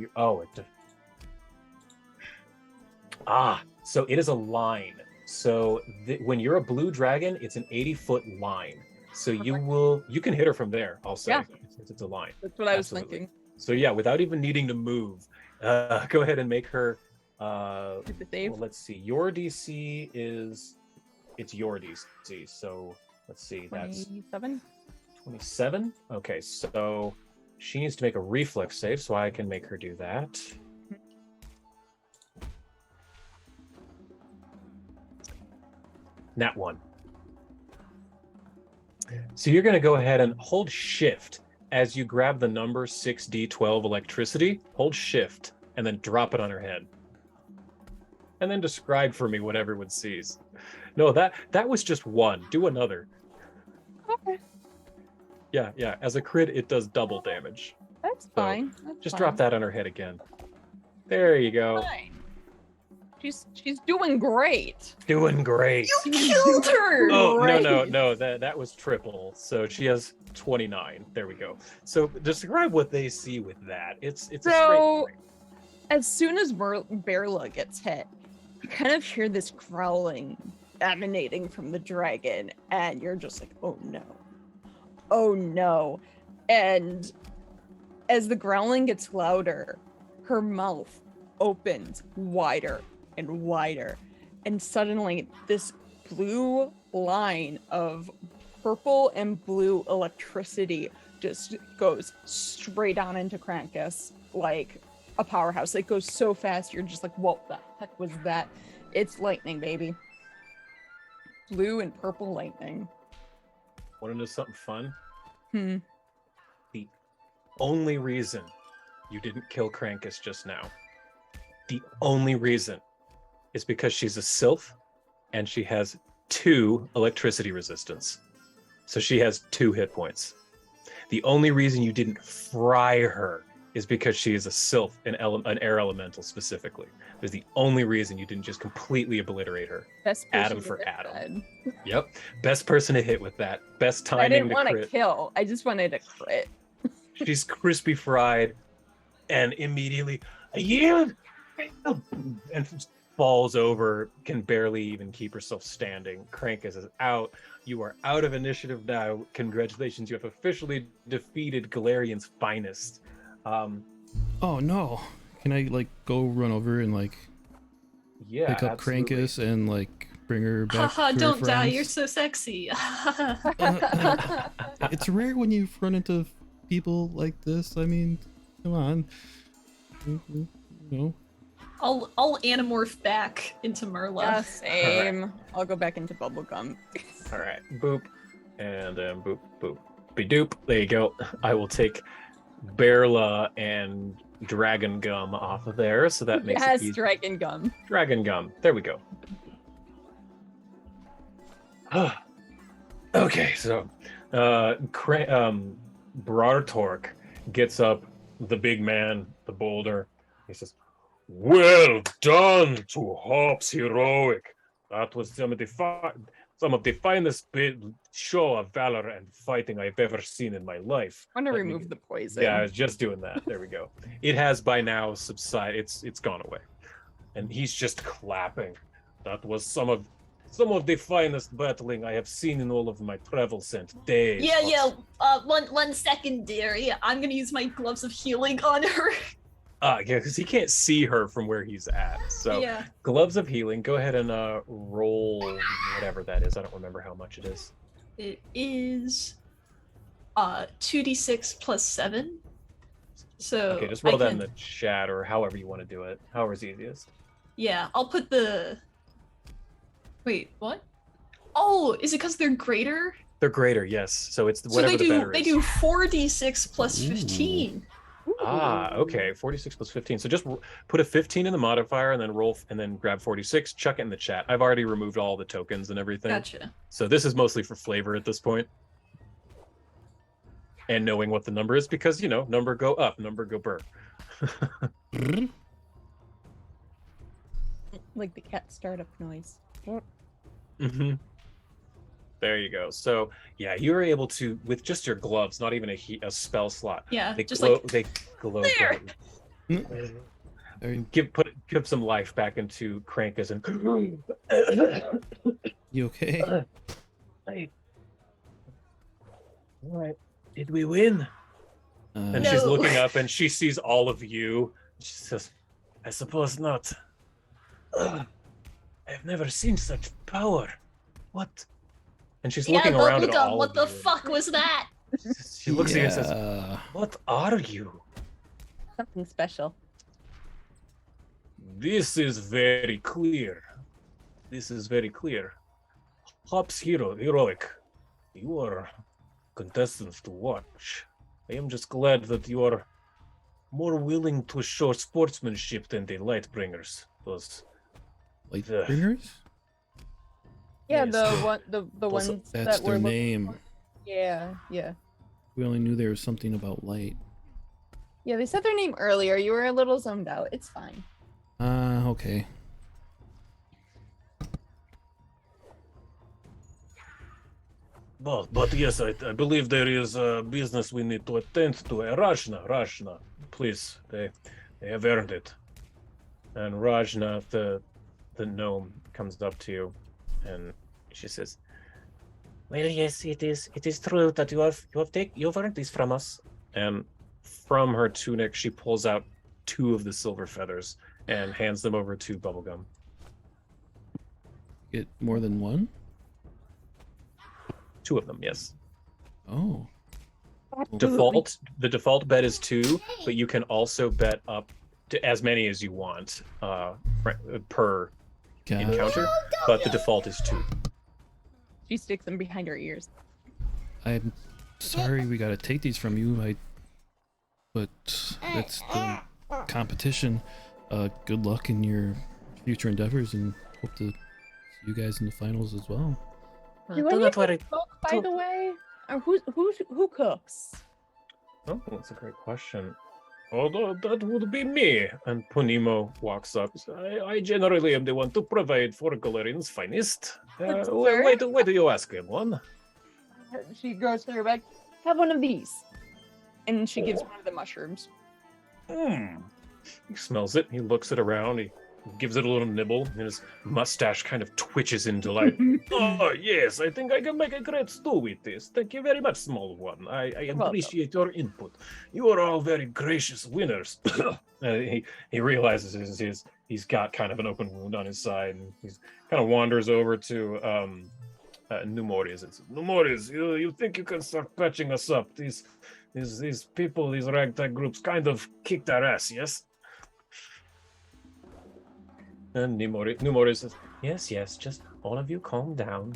[SPEAKER 2] so it is a line. So when you're a blue dragon, it's an 80-foot line. So you can hit her from there also, since it's a line.
[SPEAKER 5] That's what I was thinking.
[SPEAKER 2] So yeah, without even needing to move, go ahead and make her well, let's see. Your DC it's your DC. So let's see, that's 27. Okay, so she needs to make a reflex save, so I can make her do that. Nat 1. So you're going to go ahead and hold shift as you grab the number 6d12 electricity. Hold shift and then drop it on her head. And then describe for me what everyone sees. No, that was just one. Do another.
[SPEAKER 5] Okay.
[SPEAKER 2] Yeah. As a crit, it does double damage.
[SPEAKER 5] That's fine.
[SPEAKER 2] Just drop that on her head again. There you go.
[SPEAKER 5] Fine. She's doing great.
[SPEAKER 2] Doing great.
[SPEAKER 3] You killed her.
[SPEAKER 2] Oh, no. That was triple. So she has 29. There we go. So describe what they see with that. It's a straight.
[SPEAKER 5] As soon as Berla gets hit, you kind of hear this growling emanating from the dragon, and you're just like, oh no. And as the growling gets louder, her mouth opens wider and wider, and suddenly this blue line of purple and blue electricity just goes straight on into Krankus like a powerhouse. It goes so fast, you're just like, what the heck was that? It's lightning, baby. Blue and purple lightning.
[SPEAKER 2] Want to know something fun? The only reason you didn't kill Krankus just now, the only reason is because she's a sylph and she has 2 electricity resistance. So she has 2 hit points. The only reason you didn't fry her is because she is a sylph, an air elemental specifically. There's the only reason you didn't just completely obliterate her.
[SPEAKER 5] Best person
[SPEAKER 2] Atom
[SPEAKER 5] to
[SPEAKER 2] for
[SPEAKER 5] hit
[SPEAKER 2] atom.
[SPEAKER 5] that.
[SPEAKER 2] Yep. Best person to hit with that. Best timing
[SPEAKER 5] I didn't
[SPEAKER 2] to
[SPEAKER 5] want to
[SPEAKER 2] crit.
[SPEAKER 5] kill. I just wanted to crit.
[SPEAKER 2] She's crispy fried and immediately yield and falls over, can barely even keep herself standing. Krankis is out. You are out of initiative now. Congratulations, you have officially defeated Galarian's finest.
[SPEAKER 4] Oh no! Can I like go run over and like
[SPEAKER 2] Yeah,
[SPEAKER 4] pick up
[SPEAKER 2] absolutely.
[SPEAKER 4] Krankus and like bring her back?
[SPEAKER 3] Haha,
[SPEAKER 4] to her
[SPEAKER 3] don't die,
[SPEAKER 4] friends?
[SPEAKER 3] you're so sexy.
[SPEAKER 4] It's rare when you run into people like this. I mean, come on. You know.
[SPEAKER 3] I'll anamorph back into Merla.
[SPEAKER 5] Yeah, same. I'll go back into bubblegum.
[SPEAKER 2] All right, boop, and then boop, boop, be doop. There you go. I will take Berla and Dragon Gum off of there, so that makes it easy.
[SPEAKER 5] Dragon Gum.
[SPEAKER 2] Dragon Gum. There we go. Okay, so Brartork gets up, the big man, the boulder. He says, "Well done to Hops Heroic. That was some of the finest show of valor and fighting I've ever seen in my life."
[SPEAKER 5] I want to remove the poison.
[SPEAKER 2] Yeah, I was just doing that. There we go. It has by now subsided. It's gone away, and he's just clapping. That was some of the finest battling I have seen in all of my travels and days.
[SPEAKER 3] Yeah. One second, dearie. I'm gonna use my gloves of healing on her.
[SPEAKER 2] Yeah, because he can't see her from where he's at. So
[SPEAKER 3] Yeah.
[SPEAKER 2] Gloves of Healing. Go ahead and roll whatever that is. I don't remember how much it is.
[SPEAKER 3] It is 2d6 plus 7. So
[SPEAKER 2] Okay, just roll
[SPEAKER 3] I
[SPEAKER 2] that
[SPEAKER 3] can,
[SPEAKER 2] in the chat or however you want to do it. However's easiest.
[SPEAKER 3] Yeah, I'll put the. Wait, what? Oh, is it because they're greater?
[SPEAKER 2] They're greater, yes. So it's
[SPEAKER 3] So
[SPEAKER 2] whatever the better
[SPEAKER 3] they
[SPEAKER 2] is.
[SPEAKER 3] do 4d6 plus 15.
[SPEAKER 2] Ah, okay. 46 plus 15. So just put a 15 in the modifier and then roll and then grab 46, chuck it in the chat. I've already removed all the tokens and everything.
[SPEAKER 3] Gotcha.
[SPEAKER 2] So this is mostly for flavor at this point. And knowing what the number is because, number go up, number go burr.
[SPEAKER 5] Like the cat startup noise.
[SPEAKER 2] Mm-hmm. There you go. So yeah, you're able to, with just your gloves, not even a spell slot.
[SPEAKER 3] Yeah,
[SPEAKER 2] They
[SPEAKER 3] just
[SPEAKER 2] glow.
[SPEAKER 3] like
[SPEAKER 2] They glow.
[SPEAKER 3] there.
[SPEAKER 2] And give some life back into Krankus and.
[SPEAKER 4] You okay?
[SPEAKER 6] All right. Did we win?
[SPEAKER 2] And she's
[SPEAKER 3] No.
[SPEAKER 2] looking up and she sees all of you. She says,
[SPEAKER 6] I suppose not. I've never seen such power. What?
[SPEAKER 2] and she's
[SPEAKER 3] Yeah,
[SPEAKER 2] looking around at
[SPEAKER 3] bubblegum.
[SPEAKER 2] all
[SPEAKER 3] What
[SPEAKER 2] of
[SPEAKER 3] the
[SPEAKER 2] you.
[SPEAKER 3] fuck was that?
[SPEAKER 2] She looks at you and says,
[SPEAKER 4] Yeah.
[SPEAKER 2] "What are you?"
[SPEAKER 5] Something special.
[SPEAKER 11] This is very clear. Hops Heroic, you are contestants to watch. I am just glad that you are more willing to show sportsmanship than the Lightbringers. Those
[SPEAKER 4] Lightbringers?
[SPEAKER 5] Yeah,
[SPEAKER 11] Yes.
[SPEAKER 5] the
[SPEAKER 2] Also,
[SPEAKER 5] ones
[SPEAKER 4] That's
[SPEAKER 5] that were
[SPEAKER 4] their
[SPEAKER 5] looking
[SPEAKER 4] name.
[SPEAKER 5] for- Yeah.
[SPEAKER 4] We only knew there was something about light.
[SPEAKER 5] Yeah, they said their name earlier. You were a little zoned out. It's fine.
[SPEAKER 4] Okay.
[SPEAKER 11] But yes, I believe there is business we need to attend to. Rajna, please, they have earned it.
[SPEAKER 2] And Rajna, the gnome, comes up to you, and she says,
[SPEAKER 6] Well, yes, it is true that you've earned this from us.
[SPEAKER 2] and from her tunic, she pulls out 2 of the silver feathers and hands them over to Bubblegum.
[SPEAKER 4] Get more than one?
[SPEAKER 2] 2 of them, yes.
[SPEAKER 4] Oh.
[SPEAKER 2] The default bet is 2, but you can also bet up to as many as you want per
[SPEAKER 4] God.
[SPEAKER 2] encounter, but the default is 2.
[SPEAKER 5] She sticks them behind her ears.
[SPEAKER 4] I'm sorry we gotta take these from you. But that's the competition. Good luck in your future endeavors and hope to you guys in the finals as well.
[SPEAKER 5] Do
[SPEAKER 6] Do
[SPEAKER 5] any
[SPEAKER 6] not
[SPEAKER 5] of you
[SPEAKER 6] worry.
[SPEAKER 5] cook, by the way? Or who cooks?
[SPEAKER 2] Oh, that's a great question. Although that would be me. And Punimo walks up. I generally am the one to provide for Galarian's finest.
[SPEAKER 5] Good,
[SPEAKER 2] Why
[SPEAKER 5] sir.
[SPEAKER 2] do you ask, everyone?
[SPEAKER 5] She goes to her bag. Have one of these. And she gives one of the mushrooms.
[SPEAKER 2] He smells it. He looks it around. He gives it a little nibble, and his mustache kind of twitches in delight. Oh, yes, I think I can make a great stew with this. Thank you very much, small one. I
[SPEAKER 5] welcome.
[SPEAKER 2] appreciate your input. You are all very gracious winners. He realizes he's got kind of an open wound on his side, and he kind of wanders over to Numorius and says, Numorius, you think you can start patching us up? These people, these ragtag groups kind of kicked our ass, yes? And Numorius says, yes, just all of you calm down.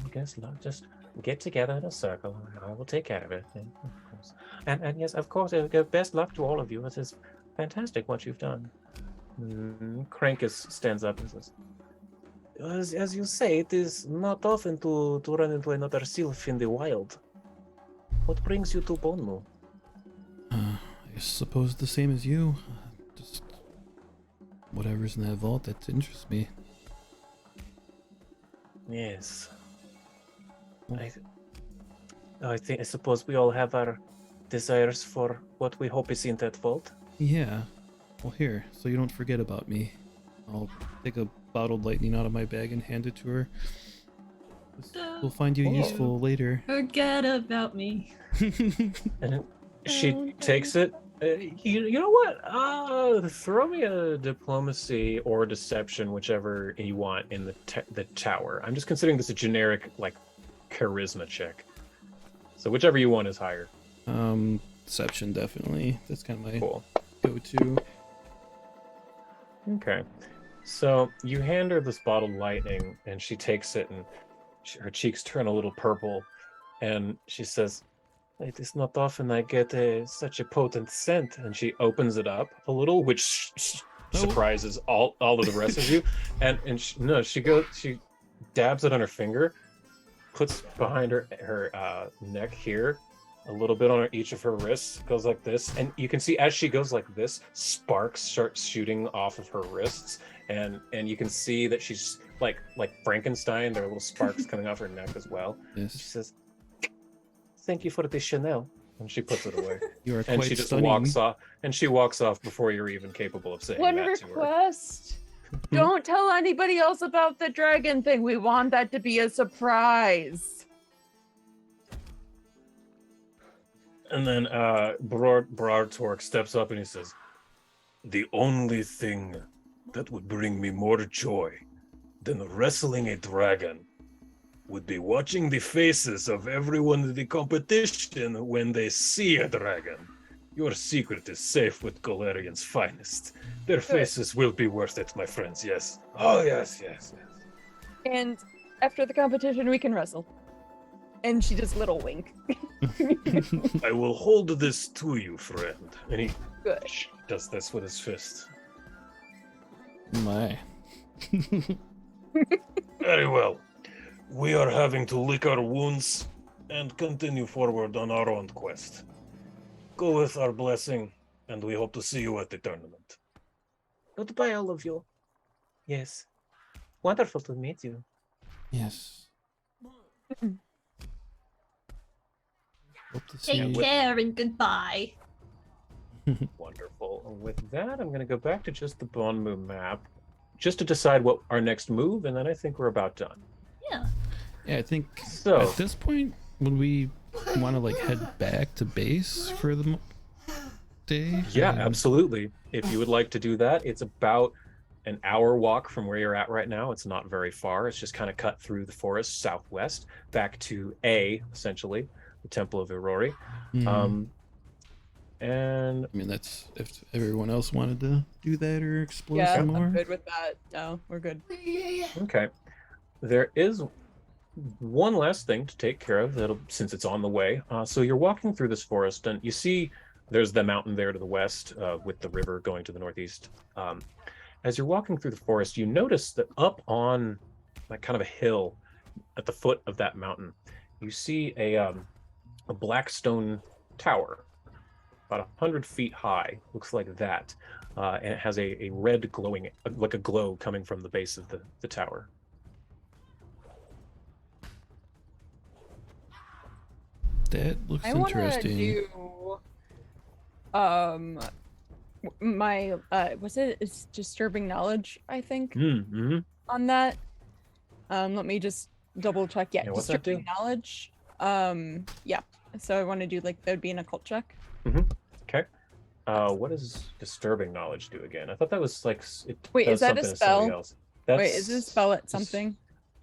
[SPEAKER 2] Just get together in a circle. I will take care of it. And, of course. And yes, of course, best luck to all of you. It is fantastic what you've done. Crankus stands up and says, as you say, it is not often to run into another sylph in the wild. What brings you to Bonmu?
[SPEAKER 4] I suppose the same as you. Just whatever's in that vault that interests me.
[SPEAKER 6] Yes. I suppose we all have our desires for what we hope is in that vault.
[SPEAKER 4] Yeah. Well, here, so you don't forget about me. I'll take a bottled lightning out of my bag and hand it to her. We'll find you useful later.
[SPEAKER 3] Forget about me.
[SPEAKER 2] And she takes it. You know what? Throw me a diplomacy or deception, whichever you want, in the tower. I'm just considering this a generic like charisma check. So whichever you want is higher.
[SPEAKER 4] Deception definitely. That's kind of my
[SPEAKER 2] Cool.
[SPEAKER 4] go-to.
[SPEAKER 2] Okay. So you hand her this bottled lightning, and she takes it, and her cheeks turn a little purple, and she says, "It is not often I get such a potent scent." And she opens it up a little, which surprises all of the rest of you. And she dabs it on her finger, puts behind her neck here, a little bit on each of her wrists, goes like this, and you can see as she goes like this, sparks start shooting off of her wrists, and you can see that she's like Frankenstein. There are little sparks coming off her neck as well.
[SPEAKER 4] Yes.
[SPEAKER 2] She says, "Thank you for the Chanel," and she puts it away.
[SPEAKER 4] You are
[SPEAKER 2] And
[SPEAKER 4] quite
[SPEAKER 2] she just
[SPEAKER 4] stunning.
[SPEAKER 2] walks off. And she walks off before you're even capable of saying
[SPEAKER 5] One
[SPEAKER 2] that to her.
[SPEAKER 5] request. Don't tell anybody else about the dragon thing. We want that to be a surprise.
[SPEAKER 11] And then Brartork steps up and he says, "The only thing that would bring me more joy than wrestling a dragon would be watching the faces of everyone in the competition when they see a dragon. Your secret is safe with Galarian's finest. Their faces will be worth it, my friends, yes. Oh, yes.
[SPEAKER 5] And after the competition, we can wrestle. And she does little wink.
[SPEAKER 11] I will hold this to you, friend."
[SPEAKER 2] And he
[SPEAKER 5] Good.
[SPEAKER 2] does this with his fist.
[SPEAKER 4] My.
[SPEAKER 11] Very well. We are having to lick our wounds and continue forward on our own quest. Go with our blessing, and we hope to see you at the tournament.
[SPEAKER 6] Goodbye, all of you. Yes. Wonderful to meet you.
[SPEAKER 4] Yes. Hope to
[SPEAKER 3] Take
[SPEAKER 4] see.
[SPEAKER 3] care and goodbye.
[SPEAKER 2] Wonderful. And with that, I'm going to go back to just the Bonmu map, just to decide what our next move, and then I think we're about done.
[SPEAKER 3] Yeah.
[SPEAKER 4] Yeah, I think
[SPEAKER 2] So-
[SPEAKER 4] at this point, would we want to like head back to base for the day?
[SPEAKER 2] Yeah, absolutely. If you would like to do that, it's about an hour walk from where you're at right now. It's not very far. It's just kind of cut through the forest southwest back to essentially, the Temple of Irori.
[SPEAKER 4] Mhm.
[SPEAKER 2] And
[SPEAKER 4] I mean, that's if everyone else wanted to do that or explore
[SPEAKER 5] Yeah,
[SPEAKER 4] some more.
[SPEAKER 5] I'm good with that. No, we're good.
[SPEAKER 2] okay, there is one last thing to take care of since it's on the way. So you're walking through this forest, and you see there's the mountain there to the west with the river going to the northeast. As you're walking through the forest, you notice that up on like kind of a hill at the foot of that mountain, you see a black stone tower, about 100 feet high. Looks like that, and it has a red glowing, like a glow coming from the base of the tower.
[SPEAKER 4] That looks
[SPEAKER 5] I want to
[SPEAKER 4] interesting.
[SPEAKER 5] do my was it's disturbing knowledge, I think,
[SPEAKER 2] Mm-hmm.
[SPEAKER 5] on that. Let me just double check. Yeah,
[SPEAKER 2] Yeah, what's that
[SPEAKER 5] disturbing
[SPEAKER 2] do?
[SPEAKER 5] knowledge. Yeah. So I want to do like that would be an occult check.
[SPEAKER 2] Okay. What does disturbing knowledge do again? I thought that was like it
[SPEAKER 5] Wait,
[SPEAKER 2] does
[SPEAKER 5] is that a
[SPEAKER 2] something to somebody
[SPEAKER 5] spell?
[SPEAKER 2] else.
[SPEAKER 5] Wait, is this spell at something?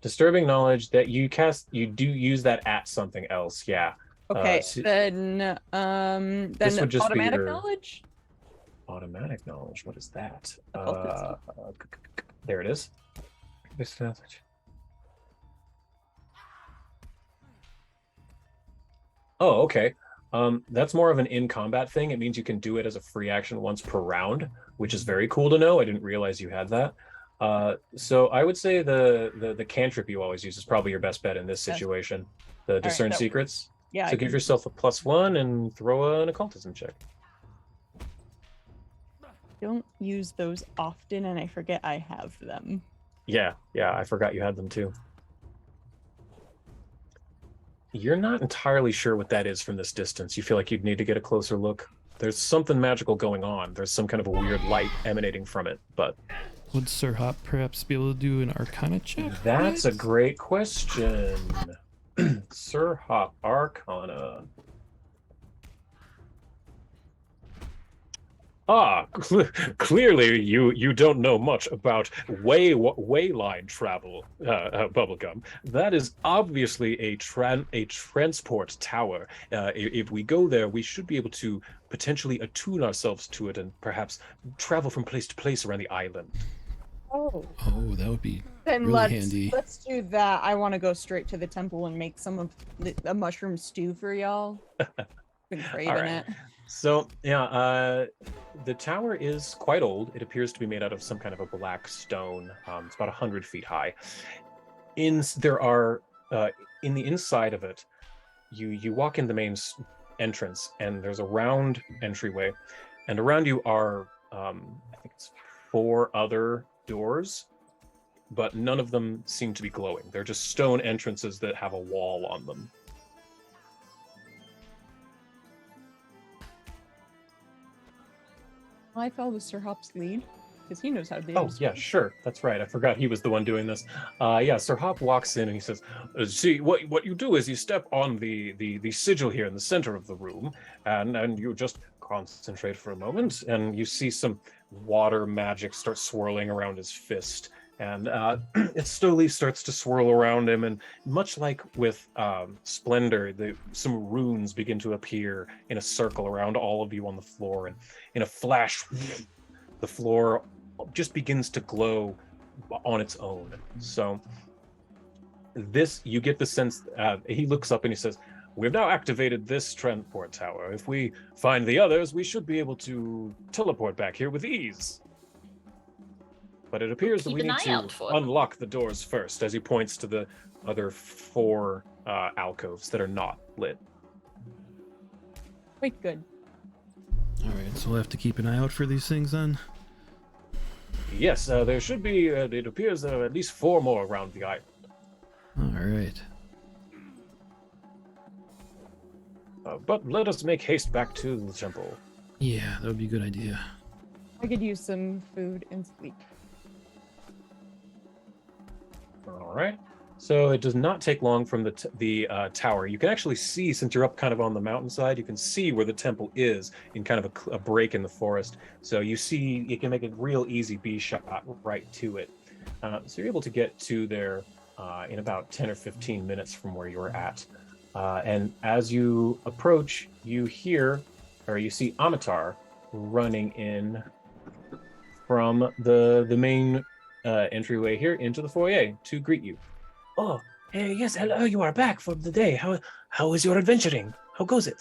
[SPEAKER 2] Disturbing knowledge that you cast? You do use that at something else? Yeah.
[SPEAKER 5] Okay,
[SPEAKER 2] So
[SPEAKER 5] then
[SPEAKER 2] this would just be
[SPEAKER 5] automatic
[SPEAKER 2] your-
[SPEAKER 5] knowledge.
[SPEAKER 2] automatic knowledge. What is that?
[SPEAKER 5] Occultism.
[SPEAKER 2] There it is. This knowledge. Oh, okay. That's more of an in-combat thing. It means you can do it as a free action once per round, which is very cool to know. I didn't realize you had that. So I would say the cantrip you always use is probably your best bet in this situation. The discern
[SPEAKER 5] that-
[SPEAKER 2] secrets.
[SPEAKER 5] Yeah.
[SPEAKER 2] So give yourself a +1 and throw an occultism check.
[SPEAKER 5] Don't use those often, and I forget I have them.
[SPEAKER 2] Yeah, I forgot you had them too. You're not entirely sure what that is from this distance. You feel like you'd need to get a closer look. There's something magical going on. There's some kind of a weird light emanating from it, but
[SPEAKER 4] Would Sir Hop perhaps be able to do an Arcana check?
[SPEAKER 2] that's a great question. Sir Hop Arcana. Clearly you don't know much about wayline travel, Bubblegum. That is obviously a transport tower. If we go there, we should be able to potentially attune ourselves to it and perhaps travel from place to place around the island.
[SPEAKER 5] Oh.
[SPEAKER 4] Oh, that would be
[SPEAKER 5] Then
[SPEAKER 4] really handy.
[SPEAKER 5] let's do that. I want to go straight to the temple and make some of a mushroom stew for y'all. Been craving
[SPEAKER 2] right.
[SPEAKER 5] it.
[SPEAKER 2] So yeah, the tower is quite old. It appears to be made out of some kind of a black stone. It's about 100 feet high. In the inside of it, you walk in the main entrance, and there's a round entryway, and around you are I think it's 4 other doors, but none of them seem to be glowing. They're just stone entrances that have a wall on them.
[SPEAKER 5] I follow Sir Hop's lead because he knows how to do
[SPEAKER 2] Oh,
[SPEAKER 5] this.
[SPEAKER 2] yeah, sure. That's right. I forgot he was the one doing this. Yeah, Sir Hop walks in and he says, see, what you do is you step on the sigil here in the center of the room, and you just concentrate for a moment, and you see some water magic start swirling around his fist. And it slowly starts to swirl around him, and much like with Splendor, some runes begin to appear in a circle around all of you on the floor, and in a flash, the floor just begins to glow on its own. So you get the sense, he looks up and he says, we've now activated this transport tower. If we find the others, we should be able to teleport back here with ease. But it appears that
[SPEAKER 3] Keep
[SPEAKER 2] we
[SPEAKER 3] an
[SPEAKER 2] need
[SPEAKER 3] eye
[SPEAKER 2] to
[SPEAKER 3] out for them.
[SPEAKER 2] unlock the doors first, as he points to the other 4 alcoves that are not lit.
[SPEAKER 5] Wait, good.
[SPEAKER 4] All right, so we'll have to keep an eye out for these things then.
[SPEAKER 2] Yes, there should be, it appears there are at least 4 more around the island.
[SPEAKER 4] All right.
[SPEAKER 2] But let us make haste back to the temple.
[SPEAKER 4] Yeah, that would be a good idea.
[SPEAKER 5] I could use some food and sleep.
[SPEAKER 2] All right. So it does not take long from the tower. You can actually see, since you're up kind of on the mountainside, you can see where the temple is in kind of a break in the forest. So you can make a real easy B shot right to it. So you're able to get to there in about 10 or 15 minutes from where you were at. And as you approach, you see Amatar running in from the main entryway here into the foyer to greet you.
[SPEAKER 6] Oh, yes, hello, you are back for the day. How is your adventuring? How goes it?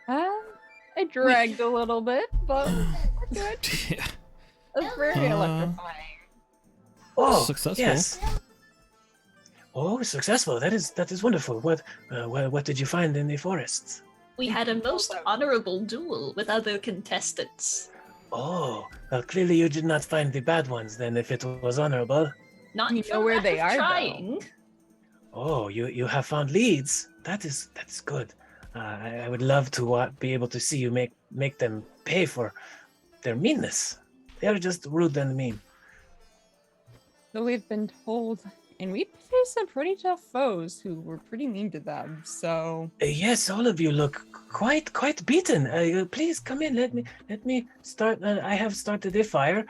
[SPEAKER 5] I dragged a little bit, but we're good.
[SPEAKER 4] Yeah.
[SPEAKER 5] It's very electrifying.
[SPEAKER 6] Oh,
[SPEAKER 4] Successful.
[SPEAKER 6] yes. Oh, successful! That is wonderful. What did you find in the forests?
[SPEAKER 3] We had a most honorable duel with other contestants.
[SPEAKER 6] Oh, well, clearly you did not find the bad ones. Then, if it was honorable.
[SPEAKER 3] Not
[SPEAKER 5] You know
[SPEAKER 3] for
[SPEAKER 5] where
[SPEAKER 3] lack
[SPEAKER 5] they
[SPEAKER 3] of
[SPEAKER 5] are, though.
[SPEAKER 3] trying.
[SPEAKER 6] Oh, you have found leads. That is good. I would love to be able to see you make them pay for their meanness. They are just rude and mean.
[SPEAKER 5] So we've been told, and we faced some pretty tough foes who were pretty mean to them. So
[SPEAKER 6] Yes, all of you look quite beaten. Please come in. Let me start. I have started a fire.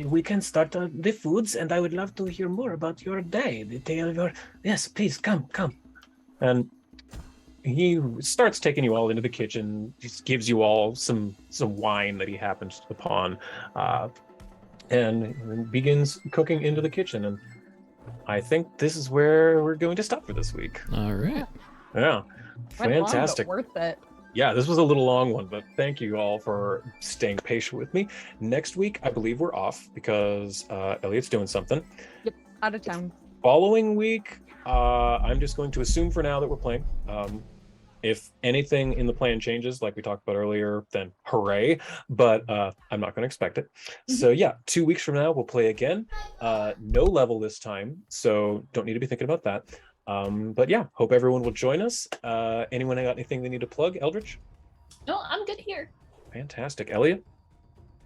[SPEAKER 6] We can start the foods, and I would love to hear more about your day. The tale of your. Yes, please come.
[SPEAKER 2] And he starts taking you all into the kitchen. Just gives you all some wine that he happens upon, and begins cooking into the kitchen. And I think this is where we're going to stop for this week.
[SPEAKER 4] All right.
[SPEAKER 2] Yeah,
[SPEAKER 5] went long, but
[SPEAKER 2] fantastic.
[SPEAKER 5] worth it.
[SPEAKER 2] Yeah, this was a little long one, but thank you all for staying patient with me. Next week, I believe we're off because Elliot's doing something.
[SPEAKER 5] Yep, out of town.
[SPEAKER 2] Following week, I'm just going to assume for now that we're playing. If anything in the plan changes, like we talked about earlier, then hooray. But I'm not going to expect it. So yeah, 2 weeks from now, we'll play again. No level this time, so don't need to be thinking about that. But yeah, hope everyone will join us. Anyone got anything they need to plug? Eldritch?
[SPEAKER 3] No, I'm good here.
[SPEAKER 2] Fantastic. Elliot?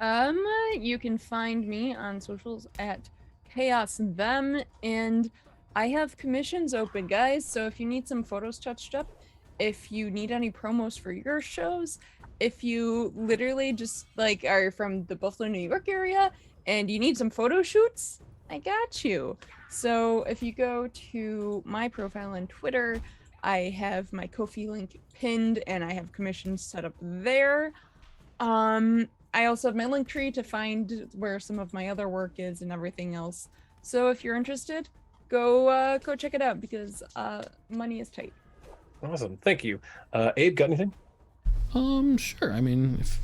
[SPEAKER 5] You can find me on socials at Chaos Them, and I have commissions open, guys. So if you need some photos touched up, if you need any promos for your shows, if you literally just like are from the Buffalo, New York area and you need some photo shoots, I got you. So if you go to my profile on Twitter, I have my Ko-fi link pinned and I have commissions set up there. I also have my link tree to find where some of my other work is and everything else. So if you're interested, go check it out because money is tight.
[SPEAKER 2] Awesome. Thank you. Abe, got anything?
[SPEAKER 4] Sure. I mean, if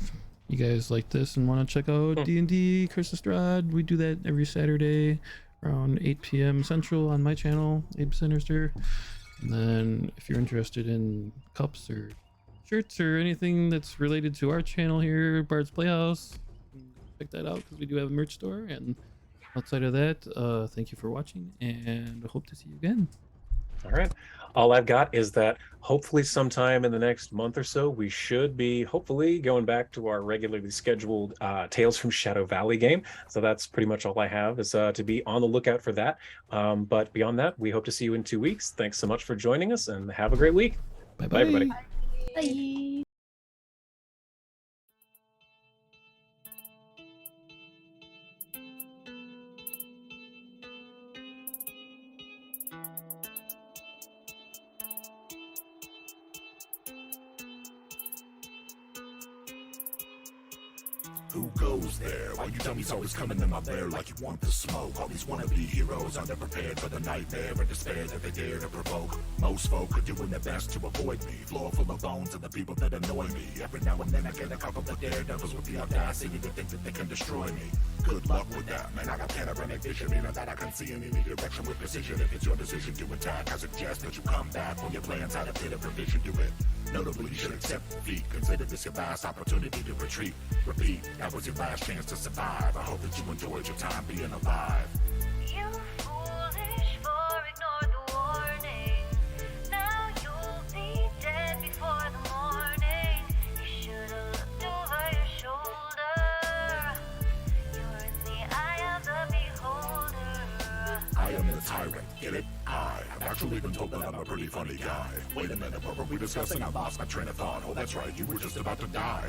[SPEAKER 4] you guys like this and want to check out D&D Curse of Strahd, we do that every Saturday around 8 p.m. Central on my channel, Abe Sinister. And then if you're interested in cups or shirts or anything that's related to our channel here, Bard's Playhouse, check that out because we do have a merch store. And outside of that, thank you for watching and I hope to see you again.
[SPEAKER 2] All right. All I've got is that hopefully sometime in the next month or so, we should be hopefully going back to our regularly scheduled Tales from Shadow Valley game. So that's pretty much all I have is to be on the lookout for that. But beyond that, we hope to see you in 2 weeks. Thanks so much for joining us and have a great week.
[SPEAKER 4] Bye-bye.
[SPEAKER 2] Bye, everybody.
[SPEAKER 3] Bye.
[SPEAKER 8] Who goes there? Why you dummies always coming in my lair like you want the smoke? All these wannabe heroes underprepared for the nightmare and despair that they dare to provoke. Most folk are doing their best to avoid me. Floor full of bones of the people that annoy me. Every now and then I get a couple of daredevils with the audacity to think that they can destroy me. Good luck with that, man. I got panoramic vision, meaning that I can see in any direction with precision. If it's your decision to attack, I suggest that you come back when your plans had a bit of revision to it. Notably, you should accept defeat. Consider this your last opportunity to retreat. Repeat, that was your last chance to survive. I hope that you enjoyed your time being alive.
[SPEAKER 7] You foolish for ignore the warning. Now you'll be dead before the morning. You should've looked over your shoulder. You're in the eye of the beholder.
[SPEAKER 8] I am the tyrant, get it? I've actually been told that I'm a pretty funny guy. Wait a minute, what were we discussing? I lost my train of thought. Oh, that's right, you were just about to die.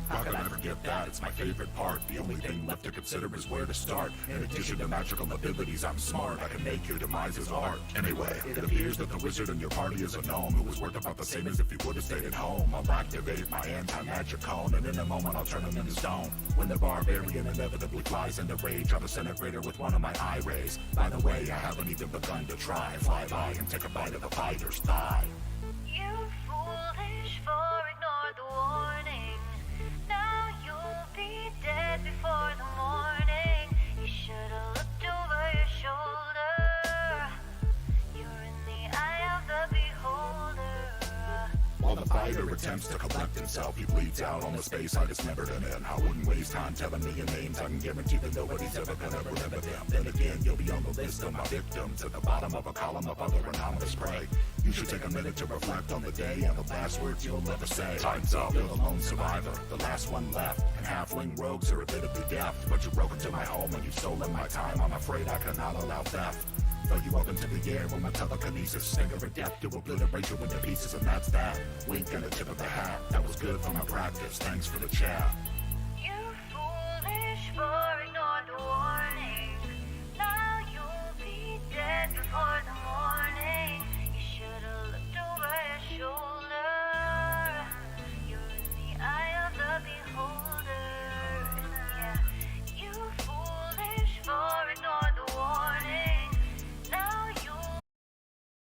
[SPEAKER 8] How could I forget that? It's my favorite part. The only thing left to consider is where to start. In addition to magical abilities, I'm smart. I can make your demise art. Anyway, it appears that the wizard in your party is a gnome who was worth about the same as if he would have stayed at home. I'll activate my anti-magic cone, and in a moment I'll turn him into stone. When the barbarian inevitably flies into rage, I'll disintegrate her with one of my eye rays. By the way, I haven't even begun to try. Fly by and take a bite of the fighter's thigh.
[SPEAKER 7] You foolish for ignore the warning. Now you'll be dead before the morning. You should've looked over your shoulder.
[SPEAKER 8] fighter attempts to collect himself, he bleeds out on the space I dismembered him in. I wouldn't waste time telling me your names, I can guarantee that nobody's ever gonna remember them. Then again, you'll be on the list of my victims, at the bottom of a column of other anonymous prey. You should take a minute to reflect on the day and the last words you'll never say. Time's up, you're the lone survivor, the last one left. And halfling rogues are admittedly deft, but you broke into my home and you've stolen my time. I'm afraid I cannot allow theft. Throw you up into the air with my telekinesis. Finger adept to obliterate you into pieces, and that's that. Wink and a tip of the hat. That was good for my practice. Thanks for the chat.
[SPEAKER 7] You foolish boy.